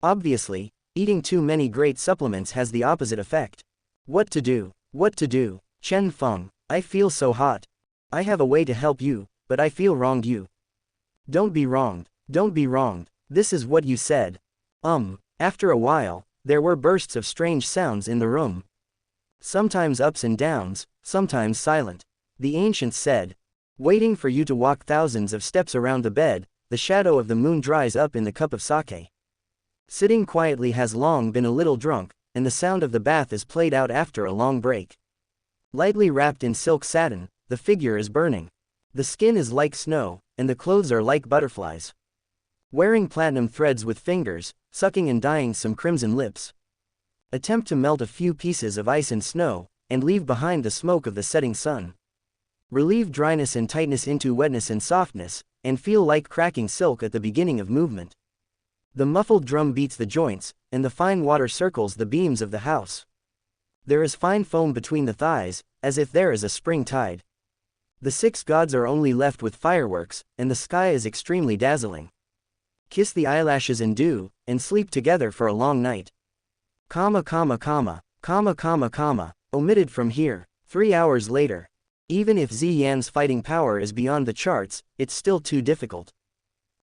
Obviously, eating too many great supplements has the opposite effect. What to do? Chen Feng, I feel so hot. I have a way to help you, but I feel wronged you. Don't be wronged. This is what you said. After a while, there were bursts of strange sounds in the room. Sometimes ups and downs, sometimes silent. The ancients said, waiting for you to walk thousands of steps around the bed, the shadow of the moon dries up in the cup of sake. Sitting quietly has long been a little drunk, and the sound of the bath is played out after a long break. Lightly wrapped in silk satin, the figure is burning. The skin is like snow, and the clothes are like butterflies. Wearing platinum threads with fingers, sucking and dyeing some crimson lips. Attempt to melt a few pieces of ice and snow, and leave behind the smoke of the setting sun. Relieve dryness and tightness into wetness and softness, and feel like cracking silk at the beginning of movement. The muffled drum beats the joints, and the fine water circles the beams of the house. There is fine foam between the thighs, as if there is a spring tide. The 6 gods are only left with fireworks, and the sky is extremely dazzling. Kiss the eyelashes in dew, and sleep together for a long night. Omitted from here. 3 hours later. Even if Ziyan's fighting power is beyond the charts, it's still too difficult.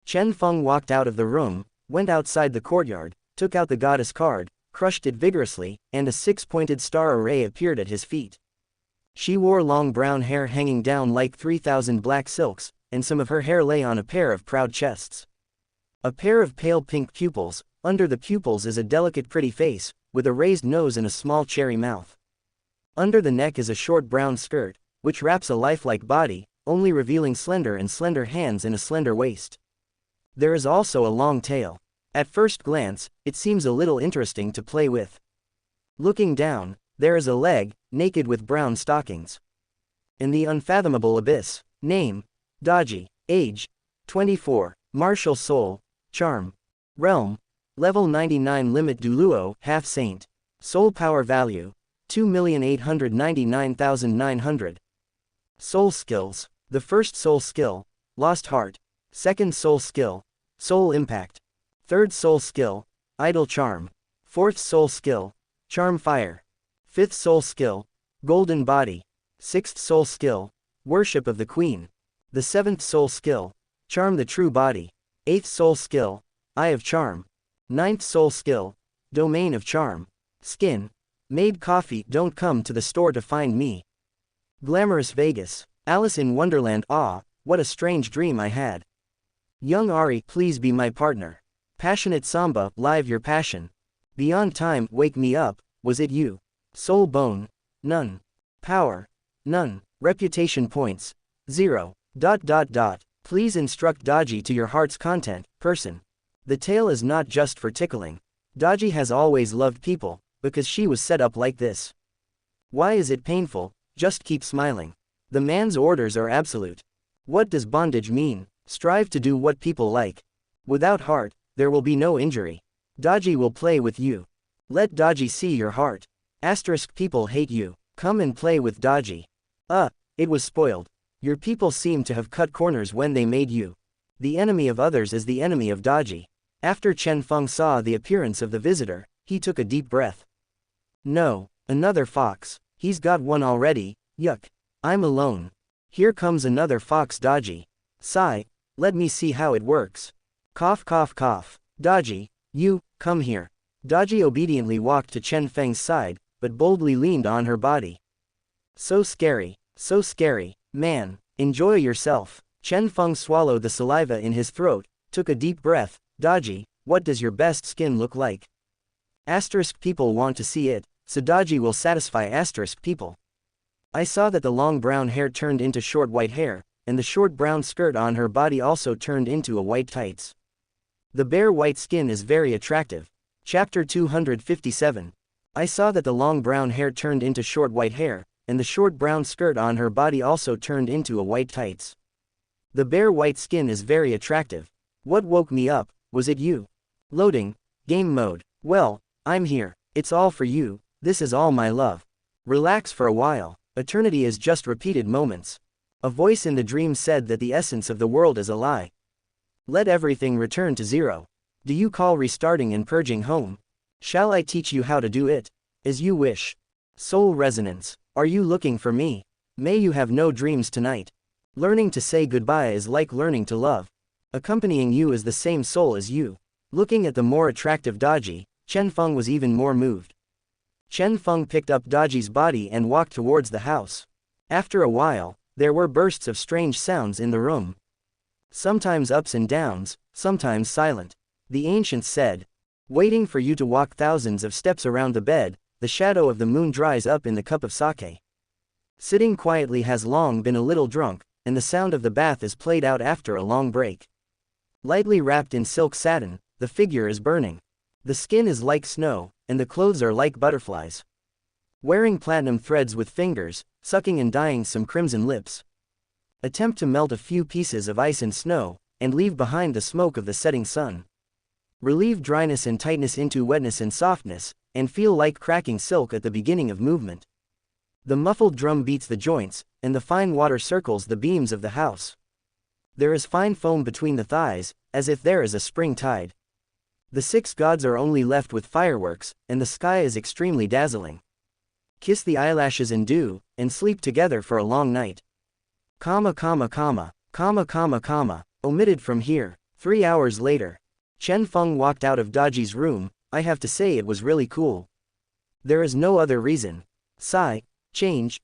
Chen Feng walked out of the room, went outside the courtyard, took out the goddess card, crushed it vigorously, and a six-pointed star array appeared at his feet. She wore long brown hair hanging down like 3,000 black silks, and some of her hair lay on a pair of proud chests. A pair of pale pink pupils, under the pupils is a delicate pretty face, with a raised nose and a small cherry mouth. Under the neck is a short brown skirt, which wraps a lifelike body, only revealing slender hands and a slender waist. There is also a long tail. At first glance, it seems a little interesting to play with. Looking down, there is a leg, naked with brown stockings. In the unfathomable abyss. Name: Daji. Age: 24. Martial soul: charm. Realm: level 99. Limit: Douluo, half saint. Soul power value: 2,899,900. Soul skills: the first soul skill, Lost Heart. Second soul skill, Soul Impact. Third soul skill, Idle Charm. Fourth soul skill, Charm Fire. Fifth soul skill, Golden Body. Sixth soul skill, Worship of the Queen. The seventh soul skill, Charm the True Body. Eighth soul skill, Eye of Charm. Ninth soul skill, Domain of Charm. Skin: made coffee. Don't come to the store to find me. Glamorous Vegas. Alice in Wonderland. Ah, what a strange dream I had. Young Ari, please be my partner. Passionate Samba, live your passion. Beyond time, wake me up, was it you? Soul bone, none. Power, none. Reputation points, 0. Please instruct Daji to your heart's content, person. The tale is not just for tickling. Daji has always loved people, because she was set up like this. Why is it painful? Just keep smiling. The man's orders are absolute. What does bondage mean? Strive to do what people like. Without heart, there will be no injury. Daji will play with you. Let Daji see your heart. Asterisk: people hate you. Come and play with Daji. It was spoiled. Your people seem to have cut corners when they made you. The enemy of others is the enemy of Daji. After Chen Feng saw the appearance of the visitor, he took a deep breath. No, another fox. He's got one already. Yuck. I'm alone. Here comes another fox. Daji. Sigh. Let me see how it works. Cough cough cough. Daji, you, come here. Daji obediently walked to Chen Feng's side, but boldly leaned on her body. So scary, man, enjoy yourself. Chen Feng swallowed the saliva in his throat, took a deep breath. Daji, what does your best skin look like? Asterisk: people want to see it, so Daji will satisfy asterisk people. I saw that the long brown hair turned into short white hair, and the short brown skirt on her body also turned into a white tights. The bare white skin is very attractive. Chapter 257. I saw that the long brown hair turned into short white hair, and the short brown skirt on her body also turned into a white tights. The bare white skin is very attractive. What woke me up? Was it you? Loading. Game mode. Well, I'm here. It's all for you. This is all my love. Relax for a while. Eternity is just repeated moments. A voice in the dream said that the essence of the world is a lie. Let everything return to zero. Do you call restarting and purging home? Shall I teach you how to do it? As you wish. Soul resonance. Are you looking for me? May you have no dreams tonight. Learning to say goodbye is like learning to love. Accompanying you is the same soul as you. Looking at the more attractive Daji, Chen Feng was even more moved. Chen Feng picked up Daji's body and walked towards the house. After a while, there were bursts of strange sounds in the room. Sometimes ups and downs, sometimes silent. The ancients said, waiting for you to walk thousands of steps around the bed, the shadow of the moon dries up in the cup of sake. Sitting quietly has long been a little drunk, and the sound of the bath is played out after a long break. Lightly wrapped in silk satin, the figure is burning. The skin is like snow, and the clothes are like butterflies. Wearing platinum threads with fingers, sucking and dyeing some crimson lips. Attempt to melt a few pieces of ice and snow, and leave behind the smoke of the setting sun. Relieve dryness and tightness into wetness and softness, and feel like cracking silk at the beginning of movement. The muffled drum beats the joints, and the fine water circles the beams of the house. There is fine foam between the thighs, as if there is a spring tide. The 6 gods are only left with fireworks, and the sky is extremely dazzling. kiss the eyelashes and and sleep together for a long night. Omitted from here. 3 hours later. Chen Feng walked out of Daji's room. I have to say it was really cool. There is no other reason. Sigh. Change.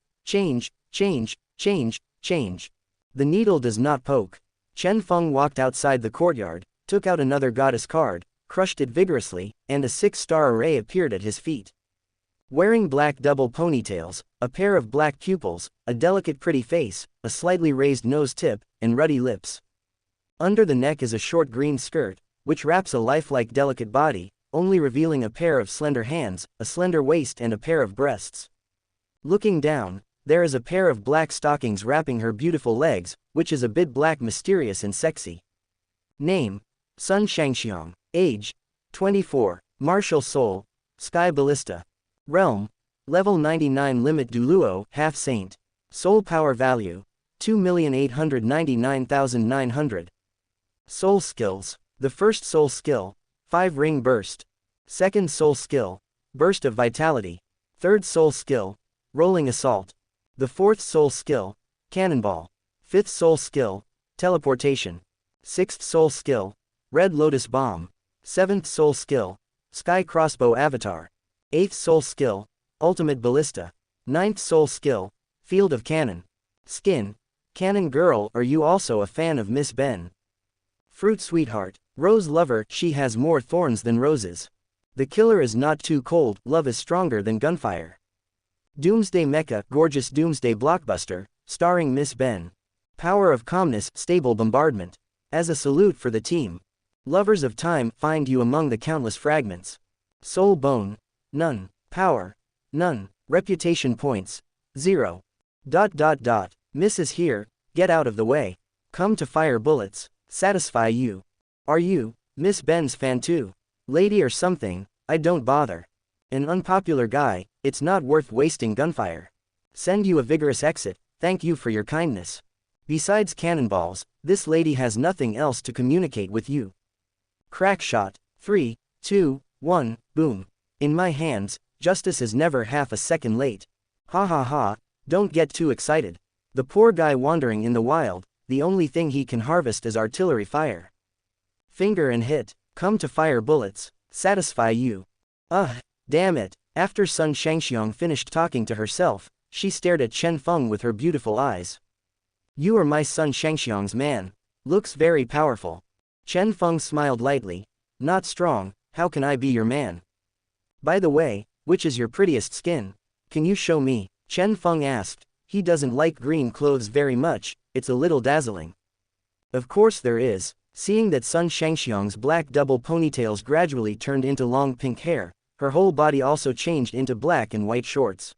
The needle does not poke. Chen Feng walked outside the courtyard, took out another goddess card, crushed it vigorously, and a 6-star array appeared at his feet. Wearing black double ponytails, a pair of black pupils, a delicate pretty face, a slightly raised nose tip, and ruddy lips. Under the neck is a short green skirt, which wraps a lifelike delicate body, only revealing a pair of slender hands, a slender waist and a pair of breasts. Looking down, there is a pair of black stockings wrapping her beautiful legs, which is a bit black, mysterious and sexy. Name: Sun Xianxiang. Age: 24. Martial soul: Sky Ballista. Realm: Level 99. Limit: Douluo, half saint. Soul power value: 2,899,900. Soul skills: the first soul skill, 5 ring burst. Second soul skill, burst of vitality. Third soul skill, rolling assault. The fourth soul skill, cannonball. Fifth soul skill, teleportation. Sixth soul skill, red lotus bomb. Seventh soul skill, sky crossbow avatar. Eighth soul skill, ultimate ballista. Ninth soul skill, field of cannon. Skin: Cannon girl. Are you also a fan of Miss Ben? Fruit sweetheart. Rose lover. She has more thorns than roses. The killer is not too cold. Love is stronger than gunfire. Doomsday mecha. Gorgeous doomsday blockbuster, starring Miss Ben. Power of calmness. Stable bombardment. As a salute for the team. Lovers of time. Find you among the countless fragments. Soul bone: none. Power: none. Reputation points: 0. Miss is here. Get out of the way. Come to fire bullets. Satisfy you. Are you Miss Ben's fan too? Lady or something? I don't bother. An unpopular guy. It's not worth wasting gunfire. Send you a vigorous exit. Thank you for your kindness. Besides cannonballs, this lady has nothing else to communicate with you. Crack shot. 3, 2, 1, boom. In my hands, justice is never half a second late. Ha, don't get too excited. The poor guy wandering in the wild, the only thing he can harvest is artillery fire. Finger and hit. Come to fire bullets. Satisfy you. Damn it. After Sun Xianxiang finished talking to herself, she stared at Chen Feng with her beautiful eyes. You are my Sun Xianxiang's man. Looks very powerful. Chen Feng smiled lightly. Not strong. How can I be your man? By the way, which is your prettiest skin? Can you show me? Chen Feng asked. He doesn't like green clothes very much, it's a little dazzling. Of course there is. Seeing that Sun Xianxiang's black double ponytails gradually turned into long pink hair, her whole body also changed into black and white shorts.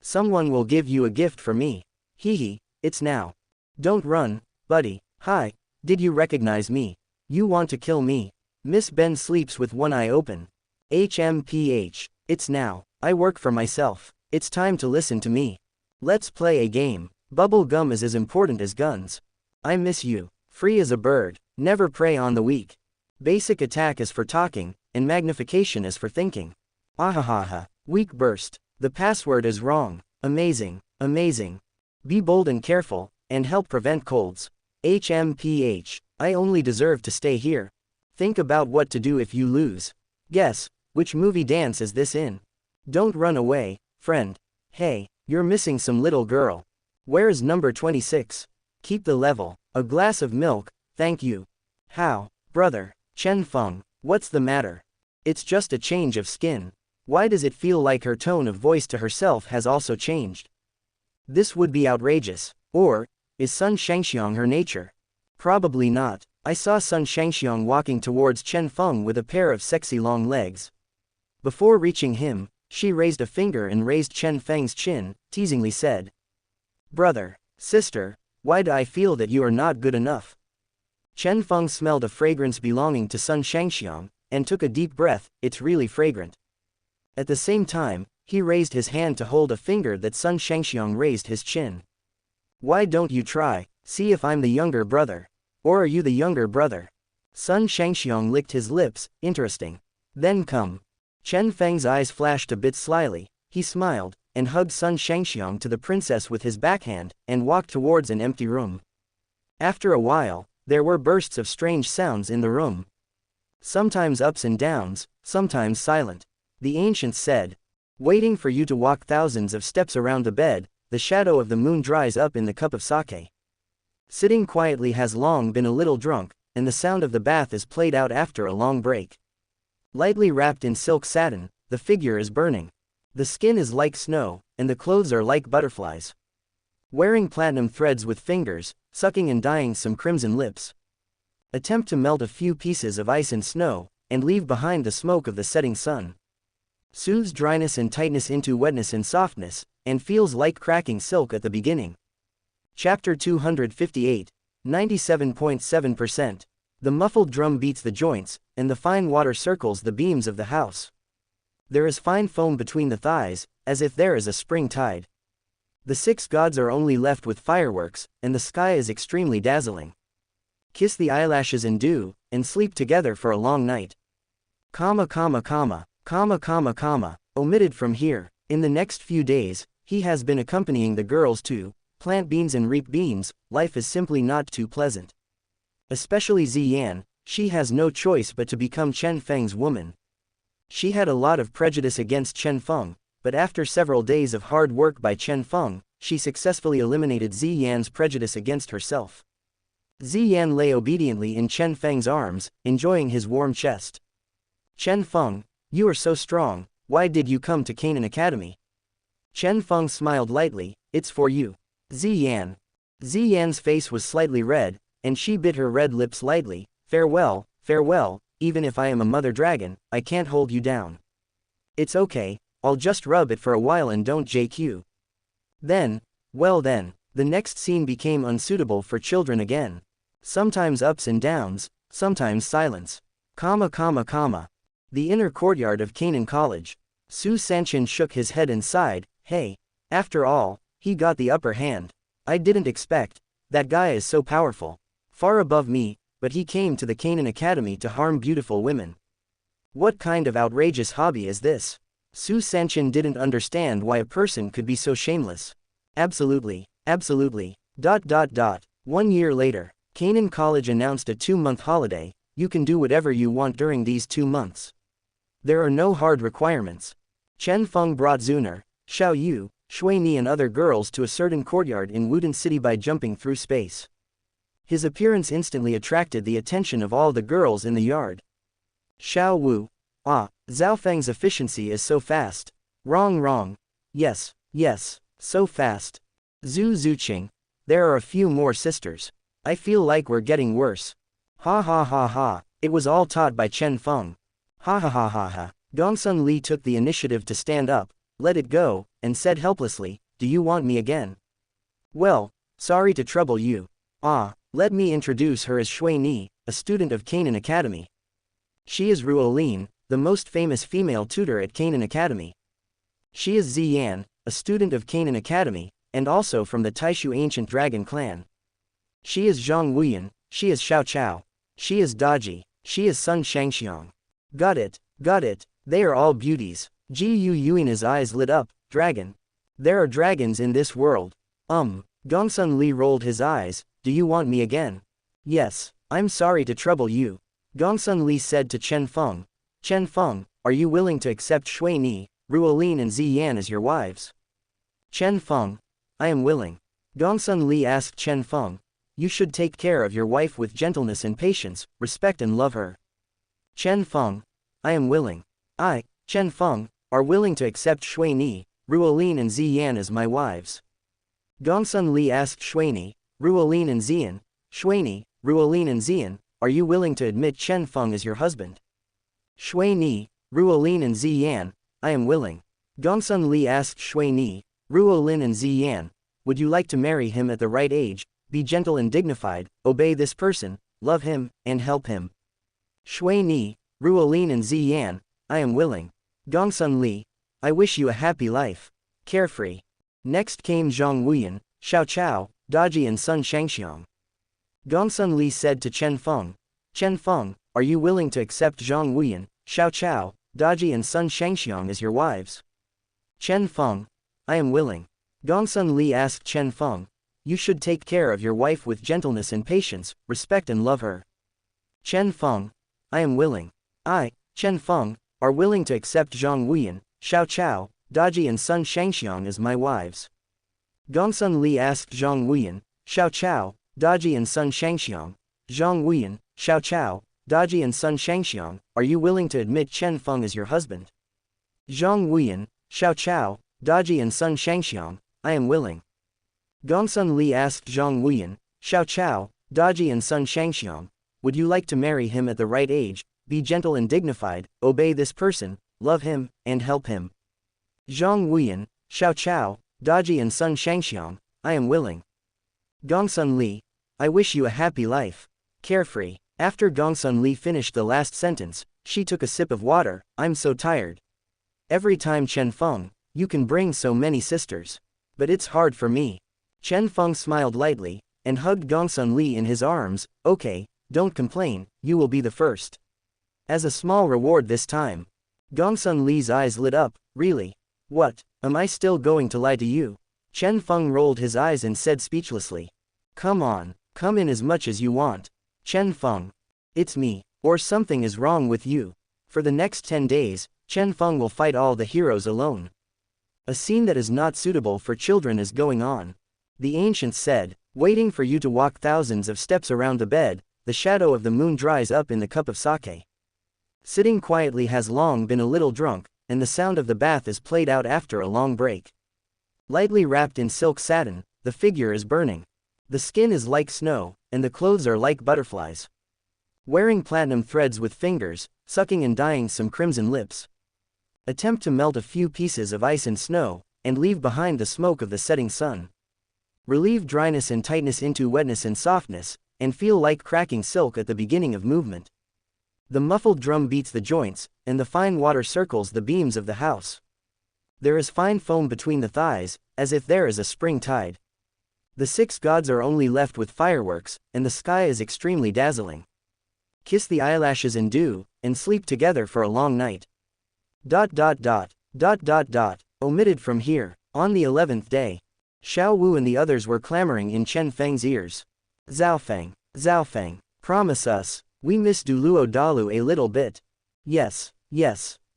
Someone will give you a gift for me. Hehe, it's now. Don't run, buddy. Hi, did you recognize me? You want to kill me? Miss Ben sleeps with one eye open. HMPH, it's now. I work for myself. It's time to listen to me. Let's play a game. Bubble gum is as important as guns. I miss you. Free as a bird. Never prey on the weak. Basic attack is for talking, and magnification is for thinking. Ahahaha. Weak burst. The password is wrong. Amazing. Be bold and careful, and help prevent colds. HMPH. I only deserve to stay here. Think about what to do if you lose. Guess, which movie dance is this in? Don't run away, friend. Hey, you're missing some little girl. Where is number 26? Keep the level. A glass of milk, thank you. How, brother? Chen Feng, what's the matter? It's just a change of skin. Why does it feel like her tone of voice to herself has also changed? This would be outrageous. Or, is Sun Xianxiang her nature? Probably not. I saw Sun Xianxiang walking towards Chen Feng with a pair of sexy long legs. Before reaching him, she raised a finger and raised Chen Feng's chin, teasingly said. Brother, sister, why do I feel that you are not good enough? Chen Feng smelled a fragrance belonging to Sun Xianxiang, and took a deep breath. It's really fragrant. At the same time, he raised his hand to hold a finger that Sun Xianxiang raised his chin. Why don't you try, see if I'm the younger brother? Or are you the younger brother? Sun Xianxiang licked his lips, interesting. Then come. Chen Feng's eyes flashed a bit slyly, he smiled, and hugged Sun Xianxiang to the princess with his backhand, and walked towards an empty room. After a while, there were bursts of strange sounds in the room. Sometimes ups and downs, sometimes silent. The ancients said, "Waiting for you to walk thousands of steps around the bed, the shadow of the moon dries up in the cup of sake. Sitting quietly has long been a little drunk, and the sound of the bath is played out after a long break. Lightly wrapped in silk satin, the figure is burning. The skin is like snow, and the clothes are like butterflies. Wearing platinum threads with fingers, sucking and dyeing some crimson lips. Attempt to melt a few pieces of ice and snow, and leave behind the smoke of the setting sun. Soothes dryness and tightness into wetness and softness, and feels like cracking silk at the beginning." Chapter 258, 97.7%. The muffled drum beats the joints, and the fine water circles the beams of the house. There is fine foam between the thighs, as if there is a spring tide. The 6 gods are only left with fireworks, and the sky is extremely dazzling. Kiss the eyelashes in dew, and sleep together for a long night. Omitted from here. In the next few days, he has been accompanying the girls to plant beans and reap beans. Life is simply not too pleasant. Especially Ziyan, she has no choice but to become Chen Feng's woman. She had a lot of prejudice against Chen Feng, but after several days of hard work by Chen Feng, she successfully eliminated Ziyan's prejudice against herself. Ziyan lay obediently in Chen Feng's arms, enjoying his warm chest. "Chen Feng, you are so strong, why did you come to Canaan Academy?" Chen Feng smiled lightly, "It's for you, Ziyan." Ziyan's face was slightly red, and she bit her red lips lightly. "Farewell, farewell, even if I am a mother dragon, I can't hold you down. It's okay, I'll just rub it for a while and don't JQ. Then, well then, the next scene became unsuitable for children again. Sometimes ups and downs, sometimes silence. The inner courtyard of Canaan College. Su Sanchen shook his head and sighed, "Hey, after all, he got the upper hand. I didn't expect, that guy is so powerful. Far above me, but he came to the Canaan Academy to harm beautiful women. What kind of outrageous hobby is this?" Su Sanchen didn't understand why a person could be so shameless. Absolutely. 1 year later, Canaan College announced a 2-month holiday. You can do whatever you want during these 2 months. There are no hard requirements. Chen Feng brought Zuner, Xiao Wu, Shui Ni and other girls to a certain courtyard in Wudin City by jumping through space. His appearance instantly attracted the attention of all the girls in the yard. Xiao Wu, "Ah, Zhao Feng's efficiency is so fast." Wrong. Yes, so fast. Zhu Zuqing, "There are a few more sisters. I feel like we're getting worse." Ha. It was all taught by Chen Feng. Ha. Gongsun Li took the initiative to stand up, let it go, and said helplessly, "Do you want me again?" "Well, sorry to trouble you. Let me introduce her as Shui Ni, a student of Canaan Academy. She is Ruolin, the most famous female tutor at Canaan Academy. She is Ziyan, a student of Canaan Academy, and also from the Taishu Ancient Dragon Clan. She is Zhang Wuyan, she is Xiao Chao. She is Daji, she is Sun Shangxiang." Got it, they are all beauties. Ji Yuina's eyes lit up. "Dragon? There are dragons in this world." Gongsun Li rolled his eyes, "Do you want me again?" "Yes, I'm sorry to trouble you." Gongsun Li said to Chen Feng, "Chen Feng, are you willing to accept Shui Ni, Ruolin and Ziyan as your wives?" Chen Feng, "I am willing." Gongsun Li asked Chen Feng, "You should take care of your wife with gentleness and patience, respect and love her." Chen Feng, "I am willing. I, Chen Feng, are willing to accept Shui Ni, Ruolin and Ziyan as my wives." Gongsun Li asked Shui Ni, Ruolin and Ziyan, "Shui Ni, Ruolin and Ziyan, are you willing to admit Chen Feng as your husband?" Shui Ni, Ruolin and Ziyan, "I am willing." Gongsun Li asked Shui Ni, Ruolin and Ziyan, "Would you like to marry him at the right age, be gentle and dignified, obey this person, love him, and help him?" Shui Ni, Ruolin and Ziyan, "I am willing." Gongsun Li, "I wish you a happy life. Carefree." Next came Zhang Wuyan, Xiao Chao, Daji and Sun Shangxiang. Gongsun Li said to Chen Feng, "Chen Feng, are you willing to accept Zhang Wuyan, Xiao Chao, Daji and Sun Shangxiang as your wives?" Chen Feng, I am willing. Gongsun Li asked Chen Feng. You should take care of your wife with gentleness and patience, respect and love her. Chen Feng. I am willing. I, Chen Feng, are willing to accept Zhang Wuyan, Xiao Chao, Daji and son Xianxiang as my wives. Gongsun Li asked Zhang Wuyan, Xiao Chao, Daji and son Xianxiang. Zhang Wuyan, Xiao Chao, Daji and son Xianxiang, are you willing to admit Chen Feng as your husband? Zhang Wuyan, Xiao Chao, Daji and son Xianxiang, I am willing. Gongsun Li asked Zhang Wuyan, Xiao Chao, Daji and son Xianxiang, would you like to marry him at the right age, be gentle and dignified, obey this person, love him, and help him? Zhang Wuyan, Xiao Chao, Daji and son Xianxiang, I am willing. Gongsun Li, I wish you a happy life. Carefree. After Gongsun Li finished the last sentence, she took a sip of water. I'm so tired. Every time Chen Feng, you can bring so many sisters. But it's hard for me. Chen Feng smiled lightly, and hugged Gongsun Li in his arms. Okay, don't complain, you will be the first. As a small reward this time. Gongsun Li's eyes lit up. Really? What, am I still going to lie to you? Chen Feng rolled his eyes and said speechlessly. Come on, come in as much as you want. Chen Feng. It's me, or something is wrong with you. For the next 10 days, Chen Feng will fight all the heroes alone. A scene that is not suitable for children is going on. The ancients said, waiting for you to walk thousands of steps around the bed, the shadow of the moon dries up in the cup of sake. Sitting quietly has long been a little drunk, and the sound of the bath is played out after a long break. Lightly wrapped in silk satin, the figure is burning. The skin is like snow, and the clothes are like butterflies. Wearing platinum threads with fingers, sucking and dyeing some crimson lips. Attempt to melt a few pieces of ice and snow, and leave behind the smoke of the setting sun. Relieve dryness and tightness into wetness and softness, and feel like cracking silk at the beginning of movement. The muffled drum beats the joints, and the fine water circles the beams of the house. There is fine foam between the thighs, as if there is a spring tide. The 6 gods are only left with fireworks, and the sky is extremely dazzling. Kiss the eyelashes in dew, and sleep together for a long night. ... Omitted from here. On the 11th day, Xiao Wu and the others were clamoring in Chen Feng's ears. Zhaofeng, promise us, we miss Douluo Dalu a little bit. Yes,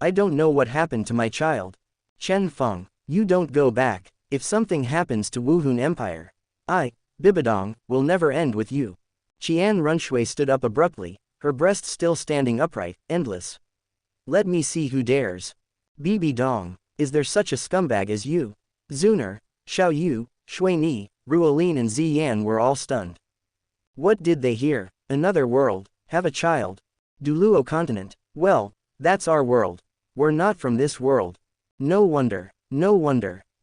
I don't know what happened to my child. Chen Feng, you don't go back. If something happens to Wuhun Empire, I, Bibidong, will never end with you. Qian Runshui stood up abruptly, her breast still standing upright, endless. Let me see who dares. Bibidong, is there such a scumbag as you? Zuner, Xiao Yu, Shui Ni, Ruolin and Ziyan were all stunned. What did they hear? Another world, have a child. Douluo continent, well, that's our world. We're not from this world. No wonder.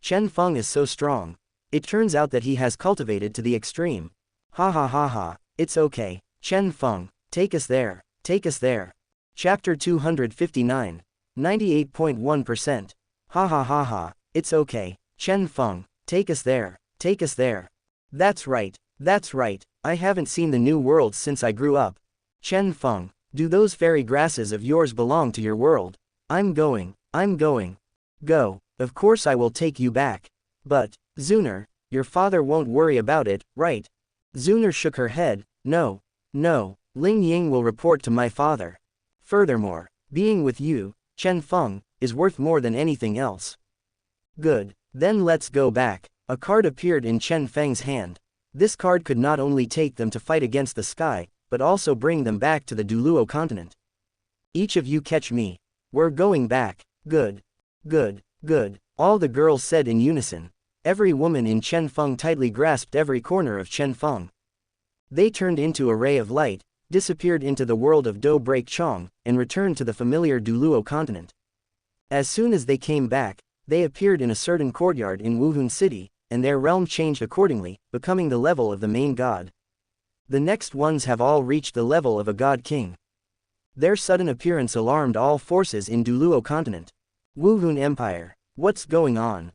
Chen Feng is so strong. It turns out that he has cultivated to the extreme. Ha, it's okay, Chen Feng, take us there. Chapter 259. 98.1%. Ha, it's okay, Chen Feng, take us there. That's right, I haven't seen the new world since I grew up. Chen Feng, do those fairy grasses of yours belong to your world? I'm going. Go, of course I will take you back. But, Zuner, your father won't worry about it, right? Zuner shook her head. No, Ling Ying will report to my father. Furthermore, being with you, Chen Feng, is worth more than anything else. Good, then let's go back. A card appeared in Chen Feng's hand. This card could not only take them to fight against the sky, but also bring them back to the Douluo continent. Each of you catch me. We're going back. Good. All the girls said in unison. Every woman in Chen Feng tightly grasped every corner of Chen Feng. They turned into a ray of light, disappeared into the world of Do Break Chong, and returned to the familiar Douluo continent. As soon as they came back, they appeared in a certain courtyard in Wuhun City, and their realm changed accordingly, becoming the level of the main god. The next ones have all reached the level of a god king. Their sudden appearance alarmed all forces in Douluo continent. Wuhun Empire. What's going on?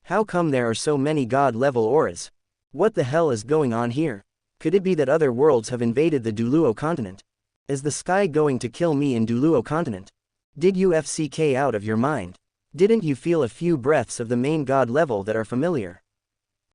How come there are so many god-level auras? What the hell is going on here? Could it be that other worlds have invaded the Douluo continent? Is the sky going to kill me in Douluo continent? Did you FCK out of your mind? Didn't you feel a few breaths of the main god level that are familiar?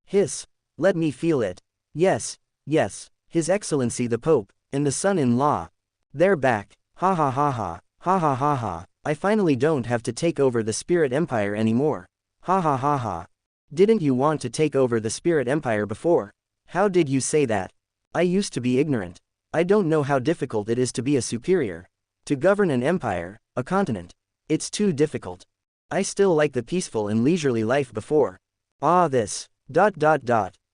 Hiss. Let me feel it. Yes, yes, His Excellency the Pope, and the son-in-law. They're back. Ha ha ha ha, ha ha ha ha, I finally don't have to take over the Spirit Empire anymore. Ha ha ha ha. Didn't you want to take over the Spirit Empire before? How did you say that? I used to be ignorant. I don't know how difficult it is to be a superior. To govern an empire, a continent. It's too difficult. I still like the peaceful and leisurely life before. Ah this. ...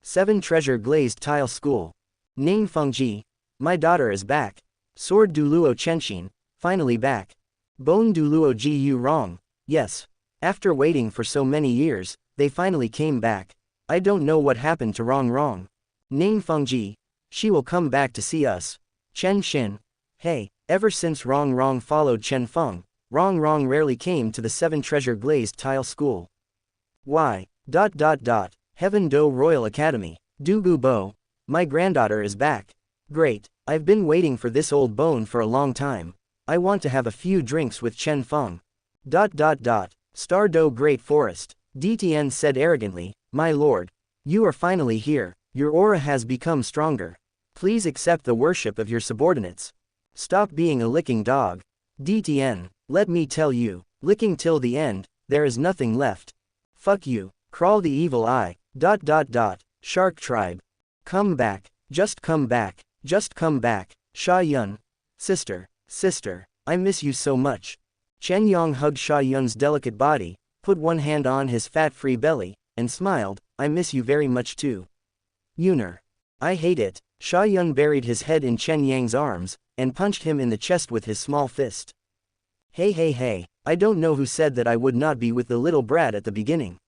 7 Treasure Glazed Tile School. Ning Fengji. My daughter is back. Sword Douluo Chenshin, finally back. Bone Douluo Gu Rong. Yes. After waiting for so many years, they finally came back. I don't know what happened to Rong. Ning Fengji. She will come back to see us. Chen Xin. Hey, ever since Rong followed Chen Feng, Rong rarely came to the 7 Treasure Glazed Tile School. Why? ... Heaven Do Royal Academy. Dugu Bo. My granddaughter is back. Great. I've been waiting for this old bone for a long time. I want to have a few drinks with Chen Feng. ... Star Do Great Forest. DTN said arrogantly, My lord. You are finally here. Your aura has become stronger. Please accept the worship of your subordinates. Stop being a licking dog. DTN. Let me tell you, licking till the end, there is nothing left. Fuck you. Crawl the evil eye. ... Shark tribe. Come back. Just come back. Just come back. Sha Yun. Sister. I miss you so much. Chenyong hugged Sha Yun's delicate body, put one hand on his fat-free belly, and smiled, I miss you very much too. Yuner. I hate it. Sha Yun buried his head in Chen Yang's arms, and punched him in the chest with his small fist. Hey, I don't know who said that I would not be with the little brat at the beginning.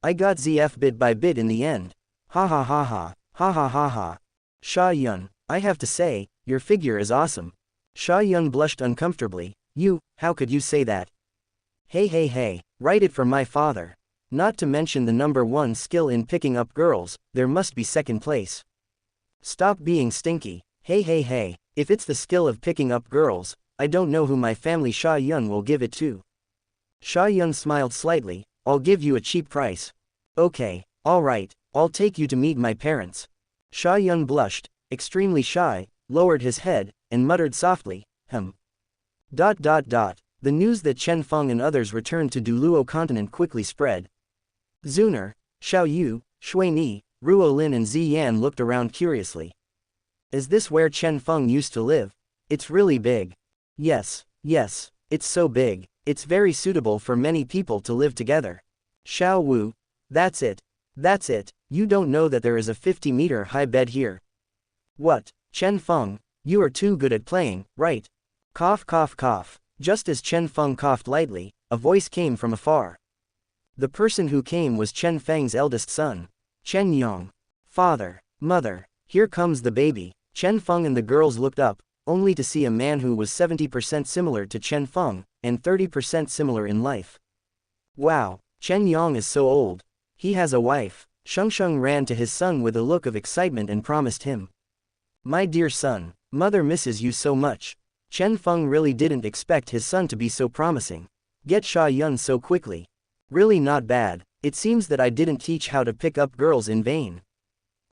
I got ZF bit by bit in the end. Ha ha ha ha, ha ha ha ha. Sha Yun, I have to say, your figure is awesome. Sha Yun blushed uncomfortably, how could you say that? Hey, write it for my father. Not to mention the #1 skill in picking up girls, there must be second place. Stop being stinky. Hey, if it's the skill of picking up girls, I don't know who my family Sha Yun will give it to. Sha Yun smiled slightly, I'll give you a cheap price. Okay, alright, I'll take you to meet my parents. Sha Yun blushed, extremely shy, lowered his head, and muttered softly, The news that Chen Feng and others returned to Douluo continent quickly spread. Zuner, Xiao Yu, Shui Ni, Ruo Lin and Ziyan looked around curiously. Is this where Chen Feng used to live? It's really big. Yes, it's so big, it's very suitable for many people to live together. Xiao Wu. That's it, you don't know that there is a 50-meter high bed here. What, Chen Feng, you are too good at playing, right? Cough. Just as Chen Feng coughed lightly, a voice came from afar. The person who came was Chen Feng's eldest son, Chenyong. Father, mother, here comes the baby. Chen Feng and the girls looked up, only to see a man who was 70% similar to Chen Feng, and 30% similar in life. Wow, Chenyong is so old. He has a wife. Shengsheng ran to his son with a look of excitement and promised him. My dear son, mother misses you so much. Chen Feng really didn't expect his son to be so promising. Get Sha Yun so quickly. Really not bad, it seems that I didn't teach how to pick up girls in vain.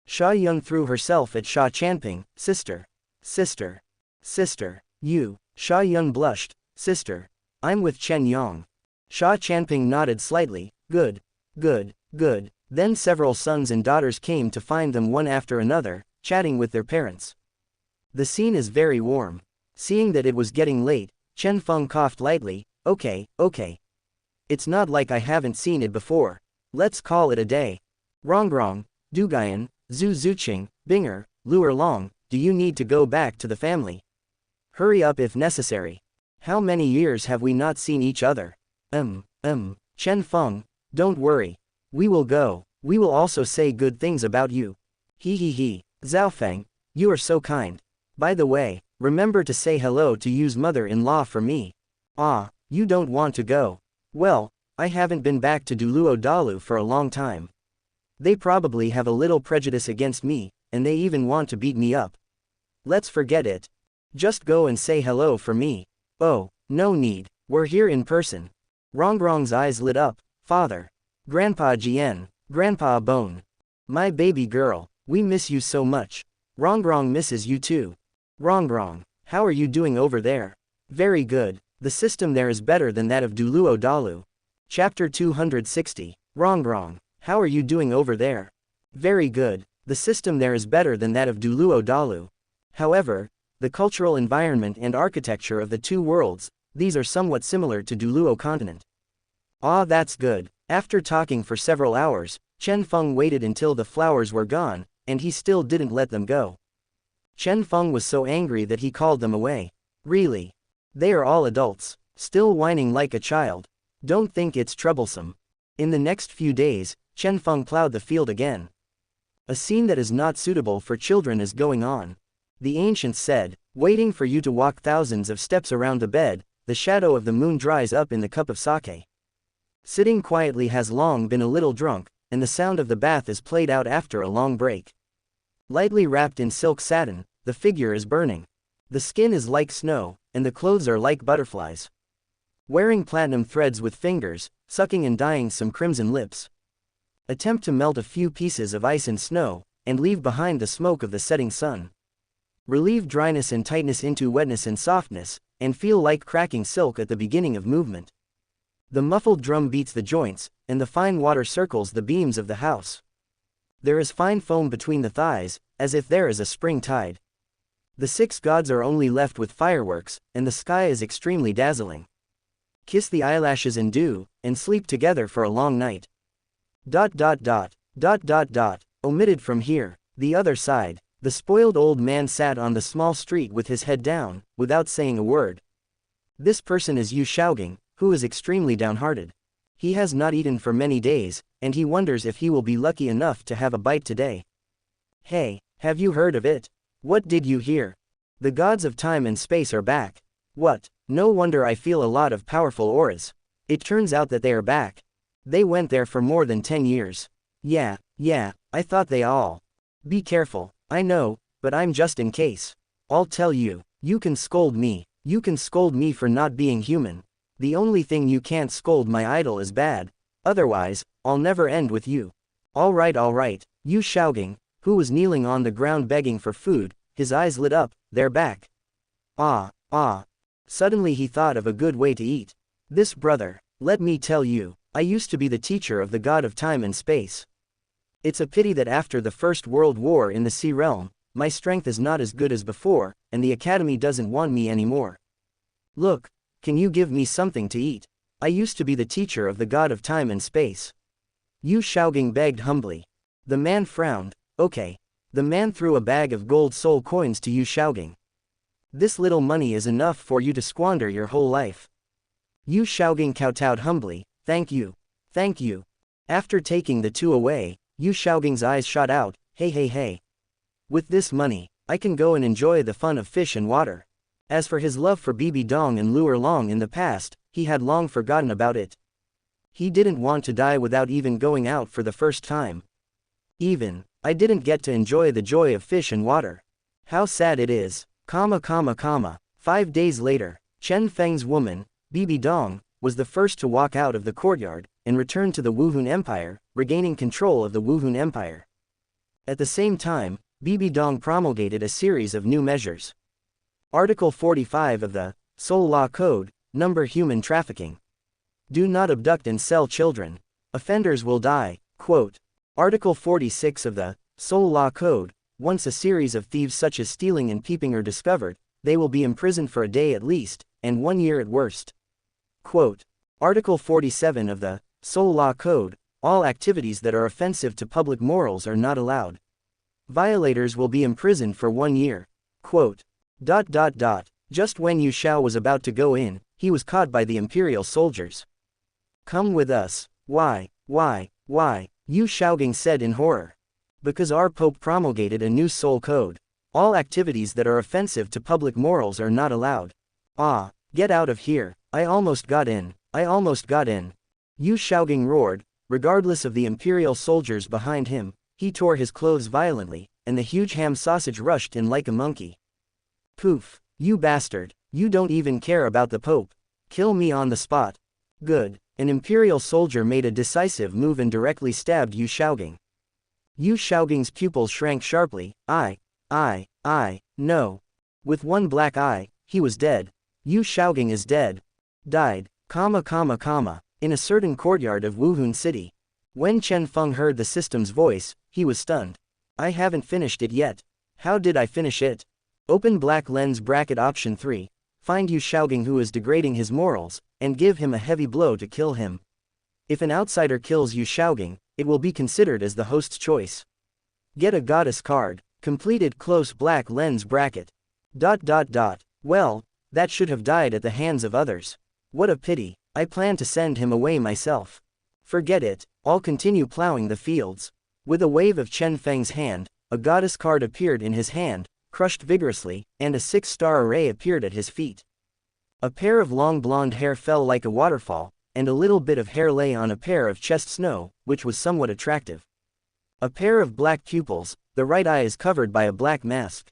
Sha Yun threw herself at Sha Chanping, sister. You. Sha Yun blushed, sister. I'm with Chenyong. Sha Chanping nodded slightly, good. Then several sons and daughters came to find them one after another, chatting with their parents. The scene is very warm. Seeing that it was getting late, Chen Feng coughed lightly, okay. It's not like I haven't seen it before. Let's call it a day. Rongrong, Dugayan, Zhu Zuqing, Binger, Luer Long, do you need to go back to the family? Hurry up if necessary. How many years have we not seen each other? Chen Feng, don't worry. We will go. We will also say good things about you. He. Zhaofeng, you are so kind. By the way, remember to say hello to Yu's mother-in-law for me. Ah, you don't want to go. Well, I haven't been back to Douluo Dalu for a long time. They probably have a little prejudice against me, and they even want to beat me up. Let's forget it. Just go and say hello for me. Oh, no need, we're here in person. Rongrong's eyes lit up. Father. Grandpa Jian. Grandpa Bone. My baby girl, we miss you so much. Rongrong misses you too. Rongrong, how are you doing over there? Very good. The system there is better than that of Douluo Dalu. Chapter 260. Rongrong, how are you doing over there? Very good. The system there is better than that of Douluo Dalu. However, the cultural environment and architecture of the two worlds, these are somewhat similar to Douluo continent. Ah, that's good. After talking for several hours, Chen Feng waited until the flowers were gone, and he still didn't let them go. Chen Feng was so angry that he called them away. Really? They are all adults, still whining like a child. Don't think it's troublesome. In the next few days, Chen Feng plowed the field again. A scene that is not suitable for children is going on. The ancients said, waiting for you to walk thousands of steps around the bed, the shadow of the moon dries up in the cup of sake. Sitting quietly has long been a little drunk, and the sound of the bath is played out after a long break. Lightly wrapped in silk satin, the figure is burning. The skin is like snow, and the clothes are like butterflies. Wearing platinum threads with fingers, sucking and dyeing some crimson lips. Attempt to melt a few pieces of ice and snow, and leave behind the smoke of the setting sun. Relieve dryness and tightness into wetness and softness, and feel like cracking silk at the beginning of movement. The muffled drum beats the joints, and the fine water circles the beams of the house. There is fine foam between the thighs, as if there is a spring tide. The 6 gods are only left with fireworks, and the sky is extremely dazzling. Kiss the eyelashes and dew, and sleep together for a long night. ... Omitted from here. The other side. The spoiled old man sat on the small street with his head down, without saying a word. This person is Yu Shaogang, who is extremely downhearted. He has not eaten for many days, and he wonders if he will be lucky enough to have a bite today. Hey, have you heard of it? What did you hear? The gods of time and space are back. What? No wonder I feel a lot of powerful auras. It turns out that they are back. They went there for more than 10 years. Yeah, I thought they all. Be careful, I know, but I'm just in case. I'll tell you, you can scold me. You can scold me for not being human. The only thing you can't scold my idol is bad. Otherwise, I'll never end with you. Alright. Yu Shaogang, who was kneeling on the ground begging for food, his eyes lit up. They're back. Ah. Suddenly he thought of a good way to eat. This brother, let me tell you, I used to be the teacher of the god of time and space. It's a pity that after the First World War in the Sea Realm, my strength is not as good as before, and the academy doesn't want me anymore. Look, can you give me something to eat? I used to be the teacher of the god of time and space. Yu Shaogang begged humbly. The man frowned. Okay. The man threw a bag of gold soul coins to Yu Shaogang. This little money is enough for you to squander your whole life. Yu Shaogang kowtowed humbly. Thank you. After taking the 2 away, Yu Shaogang's eyes shot out. Hey. With this money, I can go and enjoy the fun of fish and water. As for his love for Bibi Dong and Luer Long in the past, he had long forgotten about it. He didn't want to die without even going out for the first time. I didn't get to enjoy the joy of fish and water. How sad it is. 5 days later, Chen Feng's woman, Bibi Dong, was the first to walk out of the courtyard, and return to the Wuhun Empire, regaining control of the Wuhun Empire. At the same time, Bibi Dong promulgated a series of new measures. Article 45 of the Soul Law Code, number human trafficking. Do not abduct and sell children. Offenders will die. Quote. Article 46 of the Soul Law Code, once a series of thieves such as stealing and peeping are discovered, they will be imprisoned for a day at least, and 1 year at worst. Quote. Article 47 of the Soul Law Code, all activities that are offensive to public morals are not allowed. Violators will be imprisoned for 1 year. Quote. Just when Yu Shao was about to go in, he was caught by the imperial soldiers. Come with us. Why? Yu Shaogang said in horror. Because our Pope promulgated a new soul code. All activities that are offensive to public morals are not allowed. Ah, get out of here. I almost got in. Yu Shaogang roared. Regardless of the imperial soldiers behind him, he tore his clothes violently, and the huge ham sausage rushed in like a monkey. Poof, you bastard, you don't even care about the Pope. Kill me on the spot. Good, An imperial soldier made a decisive move and directly stabbed Yu Xiaoging. Yu Xiaoging's pupils shrank sharply. No. With one black eye, he was dead. Yu Xiaoging is dead. Died. In a certain courtyard of Wuhun City. When Chen Feng heard the system's voice, he was stunned. I haven't finished it yet. How did I finish it? Open black lens bracket option 3. Find Yu Xiaoging who is degrading his morals, and give him a heavy blow to kill him. If an outsider kills Yu Xiaoging, it will be considered as the host's choice. Get a goddess card. Completed close black lens bracket. Well, that should have died at the hands of others. What a pity. I plan to send him away myself. Forget it, I'll continue plowing the fields. With a wave of Chen Feng's hand, a goddess card appeared in his hand, crushed vigorously, and a 6-star array appeared at his feet. A pair of long blonde hair fell like a waterfall, and a little bit of hair lay on a pair of chest snow, which was somewhat attractive. A pair of black pupils, the right eye is covered by a black mask.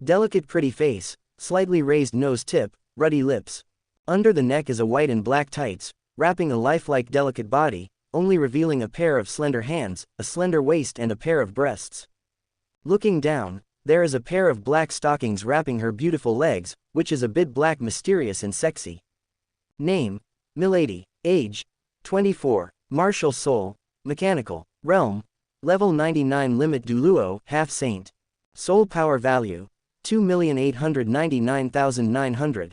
Delicate pretty face, slightly raised nose tip, ruddy lips. Under the neck is a white and black tights, wrapping a lifelike delicate body, only revealing a pair of slender hands, a slender waist and a pair of breasts. Looking down, there is a pair of black stockings wrapping her beautiful legs, which is a bit black, mysterious and sexy. Name: Milady. Age: 24. Martial soul, mechanical. Realm: Level 99 limit Douluo, half saint. Soul power value: 2,899,900.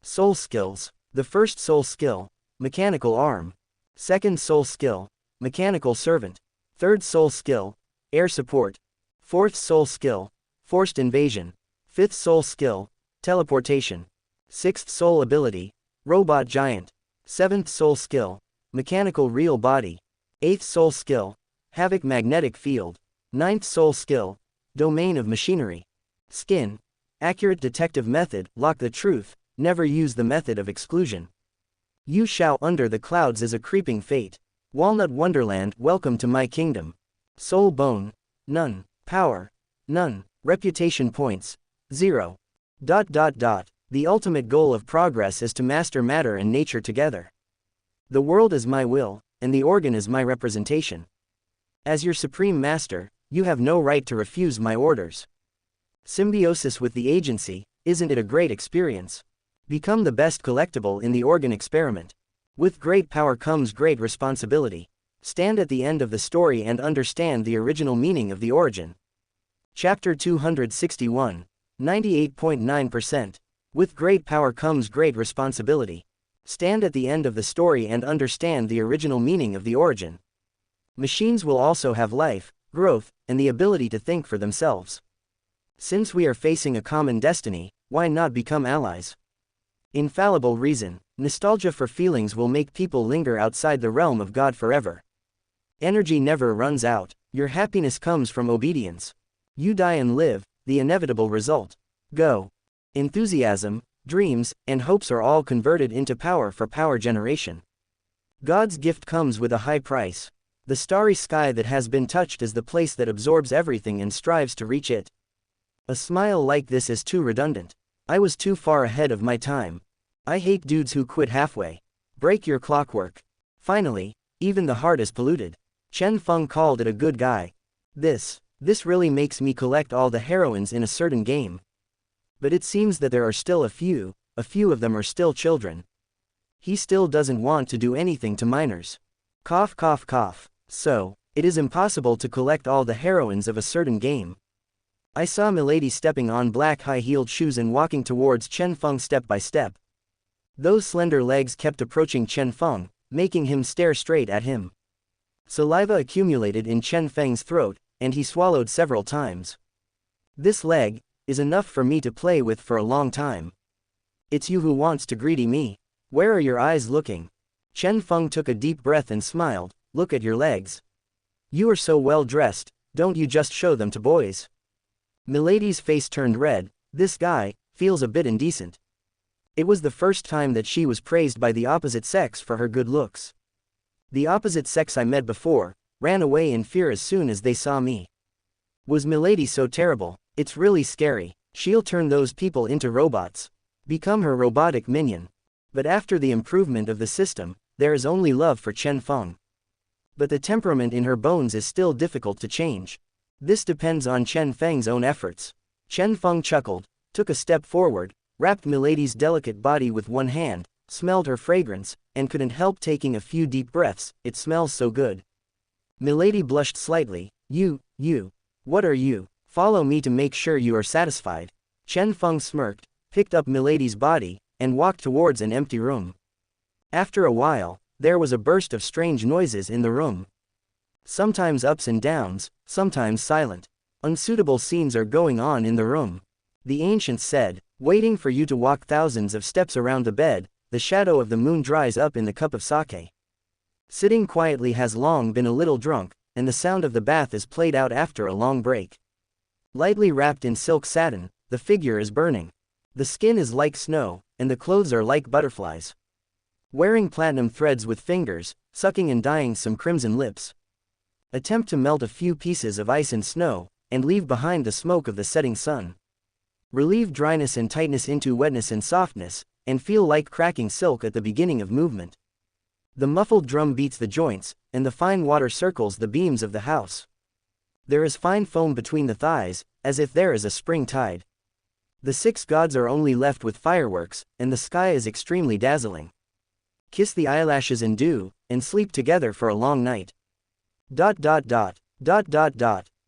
Soul skills: the first soul skill, mechanical arm. Second soul skill, mechanical servant. Third soul skill, air support. Fourth soul skill, forced invasion. Fifth soul skill, teleportation. Sixth soul ability, robot giant. Seventh soul skill, mechanical real body. Eighth soul skill, havoc magnetic field. Ninth soul skill, domain of machinery. Skin: accurate detective method, lock the truth, never use the method of exclusion. Yu Xiao under the clouds is a creeping fate. Walnut Wonderland, welcome to my kingdom. Soul bone: none. Power: none. Reputation points: 0. The ultimate goal of progress is to master matter and nature together. The world is my will, and the organ is my representation. As your supreme master, you have no right to refuse my orders. Symbiosis with the agency, isn't it a great experience? Become the best collectible in the organ experiment. With great power comes great responsibility. Stand at the end of the story and understand the original meaning of the origin. Chapter 261, 98.9%. With great power comes great responsibility. Stand at the end of the story and understand the original meaning of the origin. Machines will also have life, growth, and the ability to think for themselves. Since we are facing a common destiny, why not become allies? Infallible reason: nostalgia for feelings will make people linger outside the realm of God forever. Energy never runs out, your happiness comes from obedience. You die and live, the inevitable result. Go. Enthusiasm, dreams, and hopes are all converted into power for power generation. God's gift comes with a high price. The starry sky that has been touched is the place that absorbs everything and strives to reach it. A smile like this is too redundant. I was too far ahead of my time. I hate dudes who quit halfway. Break your clockwork. Finally, even the heart is polluted. Chen Feng called it a good guy. This really makes me collect all the heroines in a certain game. But it seems that there are still a few of them are still children. He still doesn't want to do anything to minors. Cough cough cough. So, it is impossible to collect all the heroines of a certain game. I saw Milady stepping on black high-heeled shoes and walking towards Chen Feng step by step. Those slender legs kept approaching Chen Feng, making him stare straight at him. Saliva accumulated in Chen Feng's throat, and he swallowed several times. This leg is enough for me to play with for a long time. It's you who wants to greedy me. Where are your eyes looking? Chen Feng took a deep breath and smiled. Look at your legs. You are so well dressed, don't you just show them to boys? Milady's face turned red. This guy feels a bit indecent. It was the first time that she was praised by the opposite sex for her good looks. The opposite sex I met before ran away in fear as soon as they saw me. Was Milady so terrible? It's really scary. She'll turn those people into robots. Become her robotic minion. But after the improvement of the system, there is only love for Chen Feng. But the temperament in her bones is still difficult to change. This depends on Chen Feng's own efforts. Chen Feng chuckled, took a step forward, wrapped Milady's delicate body with one hand, smelled her fragrance, and couldn't help taking a few deep breaths. It smells so good. Milady blushed slightly. You, what are you? Follow me to make sure you are satisfied. Chen Feng smirked, picked up Milady's body, and walked towards an empty room. After a while, there was a burst of strange noises in the room. Sometimes ups and downs, sometimes silent. Unsuitable scenes are going on in the room. The ancient said, waiting for you to walk thousands of steps around the bed, the shadow of the moon dries up in the cup of sake. Sitting quietly has long been a little drunk, and the sound of the bath is played out after a long break. Lightly wrapped in silk satin, the figure is burning. The skin is like snow, and the clothes are like butterflies. Wearing platinum threads with fingers, sucking and dyeing some crimson lips. Attempt to melt a few pieces of ice and snow, and leave behind the smoke of the setting sun. Relieve dryness and tightness into wetness and softness, and feel like cracking silk at the beginning of movement. The muffled drum beats the joints, and the fine water circles the beams of the house. There is fine foam between the thighs, as if there is a spring tide. The 6 gods are only left with fireworks, and the sky is extremely dazzling. Kiss the eyelashes and dew, and sleep together for a long night. ...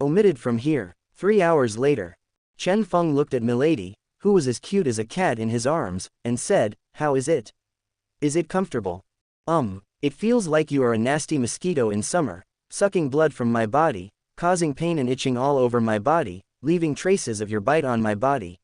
Omitted from here. 3 hours later. Chen Feng looked at Milady, who was as cute as a cat in his arms, and said, how is it? Is it comfortable? It feels like you are a nasty mosquito in summer, sucking blood from my body, causing pain and itching all over my body, leaving traces of your bite on my body.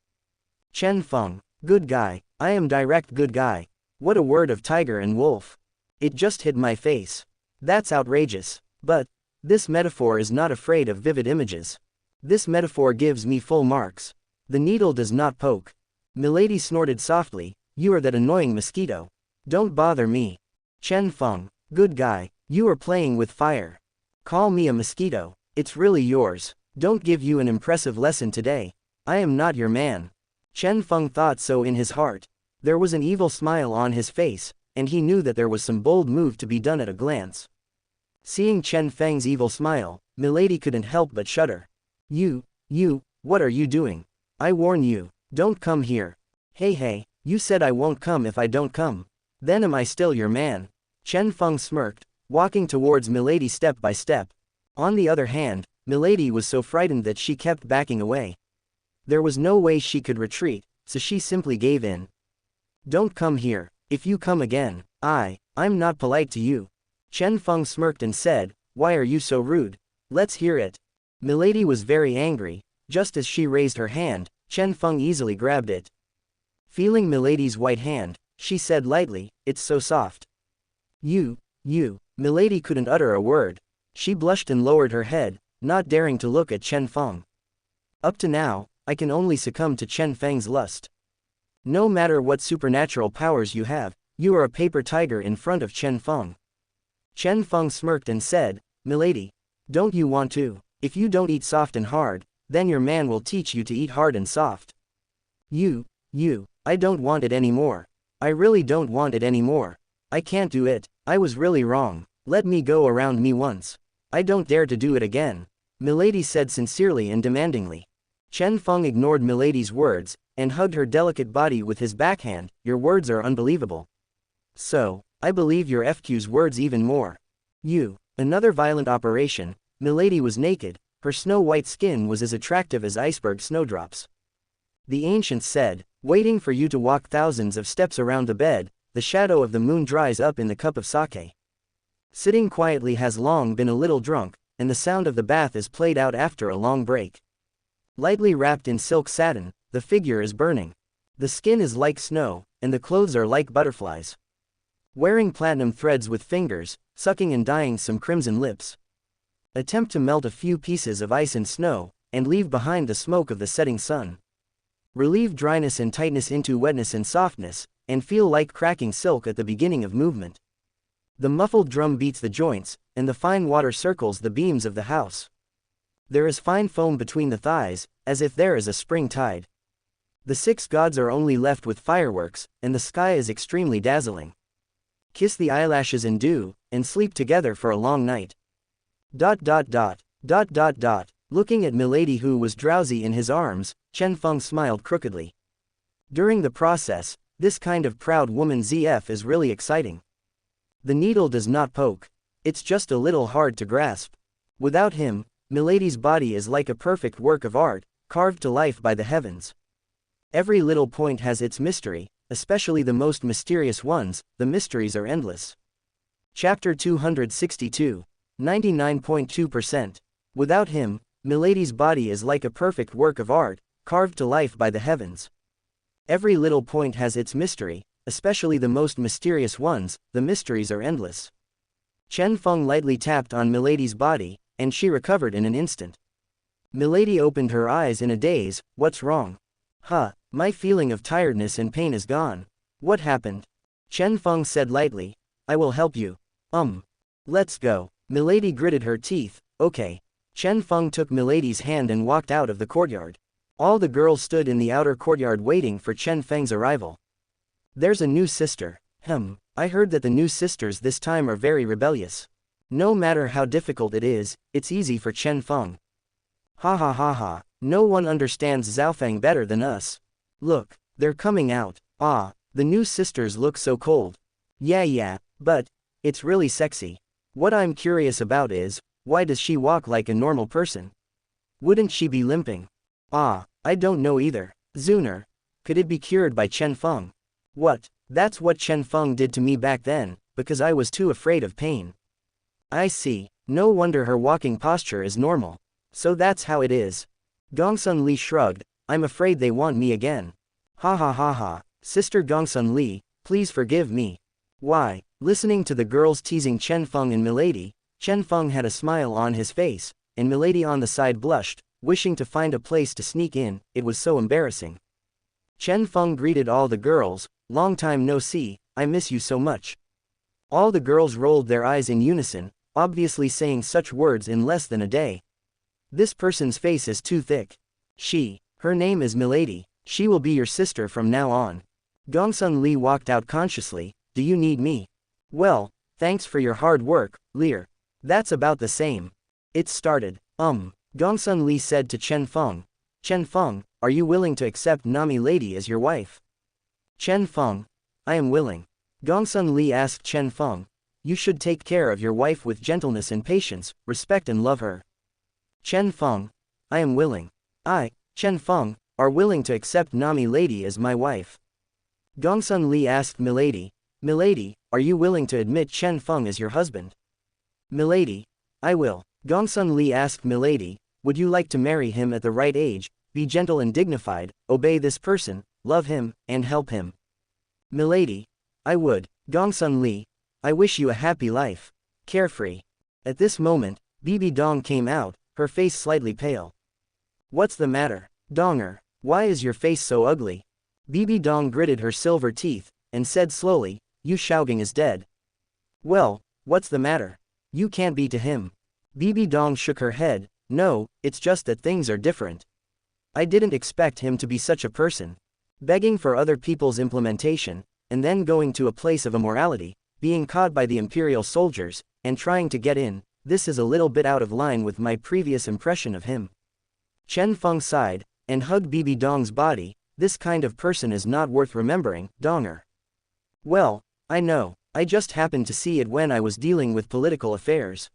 Chen Feng, good guy, I am direct good guy. What a word of tiger and wolf. It just hit my face. That's outrageous. But this metaphor is not afraid of vivid images. This metaphor gives me full marks. The needle does not poke. Milady snorted softly, you are that annoying mosquito. Don't bother me. Chen Feng, good guy, you are playing with fire. Call me a mosquito. It's really yours. Don't give you an impressive lesson today. I am not your man. Chen Feng thought so in his heart. There was an evil smile on his face, and he knew that there was some bold move to be done at a glance. Seeing Chen Feng's evil smile, Milady couldn't help but shudder. You, what are you doing? I warn you, don't come here. Hey, you said I won't come if I don't come. Then am I still your man? Chen Feng smirked, walking towards Milady step by step. On the other hand, Milady was so frightened that she kept backing away. There was no way she could retreat, so she simply gave in. Don't come here. If you come again, I'm not polite to you. Chen Feng smirked and said, why are you so rude? Let's hear it. Milady was very angry. Just as she raised her hand, Chen Feng easily grabbed it. Feeling Milady's white hand, she said lightly, it's so soft. You. Milady couldn't utter a word. She blushed and lowered her head, not daring to look at Chen Feng. Up to now, I can only succumb to Chen Feng's lust. No matter what supernatural powers you have, you are a paper tiger in front of Chen Feng. Chen Feng smirked and said, Milady, don't you want to? If you don't eat soft and hard, then your man will teach you to eat hard and soft. You, I don't want it anymore. I really don't want it anymore. I can't do it. I was really wrong. Let me go around me once. I don't dare to do it again. Milady said sincerely and demandingly. Chen Feng ignored Milady's words, and hugged her delicate body with his backhand. Your words are unbelievable. So, I believe your FQ's words even more. Another violent operation. Milady was naked, her snow-white skin was as attractive as iceberg snowdrops. The ancient said, waiting for you to walk thousands of steps around the bed, the shadow of the moon dries up in the cup of sake. Sitting quietly has long been a little drunk, and the sound of the bath is played out after a long break. Lightly wrapped in silk satin, the figure is burning. The skin is like snow, and the clothes are like butterflies. Wearing platinum threads with fingers, sucking and dyeing some crimson lips. Attempt to melt a few pieces of ice and snow, and leave behind the smoke of the setting sun. Relieve dryness and tightness into wetness and softness, and feel like cracking silk at the beginning of movement. The muffled drum beats the joints, and the fine water circles the beams of the house. There is fine foam between the thighs, as if there is a spring tide. The 6 gods are only left with fireworks, and the sky is extremely dazzling. kiss the eyelashes and sleep together for a long night. ... Looking at milady who was drowsy in his arms, Chen Feng smiled crookedly. During the process, this kind of proud woman ZF is really exciting. The needle does not poke. It's just a little hard to grasp. Without him, milady's body is like a perfect work of art, carved to life by the heavens. Every little point has its mystery, especially the most mysterious ones. The mysteries are endless. Chapter 262. 99.2%. Without him, milady's body is like a perfect work of art, carved to life by the heavens. Every little point has its mystery, especially the most mysterious ones. The mysteries are endless. Chen Feng lightly tapped on milady's body, and she recovered in an instant. Milady opened her eyes in a daze. What's wrong? My feeling of tiredness and pain is gone. What happened? Chen Feng said lightly. I will help you. Let's go. Milady gritted her teeth. Okay. Chen Feng took milady's hand and walked out of the courtyard. All the girls stood in the outer courtyard waiting for Chen Feng's arrival. There's a new sister. I heard that the new sisters this time are very rebellious. No matter how difficult it is, it's easy for Chen Feng. Ha. No one understands Zhaofeng better than us. Look, they're coming out. The new sisters look so cold. Yeah, but it's really sexy. What I'm curious about is, why does she walk like a normal person? Wouldn't she be limping? I don't know either. Zuner. Could it be cured by Chen Feng? What? That's what Chen Feng did to me back then, because I was too afraid of pain. I see. No wonder her walking posture is normal. So that's how it is. Gongsun Li shrugged. I'm afraid they want me again. Ha. Sister Gongsun Li, please forgive me. Why? Listening to the girls teasing Chen Feng and milady, Chen Feng had a smile on his face, and milady on the side blushed, wishing to find a place to sneak in. It was so embarrassing. Chen Feng greeted all the girls. Long time no see, I miss you so much. All the girls rolled their eyes in unison, obviously saying such words in less than a day. This person's face is too thick. Her name is milady. She will be your sister from now on. Gongsun Li walked out consciously. Do you need me? Well, thanks for your hard work, Lear. That's about the same. It's started. Gongsun Li said to Chen Feng. Chen Feng, are you willing to accept Nami Lady as your wife? Chen Feng. I am willing. Gongsun Li asked Chen Feng. You should take care of your wife with gentleness and patience, respect and love her. Chen Feng. I am willing. Chen Feng, are willing to accept Nami Lady as my wife. Gongsun Li asked milady. Milady, are you willing to admit Chen Feng as your husband? Milady. I will. Gongsun Li asked milady. Would you like to marry him at the right age, be gentle and dignified, obey this person, love him, and help him? Milady. I would. Gongsun Li. I wish you a happy life. Carefree. At this moment, Bibi Dong came out, her face slightly pale. What's the matter, Donger? Why is your face so ugly? Bibi Dong gritted her silver teeth, and said slowly, Yu Shaogang is dead. Well, what's the matter? You can't be to him. Bibi Dong shook her head. No, it's just that things are different. I didn't expect him to be such a person. Begging for other people's implementation, and then going to a place of immorality, being caught by the imperial soldiers, and trying to get in, this is a little bit out of line with my previous impression of him. Chen Feng sighed, and hugged Bibi Dong's body. This kind of person is not worth remembering, Donger. Well, I know, I just happened to see it when I was dealing with political affairs.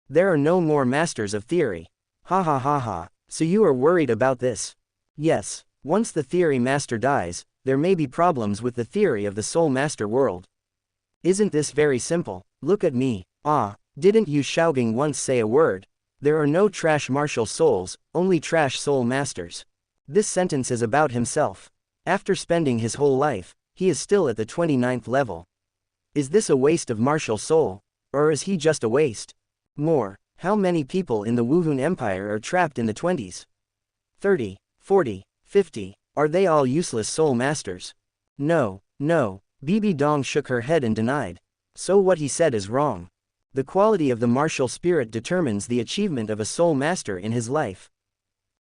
There are no more masters of theory. Ha. So you are worried about this? Yes, once the theory master dies, there may be problems with the theory of the soul master world. Isn't this very simple? Look at me. Didn't Yu Shaogang once say a word? There are no trash martial souls, only trash soul masters. This sentence is about himself. After spending his whole life, he is still at the 29th level. Is this a waste of martial soul? Or is he just a waste? More, how many people in the Wuhun Empire are trapped in the 20s? 30, 40, 50, are they all useless soul masters? No. Bibi Dong shook her head and denied. So what he said is wrong. The quality of the martial spirit determines the achievement of a soul master in his life.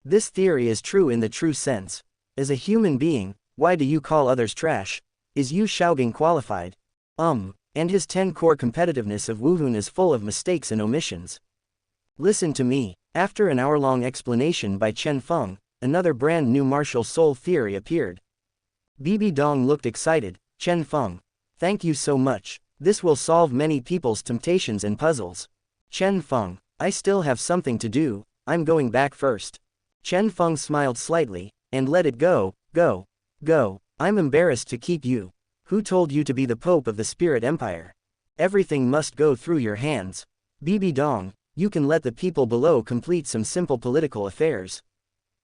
This theory is true in the true sense. As a human being, why do you call others trash? Is Yu Shaogang qualified? And his 10 core competitiveness of Wuhun is full of mistakes and omissions. Listen to me. After an hour-long explanation by Chen Feng, another brand new martial soul theory appeared. Bibi Dong looked excited. Chen Feng. Thank you so much. This will solve many people's temptations and puzzles. Chen Feng. I still have something to do, I'm going back first. Chen Feng smiled slightly, and let it go. Go. I'm embarrassed to keep you. Who told you to be the Pope of the Spirit Empire? Everything must go through your hands. Bibi Dong, you can let the people below complete some simple political affairs.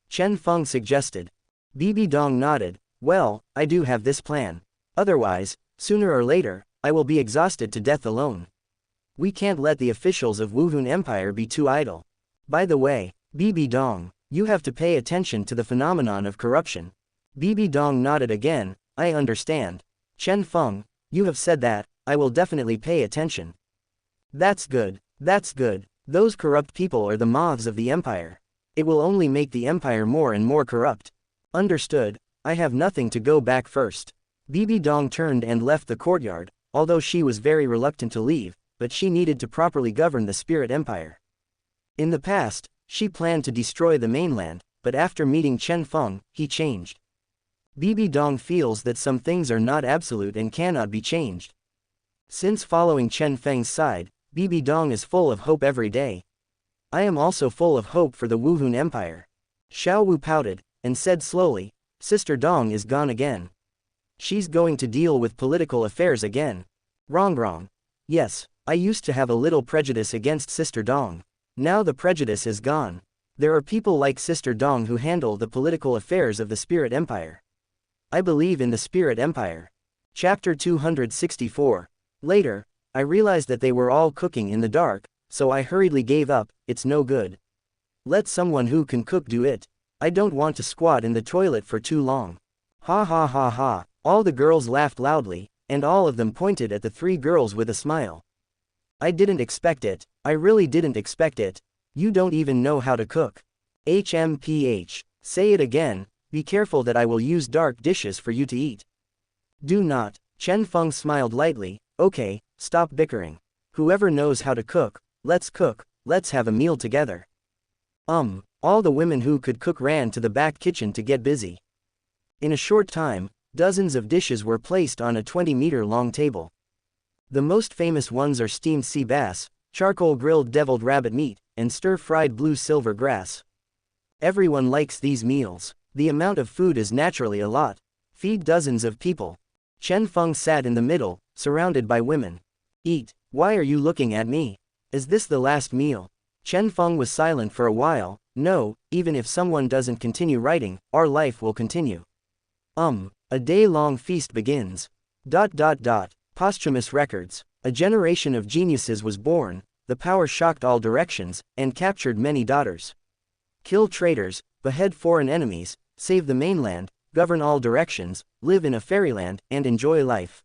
Chen Feng suggested. Bibi Dong nodded. Well, I do have this plan. Otherwise, sooner or later, I will be exhausted to death alone. We can't let the officials of Wuhun Empire be too idle. By the way, Bibi Dong, you have to pay attention to the phenomenon of corruption. Bibi Dong nodded again. I understand. Chen Feng, you have said that, I will definitely pay attention. That's good. Those corrupt people are the moths of the empire. It will only make the empire more and more corrupt. Understood. I have nothing to go back first. Bibi Dong turned and left the courtyard, although she was very reluctant to leave, but she needed to properly govern the Spirit Empire. In the past, she planned to destroy the mainland, but after meeting Chen Feng, he changed. Bibi Dong feels that some things are not absolute and cannot be changed. Since following Chen Feng's side, Bibi Dong is full of hope every day. I am also full of hope for the Wuhun Empire. Xiao Wu pouted, and said slowly, Sister Dong is gone again. She's going to deal with political affairs again. Wrong. Yes, I used to have a little prejudice against Sister Dong. Now the prejudice is gone. There are people like Sister Dong who handle the political affairs of the Spirit Empire. I believe in the Spirit Empire. Chapter 264. Later, I realized that they were all cooking in the dark, so I hurriedly gave up. It's no good. Let someone who can cook do it. I don't want to squat in the toilet for too long. Ha. All the girls laughed loudly, and all of them pointed at the 3 girls with a smile. I didn't expect it. I really didn't expect it. You don't even know how to cook. HMPH. Say it again. Be careful that I will use dark dishes for you to eat. Do not. Chen Feng smiled lightly. Okay, stop bickering. Whoever knows how to cook, let's cook, let's have a meal together. All the women who could cook ran to the back kitchen to get busy. In a short time, dozens of dishes were placed on a 20-meter-long table. The most famous ones are steamed sea bass, charcoal grilled deviled rabbit meat, and stir-fried blue silver grass. Everyone likes these meals. The amount of food is naturally a lot. Feed dozens of people. Chen Feng sat in the middle, surrounded by women. Eat. Why are you looking at me? Is this the last meal? Chen Feng was silent for a while. No, even if someone doesn't continue writing, our life will continue. A day-long feast begins. Posthumous records. A generation of geniuses was born, the power shocked all directions, and captured many daughters. Kill traitors, behead foreign enemies, save the mainland, govern all directions, live in a fairyland, and enjoy life.